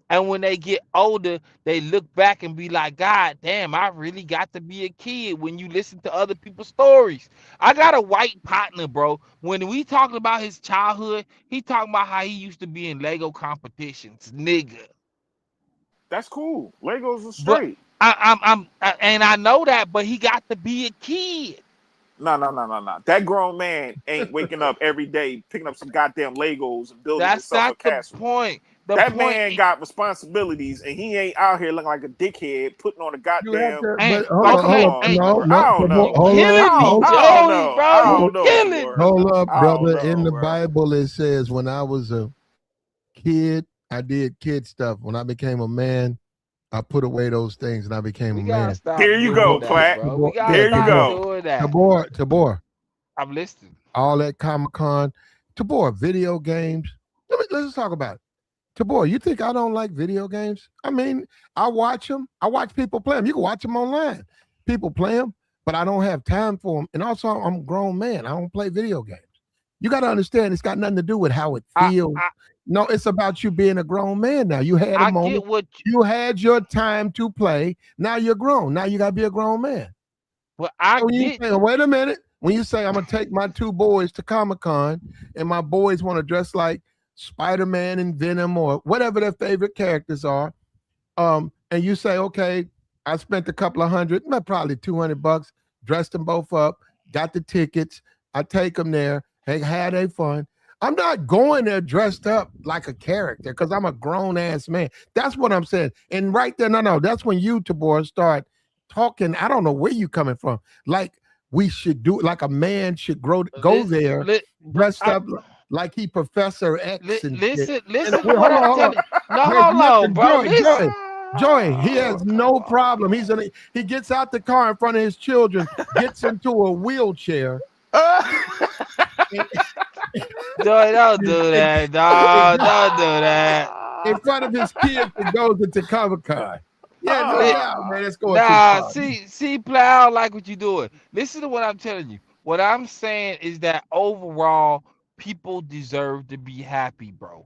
And when they get older, they look back and be like, God damn, I really got to be a kid when you listen to other people's stories. I got a white partner, bro. When we talking about his childhood, he talking about how he used to be in Lego competitions, nigga. That's cool. Legos are But straight. and I know that, but he got to be a kid. No. That grown man ain't waking up every day picking up some goddamn Legos and building That's himself a not the castle. point. The That point man got responsibilities, and he ain't out here looking like a dickhead putting on a You have goddamn. to, ain't but hold on, Come okay. hold on, on. Ain't No, Tabor. no, I don't Tabor, you know. hold up, killing me, hold, I don't Joey, know. bro? I You don't know, killing Tabor. me. hold up, I don't brother. know, In the bro. Bible, it says when I was a kid, I did kid stuff. When I became a man, I put away those things and I became a We gotta man. stop Here you doing go, that, Platt. bro. We gotta Yeah, Here you stop Tabor, go. doing that. Tabor, I'm listening. all that Comic Con, Tabor, video games. Let's talk about it. Tabor, you think I don't like video games? I mean, I watch them. I watch people play them. You can watch them online. People play them, but I don't have time for them. And also, I'm a grown man. I don't play video games. You got to understand, it's got nothing to do with how it I feels. I No, it's about you being a grown man now. You had a I moment. get what, You had your time to play. Now you're grown. Now you got to be a grown man. but I So when you get. say, wait a minute, when you say I'm gonna take my two boys to Comic-Con and my boys want to dress like Spider-Man and Venom or whatever their favorite characters are, and you say, okay, I spent a couple of hundred, probably $200, dressed them both up, got the tickets, I take them there, hey, had a fun. I'm not going there dressed up like a character because I'm a grown ass man. That's what I'm saying. And right there, no, that's when you, Tabor, start talking. I don't know where you coming from. Like we should do, like a man should go there dressed up like he Professor X and shit. Listen, And listen to wait, what hold I'm on, hold on. telling you. No, Wait, hold on, listen, bro. Listen. Joy, he has no problem. He gets out the car in front of his children, gets into a wheelchair. Joy, don't do that. No, don't do that. In front of his kids and goes into Comic-Con. Yeah, man, let's go too Nah, far. see, Plow, I don't like what you're doing. Listen to what I'm telling you. What I'm saying is that overall, people deserve to be happy, bro.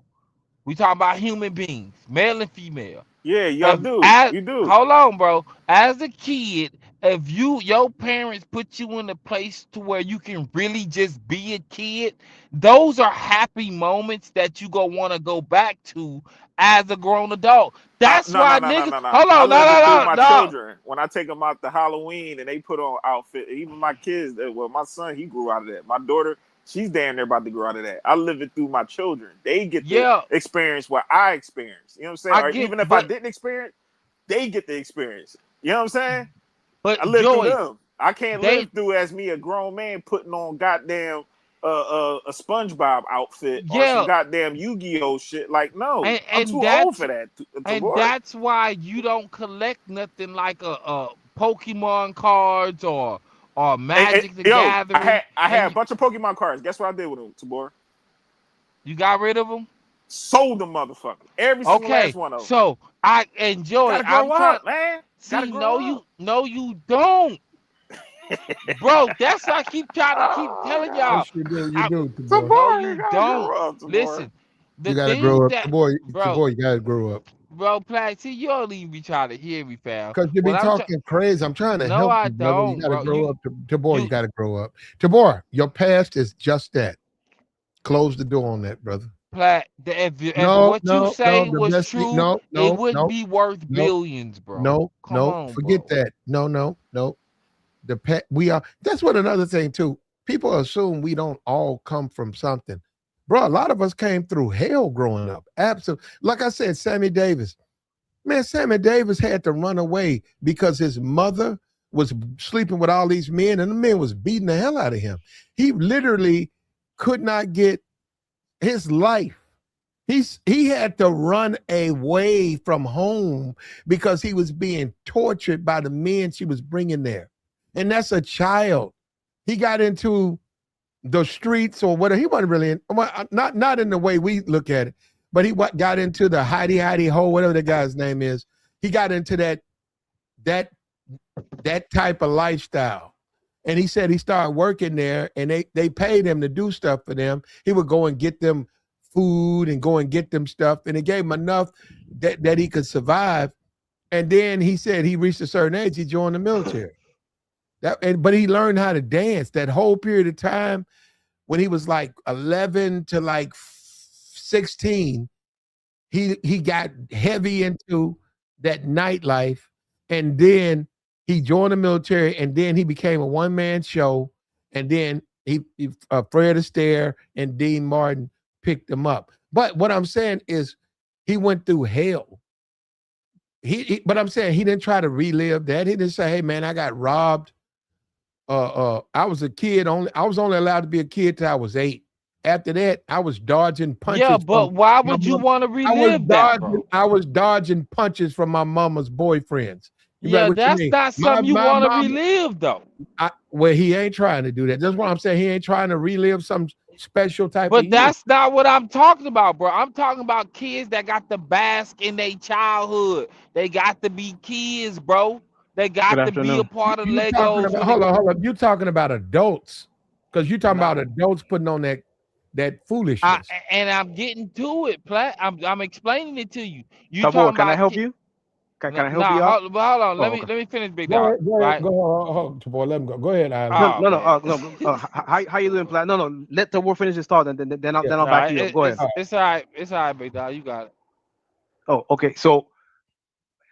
We talking about human beings, male and female. Yeah, y'all do. You do. Hold on, bro. As a kid, if your parents put you in a place to where you can really just be a kid, those are happy moments that you go want to go back to as a grown adult. That's No. why niggas. Hold I on, live it through my no. children. When I take them out to Halloween and they put on outfit, even my kids. Well, my son, he grew out of that. My daughter, she's damn near about to grow out of that. I live it through my children. They get to experience what I experienced. You know what I'm saying? Or even if I didn't experience, they get the experience. You know what I'm saying? But I live Joy, through them. I can't live through as me a grown man putting on goddamn a SpongeBob outfit or some goddamn Yu-Gi-Oh shit. Like, no, I'm too old for that. And that's why you don't collect nothing like a Pokemon cards or Magic the Gathering. I had a bunch of Pokemon cards. Guess what I did with them, Tabor? You got rid of them? Sold them, motherfucker. Every single last one of them. So I enjoy. Gotta grow up, man. See, no, you don't. Bro, that's why I keep trying to keep telling y'all. Yes, you do. No, you don't. Listen, you gotta grow up. Boy, you gotta grow up. Bro, Platt, see, you don't even be trying to hear me, fam. Because you be talking crazy. I'm trying to help you, brother. Don't, you gotta bro. grow up. Tabor, you gotta grow up. Tabor, your past is just that. Close the door on that, brother. Platt, if what you say was true, it wouldn't be worth billions, bro. Come on, forget bro. that. No. We are. That's what another thing too. People assume we don't all come from something, bro. A lot of us came through hell growing up. Absolutely. Like I said, Sammy Davis. Man, Sammy Davis had to run away because his mother was sleeping with all these men, and the men was beating the hell out of him. He literally could not get his life. He had to run away from home because he was being tortured by the men she was bringing there. And that's a child. He got into the streets or whatever. He wasn't really not in the way we look at it, but he got into the hidey ho, whatever the guy's name is. He got into that type of lifestyle. And he said he started working there and they paid him to do stuff for them. He would go and get them food and go and get them stuff. And it gave him enough that he could survive. And then he said he reached a certain age, he joined the military. But he learned how to dance that whole period of time when he was like 11 to like 16. He got heavy into that nightlife, and then he joined the military, and then he became a one-man show, and then Fred Astaire and Dean Martin picked him up. But what I'm saying is he went through hell. But I'm saying he didn't try to relive that. He didn't say, hey man, I got robbed. I was a kid only. I was only allowed to be a kid till I was 8. After that, I was dodging punches. Yeah, but why would you want to relive that, bro? I was dodging punches from my mama's boyfriends. Yeah, that's not something you want to relive, though. Well, he ain't trying to do that. That's what I'm saying. He ain't trying to relive some special type but of that's not what I'm talking about, bro. I'm talking about kids that got to bask in their childhood. They got to be kids, bro. They got to be a part of Legos. Hold on. You talking about adults? Because you talking about adults putting on that foolishness. And I'm getting to it, Platt. I'm explaining it to you. Tabor, can I help you? Can I help you out? Hold on. Let me finish, big dog. Go ahead. Tabor, let him go. Go ahead, Alan. No. How you doing, Platt? No. Let Tabor finish his thought, and then I'll back you up. Go ahead. It's all right. It's all right, big dog. You got it. Oh, okay. So,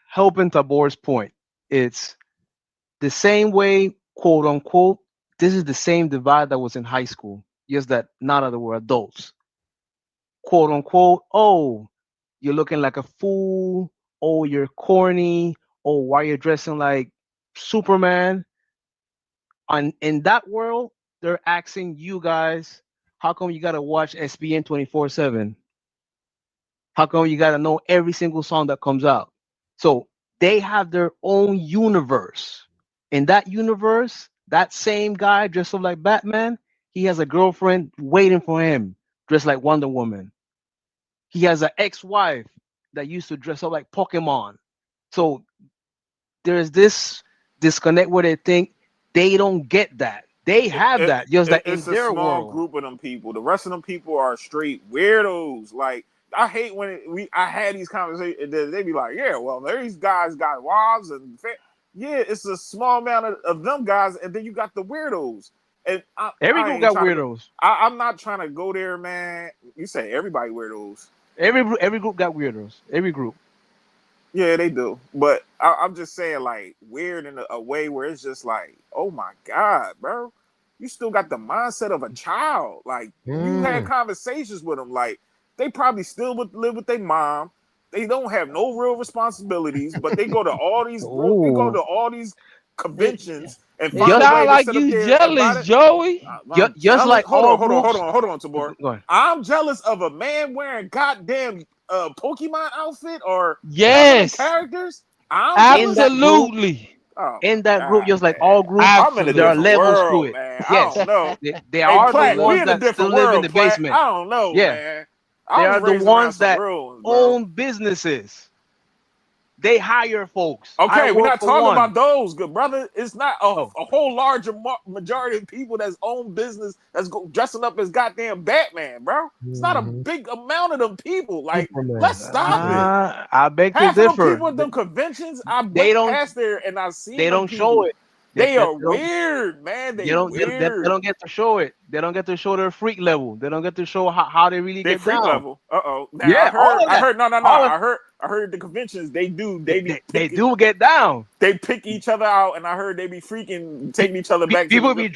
helping Tabor's point, it's the same way, quote unquote. This is the same divide that was in high school. Just that none of them were adults. Quote unquote. Oh, you're looking like a fool. Oh, you're corny. Oh, why are you dressing like Superman? And in that world, they're asking you guys, how come you gotta watch SPN 24/7? How come you gotta know every single song that comes out? So they have their own universe. In that universe, that same guy dressed up like Batman, he has a girlfriend waiting for him, dressed like Wonder Woman. He has an ex-wife that used to dress up like Pokemon. So there's this disconnect where they think they don't get that. They have that. Just that in their world. It's a small group of them people. The rest of them people are straight weirdos. Like, I hate when I had these conversations, they be like, yeah, well, these guys got wives and yeah, it's a small amount of them guys, and then you got the weirdos. And every group got weirdos. I'm not trying to go there, man. You say everybody weirdos. Every group got weirdos. Every group. Yeah, they do. But I'm just saying, like, weird in a way where it's just like, oh my God, bro. You still got the mindset of a child. Like, you had conversations with them. Like, they probably still would live with their mom. They don't have no real responsibilities, but they go to all these conventions and find a way like to you jealous, Joey. Just like hold on, Tabor. I'm jealous of a man wearing goddamn Pokemon outfit or characters. Absolutely. In that group, just like all groups, there are levels to it. Man. Yes, I don't know. They are the ones that still live in the basement. I don't know, man. They are the ones that own businesses. They hire folks. Okay, we're not talking about those, good brother. It's not a whole larger majority of people that's own business that's dressing up as goddamn Batman, bro. It's not a big amount of them people. Like, let's stop it. I beg to differ. Half of them people at them conventions, I went past there and I see they don't show it. They are weird, man. They don't get to show it. They don't get to show their freak level. They don't get to show how they really get freak down. Level. Yeah, I heard. No. I heard at the conventions they do get down. They pick each other out, and I heard they be freaking taking each other back. People be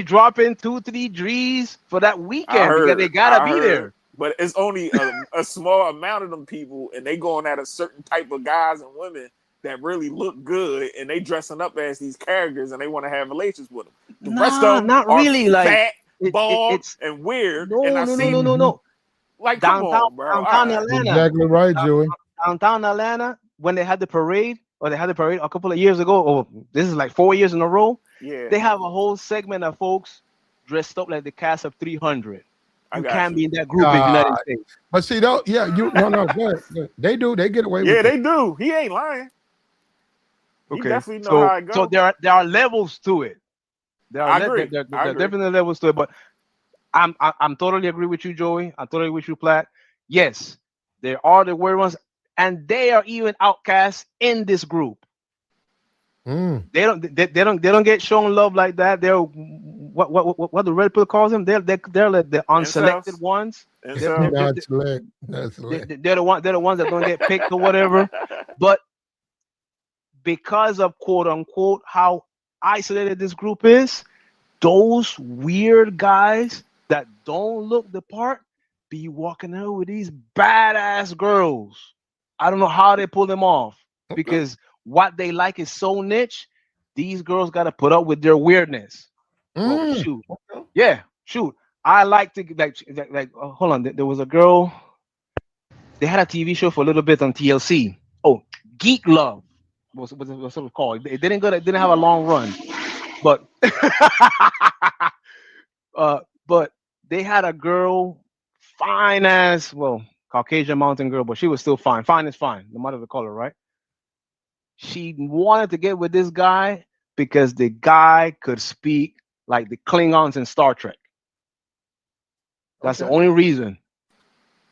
dropping 2-3 G's for that weekend because they gotta be there. But it's only a small amount of them people, and they going at a certain type of guys and women that really look good, and they dressing up as these characters, and they want to have relations with them. The rest of them not really are like fat, bald, and weird. No. Like downtown Atlanta. Exactly right, Joey. Downtown Atlanta, when they had the parade, a couple of years ago, or this is like 4 years in a row. Yeah, they have a whole segment of folks dressed up like the cast of 300. You can't be in that group in the United States. But see, though, yeah, go ahead. They do. They get away with it. Yeah, they do. He ain't lying. Okay, definitely know how it goes. So there are levels to it. There are definitely levels to it. But I'm totally agree with you, Joey. I'm totally with you, Platt. Yes, there are the weird ones, and they are even outcasts in this group. They don't get shown love like that. They're what the red pill calls them. They're like the unselected ones. They're the ones that don't get picked or whatever. But because of quote unquote how isolated this group is, those weird guys that don't look the part be walking out with these badass girls. I don't know how they pull them off because what they like is so niche. These girls got to put up with their weirdness. Well, shoot, yeah, shoot. I like to hold on. There was a girl. They had a TV show for a little bit on TLC. Oh, Geek Love was what it was called. It didn't have a long run, but but they had a girl, fine as well, Caucasian mountain girl, but she was still fine. Fine is fine, no matter the color, right? She wanted to get with this guy because the guy could speak like the Klingons in Star Trek. That's the only reason.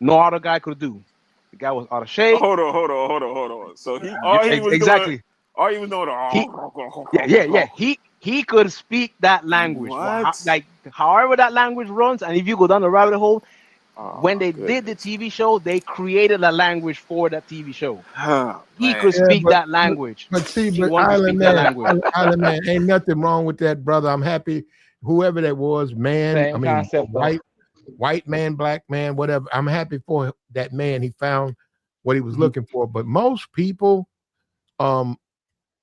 No other guy could do. The guy was out of shape. Hold on. So he was doing. He could speak that language. Like however that language runs, and if you go down the rabbit hole, when they did the TV show, they created a language for that TV show. He could speak that language. But Island Man, ain't nothing wrong with that, brother. I'm happy. Whoever that was, man. Same concept, white man, black man, whatever. I'm happy for that man. He found what he was looking for. But most people, they're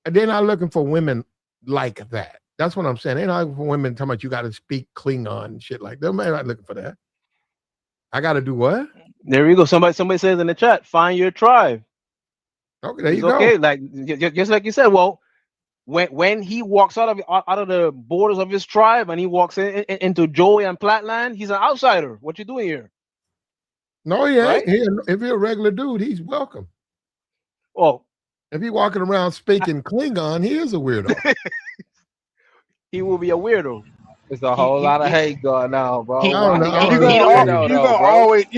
not looking for women like that. That's what I'm saying. They're not looking for women talking about you got to speak Klingon and shit like that. They're not looking for that. I got to do what? There you go. Somebody says in the chat, find your tribe. Okay, there you go. Okay, like just like you said. Well, when he walks out of the borders of his tribe and he walks into Joey and Platland, he's an outsider. What you doing here? No, he ain't. If you're a regular dude, he's welcome. Oh, if he's walking around speaking Klingon, he is a weirdo. He will be a weirdo. There's a whole lot of hate going on, bro. You're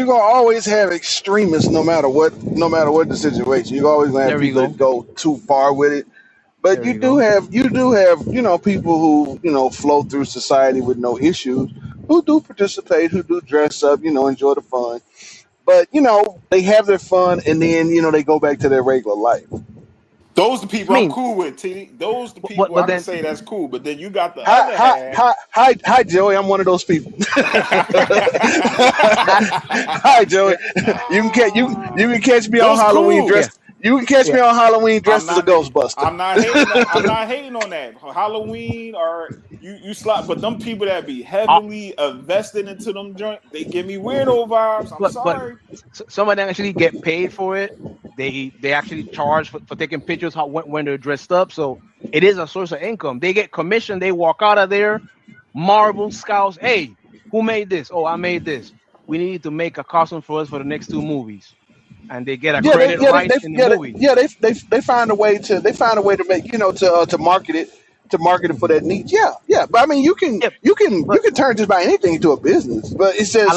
gonna always have extremists, no matter what the situation. You're always gonna have people that go too far with it. But you do have people who flow through society with no issues, who do participate, who do dress up, enjoy the fun. But they have their fun and then they go back to their regular life. Those the people I'm cool with, TD. Those the people I can say that's cool. But then you got the other half. Hi, Joey. I'm one of those people. Hi, Joey. You can catch me on Halloween dressed. You can catch me on Halloween dressed as a Ghostbuster. I'm not hating on that. Halloween or you slot, but them people that be heavily invested into them joint, they give me weirdo vibes. I'm sorry. But some of them actually get paid for it. They actually charge for taking pictures when they're dressed up. So it is a source of income. They get commission. They walk out of there. Marvel scouts. Hey, who made this? Oh, I made this. We need to make a costume for us for the next 2 movies. And they get a credit rights in the movie. They find a way to make to market it for that niche. Yeah. But I mean, you can turn just about anything into a business. But it's just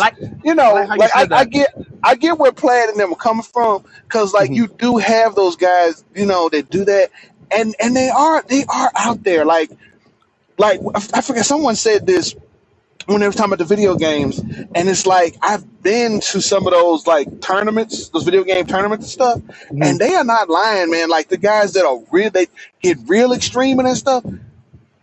I get where Plaid and them are coming from, because you do have those guys that do that, and they are out there. Like I forget, someone said this when they were talking about the video games, and it's like I've been to some of those tournaments, those video game tournaments and stuff, and they are not lying, man. Like the guys that are they get real extreme and stuff.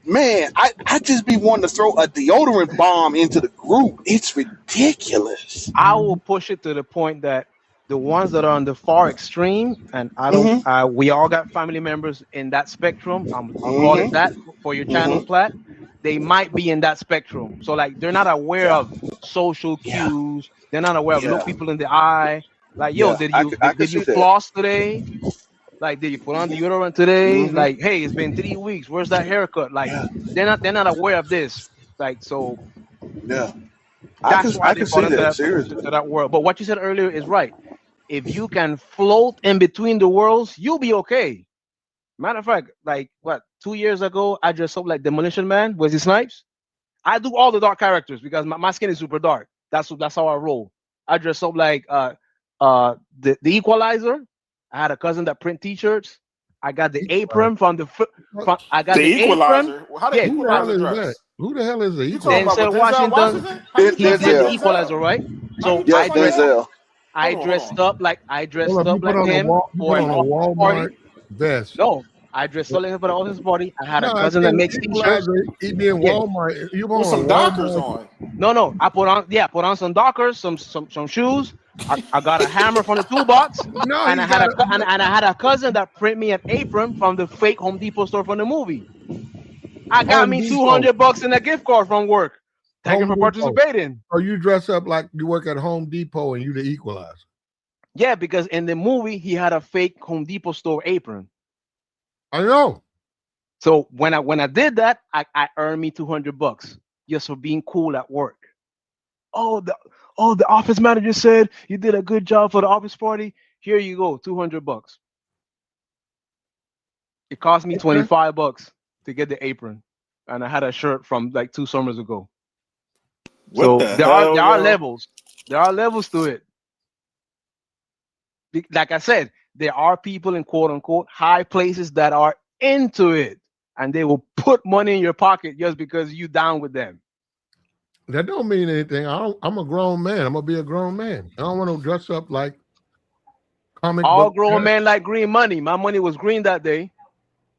Man, I just be wanting to throw a deodorant bomb into the group. It's ridiculous. I will push it to the point that the ones that are on the far extreme, and I don't, we all got family members in that spectrum. I'm calling that for your channel, Plat. They might be in that spectrum. So they're not aware of social cues. They're not aware of look people in the eye. Like, yo, did you floss today? Like, did you put on deodorant today? Like, hey, it's been 3 weeks. Where's that haircut? Like, they're not aware of this. Like, so that's why they brought to that world. But what you said earlier is right. If you can float in between the worlds, you'll be okay. Matter of fact, 2 years ago, I dressed up like Demolition Man, Wesley Snipes. I do all the dark characters because my skin is super dark. That's how I roll. I dress up like the Equalizer. I had a cousin that print T-shirts. I got the apron from the I got the Equalizer. Apron. How the Equalizer dress? Who the hell is the Equalizer? Denzel Washington. He did the Equalizer, right? So I dressed up like him for a Walmart vest. No, I dressed solely for the office party. I had a No, I cousin said that makes t-shirts. Equalizer. He be in Yeah. Walmart. You With going some to Dockers Walmart? on. No. I put on some Dockers, some shoes. I got a hammer from the toolbox, No, and he's I had got and I had a cousin that print me an apron from the fake Home Depot store from the movie. I got Home me Depot. $200 in a gift card from work. Thank you Home for Depot. participating. Or you dress up like you work at Home Depot and you the Equalizer. Yeah, because in the movie he had a fake Home Depot store apron. I know. So when I did that, I earned me $200 just for being cool at work. The office manager said you did a good job for the office party. Here you go, $200. It cost me $25 to get the apron, and I had a shirt from like 2 summers ago. What the hell, there are yo? levels. There are levels to it. Like I said, there are people in quote unquote high places that are into it, and they will put money in your pocket just because you down with them. That don't mean anything. I'm a grown man. I'm gonna be a grown man. I don't want to dress up like comic All book. grown men like green money. My money was green that day,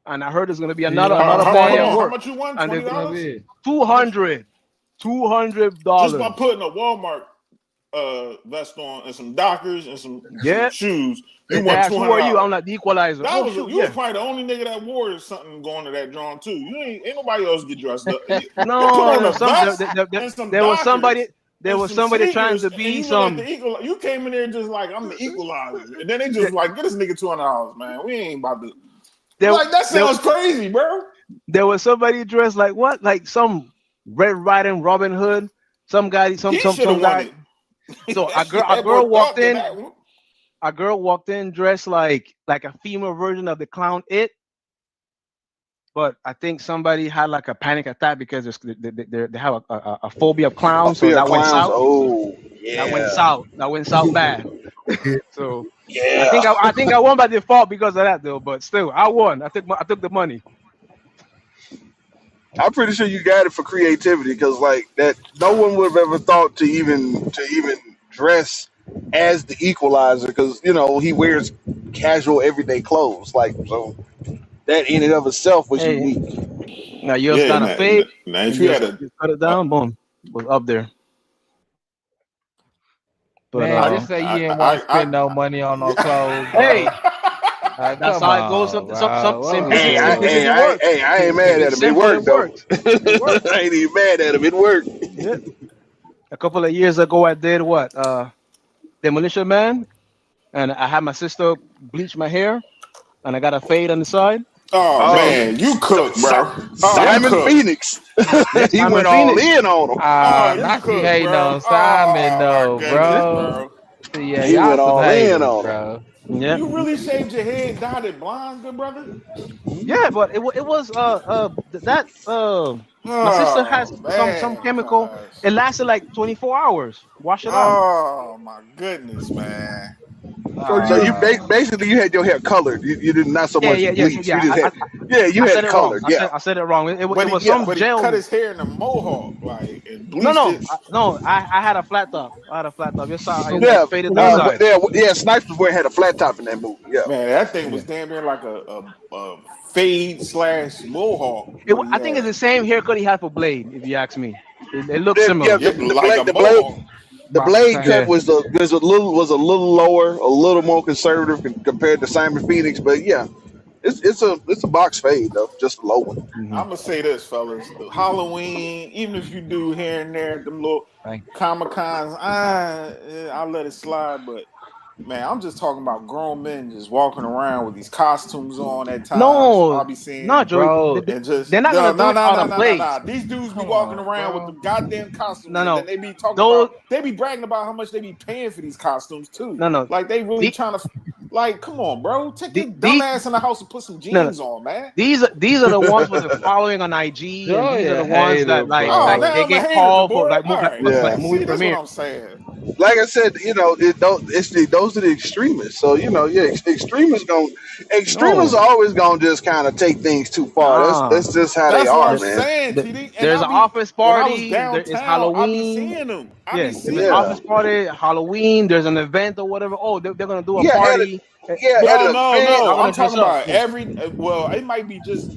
and I heard there's gonna be another How party at How work. much you won? And $20? $200. Just by putting a Walmart vest on and some Dockers and some shoes. You won $200. Who are you? I'm like the Equalizer. You was probably the only nigga that wore something going to that drawing too. You ain't nobody else get dressed up. There was somebody. There was somebody trying to be some. Like you came in there just like I'm the Equalizer, and then they just like get this nigga $200, man. We ain't about to. That sounds crazy, bro. There was somebody dressed like what? Like some Red Riding Robin Hood. Some guy. Some guy. So a girl walked in. A girl walked in dressed like a female version of the clown It. But I think somebody had like a panic attack because they have a phobia of clowns. So that went south. Oh, yeah. That went south bad. So yeah. I think I won by default because of that though. But still, I won. I took the money. I'm pretty sure you got it for creativity because like that, no one would have ever thought to even dress as the Equalizer because he wears casual everyday clothes. Like so, that in and of itself was unique. Now you got a fade. Now if you had to cut it down, boom, was up there. But man, just say you didn't want to spend no money on no clothes. Hey. That's how it goes. Hey, I ain't mad at him. It worked, though. I ain't even mad at him. It worked. Yeah. A couple of years ago, I did what? Demolition Man, and I had my sister bleach my hair, and I got a fade on the side. Oh man, you cook, bro. Simon Phoenix. He went all in on him. Not you hating on Simon, though, bro. Yeah, he went all in on him. Yeah. You really shaved your head, dyed it blonde, good brother? Yeah, but it was my sister has some chemical. It lasted like 24 hours. Wash it out. Oh my goodness, man. So you basically you had your hair colored. You did not so much bleach. You had it colored. I said it wrong. It was some gel. He cut his hair in a mohawk, like and no. I had a flat top. You saw I faded that side. Snipes before had a flat top in that movie. Yeah, man, that thing was damn near like a fade / mohawk. I think it's the same haircut he had for Blade. If you ask me, it looks similar. The Blade cut was a little lower, a little more conservative compared to Simon Phoenix, but yeah, it's a box fade though, just a low one. Mm-hmm. I'm gonna say this, fellas: Halloween, even if you do here and there, them little Comic Cons, I'll let it slide. But man, I'm just talking about grown men just walking around with these costumes on at times. I'll be seeing, Joe. They're not gonna do it out of place. These dudes be walking around with the goddamn costumes. And they be talking about, they be bragging about how much they be paying for these costumes too. Like they really trying to, like, come on, bro, take your dumb ass in the house and put some jeans on, man. These are the ones with the following on IG. These are the ones that they get called for like movie premiere. That's what I'm saying. Like I said, those are the extremists. So extremists are always gonna just kind of take things too far. That's just how they are, man. There's an office party. There's Halloween. I be seeing them. There's an office party, Halloween. There's an event or whatever. Oh, they're gonna do a party Yeah, at an No. event. I'm talking about every. Well, it might be just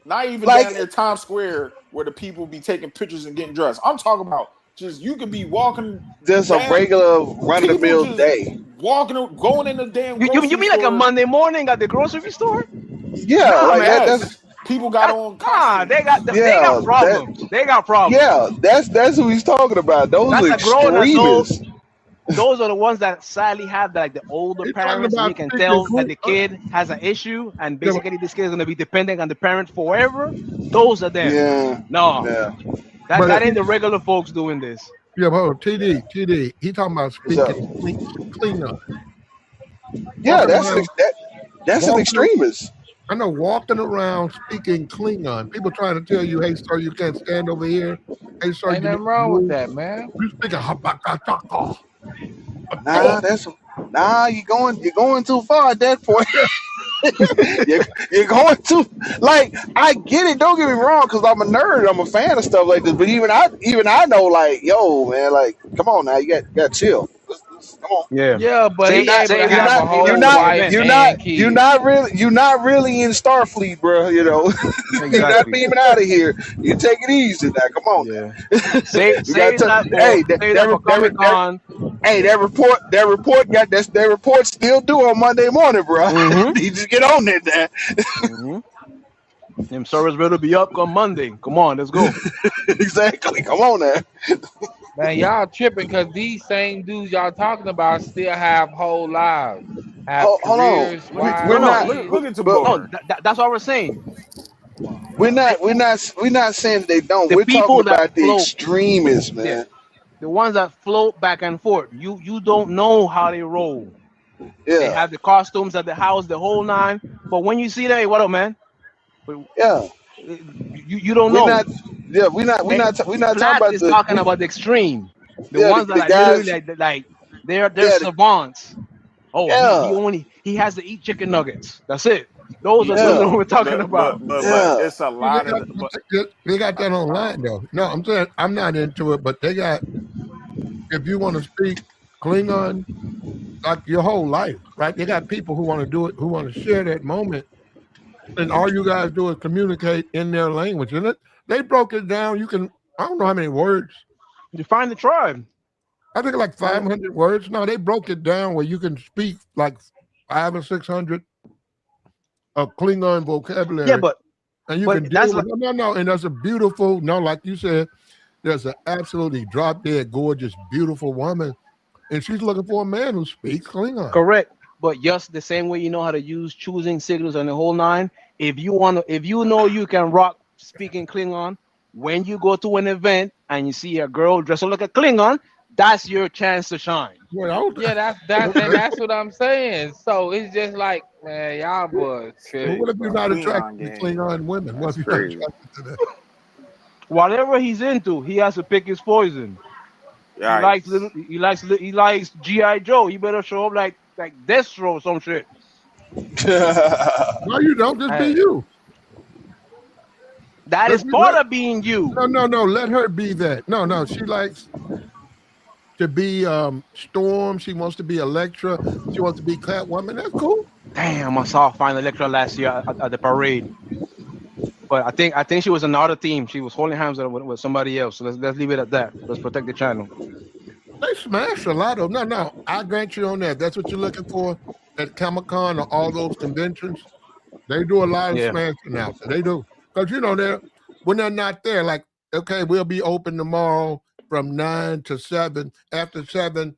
not even Like- down there Times Square where the people be taking pictures and getting dressed. I'm talking about just you could be walking. Just a down, regular run of the people mill just day. going in the damn You grocery mean like a store. Monday morning at the grocery store? Yeah, Nah, like man. that's people got on costumes. They got problems. They got problems. Yeah, that's who he's talking about. Those That's are a grown that's old. extremists. Those are the ones that sadly have like the older He's talking parents, and about you can speaking tell that clean. the kid has an issue, and basically this kid is gonna be dependent on the parent forever. Those are them. Yeah. No, Yeah. that ain't the regular folks doing this. Yeah, but TD, he talking about speaking Klingon. Yeah, Walking that's around- that's an extremist. I know, walking around speaking Klingon. People trying to tell you, hey, sir, you can't stand over here. Hey, sir, Ain't you nothing wrong with that, man. You speaking Habakataka. You're going too far at that point. you're going too, like, I get it, don't get me wrong, because I'm a nerd, I'm a fan of stuff like this, but even I know, like, yo, man, like, come on now, you got to chill. Come on. Yeah, but he able to have a whole you're wife and kids. you're not really in Starfleet, bro. You know, you're not beaming out of here. You take it easy now. Come on. Yeah. That report still due on Monday morning, bro. You just get on it now. Them servers better be up on Monday. Come on, let's go. Exactly. Come on now. Man, y'all tripping because these same dudes y'all talking about still have whole lives. Have Hold on. careers, We're not. Look at No, that's what we're saying. We're not saying they don't. The We're people talking about that the float. extremists, man. Yeah. The ones that float back and forth. You don't know how they roll. Yeah. They have the costumes at the house, the whole nine. But when you see them, hey, what up, man? Yeah. You don't know. We're not talking about is talking about the extreme. The Yeah, ones the that are guys- literally like they're savants. Oh, Yeah. he has to eat chicken nuggets. That's it. Those are Yeah. what we're talking about. But Yeah. it's a lot of. They got that online though. No, I'm saying I'm not into it, but they got. If you want to speak Klingon, like your whole life, right? They got people who want to do it, who want to share that moment, and all you guys do is communicate in their language. And they broke it down. You can, I don't know how many words. You find the tribe. I think like 500 words. No, they broke it down where you can speak like 500 or 600 of Klingon vocabulary. Yeah, but and you but can that's deal with no, and that's a beautiful, like you said, there's an absolutely drop dead gorgeous, beautiful woman, and she's looking for a man who speaks Klingon. Correct. But just the same way you know how to use choosing signals and the whole nine. If you know you can rock speaking Klingon, when you go to an event and you see a girl dressed up like a Klingon, that's your chance to shine. Yeah, that's what I'm saying. So it's just like, man, y'all boys. Well, what if you're not attracted to Klingon women? What if you're not attracted to that? Whatever he's into, he has to pick his poison. He likes G.I. Joe. He better show up like Destro or some shit. No, you don't. Just be you. That is part of being you. No. Let her be that. No. She likes to be Storm. She wants to be Elektra. She wants to be Catwoman. That's cool. Damn, I saw Final Electra last year at the parade. But I think she was another team. She was holding hands with somebody else. So let's leave it at that. Let's protect the channel. They smash a lot of them. No. I grant you on that. That's what you're looking for at Comic-Con or all those conventions. They do a lot of smashing out there. They do. Because, when they're not there, like, okay, we'll be open tomorrow from 9 to 7. After 7,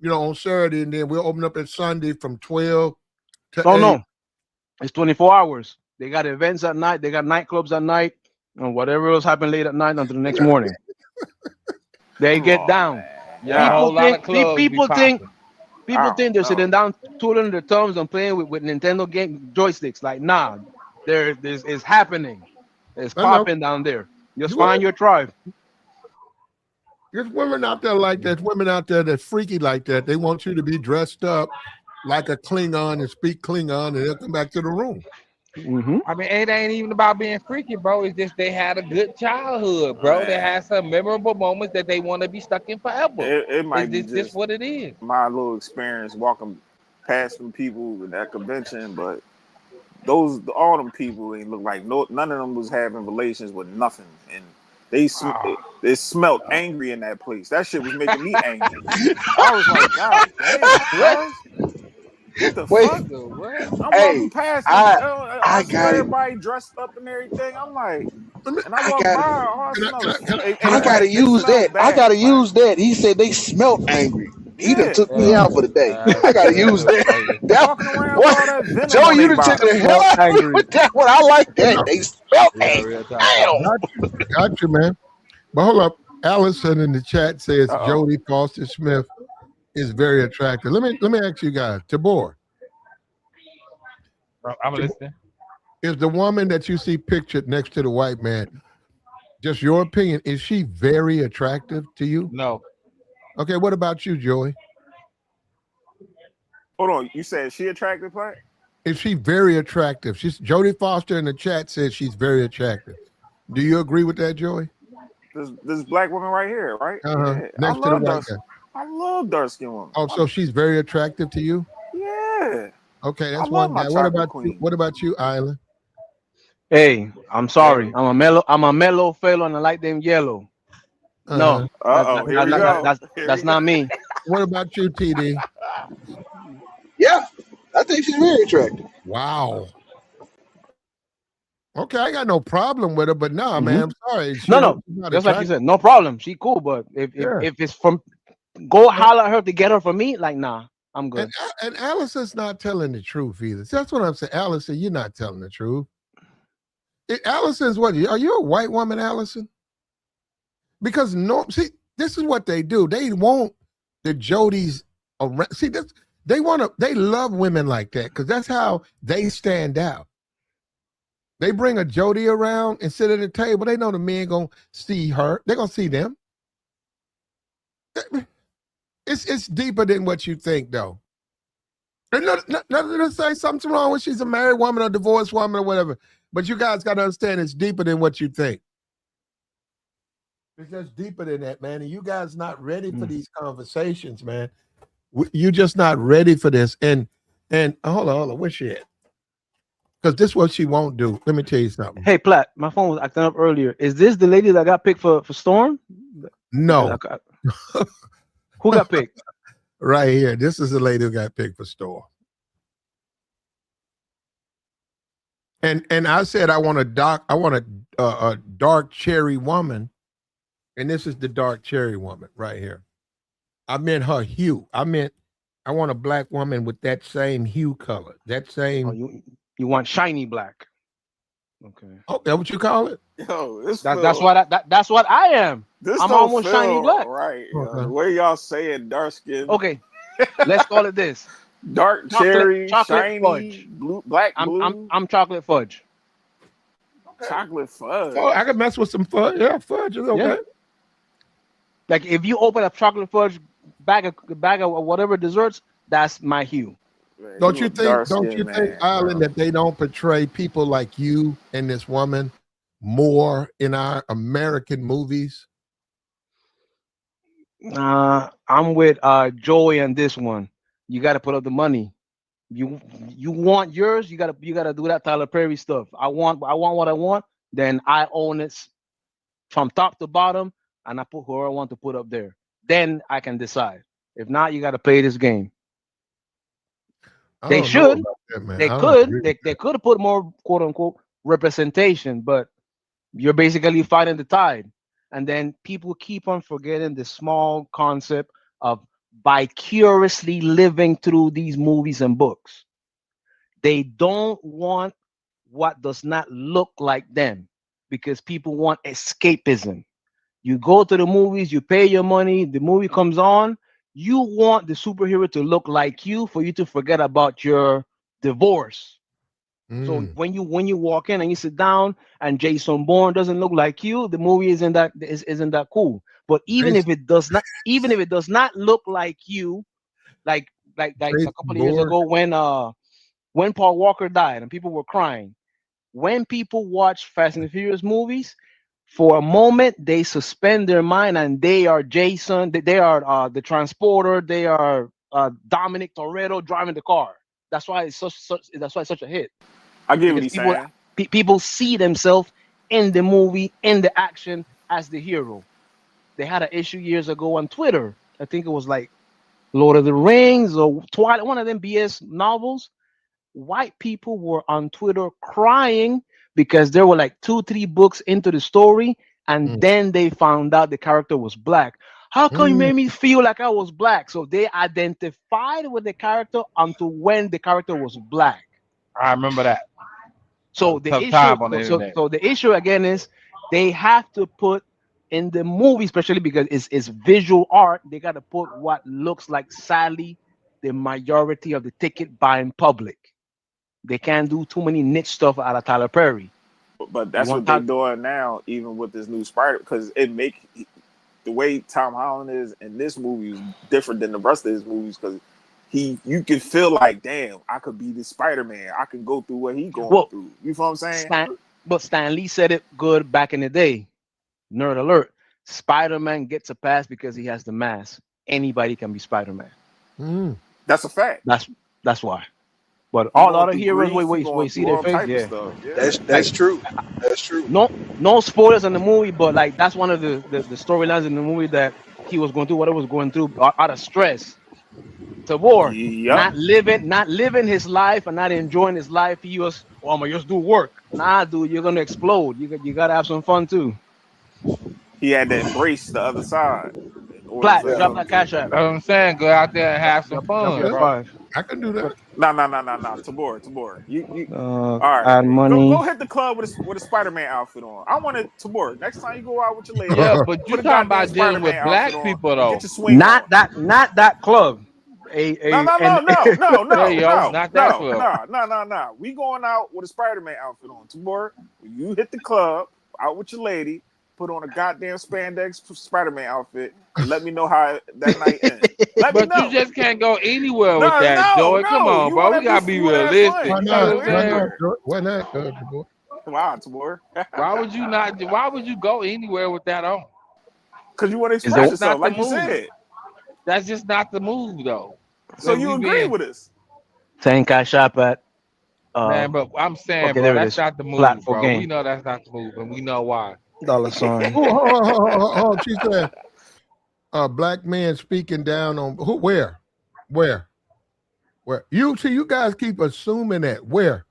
on Saturday, and then we'll open up at Sunday from 12 to 8. No. It's 24 hours. They got events at night. They got nightclubs at night. And whatever else happened late at night until the next morning. They get down. People think they're sitting down, twiddling their thumbs and playing with Nintendo game joysticks. Like, nah, it's happening. It's popping down there. Just find your tribe. There's women out there like that. Women out there that's freaky like that. They want you to be dressed up like a Klingon and speak Klingon, and they'll come back to the room. Mm-hmm. I mean, it ain't even about being freaky, bro. It's just they had a good childhood, bro. They had some memorable moments that they want to be stuck in forever. It might be just what it is. My little experience walking past some people at that convention, but all them people ain't look like none of them was having relations with nothing, and they smelled angry in that place. That shit was making me angry. I was like, God damn, cuz. What the Wait, fuck? What? I'm hey, walking past and I I see got it. everybody dressed up and everything. I'm like, and I I walk got by, it. all I smell is Can I I ask? gotta they use smell that. I bad, gotta Black. use that. He said they smelt angry. He done Yeah, took me Yeah, out for the day. I that's gotta use that. That walking around with what all that venom Joe, on you their done took body. the hell Smelt out of me angry. with that one. I like that. No, They smelt yeah, angry. real talk though. Damn. got you, man. But hold up. Allison in the chat says Uh-oh. Jodie Foster Smith is very attractive. Let me ask you guys, Tabor, I'm listening. is the woman that you see pictured next to the white man, just your opinion, is she very attractive to you? No, Okay, what about you, Joey? Hold on, you said she attractive, Black? Is she very attractive? She's Jodie Foster in the chat says she's very attractive. Do you agree with that, Joey? This black woman right here, right? Uh-huh. Yeah, Next to the white guy. I love dark skin women. Oh, so she's very attractive to you? Yeah, Okay, I that's love one my guy. What chocolate about you? queen. What about you, Isla? Hey, I'm sorry. Hey, I'm a mellow fellow and I like them yellow. Uh-huh. No, here we go. Here we that's go. not me. What about you, TD? Yeah, I think she's very attractive. Wow. Okay, I got no problem with her, but nah, Hmm. man, I'm sorry. No, She's no, not just like you attractive. said, no problem. She cool, but Yeah. if it's from go holler at her to get her for me, like nah, I'm good. And Allison's not telling the truth either. That's what I'm saying. Allison, you're not telling the truth. Allison's what? Are you a white woman, Allison? Because no, see, this is what they do. They want the Jodies around. See, they love women like that because that's how they stand out. They bring a Jody around and sit at the table. They know the men gonna see her. They're gonna see them. It's deeper than what you think, though. And nothing to say something's wrong when she's a married woman or divorced woman or whatever. But you guys got to understand it's deeper than what you think. It's just deeper than that, man. And you guys not ready for these conversations, man. You're just not ready for this. And hold on, where's she at? Because this is what she won't do. Let me tell you something. Hey, Platt, my phone was acting up earlier. Is this the lady that got picked for Storm? No. Who got picked? Right here. This is the lady who got picked for Storm. And I said I want a dark cherry woman, and this is the dark cherry woman right here. I meant her hue. I want a black woman with that same hue color. That same. Oh, you want shiny black? Okay. Oh, that's what you call it? Yo, That's what I am. I'm almost shiny black. Right. Okay. The way y'all say it, dark skin. Okay. Let's call it this. Dark cherry, chocolate shiny, fudge. blue, black, blue. I'm chocolate fudge. Okay. Chocolate fudge. Oh, I can mess with some fudge. Yeah, fudge is okay. Yeah. Like if you open up chocolate fudge bag of whatever desserts, that's my hue. Man, Don't you think, man, Island, that they don't portray people like you and this woman more in our American movies? I'm with Joey on this one. You got to put up the money. You want yours, you gotta do that Tyler Perry stuff. I want what I want, then I own it from top to bottom, and I put whoever I want to put up there. Then I can decide. If not, you got to play this game. They should. They could put more quote unquote representation, but you're basically fighting the tide. And then people keep on forgetting the small concept of vicariously living through these movies and books. They don't want what does not look like them because people want escapism. You go to the movies, you pay your money, the movie comes on, you want the superhero to look like you for you to forget about your divorce. So when you walk in and you sit down and Jason Bourne doesn't look like you, the movie isn't that cool. But even if it does not look like you, like a couple of years ago when Paul Walker died and people were crying, when people watch Fast and the Furious movies, for a moment they suspend their mind and they are Jason, they are the transporter, they are Dominic Toretto driving the car. That's why it's such a hit. I get what Because he's saying. people see themselves in the movie, in the action as the hero. They had an issue years ago on Twitter. I think it was like Lord of the Rings or Twilight, one of them BS novels. White people were on Twitter crying because there were like 2-3 books into the story, and then they found out the character was black. How come you made me feel like I was black? So they identified with the character until when the character was black. I remember that. So the Tough issue, time on the internet. so the issue again is they have to put in the movie, especially because it's visual art. They got to put what looks like sadly the majority of the ticket buying public. They can't do too many niche stuff out of Tyler Perry. But that's what they're doing now, even with this new Spider, because it make the way Tom Holland is in this movie is different than the rest of his movies, because you can feel like, damn, I could be the Spider-Man. I can go through what he's going through. You feel what I'm saying? But Stan Lee said it good back in the day. Nerd alert. Spider-Man gets a pass because he has the mask. Anybody can be Spider-Man. That's a fact. That's why. But all other heroes, we see their face. Yeah. That's true. That's true. No spoilers in the movie, but like that's one of the storylines in the movie that he was going through what he was going through out of stress. To war, not living his life and not enjoying his life. He was, I'm gonna just do work. Nah, dude, you're gonna explode. You gotta have some fun too. He had to embrace the other side. Plat, drop that cash app. That's what I'm saying. Go out there and have some fun, bro. I can do that. No. Tabor. You all right. Add money. Go hit the club with a Spider-Man outfit on. I want it, Tabor. Next time you go out with your lady. Yeah, but you're talking about dealing with black people though. Not that club. No. Not that club. No. We going out with a Spider-Man outfit on. Tabor, you hit the club out with your lady. Put on a goddamn spandex Spider-Man outfit and let me know how that night ends. Let me know. You just can't go anywhere with that, Joey. Come on, bro. We gotta be realistic. Why not? Wow, Tabor. Why would you not? Why would you go anywhere with that on? Because you want to express yourself, like you said. That's just not the move, though. So you agree with us? Thank I shop at. Man, but I'm saying, bro, that's not the move, bro. We know that's not the move, and we know why. $sign. Oh, she said, a black man speaking down on who? Where? You see, you guys keep assuming that. Where?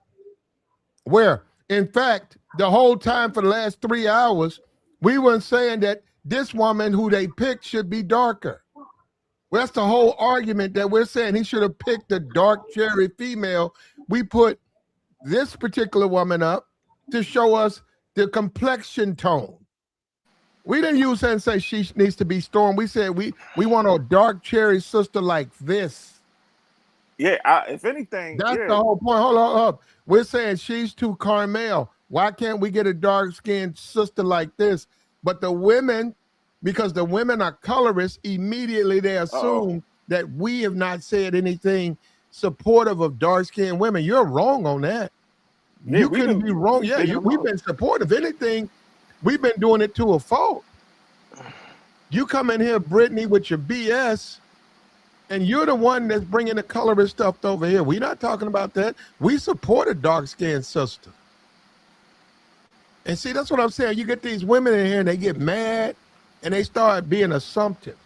In fact, the whole time for the last 3 hours, we weren't saying that this woman who they picked should be darker. Well, that's the whole argument that we're saying he should have picked a dark cherry female. We put this particular woman up to show us the complexion tone. We didn't use her and say she needs to be Storm. We said we want a dark cherry sister like this. Yeah, if anything, that's the whole point. Hold on. We're saying she's too Carmel. Why can't we get a dark-skinned sister like this? But the women, because the women are colorists, immediately they assume that we have not said anything supportive of dark-skinned women. You're wrong on that. Yeah, you couldn't be wrong. Yeah, we've been supportive. Anything, we've been doing it to a fault. You come in here, Brittany, with your BS, and you're the one that's bringing the colorist stuff over here. We're not talking about that. We support a dark-skinned sister. And see, that's what I'm saying. You get these women in here, and they get mad, and they start being assumptive.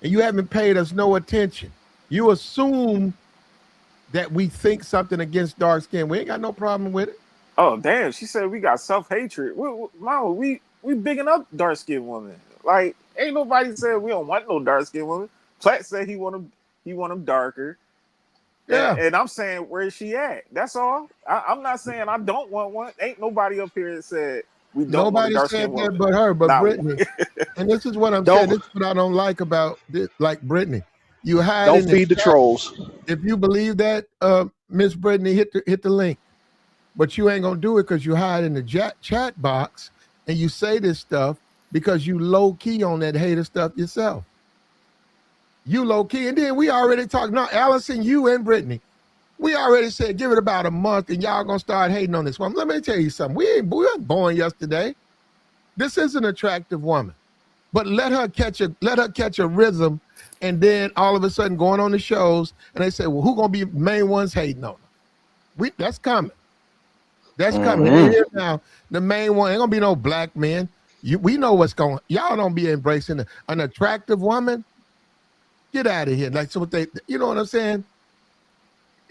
And you haven't paid us no attention. You assume that we think something against dark skin. We ain't got no problem with it. Oh, damn. She said we got self-hatred. Mama, we bigging up dark-skinned women. Like, ain't nobody said we don't want no dark-skinned women. Platt said he want them darker. Yeah. And I'm saying, where is she at? That's all. I'm not saying I don't want one. Ain't nobody up here that said we don't want a dark-skinned woman. But her, but Brittany. And this is what I'm saying. This is what I don't like about this, like Brittany. You hide. Don't feed the trolls. If you believe that, Miss Brittany, hit the link. But you ain't gonna do it because you hide in the chat box and you say this stuff because you low key on that hater stuff yourself. You low key, and then we already talked. Now, Allison, you and Brittany, we already said give it about a month, and y'all gonna start hating on this woman. Let me tell you something. We weren't born yesterday. This is an attractive woman. But let her catch a rhythm, and then all of a sudden going on the shows, and they say, well, who gonna be main ones hating on her? That's coming. That's coming. And here now, the main one ain't gonna be no black men. We know what's going. Y'all don't be embracing an attractive woman. Get out of here. Like so what you know what I'm saying?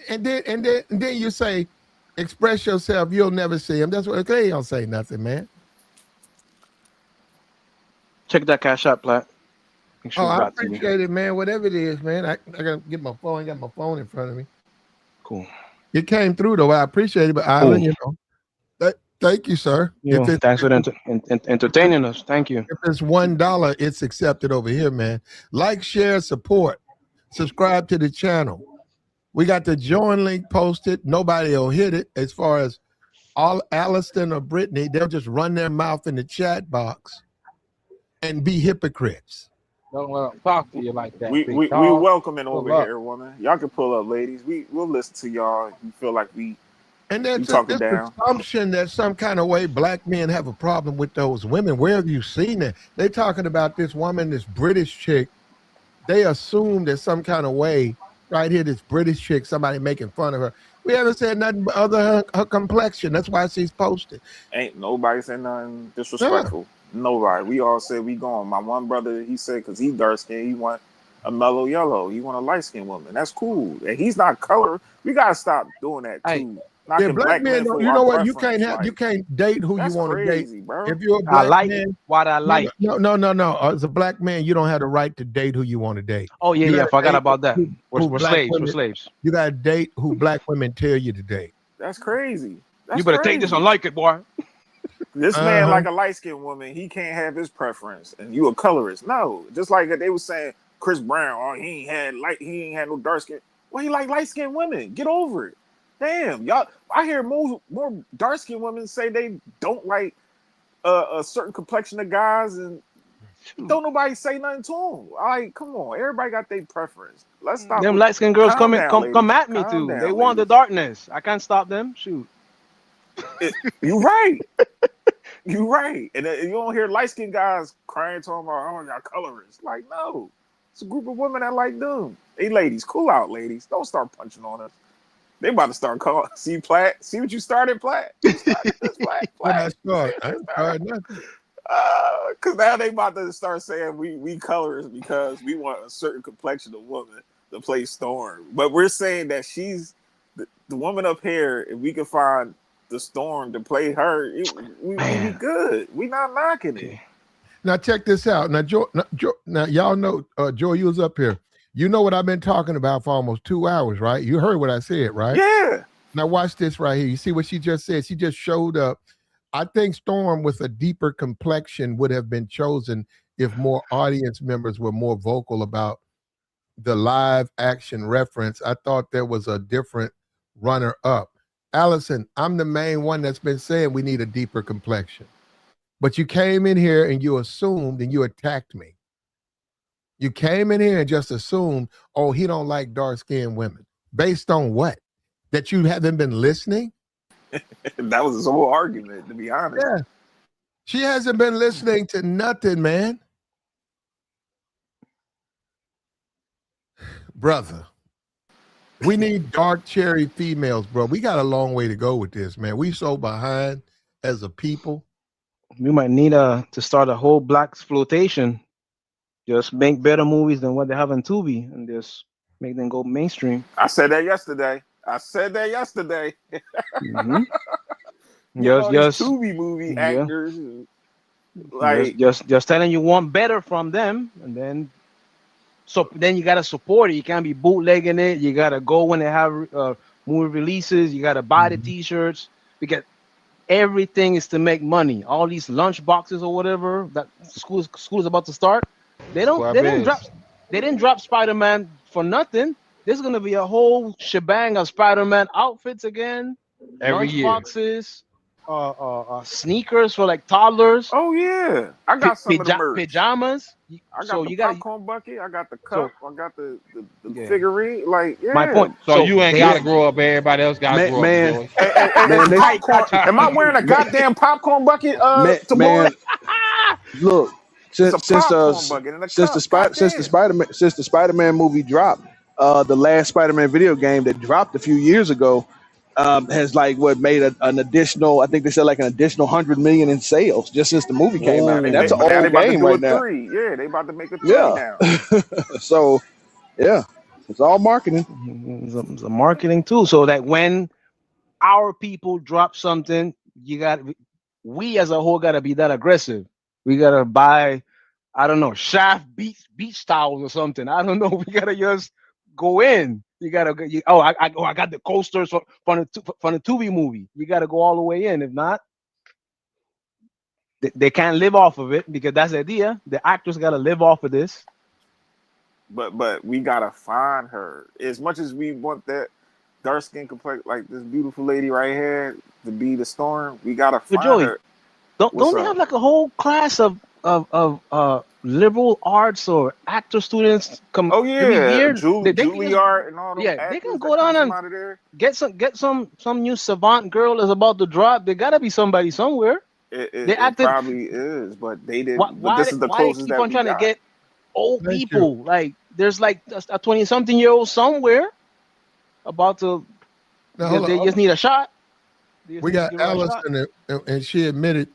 And then you say, express yourself. You'll never see him. That's what they don't say nothing, man. Check that cash out, Plat. Sure I appreciate it, man. Whatever it is, man. I gotta get my phone. I got my phone in front of me. Cool. It came through though. I appreciate it, but Island, you know. Thank you, sir. Thanks for entertaining us. Thank you. If it's $1, it's accepted over here, man. Like, share, support. Subscribe to the channel. We got the join link posted. Nobody will hit it. As far as all Alliston or Brittany, they'll just run their mouth in the chat box and be hypocrites. Don't let them talk to you like that. We welcoming over here, woman. Y'all can pull up, ladies. We'll listen to y'all if you feel like we. And there's this assumption that some kind of way black men have a problem with those women. Where have you seen that? They're talking about this woman, this British chick. They assume that some kind of way, right here, this British chick, somebody making fun of her. We haven't said nothing but other her complexion. That's why she's posted. Ain't nobody said nothing disrespectful. Yeah. Nobody. We all said we going. My one brother, he said, because he dark skinned, he want a mellow yellow. He want a light skinned woman. That's cool. And he's not color. We got to stop doing that too. Yeah, black men, you know what? You can't date who you want to date. Bro. If you're a black man, what I like. No. As a black man, you don't have the right to date who you want to date. Oh yeah, forgot about that. We're slaves. You got to date who black women tell you to date. That's crazy. You better take this and like it, boy. This man, like a light-skinned woman, he can't have his preference, and you a colorist. No, just like they were saying, Chris Brown, he ain't had no dark skin. Well, he like light-skinned women. Get over it. Damn, y'all. I hear more dark-skinned women say they don't like a certain complexion of guys, and don't nobody say nothing to them. Like, come on, everybody got their preference. Let's stop. Them light-skinned girls come at me too. They want the darkness. I can't stop them. Shoot. You right. You right. And you don't hear light-skinned guys crying talking about, oh, y'all colorists. Like, no. It's a group of women that like them. Hey, ladies, cool out, ladies. Don't start punching on us. They about to start calling. See, Platt? See what you started, Platt? Platt. I ain't started nothing. Because now they about to start saying we colorists because we want a certain complexion of woman to play Storm. But we're saying that she's the woman up here, if we can find the Storm to play her, we be good. We not knocking it. Now check this out. Now, now y'all know, Joy, you was up here. You know what I've been talking about for almost 2 hours, right? You heard what I said, right? Yeah. Now watch this right here. You see what she just said? She just showed up. I think Storm with a deeper complexion would have been chosen if more audience members were more vocal about the live action reference. I thought there was a different runner up. Allison, I'm the main one that's been saying we need a deeper complexion. But you came in here and you assumed and you attacked me. You came in here and just assumed, oh, he don't like dark-skinned women. Based on what? That you haven't been listening? That was his whole argument, to be honest. Yeah. She hasn't been listening to nothing, man. Brother, we need dark cherry females, bro. We got a long way to go with this, man. We so behind as a people. We might need to start a whole black exploitation. Just make better movies than what they have on Tubi and just make them go mainstream. I said that yesterday. Mm-hmm. Just Tubi movie actors. Like just telling you want better from them, and then you gotta support it. You can't be bootlegging it. You gotta go when they have movie releases. You gotta buy the T-shirts because everything is to make money. All these lunch boxes or whatever that school is about to start. They didn't drop Spider-Man for nothing. There's gonna be a whole shebang of Spider-Man outfits again. Every lunch year. Boxes, sneakers for like toddlers. Oh yeah, I got some of the merch. Pajamas. I got the popcorn bucket. I got the cup. I got the figurine. Like, yeah. My point. So you ain't gotta grow up. Everybody else got to grow up. Am I wearing a goddamn popcorn bucket? Tomorrow? Look, It's a since since uh popcorn bucket in a since the cup. God damn. Spider-Man movie dropped, the last Spider-Man video game that dropped a few years ago, has like what made an additional. I think they said like an additional 100 million in sales just since the movie came out, and that's an But now they old about to game do a right now. 3. Yeah, they about to make a 3 Yeah. now. So yeah, it's all marketing. It's a marketing tool, so that when our people drop something, we as a whole gotta be that aggressive. We gotta buy, I don't know, Shaft beach towels or something. I don't know. We gotta just go in. You gotta go. I got the coasters from the Tubi movie. You gotta go all the way in. If not, they can't live off of it, because that's the idea. The actors gotta live off of this. But we gotta find her. As much as we want that dark skin complex, like this beautiful lady right here, to be the Storm, we gotta But find Joey, her. don't they have like a whole class of liberal arts or actor students come Oh every yeah, year? They can just, Juilliard and all those yeah, they actors can that go come down from and out of there. get some new savant girl that's about to drop. There gotta be somebody somewhere. They It acted. probably is, but they Why didn't. But why this they, is the why they closest keep that on we trying to got. get old Thank you. people? Like there's like a 20-something-year-old somewhere about to, Now because hold on. they just need a shot. They just We need to got give her a Alice shot. and she admitted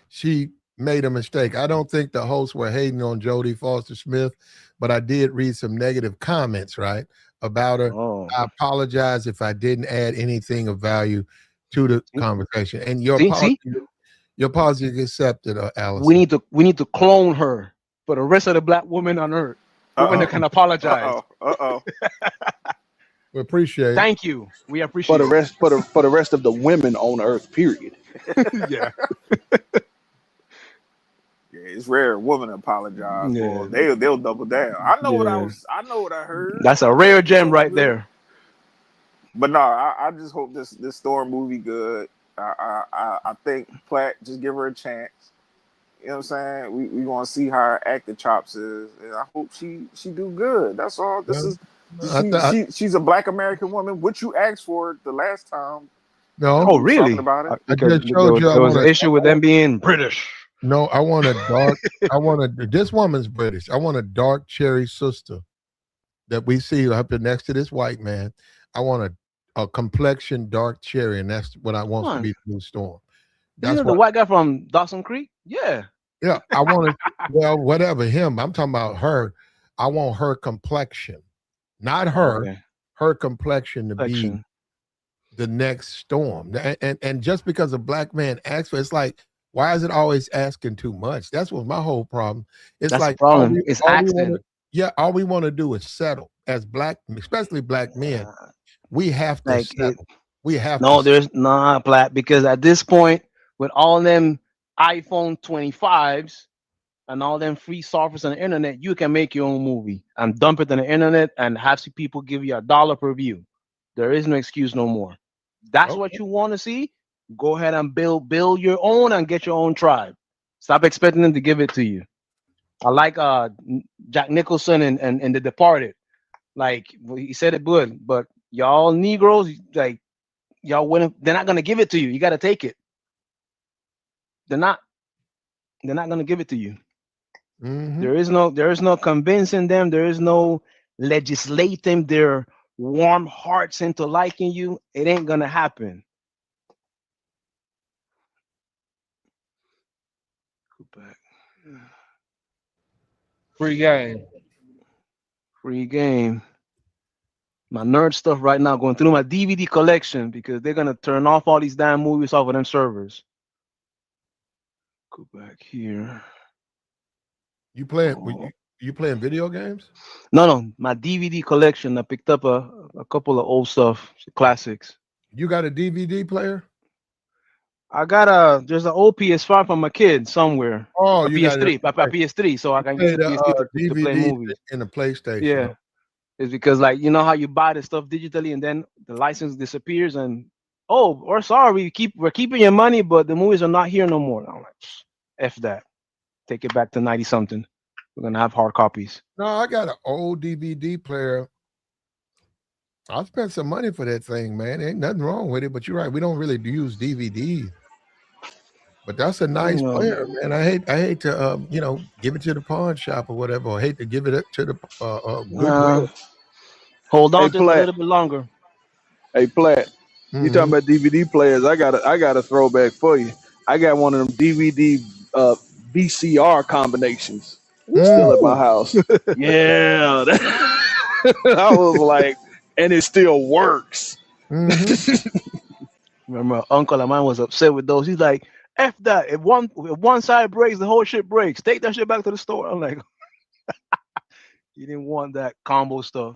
she made a mistake. I don't think the hosts were hating on Jodie Foster Smith, but I did read some negative comments, right, about her. Oh, I apologize if I didn't add anything of value to the conversation. And your see, apology is accepted, we Allison. need to clone her for the rest of the black women on earth. Women that can apologize. We appreciate it. Thank you. We For appreciate the rest of the women on Earth, period. it. Yeah. Yeah, it's rare a woman apologize for. Yeah. They'll double down. I know what I Yeah. was. I know what I heard. That's a rare gem right there. But no, I just hope this Storm movie good. I think Platt, just give her a chance. You know what I'm saying? We gonna see how her acting chops is, and I hope she do good. That's all. She's a Black American woman, which you asked for the last time. No. Oh, really? Talking about it. I just showed you. There was an issue with them being British. No, I want a dark. This woman's British. I want a dark cherry sister that we see up next to this white man. I want a complexion dark cherry, and that's what I want to be the new Storm. That's the white guy from Dawson Creek. Yeah. Yeah, I want to. Well, whatever him. I'm talking about her. I want her complexion, not her. Okay. Her complexion to be the next Storm. And just because a black man asks for, it's like, why is it always asking too much? That's what my whole problem. It's That's like the problem. It's asking. All we want to do is settle as black, especially black men. We have to settle. There's not Black, because at this point, with all them iPhone 25s and all them free softwares on the internet, you can make your own movie and dump it on the internet and have some people give you $1 per view. There is no excuse no more. That's what you want to see. Go ahead and build your own and get your own tribe. Stop expecting them to give it to you. I like Jack Nicholson and The Departed. Like he said it good, but y'all Negroes, like y'all wouldn't. They're not gonna give it to you. You got to take it. They're not gonna give it to you. Mm-hmm. There is no convincing them. There is no legislating their warm hearts into liking you. It ain't gonna happen. Go back. Free game. Free game. My nerd stuff right now, going through my DVD collection because they're gonna turn off all these damn movies off of them servers. Go back here. You playing video games? No, my DVD collection. I picked up a couple of old stuff, classics. You got a DVD player? I got there's an old PS5 from my kid somewhere. Oh, a you PS3, got a PS3, so I can use the PS3 to play movies. In the PlayStation. Yeah, it's because like you know how you buy the stuff digitally and then the license disappears and we're sorry, we're keeping your money, but the movies are not here no more. I'm like, F that. Take it back to 90 something. We're gonna have hard copies. No, I got an old DVD player. I spent some money for that thing, man. Ain't nothing wrong with it, but you're right. We don't really use DVDs. But that's a nice player, man. I hate to give it to the pawn shop or whatever. Or hate to give it to the Goodwill. Hold Hey on to it a Platt. little bit longer. Hey Platt. You Mm-hmm. talking about DVD players? I got a throwback for you. I got one of them DVD VCR combinations still at my Woo! house. Yeah, I was like, and it still works. Mm-hmm. Remember, Uncle of mine was upset with those. He's like, "F that! If one side breaks, the whole shit breaks. Take that shit back to the store." I'm like, "You didn't want that combo stuff."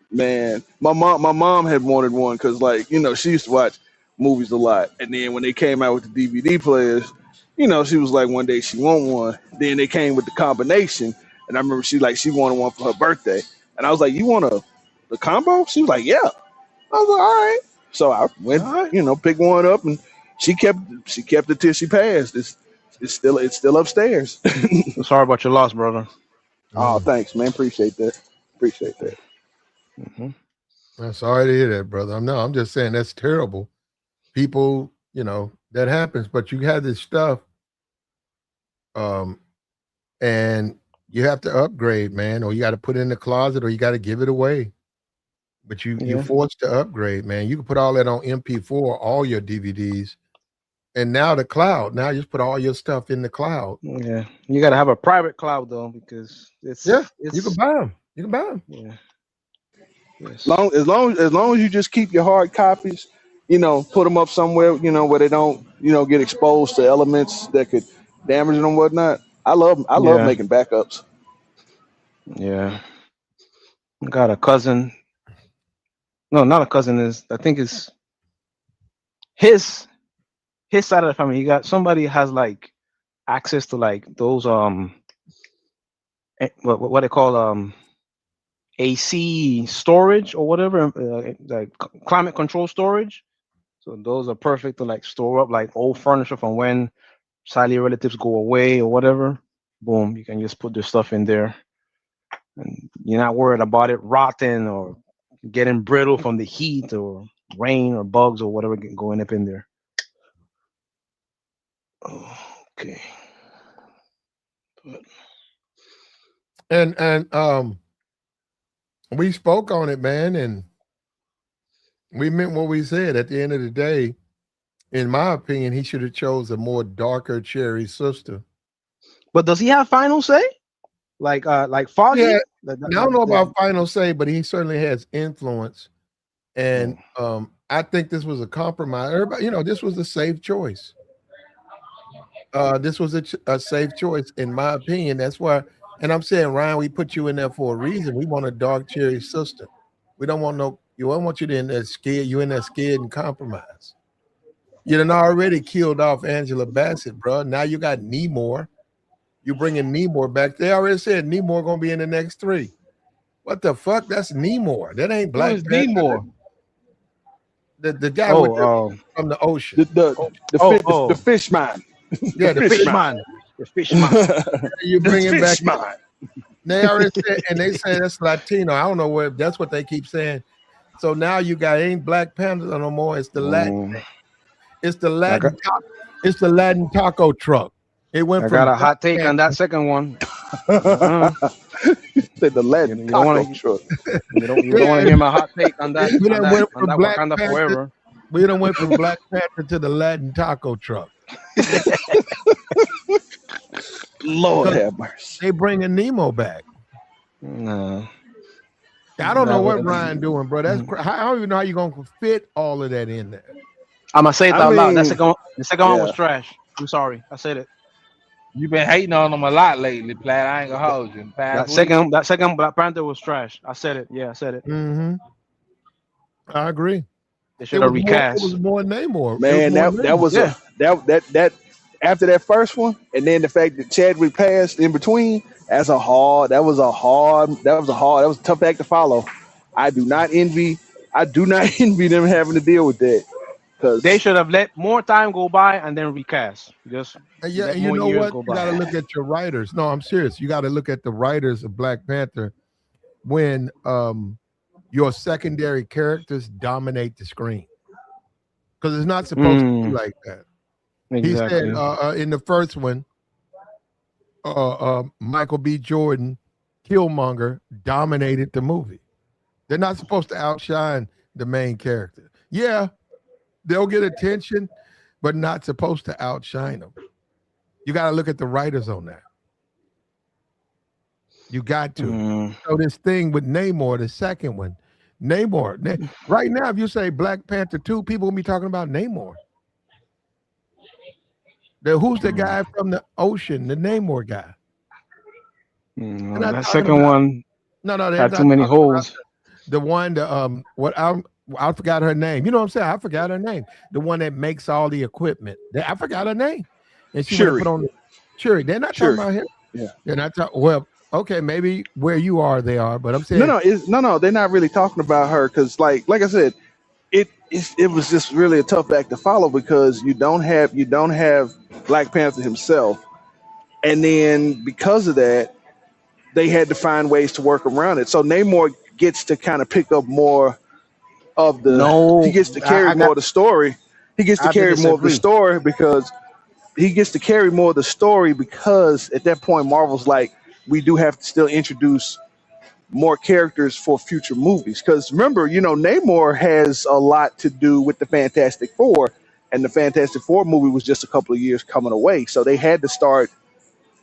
Man, my mom had wanted one because, like, she used to watch movies a lot, and then when they came out with the DVD players, she was like, one day she want one. Then they came with the combination, and I remember she wanted one for her birthday, and I was like, you want the combo? She was like, yeah. I was like, all right. So I went, All right. picked one up, and she kept it till she passed. It's still upstairs. I'm sorry about your loss, brother. Oh, thanks, man. Appreciate that. Appreciate that. Mm-hmm. I'm sorry to hear that, brother. I'm just saying that's terrible. People, that happens, but you have this stuff, and you have to upgrade, man, or you got to put it in the closet, or you got to give it away. But you're forced to upgrade, man. You can put all that on MP4, all your DVDs, and now the cloud. Now you just put all your stuff in the cloud. Yeah, you gotta have a private cloud though, because it's you can buy them. You can buy them. Yeah. Yes. As long as you just keep your hard copies, put them up somewhere, where they don't, get exposed to elements that could damage them and whatnot. I love making backups. Yeah. I got a cousin. No, not a cousin. I think it's his side of the family. He got somebody has like access to like those what they call AC storage or whatever, like climate control storage. So those are perfect to like store up like old furniture from when sadly relatives go away or whatever. Boom, you can just put the stuff in there, and you're not worried about it rotting or getting brittle from the heat or rain or bugs or whatever going up in there. Okay. And we spoke on it, man, and we meant what we said. At the end of the day, in my opinion, he should have chose a more darker cherry sister. But does he have final say? Like Foggy? Yeah, I don't know about final say, but he certainly has influence. And I think this was a compromise. Everybody, this was a safe choice. This was a safe choice, in my opinion. That's why, and I'm saying, Ryan, we put you in there for a reason. We want a dark cherry sister. We don't want you don't want you in there scared. You in there scared and compromised. You done already killed off Angela Bassett, bro. Now you got Nemor. You bringing Nemor back. They already said Nemor gonna be in the next 3. What the fuck? That's Nemor. That ain't Black Panther. Nemor? The guy from the ocean. The fish man. Yeah, the fish man. The fish man. You bring him back. They already said, and they say that's Latino. I don't know where. That's what they keep saying. So now you got ain't Black Panther no more. It's the Latin. It's the Latin. It's the Latin taco truck. It went. I got a hot take on that second one. Said the Latin taco truck. You don't want to hear my hot take on that. We done went from Black Wakanda Panther. Forever. We done went from Black Panther to the Latin taco truck. Lord have mercy. They bringing Nemo back. No. I don't know what Ryan doing, bro. That's I don't even know how you gonna fit all of that in there. I'm gonna say it out loud. The second one was trash. I'm sorry, I said it. You've been hating on them a lot lately, Platt. I ain't gonna hold you. That second Black Panther was trash. I said it. Yeah, I said it. Mm-hmm. I agree. They should have recast. It was more Namor. Man, that was that after that first one, and then the fact that Chadwick passed in between. That was a tough act to follow. I do not envy them having to deal with that. Because they should have let more time go by and then recast. Just yeah, and you know what? You got to look at your writers. No, I'm serious. You got to look at the writers of Black Panther when your secondary characters dominate the screen, because it's not supposed to be like that. He said Exactly. in the first one, Michael B. Jordan, Killmonger, dominated the movie. They're not supposed to outshine the main character. Yeah, they'll get attention, but not supposed to outshine them. You got to look at the writers on that. You got to. So this thing with Namor, the second one, Namor. Right now, if you say Black Panther 2, people will be talking about Namor. Who's the guy from the ocean, the Namor guy? That second one had too many holes. The one, I forgot her name. You know what I'm saying? I forgot her name. The one that makes all the equipment. I forgot her name. And she would put on the Shuri. They're not talking about him. Yeah. They're not talking. Well, okay, maybe where you are, they are. But I'm saying no. They're not really talking about her because, like I said, it was just really a tough act to follow because you don't have Black Panther himself, and then because of that, they had to find ways to work around it. So Namor gets to kind of pick up more of the. He gets to carry more of the story. He gets to carry more of the story because at that point Marvel's like, we do have to still introduce more characters for future movies. Because remember, Namor has a lot to do with the Fantastic Four, and the Fantastic Four movie was just a couple of years coming away. So they had to start,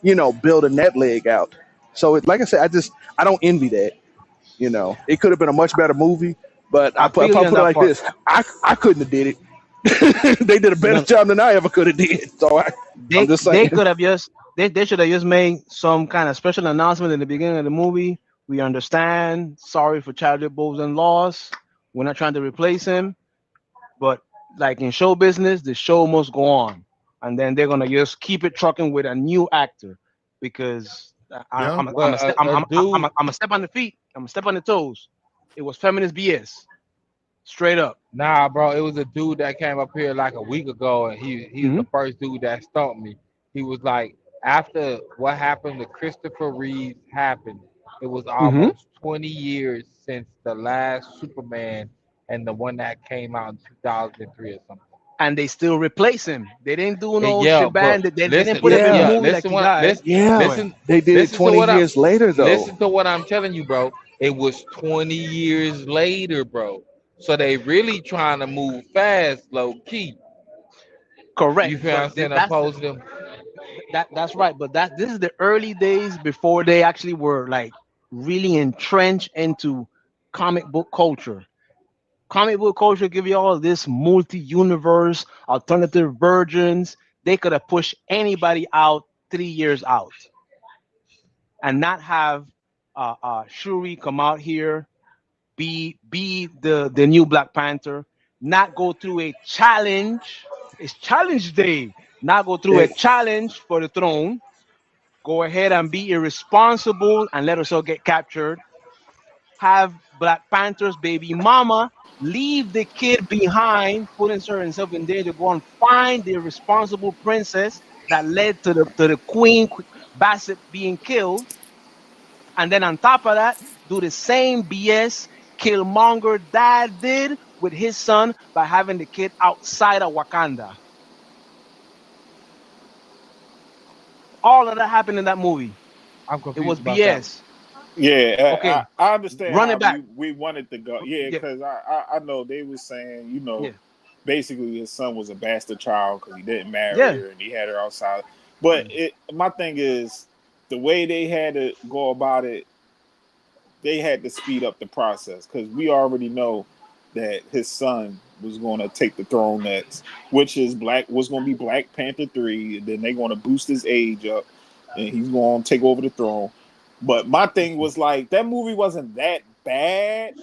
building that leg out. So like I said, I don't envy that. It could have been a much better movie, but I put it like this: I couldn't have did it. They did a better job than I ever could have did. So I'm just saying. They could have they should have just made some kind of special announcement in the beginning of the movie. We understand. Sorry for Chadwick Boseman loss. We're not trying to replace him, but like in show business, the show must go on, and then they're gonna just keep it trucking with a new actor because I'm a step on the feet. I'm a step on the toes. It was feminist BS. Straight up. Nah, bro, it was a dude that came up here like a week ago, and he was the first dude that stumped me. He was like, after what happened to Christopher Reeve happened, it was almost 20 years since the last Superman and the one that came out in 2003 or something. And they still replace him. They didn't do no shebang. They didn't put him in the movie like he died. They did it 20 years later, though. Listen to what I'm telling you, bro. It was 20 years later, bro. So they really trying to move fast, low key. Correct. You feel what I'm saying? Opposed them. That's right. But this is the early days before they actually were like really entrenched into comic book culture. Comic book culture give you all this multi-universe, alternative versions. They could have pushed anybody out 3 years out and not have Shuri come out here, be the new Black Panther, not go through a challenge. It's challenge day. Not go through a challenge for the throne. Go ahead and be irresponsible and let us all get captured. Have Black Panther's baby mama leave the kid behind, putting herself in danger, go and find the irresponsible princess that led to the Queen Bassett being killed. And then on top of that, do the same BS Killmonger dad did with his son by having the kid outside of Wakanda. All of that happened in that movie. I'm confused. It was BS. Yeah, okay. I understand. Run it back. We wanted to go. Yeah, because I know they were saying, basically his son was a bastard child because he didn't marry her and he had her outside. But my thing is, the way they had to go about it, they had to speed up the process because we already know that his son was going to take the throne next, which is was going to be Black Panther 3. And then they're going to boost his age up and he's going to take over the throne. But my thing was like, that movie wasn't that bad.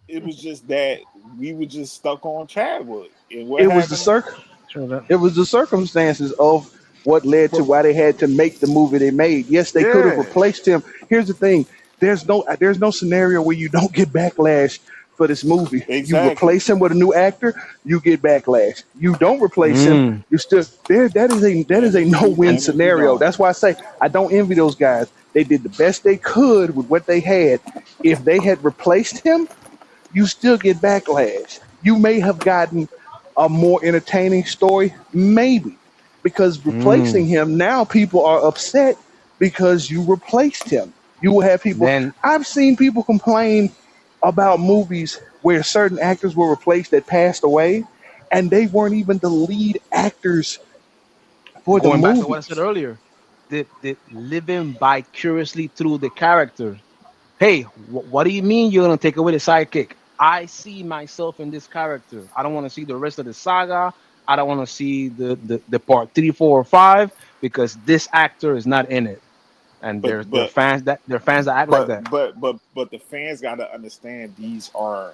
It was just that we were just stuck on Chadwick. And it was the circumstances of what led to why they had to make the movie they made. Yes, they could have replaced him. Here's the thing. There's no scenario where you don't get backlash for this movie. Exactly. You replace him with a new actor, you get backlash. You don't replace him, you still there. That is a no-win scenario. That's why I say I don't envy those guys. They did the best they could with what they had. If they had replaced him, you still get backlash. You may have gotten a more entertaining story, maybe. because replacing him now, people are upset because you replaced him. You will have people. I've seen people complain about movies where certain actors were replaced that passed away, and they weren't even the lead actors for the Going back movie. to what I said earlier, the living vicariously through the character. Hey, what do you mean you're gonna take away the sidekick? I see myself in this character. I don't want to see the rest of the saga. I don't want to see the part 3, 4, or 5 because this actor is not in it. And there are fans that act like that. But the fans got to understand these are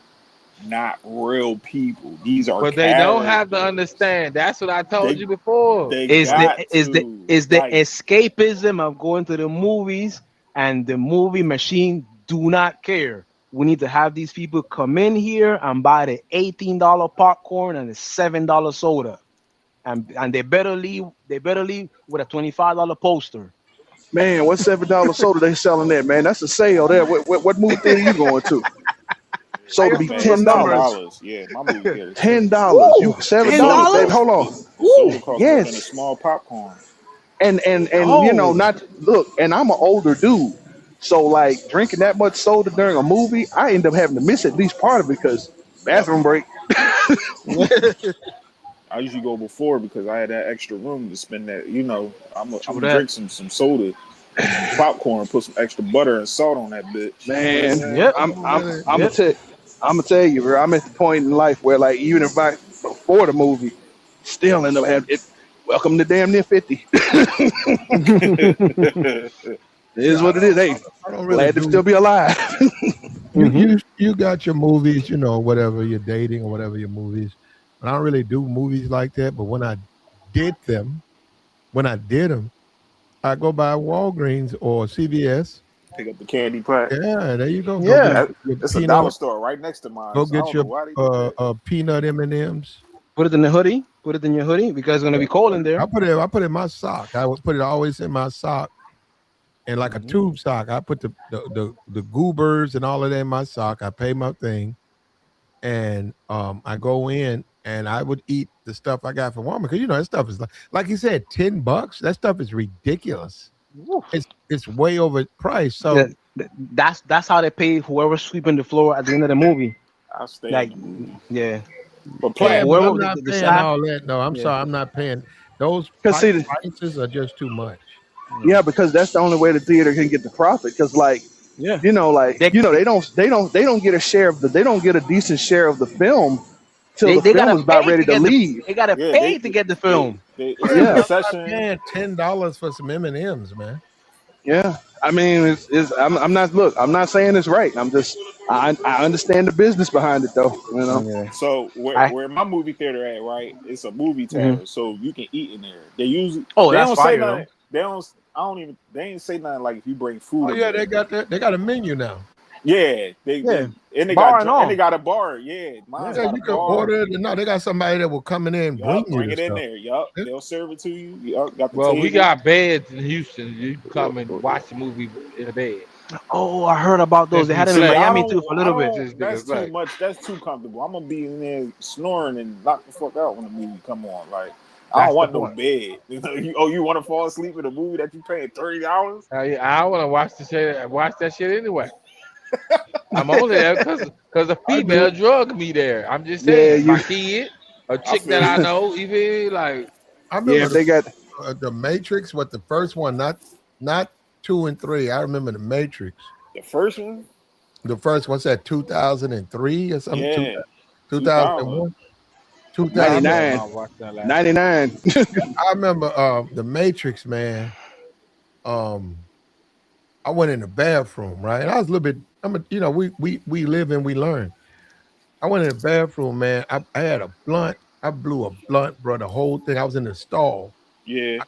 not real people. These are But they don't have to understand. That's what I told you before. Is the escapism of going to the movies and the movie machine do not care. We need to have these people come in here and buy the $18 popcorn and the $7 soda. And they better leave with a $25 poster. Man, what $7 soda they selling there, man? That's a sale there. What movie theater you going to? Soda be $10. Yeah, my movie theater. $10. You $7, baby. Hold on. Soda costs and a small popcorn. And you know, not look. And I'm an older dude, so like drinking that much soda during a movie, I end up having to miss at least part of it because bathroom break. I usually go before because I had that extra room to spend that. You know, I'm gonna drink some soda, some popcorn, put some extra butter and salt on that bitch. Man, yeah, I'm gonna tell you, bro. I'm at the point in life where, like, even if I before the movie, still end up having it. Welcome to damn near 50. It is what it is. Hey, glad to still be alive. You got your movies, you know, whatever you're dating or whatever your movies. I don't really do movies like that, but when I did them, I go by Walgreens or CVS. Pick up the candy pack. Yeah, there you go. Yeah, it's a dollar store right next to mine. Go get your peanut M&Ms. Put it in the hoodie. Put it in your hoodie because it's gonna be cold in there. I put it in my sock. I would put it always in my sock, and like a tube sock. I put the goobers and all of that in my sock. I pay my thing, and I go in and I would eat the stuff I got from Walmart because you know that stuff is like you said, $10. That stuff is ridiculous. It's way overpriced. So that's how they pay whoever's sweeping the floor at the end of the movie. I'll stay. Like, yeah. But I'm not paying all that. No, I'm sorry, I'm not paying. Those prices are just too much. Yeah, because that's the only way the theater can get the profit. Because, like, you know, like they don't get a share of they don't get a decent share of the film till the film is about ready to leave. They gotta pay to get the film. Paying $10 for some M&Ms, man. Yeah, I mean, I'm not saying it's right. I'm just I understand the business behind it though. You know. Yeah. So where my movie theater at, right? It's a movie theater, so you can eat in there. They usually they that's don't fire. Say nothing, they don't. I don't even. They ain't say nothing like if you bring food. Oh yeah, they got a menu now. Yeah, they got a bar. Yeah, you can order it. No, they got somebody that will come in there and bring it in there. Yup, they'll serve it to you. Got the well, table. we got beds in Houston. You can come and watch the movie in a bed. Oh, I heard about those. They had them in Miami too for a little bit. That's too much. That's too comfortable. I'm gonna be in there snoring and knock the fuck out when the movie come on. Like, I don't want no bed. You want to fall asleep in a movie that you paying $30? I want to watch that shit anyway. I'm only there because a female drug me there. I'm just saying, my kid, a chick that I know, even like. I remember they got the Matrix. What the first one? Not 2 and 3. I remember the Matrix. The first one. The first what's that? 2003 or something? Yeah. 2001. 99. I remember the Matrix, man. I went in the bathroom, right? I was a little bit. We live and we learn. I went in the bathroom, man. I had a blunt. I blew a blunt, bro. The whole thing. I was in the stall. Yeah.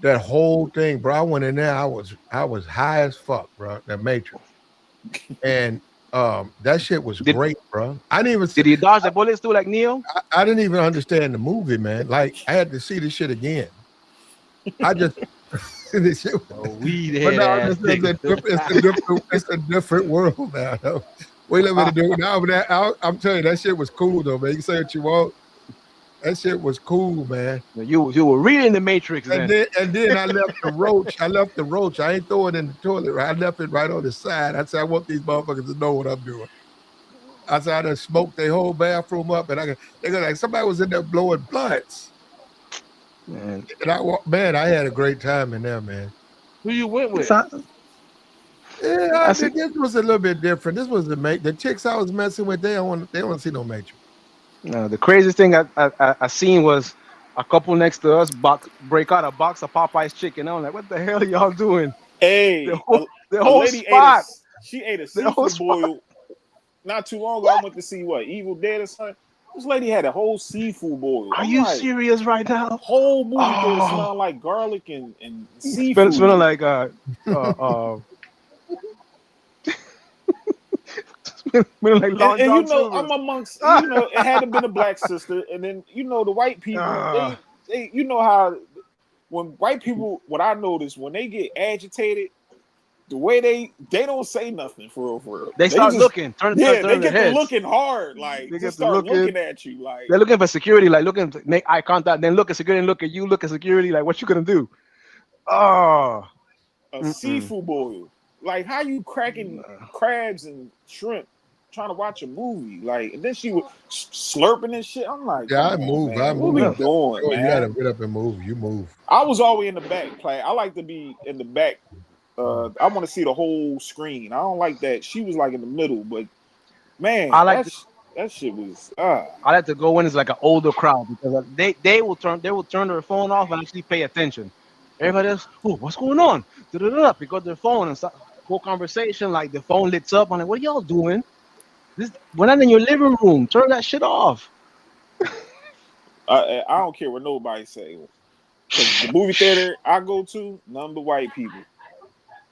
That whole thing, bro. I went in there. I was high as fuck, bro. That Matrix, and that shit was great, bro. I didn't even. Did he dodge the bullets too, like Neo? I didn't even understand the movie, man. Like I had to see this shit again. I just. This shit, it's a different world now. Though. We live in a different now. I'm telling you, that shit was cool though, man. You can say what you want. That shit was cool, man. You were reading the Matrix And then. then I left the roach. I ain't throw it in the toilet. Right? I left it right on the side. I said, I want these motherfuckers to know what I'm doing. I said, I done smoked their whole bathroom up, and they go like somebody was in there blowing blunts. Man. And I had a great time in there, man. Who you went with? Yeah, this was a little bit different. This was the chicks I was messing with. They don't see no Matrix. No, the craziest thing I seen was a couple next to us break out a box of Popeye's chicken. I'm like, what the hell are y'all doing? Hey, the a whole lady spot. ate a seafood boil. Not too long ago, I went to see Evil Dead or something. This lady had a whole seafood boil. Are you serious right now? Whole movie theater smelled like garlic and seafood. Smelling like and you know, I'm amongst it had to been a black sister, and then the white people they you know how when white people, what I noticed when they get agitated, the way they don't say nothing for real. They start looking. They get to looking hard, like they just start looking at you, like they're looking for security, like looking to make eye contact, then look at security and look at you, look at security, like what you gonna do? A seafood boil. Like how you cracking crabs and shrimp trying to watch a movie, like, and then she was slurping and shit. I'm like, yeah, I move. What we doing, man? You gotta get up and move. You move. I was always in the back play. I like to be in the back. I want to see the whole screen. I don't like that. She was like in the middle, but man, that shit was. I like to go when it's like an older crowd because they will turn their phone off and actually pay attention. Everybody else, what's going on? Pick up their phone and start whole conversation. Like the phone lit up. I'm like, what are y'all doing? We're not in your living room. Turn that shit off. I don't care what nobody say. Because the movie theater I go to, none but white people.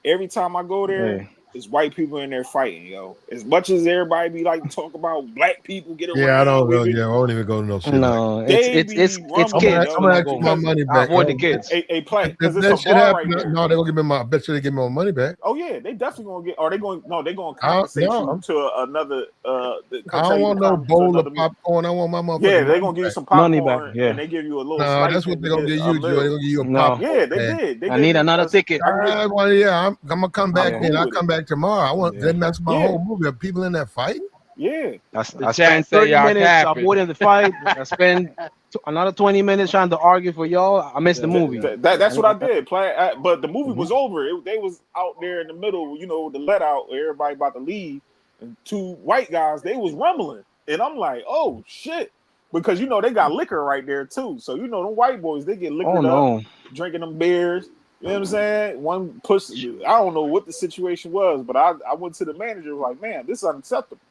Every time I go there, it's white people in there fighting, yo. As much as everybody be like to talk about black people get around. Yeah, I don't know. Yeah, I won't even go to no shit. No, like it's kids. I'm gonna ask for my money back. Avoid the kids. A play because it's a bar right there. No, they're gonna give me I bet you they give me my money back. Oh yeah, they definitely gonna get. Are they going? No, they're gonna compensate you to another. I don't want no bowl of popcorn. I want my motherfucker. Yeah, they're gonna give you some popcorn money back. Yeah, and they give you a little. No, that's what they're gonna give you. They're gonna give you a popcorn. Yeah, they did. I need another ticket. I'm gonna come back. Then I'll come back tomorrow. I want. That's my whole movie. Are people in there fighting? Yeah, I spent 30 minutes avoiding the fight. I spent another 20 minutes trying to argue for y'all. I missed the movie. That's what I did. But the movie was over. They was out there in the middle, the let out. Everybody about to leave, and two white guys. They was rumbling, and I'm like, oh shit, because they got liquor right there too. So them white boys, they get liquored up, drinking them beers. You know what I'm saying? One push. I don't know what the situation was, but I went to the manager like, man, this is unacceptable.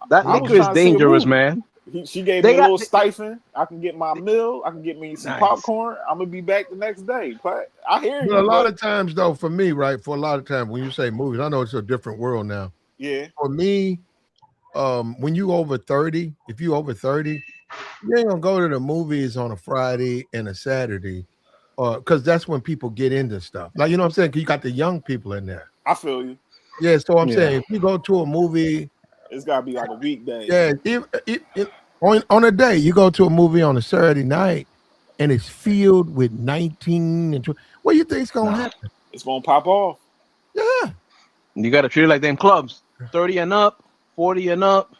That liquor is dangerous, man. She gave me a little stipend. I can get my meal. I can get me some popcorn. I'm gonna be back the next day. But I hear you. But a lot of times, though, for me, right? For a lot of times, when you say movies, I know it's a different world now. Yeah. For me, when you over 30, if you over 30, you ain't gonna go to the movies on a Friday and a Saturday, because that's when people get into stuff. Like, you know what I'm saying? 'Cause you got the young people in there. I feel you. Yeah. So I'm saying, if you go to a movie. It's gotta be like a weekday. Yeah, on a day you go to a movie on a Saturday night, and it's filled with 19 and 20. What do you think's gonna happen? It's gonna pop off. Yeah, you gotta treat it like them clubs, 30 and up, 40 and up.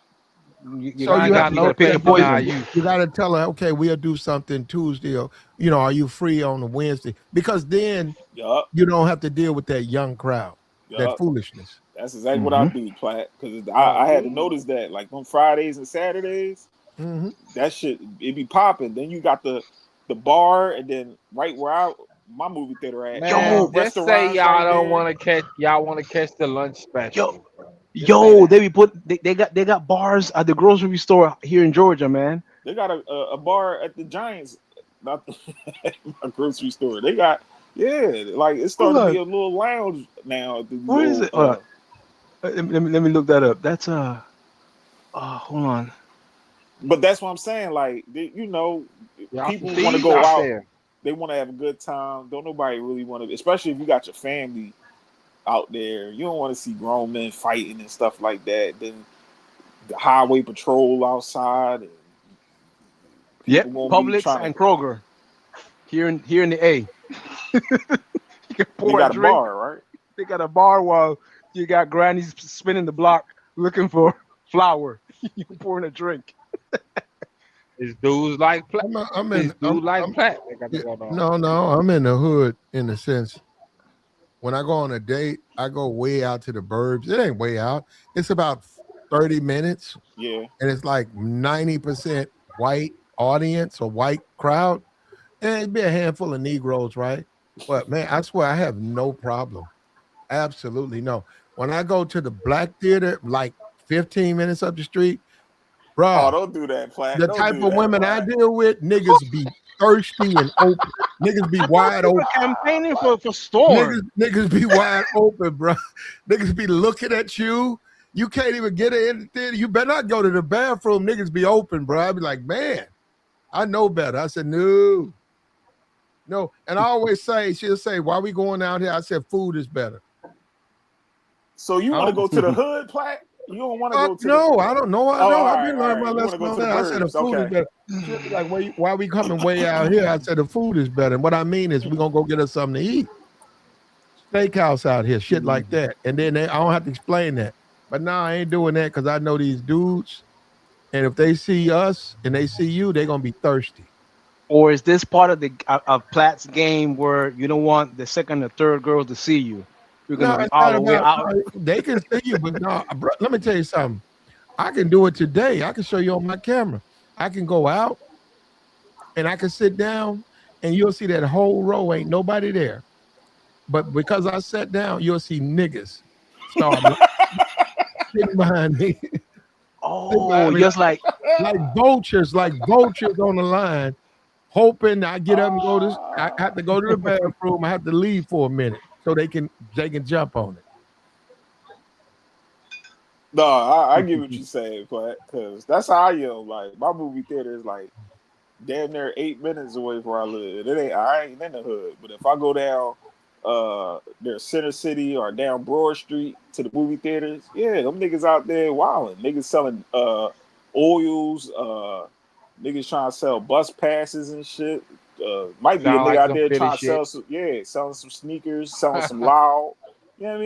You gotta pick the poison. You gotta tell her, okay, we'll do something Tuesday, or are you free on a Wednesday? Because then you don't have to deal with that young crowd, that foolishness. That's exactly what I do, Platt. Because I had to notice that, like on Fridays and Saturdays, that shit it be popping. Then you got the bar, and then right where my movie theater at. Man, just say y'all don't want to catch. Y'all want to catch the lunch special. They got bars at the grocery store here in Georgia, man. They got a bar at the Giants, not a grocery store. They got like it's starting to be a little lounge now. Where is it? Let me look that up. That's hold on. But that's what I'm saying. Like people want to go out there. They want to have a good time. Don't nobody really want to, especially if you got your family out there. You don't want to see grown men fighting and stuff like that. Then the highway patrol outside and Yep, People gonna be Publix trying and to. Kroger here in the A. You can They pour a got a drink. bar, right? They got a bar while you got grannies spinning the block looking for flour. You pouring a drink. It's dudes like I'm it's in. dudes like Platt. They got Yeah, that going on. no, I'm in the hood in the sense. When I go on a date, I go way out to the burbs. It ain't way out. It's about 30 minutes, Yeah. and it's like 90% white audience or white crowd. And it'd be a handful of Negroes, right? But man, I swear I have no problem. Absolutely no. When I go to the black theater, like 15 minutes up the street, Oh, bruh, don't do that, Platt. the Don't type do of that, women I Platt. deal with, niggas be thirsty and open. Niggas be I thought wide you open. were campaigning for Storm. Niggas be wide open, bro. Niggas be looking at you. You can't even get in the theater. You better not go to the bathroom. Niggas be open, bro. I be like, man, I know better. I said, no. And I always say, she'll say, why we going out here? I said, food is better. So you want to go to the hood, Platt? You don't want to go to no, the. I don't know. I Oh, don't. all I've right, been all learning my right. You want to lesson go on to the that. I said the burbs? food is Okay. better. She'll be like, why we coming way out here? I said the food is better. And what I mean is we're gonna go get us something to eat. Steakhouse out here, shit like that. And then I don't have to explain that. But now I ain't doing that because I know these dudes. And if they see us and they see you, they're gonna be thirsty. Or is this part of the of Platt's game where you don't want the second or third girl to see you? You're No, gonna be it's all not the way about out. no, they can see you, but no, bro, let me tell you something. I can do it today. I can show you on my camera. I can go out and I can sit down and you'll see that whole row ain't nobody there. But because I sat down, you'll see niggas start sitting behind me. Oh, just like like vultures on the line, hoping I get up and go to. I have to go to the bathroom. I have to leave for a minute so they can jump on it. No, I get what you're saying, Platt, because that's how I am. Like my movie theater is like damn near 8 minutes away from where I live. I ain't in the hood, but if I go down near Center City or down Broad Street to the movie theaters, yeah, them niggas out there wilding. Niggas selling oils, niggas trying to sell bus passes and shit. Might be a Sound nigga like out some there Philly trying to shit. selling some sneakers, selling some loud. You know what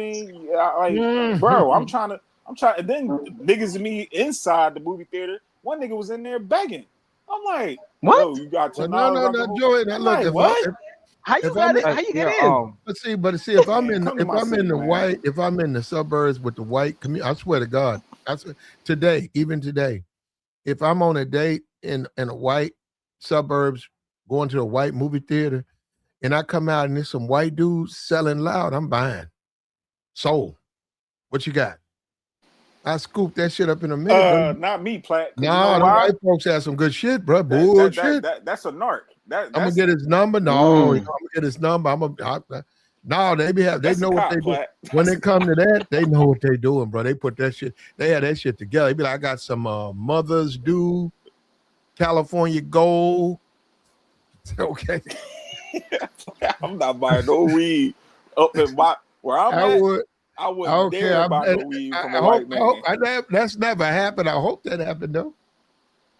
I mean? Like, bro, I'm trying. And then niggas and me inside the movie theater. One nigga was in there begging. I'm like, what? yo, you got $10 No, Joey. Now I'm look, like, what? How you got it? How you get in? But see, if I'm Man, in, come to if my I'm city, in the man. white, if I'm in the suburbs with the white community, I swear to God, today, even today, if I'm on a date in a white suburbs, going to a white movie theater, and I come out and there's some white dudes selling loud, I'm buying. Sold. What you got? I scoop that shit up in a minute, bro. Not me, Platt. No, you know the why? white folks have some good shit, bro. Bullshit. That's a narc. I'm gonna get his number. No, I'm gonna get his number. No, they That's know a what cop, they do. Platt. When they come to that, they know what they doing, bro. They put that shit. They had that shit together. They be like, I got some Mother's Dew, California Gold. Okay, I'm not buying no weed up in where I'm I at. would. I wouldn't dare buy no weed from a white man. That's never happened. I hope that happened though.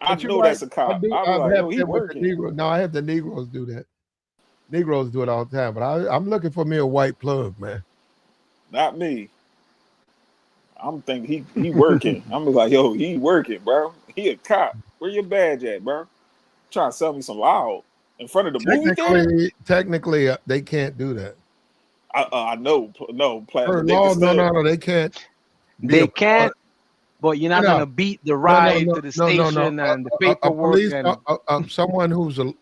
I But you're know right. that's a cop. I I'm like, have yo, he that with the working. Negro. No, I have the Negroes do that. Negroes do it all the time. But I'm looking for me a white plug, man. Not me. I'm thinking he working. I'm like, yo, he working, bro. He a cop. Where your badge at, bro? Trying to sell me some loud in front of the movie theater? Technically, they can't do that. I know, no, Per Platinum. law, no, they can't. They can't, but you're not gonna beat the ride to the station and the paperwork police, and someone who's a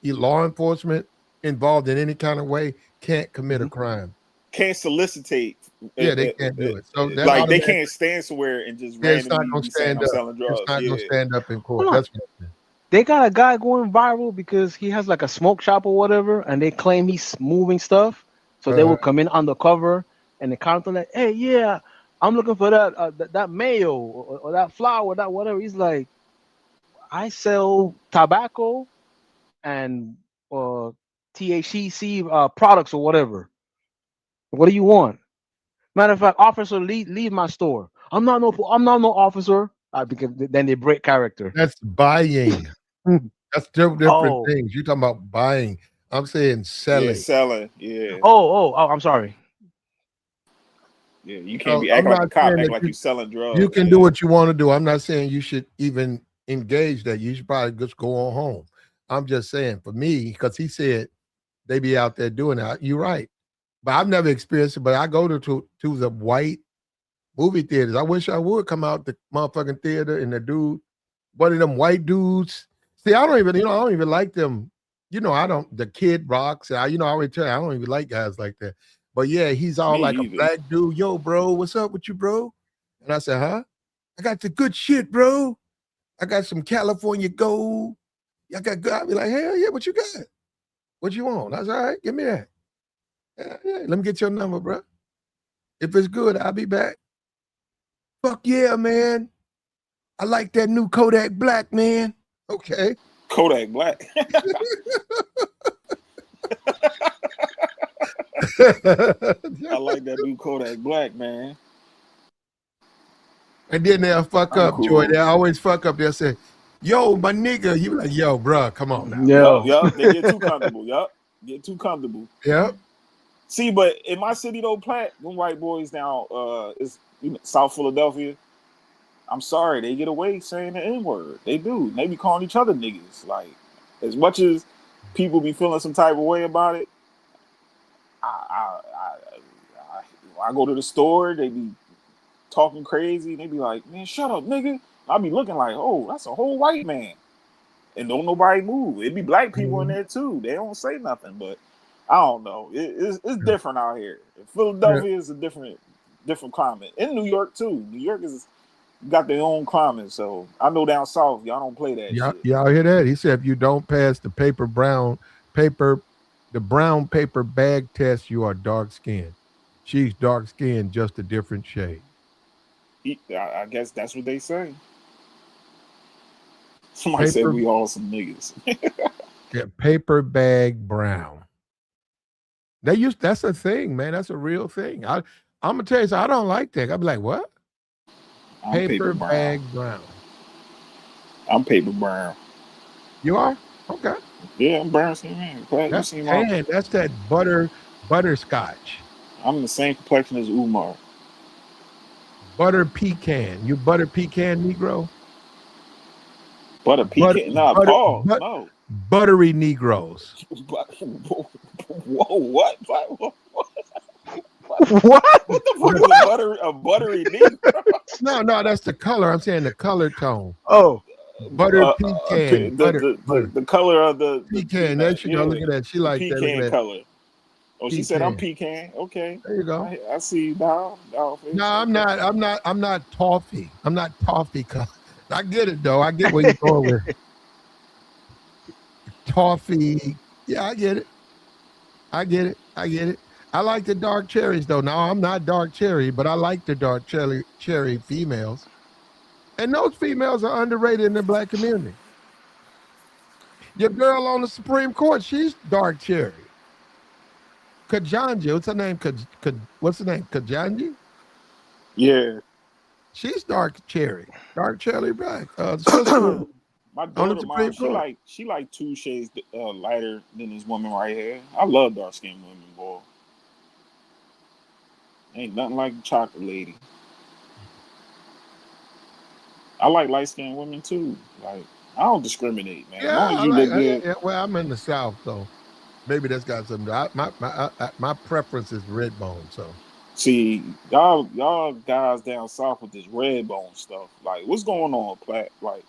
law enforcement involved in any kind of way can't commit a crime. Can't solicitate. Yeah, they can't do it. So that like they can't stand somewhere and just randomly be saying I'm selling drugs. It's not gonna stand up in court. That's what I'm saying. they got a guy going viral because he has like a smoke shop or whatever, and they claim he's moving stuff. So they will come in undercover, and the counter like, "Hey, yeah, I'm looking for that mayo or that flour, that whatever." He's like, "I sell tobacco and THC products or whatever. What do you want?" Matter of fact, officer, leave my store. I'm not no officer. Because then they break character. That's buying. That's two different Oh, things. You're talking about buying. I'm saying Yeah, selling. selling. Yeah. oh, I'm sorry. Yeah. You can't So be I'm acting like not a cop, saying acting that like you selling you drugs. can do Yeah. what you want to do. I'm not saying you should even engage that. You should probably just go on home. I'm just saying for me, because he said they be out there doing that. You're right. But I've never experienced it. But I go to the white movie theaters. I wish I would come out the motherfucking theater and the dude, one of them white dudes. See, I don't even, I don't even like them. I don't, the Kid Rocks. I always tell you, I don't even like guys like that. But yeah, he's all Me like a either. black dude. Yo, bro, what's up with you, bro? And I said, huh? I got the good shit, bro. I got some California gold. I got good. I be like, hell yeah, what you got? What you want? I said, all right, give me that. Yeah, let me get your number, bro. If it's good, I'll be back. Fuck yeah, man. I like that new Kodak Black, man. Okay. Kodak Black. I like that new Kodak Black, man. And then they'll fuck I'm up, Joy. cool. They always fuck up. They'll say, yo, my nigga. You be like, yo, bro, come on now. Yup. They get too comfortable. Yup. Get too comfortable. Yep. See, but in my city though, Platt, them white boys down is South Philadelphia. I'm sorry, they get away saying the N-word. They do. They be calling each other niggas. Like, as much as people be feeling some type of way about it, I go to the store, they be talking crazy, they be like, man, shut up, nigga. I be looking like, oh, that's a whole white man. And don't nobody move. It be black people in there too. They don't say nothing, but I don't know. It's different out here. Philadelphia is a different climate. In New York too. New York is got their own climate, so I know down south y'all don't play that shit. Y'all hear that? He said if you don't pass the brown paper bag test, you are dark skinned. She's dark skinned, just a different shade. I guess that's what they say. Somebody said we all some niggas. Yeah, paper bag brown. That's a thing, man. That's a real thing. I'm gonna tell you, I don't like that. I'll be like, what? Paper bag brown. I'm paper brown. You are? Okay. Yeah, I'm brown skin man. That's that butterscotch. I'm the same complexion as Umar. Butter pecan. You butter pecan Negro? Butter pecan? Paul. No. Buttery Negroes. Whoa, what? What? What? What the fuck is a buttery Negro? No, that's the color. I'm saying the color tone. Oh. Butter pecan. The color of the pecan. There she go. Look at that. She like pecan that. Pecan color. Oh, she said I'm pecan. Okay. There you go. I see now. No, I'm not toffee. I'm not toffee color. I get it though. I get where you're going with toffee. Yeah, I get it. I like the dark cherries though. Now I'm not dark cherry, but I like the dark cherry females. And those females are underrated in the black community. Your girl on the Supreme Court, she's dark cherry. Kajanji, what's her name? What's her name? Kajanji? Yeah. She's dark cherry black. My daughter, mom, she like 2 shades lighter than this woman right here. I love dark skinned women, boy. Ain't nothing like a chocolate lady. I like light skinned women too. Like I don't discriminate, man. Yeah, as long as you look good. Well, I'm in the South, so maybe that's got something. My preference is red bone. So see, y'all guys down south with this red bone stuff. Like, what's going on, Platt? Like,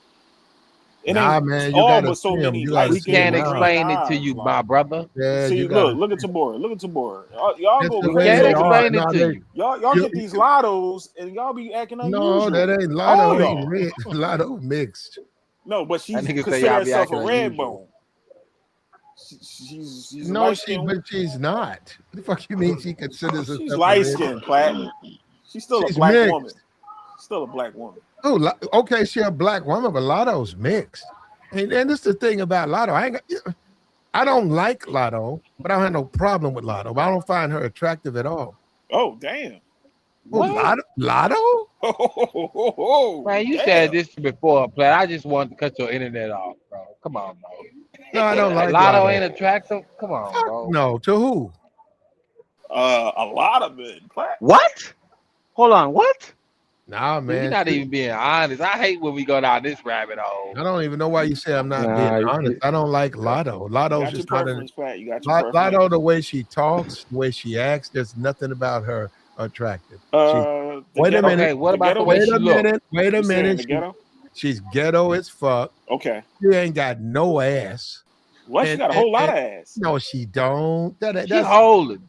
it ain't man, you all but so many light We skinned. can't explain it to you, my brother. Yeah, see, look at Tabor. Look at Tabor. Y'all go we can't explain it to you. Y'all get these lottos and y'all be acting unusual. No, that ain't lotto. Ain't red. Lotto mixed. No, but she's consider herself a red bone. She's no, but she's not. What the fuck you mean she considers herself? She's light skinned, Platt. She's still a black woman. Still a black woman. Oh, okay, she's a black woman, but Lotto's mixed. And this is the thing about Lotto. I don't like Lotto, but I don't have no problem with Lotto. But I don't find her attractive at all. Oh, damn. What? Lotto? Oh, man, you said this before, Platt. I just wanted to cut your internet off, bro. Come on, bro. No, I don't like Lotto Lotto. ain't attractive. Come on, Fuck bro. no. To who? A lot of men. What? Hold on. What? Nah, Dude, we man. not even being honest. I hate when we go down this rabbit hole. I don't even know why you say I'm not being Nah, honest. I don't like Lotto. You Lotto's got your just not an preference, Pat. You got your preference. Lotto. The way she talks, the way she acts, there's nothing about her attractive. The Wait a ghetto- minute. Okay, what the about the ghetto- way Wait she a look? minute. Wait a You saying minute. the ghetto? She's ghetto as fuck. Okay. She ain't got no ass. What? She got a whole lot of ass. No, she don't. She holding.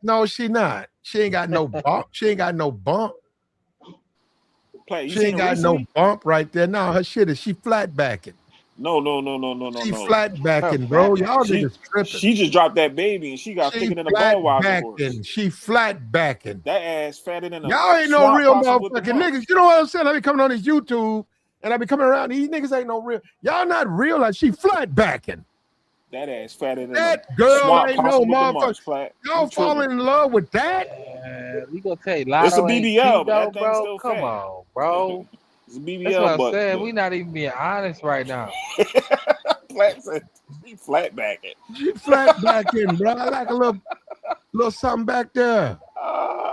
No, she not. She ain't got no bump. She ain't got no bump. Play. You She seen ain't her got recently? no bump right there. No, her shit is she flat backing. No. She flat backing, bro. Y'all niggas tripping. She just dropped that baby and she got She thicker than a flat Budweiser horse. backing. She flat backing. That ass fatter than a Y'all ain't no swamp real possum with the motherfucking mumps. niggas. You know what I'm saying? I be coming on this YouTube and I be coming around. These niggas ain't no real. Y'all not real. Like she flat backing. That ass fatter than That a girl swamp ain't no possum with the motherfucker. mumps, Plat. Y'all You tripping. falling in love with that? We gonna tell you, It's a Lotto ain't BBL, cute but that though, thing's bro. still Come fat. on, bro. It's a That's BBL, what I'm but saying. We not even being honest right now. Plat said she flat backing. She flat backing, bro. I like a little something back there.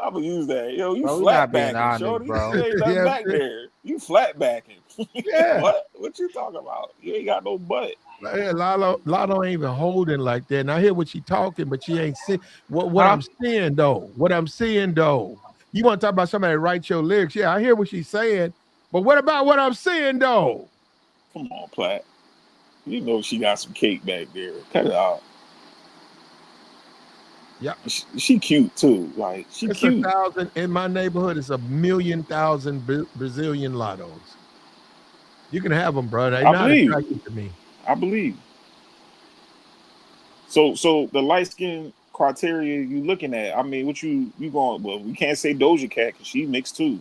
I'm gonna use that. Yo, you Bro, we flat not being backing, honest, shorty. bro. There ain't nothing Yeah, back there. You flat backing. Yeah. What you talking about? You ain't got no butt. Yeah, Lotto ain't even holding like that. And I hear what she talking, but she ain't see what I'm seeing though. What I'm seeing though. You want to talk about somebody that writes your lyrics? Yeah, I hear what she's saying, but what about what I'm seeing though? Come on, Platt. You know she got some cake back there. Cut it out. Yeah, she cute too. Like she it's cute. 1,000 in my neighborhood. It's 1,000,000 Brazilian Lottos. You can have them, bro. They're I not believe. attracted to me. I believe. So the light skin criteria you looking at? I mean, what you going? Well, we can't say Doja Cat because she mixed too.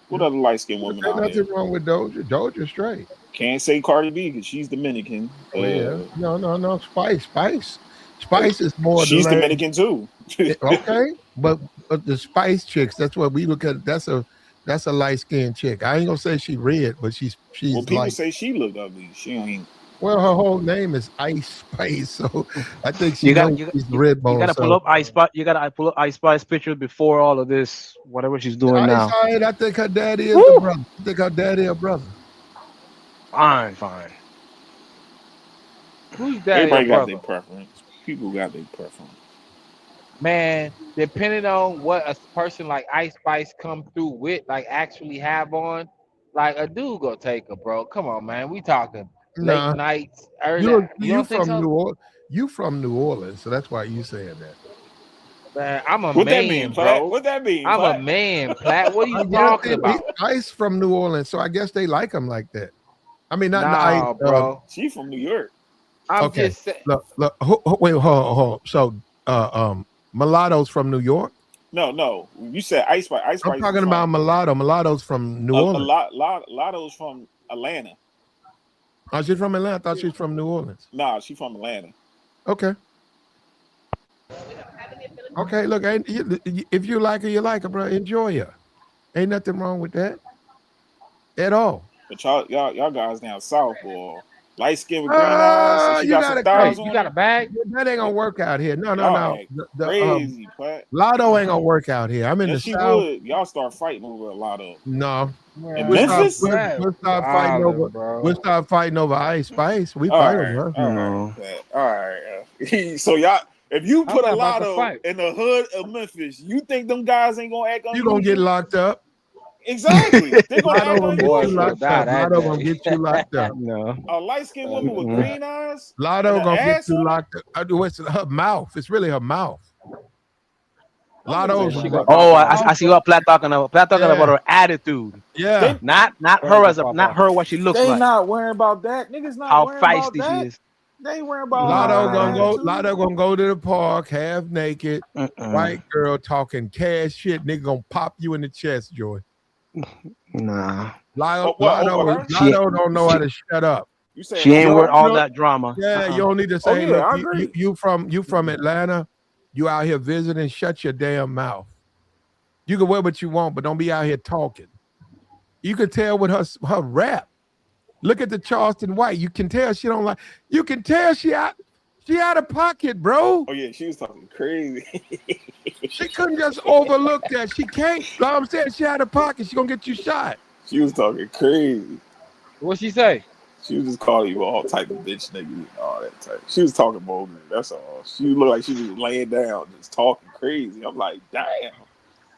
What other light skin woman There's out nothing here? wrong with Doja. Doja straight. Can't say Cardi B because she's Dominican. Oh yeah. No. Spice is more the She's lane. Dominican too. Okay, but the Spice chicks, that's what we look at. That's a light skinned chick. I ain't gonna say she red, but she's Well, people like. say she look ugly. She ain't. Well, her whole name is Ice Spice, so I think she You got knows you, she's you, red you bone. gotta pull up Ice Spice. You gotta pull up Ice Spice picture before all of this, whatever she's doing now. I think her daddy is the brother. I think her daddy a brother. Fine. Who's that? Everybody got their preference. People got their preference. Man, depending on what a person like Ice Spice come through with, like actually have on, like a dude gonna take her, bro. Come on, man. We talking Nah. late nights, early. You don't think from so? New Orleans. You from New Orleans, so that's why you saying that. Man, I'm a What man, that mean, bro. Platt? What that mean, I'm Platt? a man, Platt. What are I you guess talking about? Ice from New Orleans, so I guess they like him like that. I mean, not Ice. Nah, bro. She from New York. I'm Okay. just saying. Look. Wait. Hold. So, mulattoes from New York. No. You said Ice Spice. Ice Spice. I'm talking about mulatto. Mulattoes from New Orleans. Lotto's from Atlanta. Oh, she's from Atlanta. I thought she's from New Orleans. Nah, she from Atlanta. Okay. Okay. Look, if you like her, bro. Enjoy her. Ain't nothing wrong with that at all. But y'all guys down south, boy. Light skin with green eyes. And she You got some thighs on You got a bag? That ain't gonna work out here. No. Y'all act crazy, Platt. Lotto ain't gonna work out here. I'm in Yes, the she South. would. Y'all start fighting over a Lotto. No. In Memphis? We'll start fighting over. bro. We'll start fighting over Ice Spice. We All fight right, over. all right. So y'all, if you put a not about to Lotto fight. in the hood of Memphis, you think them guys ain't gonna act You unusual? gonna get locked up. Exactly. They're gonna act Lotto gonna get you unusual. locked up. Lotto gonna get you locked up. No. A light skinned woman with green eyes. Lotto and an gonna get ass you on her? locked up. What's her mouth? It's really her mouth. Lotto's. Oh, I see what Platt talking about. Platt talking about her attitude. Yeah. Not her what she looks They like. not worrying about that. Niggas not How worrying about feisty that. she is. They ain't worrying about Lotto her gonna go to the park half naked, white girl talking cash shit. Nigga gonna pop you in the chest, Joy. Nah. Over her? Lotto don't know how to shut up. You saying She ain't over worth her? all that drama. Yeah, you don't need to say, Oh, hey, yeah, I look, agree. you from Atlanta, you out here visiting, shut your damn mouth. You can wear what you want, but don't be out here talking. You can tell with her rap. Look at the Charleston White. You can tell she don't like. You can tell she out of pocket, bro. Oh yeah, she was talking crazy. She couldn't just overlook that. She can't. Like I'm saying, she out of pocket. She gonna get you shot. She was talking crazy. What'd she say? She was just calling you all type of bitch nigga and all that type. She was talking boldly. That's all. She looked like she was laying down, just talking crazy. I'm like, damn.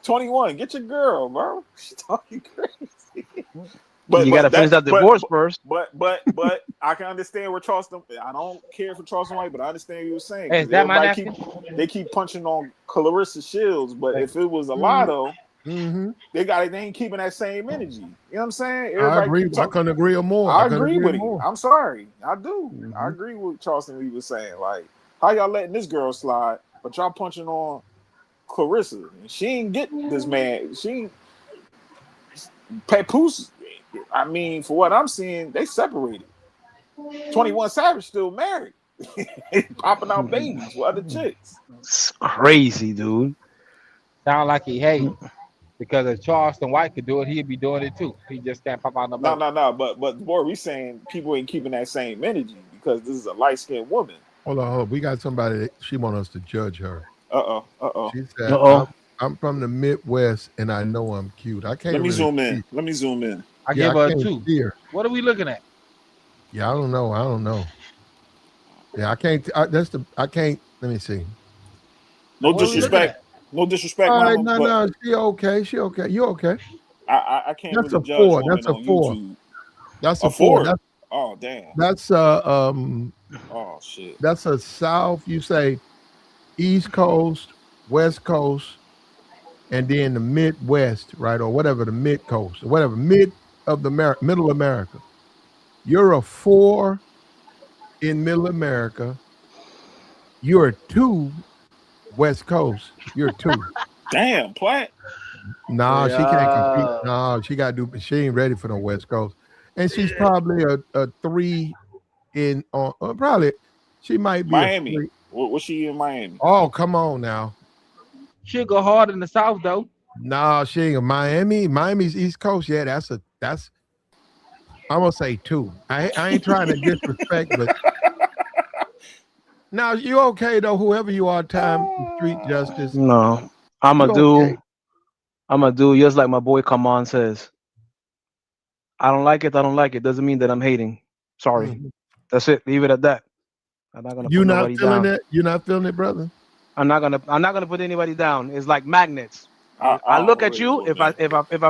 21, get your girl, bro. She's talking crazy. But you gotta finish that divorce first. But I can understand where Charleston. I don't care for Charleston White, but I understand what you were saying. Hey, is that my napkin? They keep punching on Clarissa Shields, but if it was a lotto, they ain't keeping that same energy. You know what I'm saying? Everybody I agree. I couldn't agree more. I agree with you. I'm sorry. I do. I agree with Charleston Lee was saying. Like, how y'all letting this girl slide, but y'all punching on Clarissa? And she ain't getting this man. She ain't. Papoose. I mean, for what I'm seeing, they separated. 21 Savage still married, popping out babies with other chicks. It's crazy, dude. Sound like he hate because if Charleston White could do it, he'd be doing it too. He just can't pop out no. No. But boy, we saying people ain't keeping that same energy because this is a light skinned woman. Hold on. We got somebody that she want us to judge her. She said, I'm from the Midwest and I know I'm cute. I can't. Let me zoom in. I give her a 2. What are we looking at? Yeah, I don't know. Yeah, I can't. I can't. Let me see. No disrespect. No disrespect. All right, no. She okay. You okay? I can't. That's really a 4. That's a 4. YouTube. That's a 4. Oh damn. That's Oh shit. That's a South. You say East Coast, West Coast, and then the Midwest, right, or whatever the Mid Coast, or whatever Middle America. You're a 4 in Middle America. You're a 2 West Coast. You're a 2. Damn, Platt. No, she can't compete. No, she ain't ready for the West Coast. And she's probably a 3 in probably she might be Miami. What's she in Miami? Oh, come on now. She'll go hard in the South though. No, she ain't. Miami. Miami's East Coast. Yeah, that's I'm gonna say 2. I ain't trying to disrespect, but now you okay though? Whoever you are, time street justice. No, I'm a do just like my boy Kaman says. I don't like it. Doesn't mean that I'm hating. Sorry. That's it. Leave it at that. I'm not gonna. You not feeling it? You're not feeling it, brother? I'm not gonna put anybody down. It's like magnets. I look at you. If I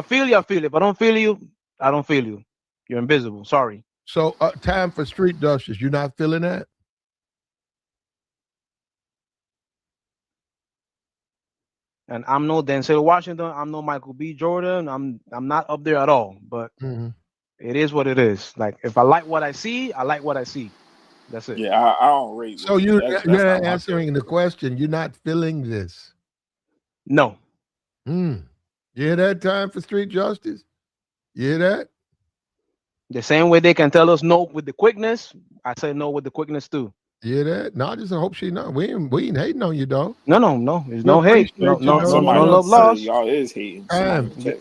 feel you, I feel it. If I don't feel you, I don't feel you. You're invisible. Sorry. So time for street justice. You're not feeling that? And I'm no Denzel Washington. I'm no Michael B. Jordan. I'm not up there at all. But it is what it is. Like if I like what I see, I like what I see. That's it. Yeah, I don't rate. So you're answering the question. You're not feeling this. No. You hear that? Time for street justice. You hear that? The same way they can tell us no with the quickness, I say no with the quickness too. You hear that? No, I just hope she know. We ain't hating on you, dog. No. There's no hate. No love lost. Y'all is hating.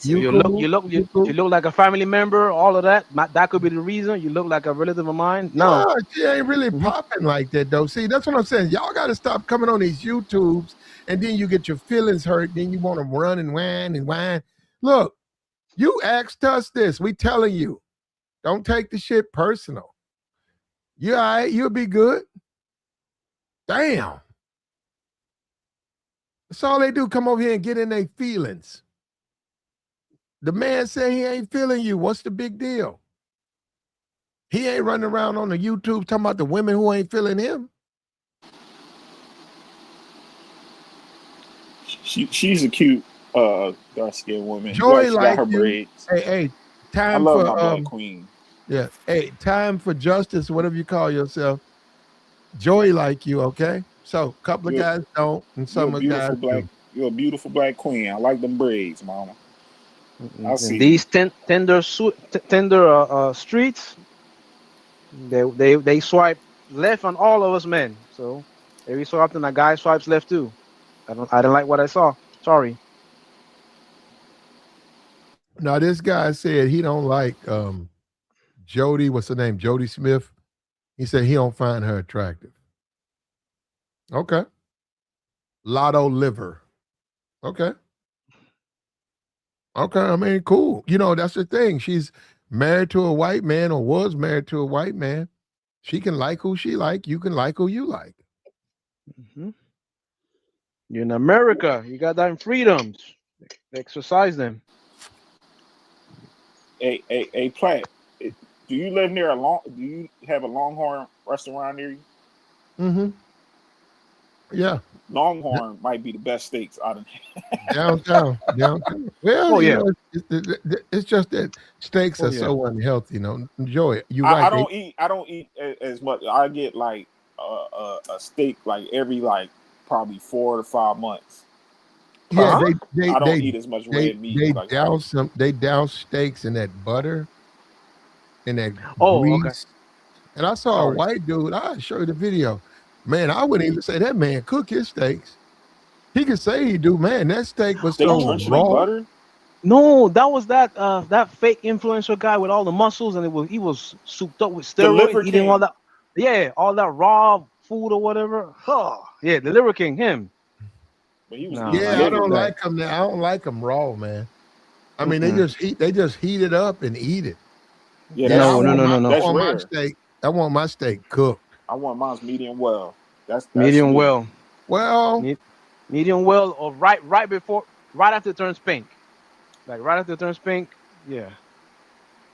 You look like a family member. All of that. That could be the reason. You look like a relative of mine. No, she ain't really popping like that, though. See, that's what I'm saying. Y'all got to stop coming on these YouTubes, and then you get your feelings hurt. Then you want to run and whine. Look, you asked us this. We telling you, don't take the shit personal. You all right? You'll be good. Damn. That's all they do. Come over here and get in their feelings. The man said he ain't feeling you. What's the big deal? He ain't running around on the YouTube talking about the women who ain't feeling him. She's a cute dark-skinned woman. Joy she like got her you. braids. Hey, time I love for my Black Queen. Yeah. Hey, time for justice, whatever you call yourself. Joy like you, okay? So a couple of guys don't, and some of guys do. You're a beautiful Black Queen. I like them braids, mama. I see these tender streets. They swipe left on all of us men. So every so often a guy swipes left too. I don't like what I saw. Sorry. Now this guy said he don't like Jody, what's her name? Jody Smith. He said he don't find her attractive. Okay. Lotto liver. Okay. Okay. I mean, cool. You know, that's the thing. She's married to a white man or was married to a white man. She can like who she like. You can like who you like. Mm-hmm. You're in America. You got them freedoms. Exercise them. Hey, Platt. Do you live near do you have a Longhorn restaurant near you? Mm-hmm. Yeah. Longhorn might be the best steaks out of downtown. Well, yeah. it's just that steaks are so unhealthy. You know, enjoy it. You're right. I don't eat as much. I get like a steak like every probably 4 to 5 months. Yeah, I don't eat as much red meat. They douse steaks in that butter and that grease. Okay. And I saw a white dude. I'll show you the video. Man, I wouldn't even say that man cook his steaks. He could say he do. Man, that steak was so raw. Butter? No, that was that fake influencer guy with all the muscles, and he was souped up with steroids, eating all that. Yeah, all that raw food or whatever. Oh, yeah, the Liver King, him. But he was I don't like him. I don't like him raw, man. I mean, they just heat it up and eat it. Yeah, no. That's rare. I want my steak cooked. I want mine medium well. That's medium sweet. well. Well, medium well, or right after it turns pink. Like right after it turns pink, yeah.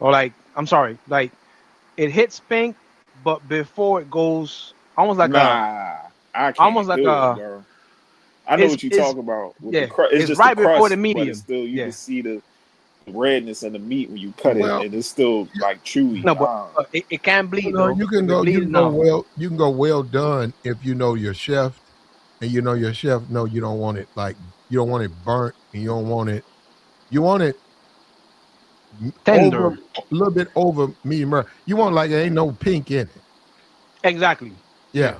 Or I'm sorry, like it hits pink, but before it goes, almost like I can't almost like bro. I know what you're talking about. It's just right the crust, before the medium. But it's still, you can see the redness in the meat when you cut it, and it's still like chewy. No, but it can bleed. You can go well done if you know your chef, and you know your chef know you don't want it burnt, and you don't want it. You want it tender, a little bit over medium rare. You want there ain't no pink in it. Exactly. Yeah.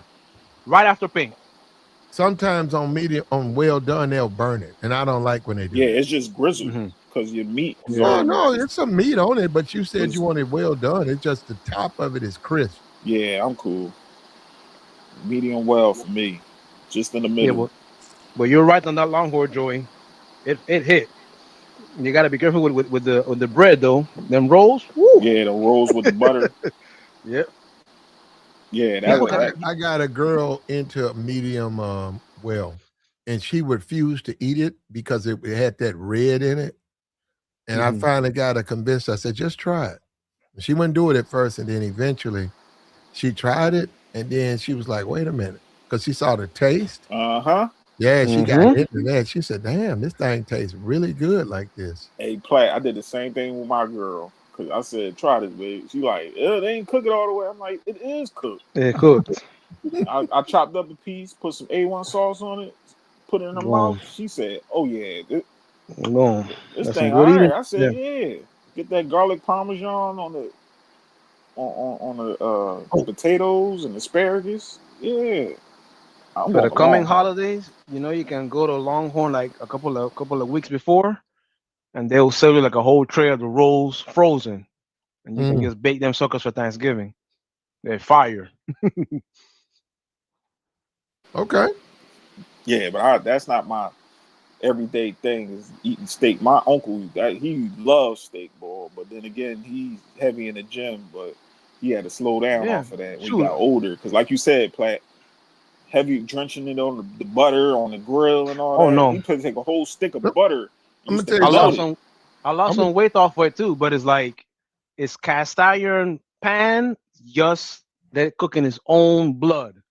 Right after pink. Sometimes on well done they'll burn it, and I don't like when they do. Yeah, it's just grizzled because your meat. No, it's some meat on it, but you said you want it well done. It's just the top of it is crisp. Yeah, I'm cool. Medium well for me, just in the middle. Yeah, but you're right on that Longhorn, Joey. It hit. You got to be careful with the bread though. Them rolls. Woo. Yeah, the rolls with the butter. Yep. Yeah, I got a girl into a medium well, and she refused to eat it because it had that red in it. And I finally got her convinced. I said, just try it. She wouldn't do it at first, and then eventually she tried it, and then she was like, wait a minute, because she saw the taste. Yeah, she got into that. She said, damn, this thing tastes really good like this. Hey, Platt, I did the same thing with my girl. Because I said, try this, babe. She like, they ain't cook it all the way. I'm like, it is cooked. It cooked. I chopped up a piece, put some A1 sauce on it, put it in her mouth. She said, oh, yeah. This thing all right. I said, yeah. Get that garlic parmesan on the potatoes and asparagus. Yeah. For the coming holidays, you can go to Longhorn like a couple of weeks before, and they'll sell you like a whole tray of the rolls frozen, and you can just bake them suckers for Thanksgiving. They're fire. Okay. Yeah, but that's not my everyday thing is eating steak. My uncle, he loves steak, boy, but then again, he's heavy in the gym, but he had to slow down off of that when he got older. Because like you said, Platt, heavy drenching it on the butter on the grill and all that. No. He could take a whole stick of butter. I'm gonna tell you I lost some weight off of it too, but it's cast iron pan, just that cooking his own blood.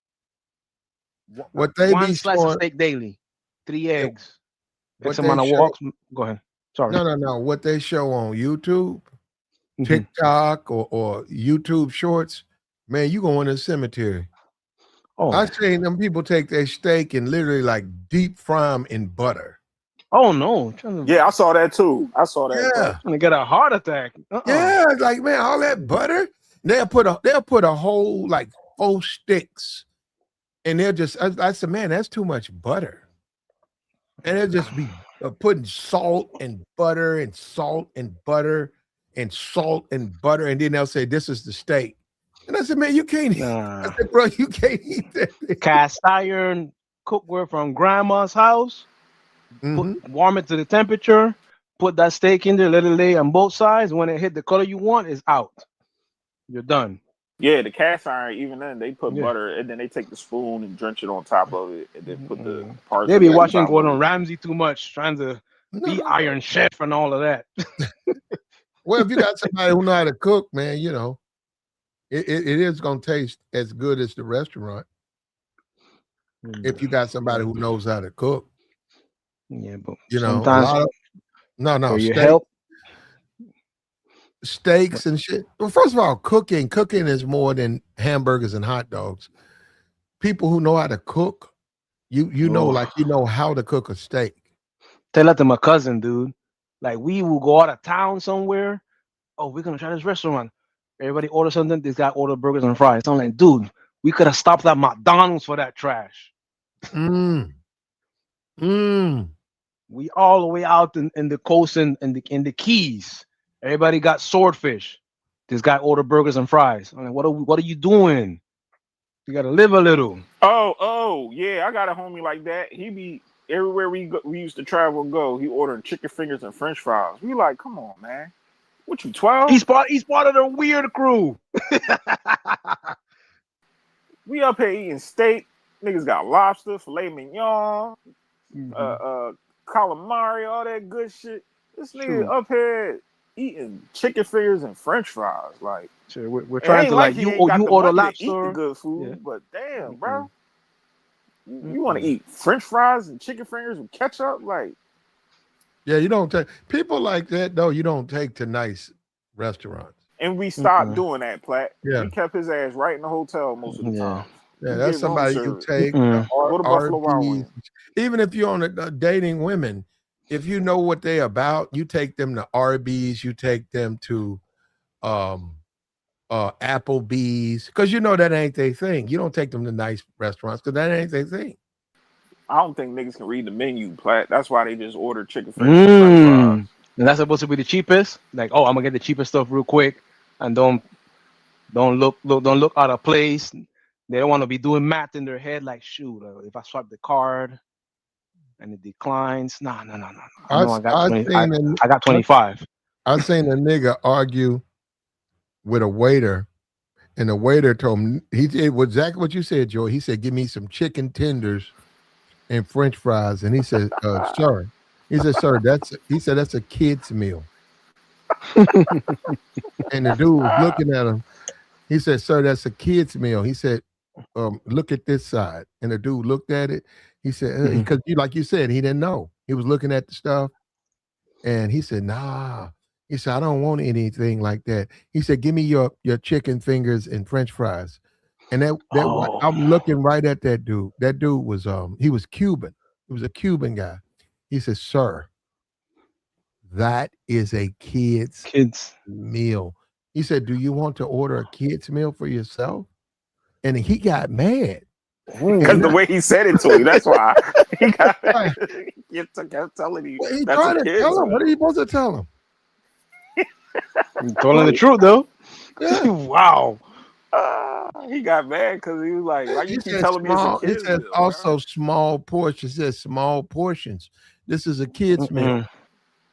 What they one be slice showing, of steak daily, 3 eggs, what X amount of walks. Go ahead. Sorry. No. What they show on YouTube, TikTok, or YouTube Shorts, man, you go in the cemetery. Oh, I've seen them people take their steak and literally deep fry them in butter. Oh no! Yeah, I saw that too. Yeah, trying to get a heart attack. Yeah, man, all that butter. They'll put a whole 4 sticks, and they'll just. I said, man, that's too much butter, and they'll just be putting salt and butter and salt and butter. and salt and butter, and then they'll say, "This is the steak." And I said, "Man, you can't." I Nah. said, "Bro, you can't eat that thing." Cast iron cookware from grandma's house. Warm it to the temperature. Put that steak in there. Let it lay on both sides. When it hit the color you want, it's out. You're done. Yeah, the cast iron. Even then, they put butter, and then they take the spoon and drench it on top of it, and then put the parsley. They be watching on top Gordon of it. Ramsay too much, trying to be Iron Chef and all of that. Well, if you got somebody who know how to cook, man, you know, it is going to taste as good as the restaurant. If you got somebody who knows how to cook. Yeah, but you know, sometimes a lot of for your help. Steaks and shit. Well, first of all, cooking is more than hamburgers and hot dogs. People who know how to cook, you know how to cook a steak. Tell that to my cousin, dude. Like, we will go out of town somewhere. Oh, we're gonna try this restaurant. Everybody order something. This guy ordered burgers and fries. I'm like, dude, we could have stopped at McDonald's for that trash. We all the way out in the coast and in the Keys. Everybody got swordfish. This guy ordered burgers and fries. I'm like, what are you doing? You gotta live a little. Oh, yeah, I got a homie like that. He be everywhere we used to travel and go. He ordering chicken fingers and French fries. We like, come on, man. What you 12? He's part of the weird crew. We up here eating steak. Niggas got lobster, filet mignon, calamari, all that good shit. This nigga up here eating chicken fingers and French fries. Like, we're trying to like you order lobster. Eat the good food, but damn, bro, you want to eat French fries and chicken fingers with ketchup? Like, yeah, you don't take people like that though. You don't take to nice restaurants. And we stopped doing that, Platt. Yeah. We kept his ass right in the hotel most of the time. Yeah, that's somebody you take. Go to Buffalo Wild RBs. Wings. Even if you're on dating women, if you know what they're about, you take them to Arby's, you take them to Applebee's, because you know that ain't their thing. You don't take them to nice restaurants because that ain't their thing. I don't think niggas can read the menu, Platt. That's why they just order chicken fingers and French fries. And that's supposed to be the cheapest. Like, oh, I'm gonna get the cheapest stuff real quick, and don't look out of place. They don't want to be doing math in their head. Like, shoot, if I swipe the card and it declines, no. I got 25. I seen a nigga argue with a waiter, and the waiter told him he did exactly what you said, Joe. He said, "Give me some chicken tenders and French fries," and he said, "Sir." He said, "Sir, that's a kid's meal." And the dude was looking at him. He said, "Sir, that's a kid's meal." He said, "Look at this side." And the dude looked at it. He said, because like you said, he didn't know. He was looking at the stuff, and he said, "Nah." He said, "I don't want anything like that." He said, "Give me your chicken fingers and French fries." And I'm looking right at that dude. That dude was he was Cuban. He was a Cuban guy. He says, "Sir, that is a kid's meal." He said, "Do you want to order a kid's meal for yourself?" And he got mad. Because the way he said it to you, that's why he got he kept telling you. He tried to tell him. What are you supposed to tell him? You're telling the truth, though. Yeah. Wow. He got mad because he was like, "Why you keep telling me it's a kid's meal?" Also small portions. It says small portions. This is a kid's meal.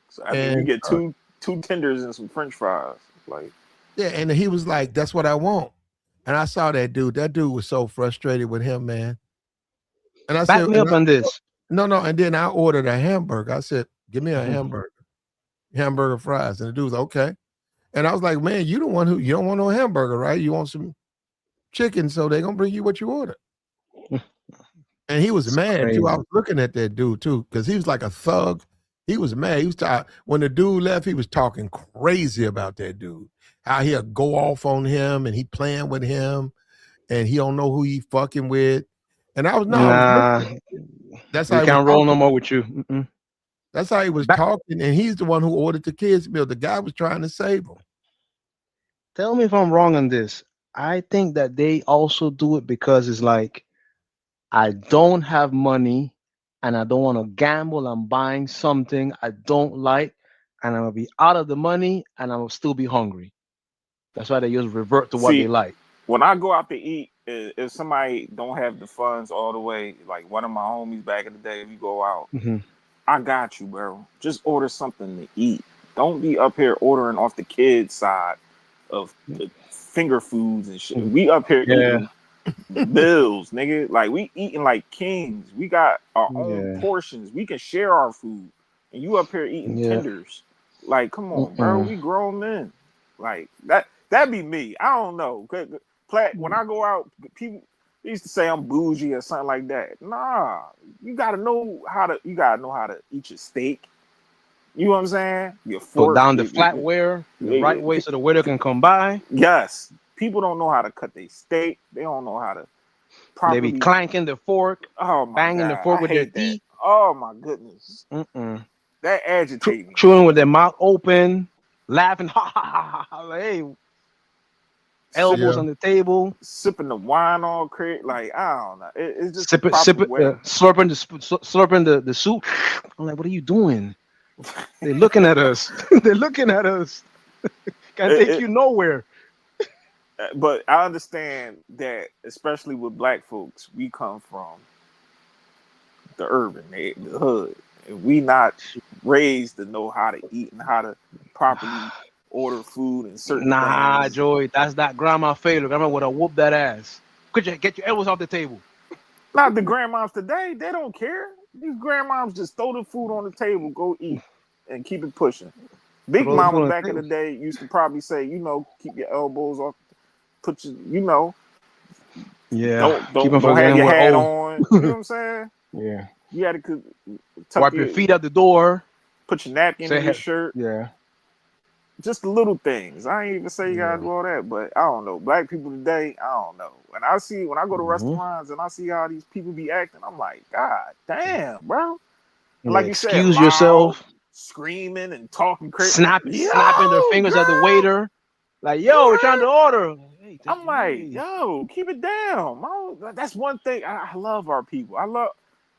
So I mean, you get two tenders and some French fries. Like, yeah, and he was like, "That's what I want." And I saw that dude. That dude was so frustrated with him, man. And I said, "Back me up on this." No. And then I ordered a hamburger. I said, "Give me a hamburger fries." And the dude was okay. And I was like, "Man, you don't want no hamburger, right? You want some chicken, so they're gonna bring you what you ordered." And he was mad too. I was looking at that dude too, because he was like a thug. He was mad. He was when the dude left, he was talking crazy about that dude. How he'll go off on him and he playing with him and he don't know who he fucking with. And I was that's how he can't roll no more with you. That's how he was talking, and he's the one who ordered the kids' meal. The guy was trying to save him. Tell me if I'm wrong on this. I think that they also do it because it's like, I don't have money and I don't want to gamble on buying something I don't like. and I'm gonna be out of the money, and I'm gonna still be hungry. That's why they just revert to what they See, like. when I go out to eat, if somebody don't have the funds all the way, like one of my homies back in the day, we go out. Mm-hmm. I got you, bro. Just order something to eat. Don't be up here ordering off the kids' side of the finger foods and shit. We up here eating bills, nigga. Like we eating like kings. We got our own portions. We can share our food. And you up here eating tenders. Like, come on, bro. We grown men. Like that'd be me. I don't know. When I go out, people used to say I'm bougie or something like that. Nah, you gotta know how to eat your steak. You know what I'm saying? Your fork. Put down the flatware the right way so the waiter can come by. Yes. People don't know how to cut their steak. They don't know how to properly. They be clanking the fork, banging the fork with their teeth. Oh my goodness. That agitates me. Chewing with their mouth open, laughing, ha ha ha ha. Like, hey, elbows on the table, sipping the wine all crazy. Like, I don't know. It's just slurping the soup. I'm like, what are you doing? They're looking at us. They're looking at us. Can't take you nowhere. But I understand that, especially with black folks, we come from the urban, the hood. And we not raised to know how to eat and how to properly order food and certain things. Joey, that's that grandma failure. Grandma would have whooped that ass. Could you get your elbows off the table? Not the grandmoms today. They don't care. These grandmoms just throw the food on the table, go eat, and keep it pushing. Big mama back in the day used to probably say, keep your elbows off, put your, don't have your hat on. You know what I'm saying? Yeah. You had to wipe your feet at the door. Put your napkin in your shirt. Yeah. Just the little things. I ain't even say you gotta do all that, but I don't know. Black people today, I don't know. When I go to restaurants and I see how these people be acting, I'm like, God damn, bro. And like you said, excuse yourself, screaming and talking crazy, snapping their fingers at the waiter. Like, yo, we're trying to order. Hey, I'm like, yo, keep it down. That's one thing. I love our people.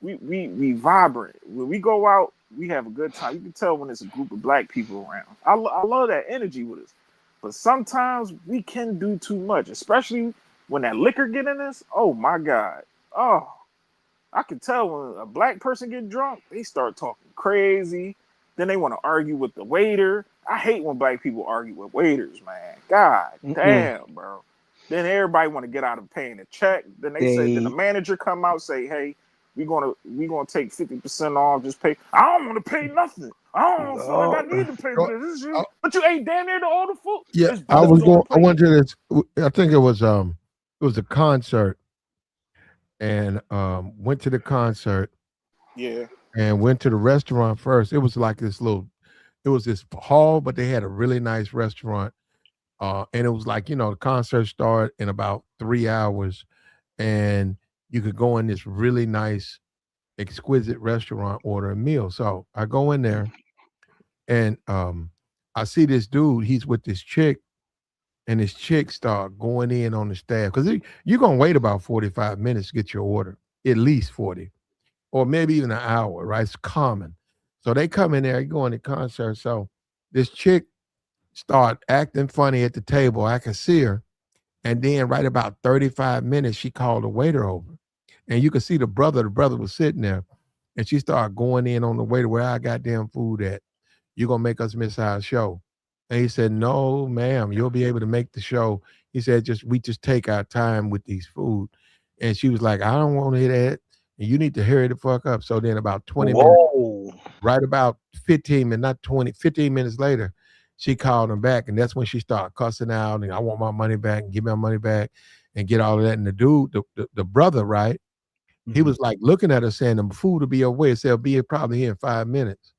We vibrant. When we go out, we have a good time. You can tell when it's a group of black people around. I love that energy with us. But sometimes we can do too much, especially when that liquor get in us. Oh my God. Oh, I can tell when a black person get drunk, they start talking crazy. Then they want to argue with the waiter. I hate when black people argue with waiters, man. God damn, bro. Then everybody want to get out of paying a check. Then then the manager come out say, hey, we gonna take 50% off. Just pay. I don't want to pay nothing. I don't feel like I need to pay for this. But you ate damn near to order food. Yeah, I went to this. I think it was a concert, and went to the concert. Yeah. And went to the restaurant first. It was like this hall, but they had a really nice restaurant. And it was like, the concert started in about 3 hours, and you could go in this really nice, exquisite restaurant, order a meal. So I go in there, and I see this dude, he's with this chick, and this chick start going in on the staff. Because you're going to wait about 45 minutes to get your order, at least 40. Or maybe even an hour, right? It's common. So they come in there, you go in the concert. So this chick start acting funny at the table. I can see her. And then right about 35 minutes, she called the waiter over. And you could see the brother was sitting there. And she started going in on the waiter, where I got damn food at. You're going to make us miss our show. And he said, no, ma'am, you'll be able to make the show. He said, we just take our time with these food. And she was like, I don't want to hear that. And you need to hurry the fuck up. So then about 20 minutes, right about 15 minutes later, she called him back. And that's when she started cussing out, and I want my money back, and give me my money back, and get all of that. And the dude, the brother, right, he was like looking at her saying, the food will be over. He said, it'll be probably here in 5 minutes.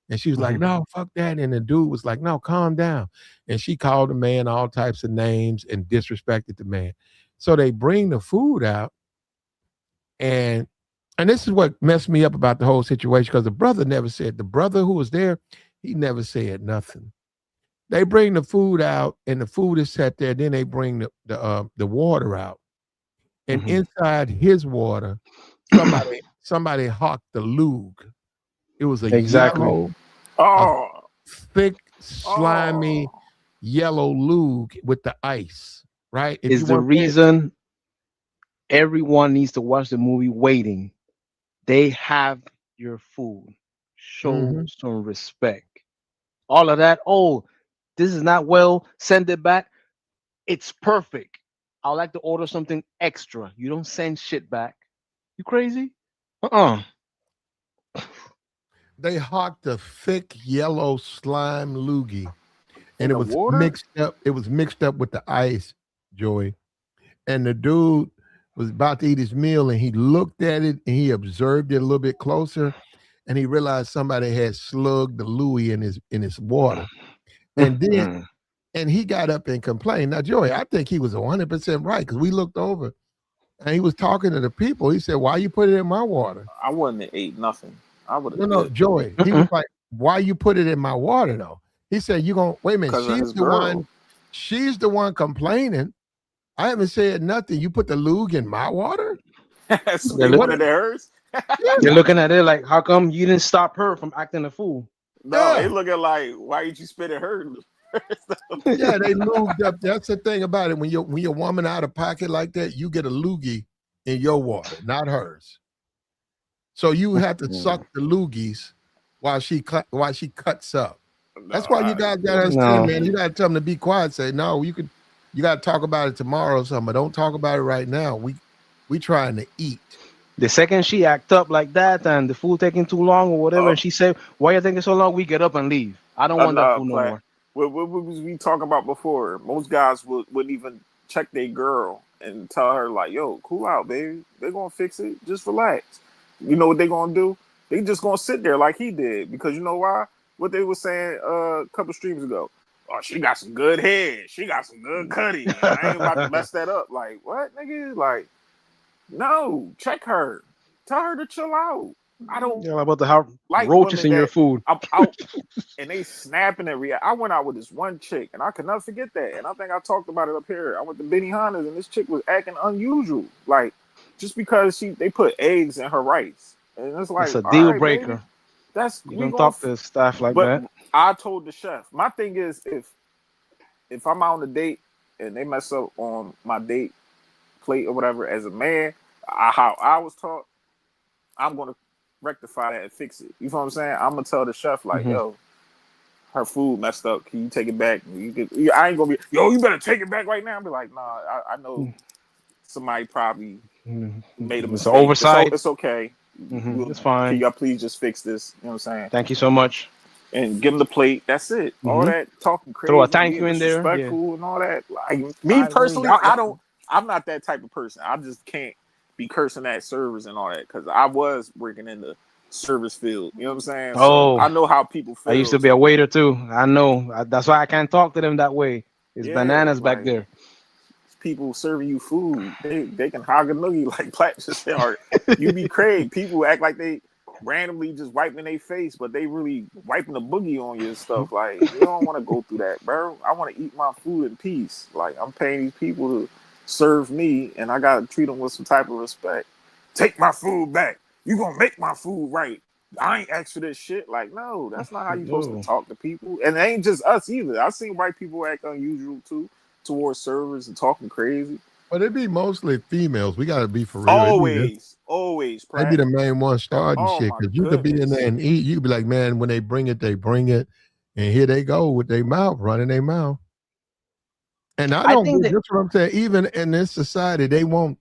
And she was like, no, fuck that. And the dude was like, no, calm down. And she called the man all types of names and disrespected the man. So they bring the food out, and this is what messed me up about the whole situation, because the brother who was there, he never said nothing. They bring the food out, and the food is set there. Then they bring the water out, and inside his water, somebody hawked the lug. It was a yellow. Oh, thick, slimy, Oh, yellow lube with the ice, right? If Is you the want that, reason everyone needs to watch the movie waiting. They have your food. Show hmm some respect. All of that. Oh, this is not well. Send it back. It's perfect. I would like to order something extra. You don't send shit back. You crazy? Uh-uh. they hocked a thick yellow slime loogie, in and it the was water? mixed up. It was mixed up with the ice, Joey. And the dude was about to eat his meal, and he looked at it and he observed it a little bit closer, and he realized somebody had slugged the Louis in his water. And then Mm-mm. and he got up and complained. Now, Joey, I think he was 100% right because we looked over and he was talking to the people. He said, "Why you put it in my water?" I wouldn't have ate nothing. I would No, have no, dipped Joey. He was Mm-mm. like, "Why you put it in my water though?" He said, "You gonna wait a minute? because of She's his the girl. one. She's the one complaining. I haven't said nothing. You put the lug in my water? So They're, he look, What? wanted it hers. they're Yeah, looking at it like, how come you didn't stop her from acting a fool? No, they yeah, looking like, why did you spit at her? yeah. They lubed up. That's the thing about it. When your woman out of pocket like that, you get a loogie in your water, not hers. So you have to Mm. suck the loogies while she cuts up. No, That's why you guys gotta understand, No. man. You gotta tell them to be quiet. Say no. You gotta talk about it tomorrow or something. But don't talk about it right now. We trying to eat. The second she act up like that and the food taking too long or whatever, oh, and she say, "Why you taking so long?" We get up and leave. I don't want that no, food no Plat. more. What was we talking about before? Most guys wouldn't even check their girl and tell her like, "Yo, cool out, baby. They're gonna fix it. Just relax." You know what they gonna do? They just gonna sit there like he did because you know why? What they were saying a couple streams ago. Oh, she got some good head. She got some good cutty. I ain't about to mess that up. Like what, nigga? Like no, check her. Tell her to chill out. I don't Yeah, about to have like roaches women in your that food. I'm out and they snapping and react. I went out with this one chick and I could never forget that. And I think I talked about it up here. I went to Benny Hanna's and this chick was acting unusual. Like just because they put eggs in her rice. And it's It's like, a all deal right, baby, breaker. that's You we don't going talk to staff like but that. I told the chef, my thing is if I'm out on a date and they mess up on my date plate or whatever as a man, how I was taught, I'm gonna rectify that and fix it. You know what I'm saying? I'm gonna tell the chef like, Hmm. yo, her food messed up. Can you take it back? I ain't gonna be, yo, you better take it back right now. I'll be like, nah, I know somebody probably made a It's an mistake. oversight. It's okay. It's Can fine. y'all please just fix this? You know what I'm saying? Thank you so much. And give them the plate. That's it. All Hmm. that talking Throw a crazy and thank being you in there. Yeah. disrespectful and all that. Like me I mean, personally, I don't. I'm not that type of person. I just can't be cursing at servers and all that because I was working in the service field. You know what I'm saying? So oh, I know how people I used to feel. be a waiter too. I know. That's why I can't talk to them that way. It's Yeah, bananas back like there. people serving you food, they can hog a noogie like Platt just said. Or you be crazy. People act like they randomly just wiping their face, but they really wiping the boogie on you and stuff. Like you don't want to go through that, bro. I want to eat my food in peace. Like I'm paying these people to serve me, and I gotta treat them with some type of respect. Take my food back. You gonna make my food right. I ain't asked for this shit. Like, no, that's not how you supposed to No. talk to people. And it ain't just us either. I've seen white people act unusual too towards servers and talking crazy. But it be mostly females. We gotta be for real. Always, They be Pratt. the main one starting Oh shit my because you could be in goodness. there and eat. You could be like, man, when they bring it, they bring it, and here they go with their mouth running their mouth. And I I don't. think that That's what I'm saying. Even in this society, they won't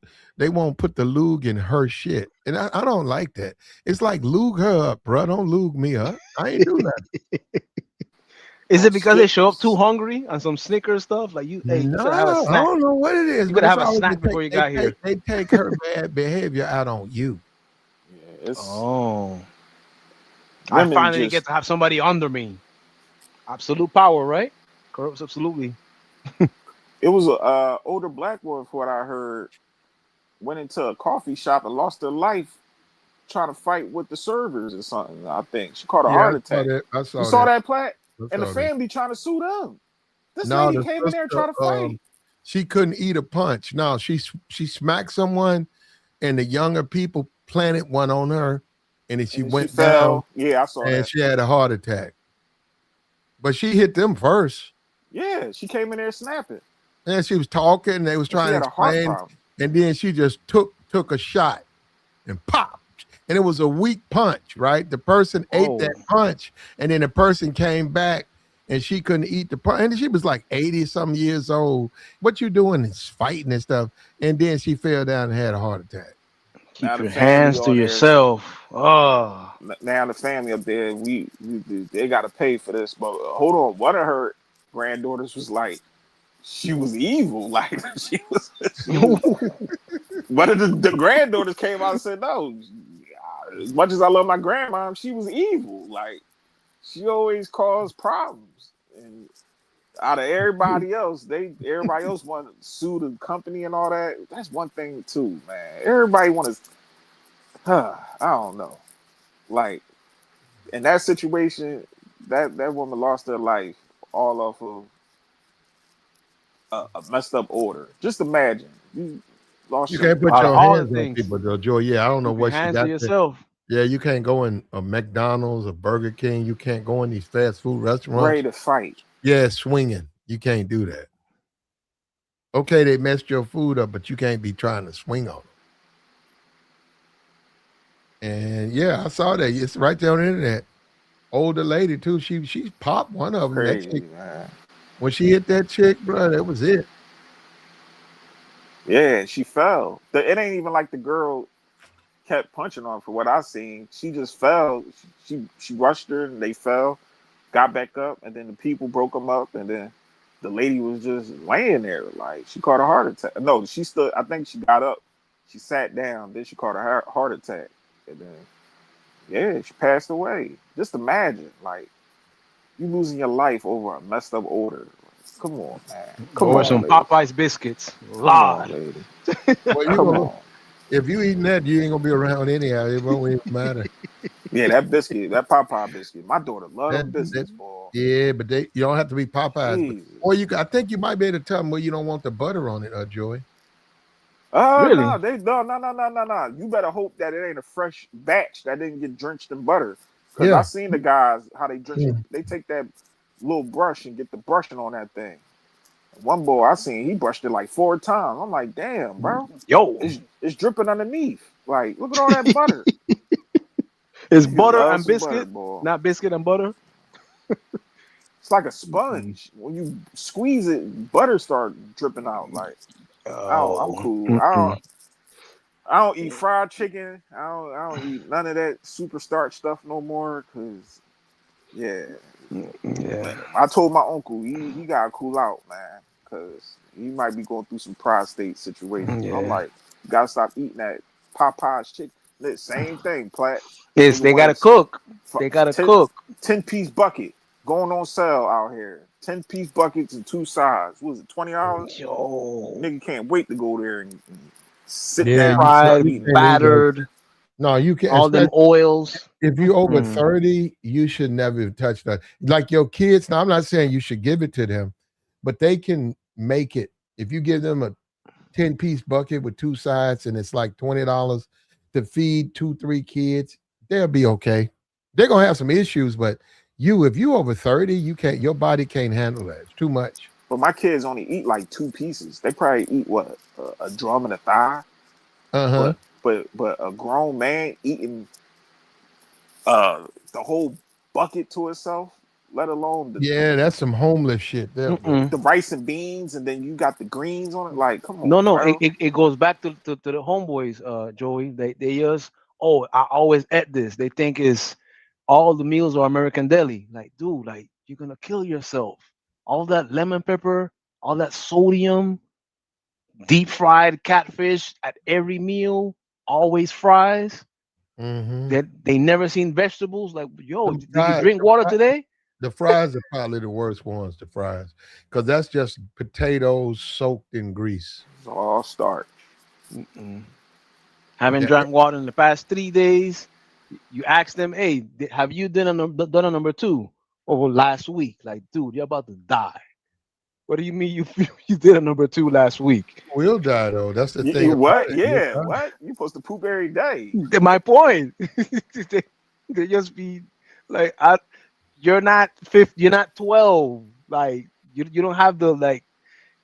put the lug in her shit, and I don't like that. It's like lug her up, bro. Don't lug me up. I ain't do that. is Oh, it because they show up too Skittles. hungry and some Snickers stuff? Like you No, could have a I snack. don't know what it is, You but could it's have a always snack before you got here. they take her bad behavior out on you. Yeah, it's Oh, I women finally get just to have somebody under me. Absolute power, right? Corrupts absolutely. it was a older black woman for what I heard went into a coffee shop and lost her life trying to fight with the servers or something. I think she caught a Yeah, heart I saw attack. that. I You saw saw that. that, Platt? I And the saw that. family trying to sue them. This No, lady the came in there and sister, tried to fight. she couldn't eat a punch. No, she smacked someone, and the younger people planted one on her, and then she And then she went down, fell. Yeah, I saw and that. she had a heart attack. But she hit them first. Yeah, she came in there snapping. And she was talking, and they was trying She to had a heart explain, problem. and then she just took a shot and popped. And it was a weak punch, right? The person ate that punch, and then the person came back, and she couldn't eat the punch. And she was like 80-some years old. What you doing is fighting and stuff. And then she fell down and had a heart attack. Keep your hands to yourself. Oh. Now the family up there, they got to pay for this. But hold on, one of her granddaughters was like, she was evil. Like she was one of the granddaughters came out and said, no, as much as I love my grandma, she was evil. Like she always caused problems. And out of everybody else, everybody else want to sue the company and all that. That's one thing too, man. Everybody want to, I don't know. Like in that situation, that woman lost her life all off of a messed up order. Just imagine you lost. You can't put your hands on people, though, Joy. Yeah, I don't know what she got. Yourself. Yeah, you can't go in a McDonald's or Burger King. You can't go in these fast food restaurants. Ready to fight. Yeah, swinging. You can't do that. Okay, they messed your food up, but you can't be trying to swing on them. And yeah, I saw that. It's right there on the internet. Older lady too. She popped one of them. Crazy, that chick, man. when she hit that chick, bro, that was it. Yeah, she fell. It ain't even like the girl kept punching on her, for what I seen. She just fell. She rushed her and they fell, got back up, and then the people broke them up, and then the lady was just laying there like she caught a heart attack. No, she stood. I think she got up. She sat down. Then she caught a heart attack, and then yeah, she passed away. Just imagine, like you losing your life over a messed up order. Come on, man. Come on, some lady. Popeyes biscuits. Lord, lady. Well, Come on. If you eating that, you ain't gonna be around anyhow. It won't even matter. Yeah, that biscuit, that Popeye biscuit. My daughter loves them biscuits, boy. Yeah, but you don't have to be Popeyes. But, or I think you might be able to tell them where you don't want the butter on it, Joy. Really? No. You better hope that it ain't a fresh batch that didn't get drenched in butter. Because I seen the guys how they drench it. They take that little brush and get the brushing on that thing. One boy I seen, he brushed it like 4 times. I'm like, damn, bro. Yo, it's dripping underneath. Like, look at all that butter. It's butter and biscuit, not biscuit and butter. It's like a sponge. When you squeeze it, butter start dripping out. Like, I'm cool. I don't eat fried chicken. I don't eat none of that super starch stuff no more. Cause yeah. I told my uncle he gotta cool out, man, cause he might be going through some prostate situations. I'm like, you gotta stop eating that Popeye's chicken. The same thing, Platt. Yes, they gotta cook. They gotta cook. 10-piece bucket going on sale out here. 10-piece buckets and 2 sides. What was it, $20? Yo, nigga can't wait to go there and sit Yeah, down. fried, battered. No, you can't. All them oils. If you over 30, you should never touch that. Like your kids. Now, I'm not saying you should give it to them, but they can make it. If you give them a 10-piece bucket with 2 sides and it's like $20 to feed 2-3 kids, they'll be okay. They're gonna have some issues, but if you over 30, you can't. Your body can't handle that. It's too much. But my kids only eat like 2 pieces. They probably eat what, a drum and a thigh. But a grown man eating the whole bucket to itself, let alone that's some homeless shit there. The rice and beans, and then you got the greens on it. Like, come on. No, it goes back to the homeboys, Joey. They just I always ate this. They think it's all the meals are American deli. Like, dude, like you're gonna kill yourself. All that lemon pepper, all that sodium, deep fried catfish at every meal, always fries. That they never seen vegetables. Like, yo, did you drink water today? The fries are probably the worst ones, the fries, because that's just potatoes soaked in grease. It's all starch. Haven't drank water in the past 3 days. You ask them, hey, have you done a number 2 over last week? Like, dude, you're about to die. What do you mean you did a number 2 last week? We'll die though. That's the thing. What? Yeah, what? You're supposed to poop every day. My point. They just be like, you're not 50, you're not 12. Like you don't have the like.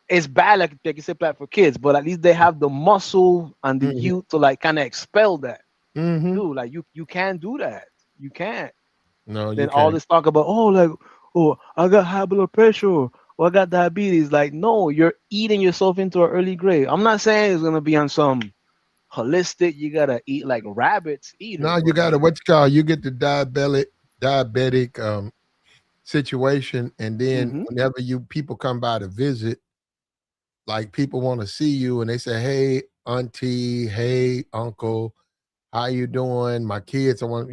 It's bad, like you said, for kids, but at least they have the muscle and the Mm-hmm. youth to like kind of expel that. Mm-hmm. Dude, like you can't do that. You can't. No, you Then all can't. this talk about, oh, like, oh, I got high blood pressure, or I got diabetes. Like, no, you're eating yourself into an early grave. I'm not saying it's gonna be on some holistic. You gotta eat like rabbits, eater, No, you but got to like, what you call. You get the diabetic situation, and then hmm whenever you people come by to visit, like people want to see you, and they say, "Hey, auntie, hey, uncle, how you doing? My kids, I want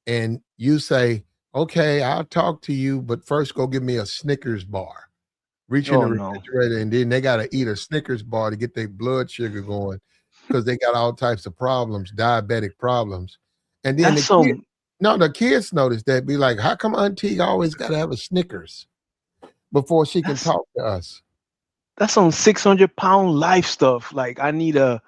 and you say, "Okay, I'll talk to you, but first go give me a Snickers bar." Reach in the oh no, refrigerator, and then they got to eat a Snickers bar to get their blood sugar going because they got all types of problems, diabetic problems. And then that's some the kids notice that, be like, "How come auntie always got to have a Snickers before she can that's talk to us?" that's some 600-pound life stuff. Like I need a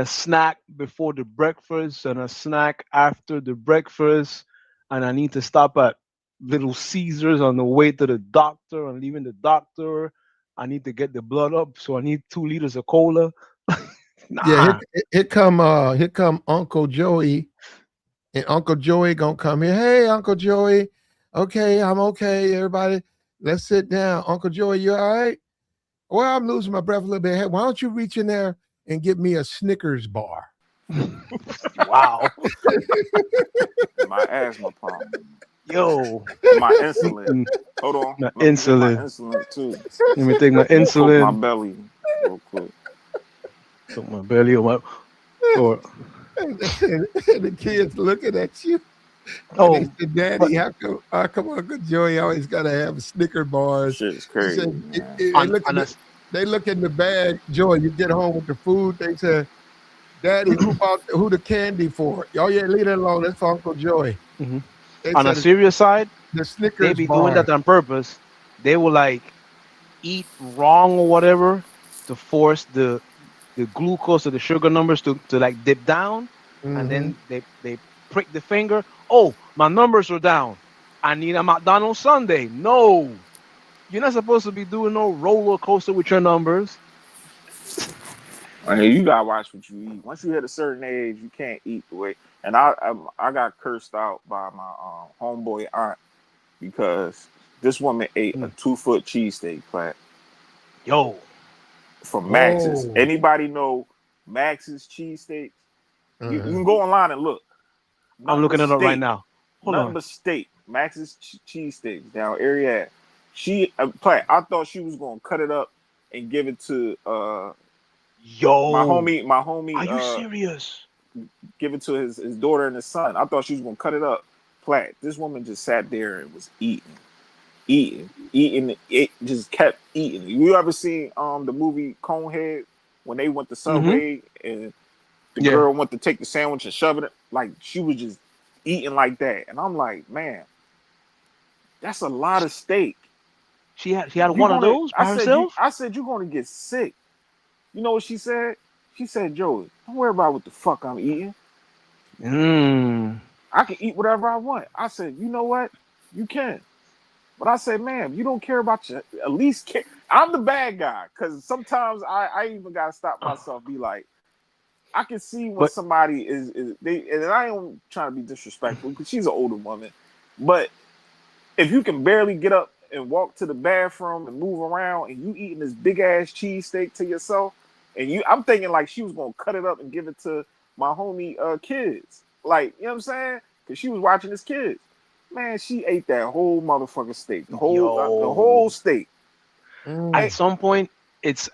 snack before the breakfast and a snack after the breakfast, and I need to stop at Little Caesars on the way to the doctor and leaving the doctor. I need to get the blood up, so I need 2 liters of cola. Yeah, Nah. here come Uncle Joey, and Uncle Joey gonna come here. Hey, Uncle Joey. Okay, I'm okay. Everybody, let's sit down. Uncle Joey, you all right? Well, I'm losing my breath a little bit. Hey, why don't you reach in there and get me a Snickers bar? Wow. My asthma problem. Yo. My insulin. Mm, Hold on. my Let me get my insulin. insulin too. Let me take my Poke my insulin. belly real quick. Put my belly on my or And the kids looking at you, and they oh, said, but "Daddy, how come Uncle Joey always got to have Snicker bars?" Shit is He crazy, said, man. They on look in on a they look in the bag. Joy, you get home with the food. They said, "Daddy, who the candy for?" Oh yeah, leave it alone. That's for Uncle Joey. mhm. They On a said serious side, the they Snickers be doing bar. that on purpose. They will like eat wrong or whatever to force the glucose or the sugar numbers to like dip down, and Mm-hmm. then they prick the finger. Oh, my numbers are down. I need a McDonald's Sunday. No, you're not supposed to be doing no roller coaster with your numbers. I mean, you gotta watch what you eat. Once you hit a certain age, you can't eat the way. And I got cursed out by my homeboy aunt because this woman ate a Mm. 2 foot cheesesteak plat Yo, from Max's. Oh. Anybody know Max's cheesesteaks? You Uh-huh. can go online and look. I'm Nothing but looking it up right steak. now. Hold Nothing on. but steak. Max's cheesesteaks down area. She plat. I thought she was gonna cut it up and give it to my Yo, homie. My homie are you serious? give it to his daughter and his son. I thought she was gonna cut it up. Plat. This woman just sat there and was eating. It just kept eating. You ever seen the movie Conehead when they went to Mm-hmm. Subway and the Yeah. girl went to take the sandwich and shove it? Like she was just eating like that, and I'm like, man, that's a lot of steak. She had You one of gonna? those by herself. I said you're gonna get sick. You know what she said? She said, Joey, don't worry about what the fuck I'm eating. Mm. I can eat whatever I want. I said, you know what? You can. But I said, man, you don't care about your at least care. I'm the bad guy because sometimes I even gotta stop myself. Be like, I can see when But somebody is they and I ain't trying to be disrespectful because she's an older woman, but if you can barely get up and walk to the bathroom and move around and you eating this big ass cheesesteak to yourself, and I'm thinking like she was gonna cut it up and give it to my homie kids. Like, you know what I'm saying? Because she was watching his kids. Man, she ate that whole motherfucking steak. The whole yo, steak. at Hey, Mm-hmm. some point, it's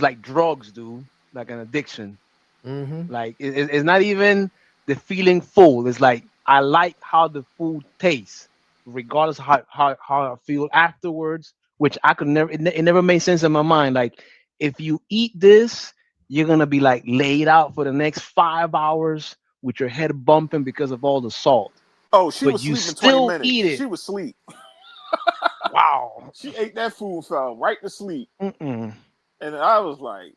like drugs, dude. Like an addiction. Mm-hmm. Like it's not even the feeling full. It's like I like how the food tastes, regardless of how I feel afterwards. Which I could never. It never made sense in my mind. Like if you eat this, you're gonna be like laid out for the next 5 hours with your head bumping because of all the salt. oh, she But was you sleeping 20 still minutes. eat it. She was asleep. Wow. She ate that food, fell right to sleep. Mm-mm. And I was like,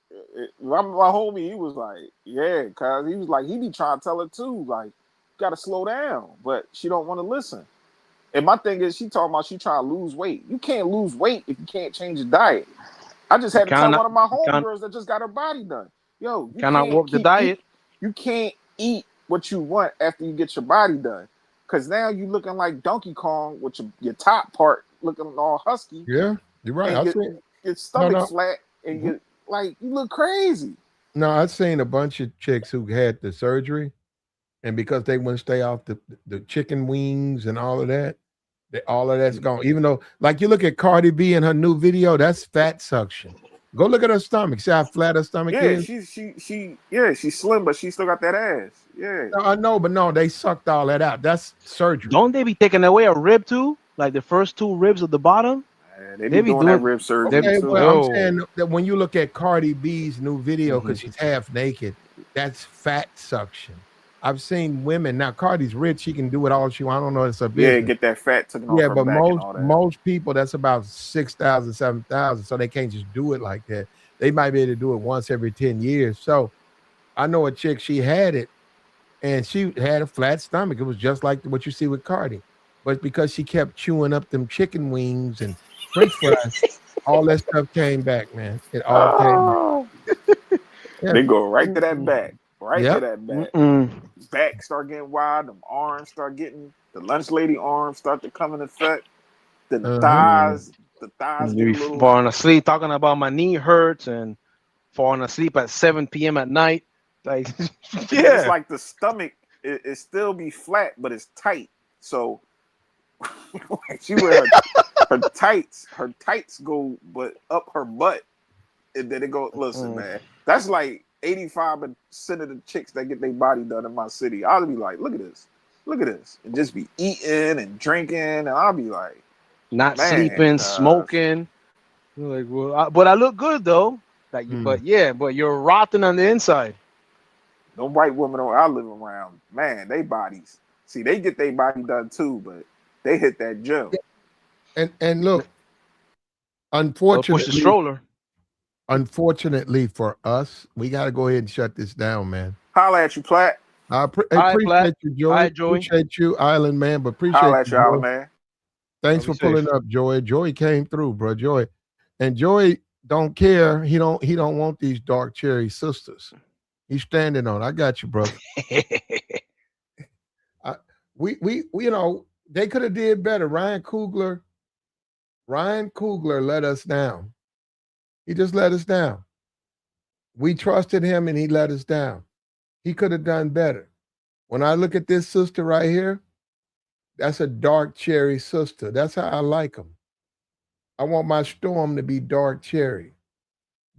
my homie, he was like, yeah, cause he was like, he be trying to tell her too, like, gotta slow down, but she don't want to listen. And my thing is, she talking about she trying to lose weight. You can't lose weight if you can't change your diet. I just had to tell one of my homegirls that just got her body done. Yo, you cannot can't work the diet. You can't eat what you want after you get your body done. Because now you looking like Donkey Kong with your top part looking all husky. Yeah, you're right. And your stomach flat and you look crazy. No, I've seen a bunch of chicks who had the surgery, and because they wouldn't stay off the chicken wings and all of that, all of that's gone. Even though, like, you look at Cardi B in her new video, that's fat suction. Go look at her stomach. See how flat her stomach is? She's slim, but she still got that ass. Yeah. No, I know, but no, they sucked all that out. That's surgery. Don't they be taking away a rib too? Like the first 2 ribs at the bottom? They be doing that rib surgery. Okay, well, I'm saying that when you look at Cardi B's new video, because she's half naked, that's fat suction. I've seen women now. Cardi's rich; she can do it all she wants. I don't know. It's a business. Yeah, get that fat taken off. Yeah, her but back and all that. most people, that's about 6,000, 7,000. So they can't just do it like that. They might be able to do it once every 10 years. So I know a chick, she had it, and she had a flat stomach. It was just like what you see with Cardi, but because she kept chewing up them chicken wings and French fries, all that stuff came back, man. It all came back. Yeah. They go right to that back. Right to that back. Back start getting wide. Them arms start getting, the lunch lady arms start to come in effect. Then the thighs you get a little... falling asleep talking about my knee hurts and falling asleep at 7 p.m. at night. Like, it's like the stomach, it still be flat, but it's tight. So she wear her tights go but up her butt, and then it go. Listen, man, that's like 85% of the chicks that get their body done in my city. I'll be like, look at this, and just be eating and drinking, and I'll be like, not sleeping, smoking. Like, well, but I look good though. Like, but you're rotten on the inside. Them white women I live around, man, they bodies. See, they get their body done too, but they hit that gym. And look, unfortunately, push the stroller. Unfortunately for us, we got to go ahead and shut this down, man. Holla at you, Platt. I appreciate you, Joey. Hi, Joey. Appreciate you, Island Man, but appreciate Holla at you, Island Joey. Man. Thanks for pulling up, Joey. Joey came through, bro. Joey. And Joey don't care. He don't want these dark cherry sisters. He's standing on. I got you, brother. We you know, they could have did better. Ryan Coogler let us down. He just let us down. We trusted him and he let us down. He could have done better. When I look at this sister right here, that's a dark cherry sister. That's how I like them. I want my storm to be dark cherry.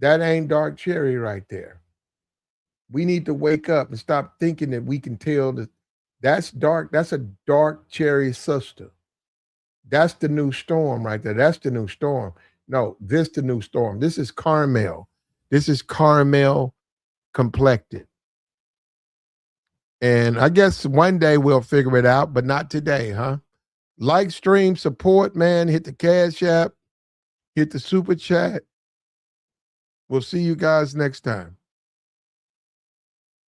That ain't dark cherry right there. We need to wake up and stop thinking that we can tell that that's dark. That's a dark cherry sister. That's the new storm right there. That's the new storm. No, this the new storm. This is caramel. This is caramel complected. And I guess one day we'll figure it out, but not today, huh? Like, stream, support, man. Hit the Cash App. Hit the Super Chat. We'll see you guys next time.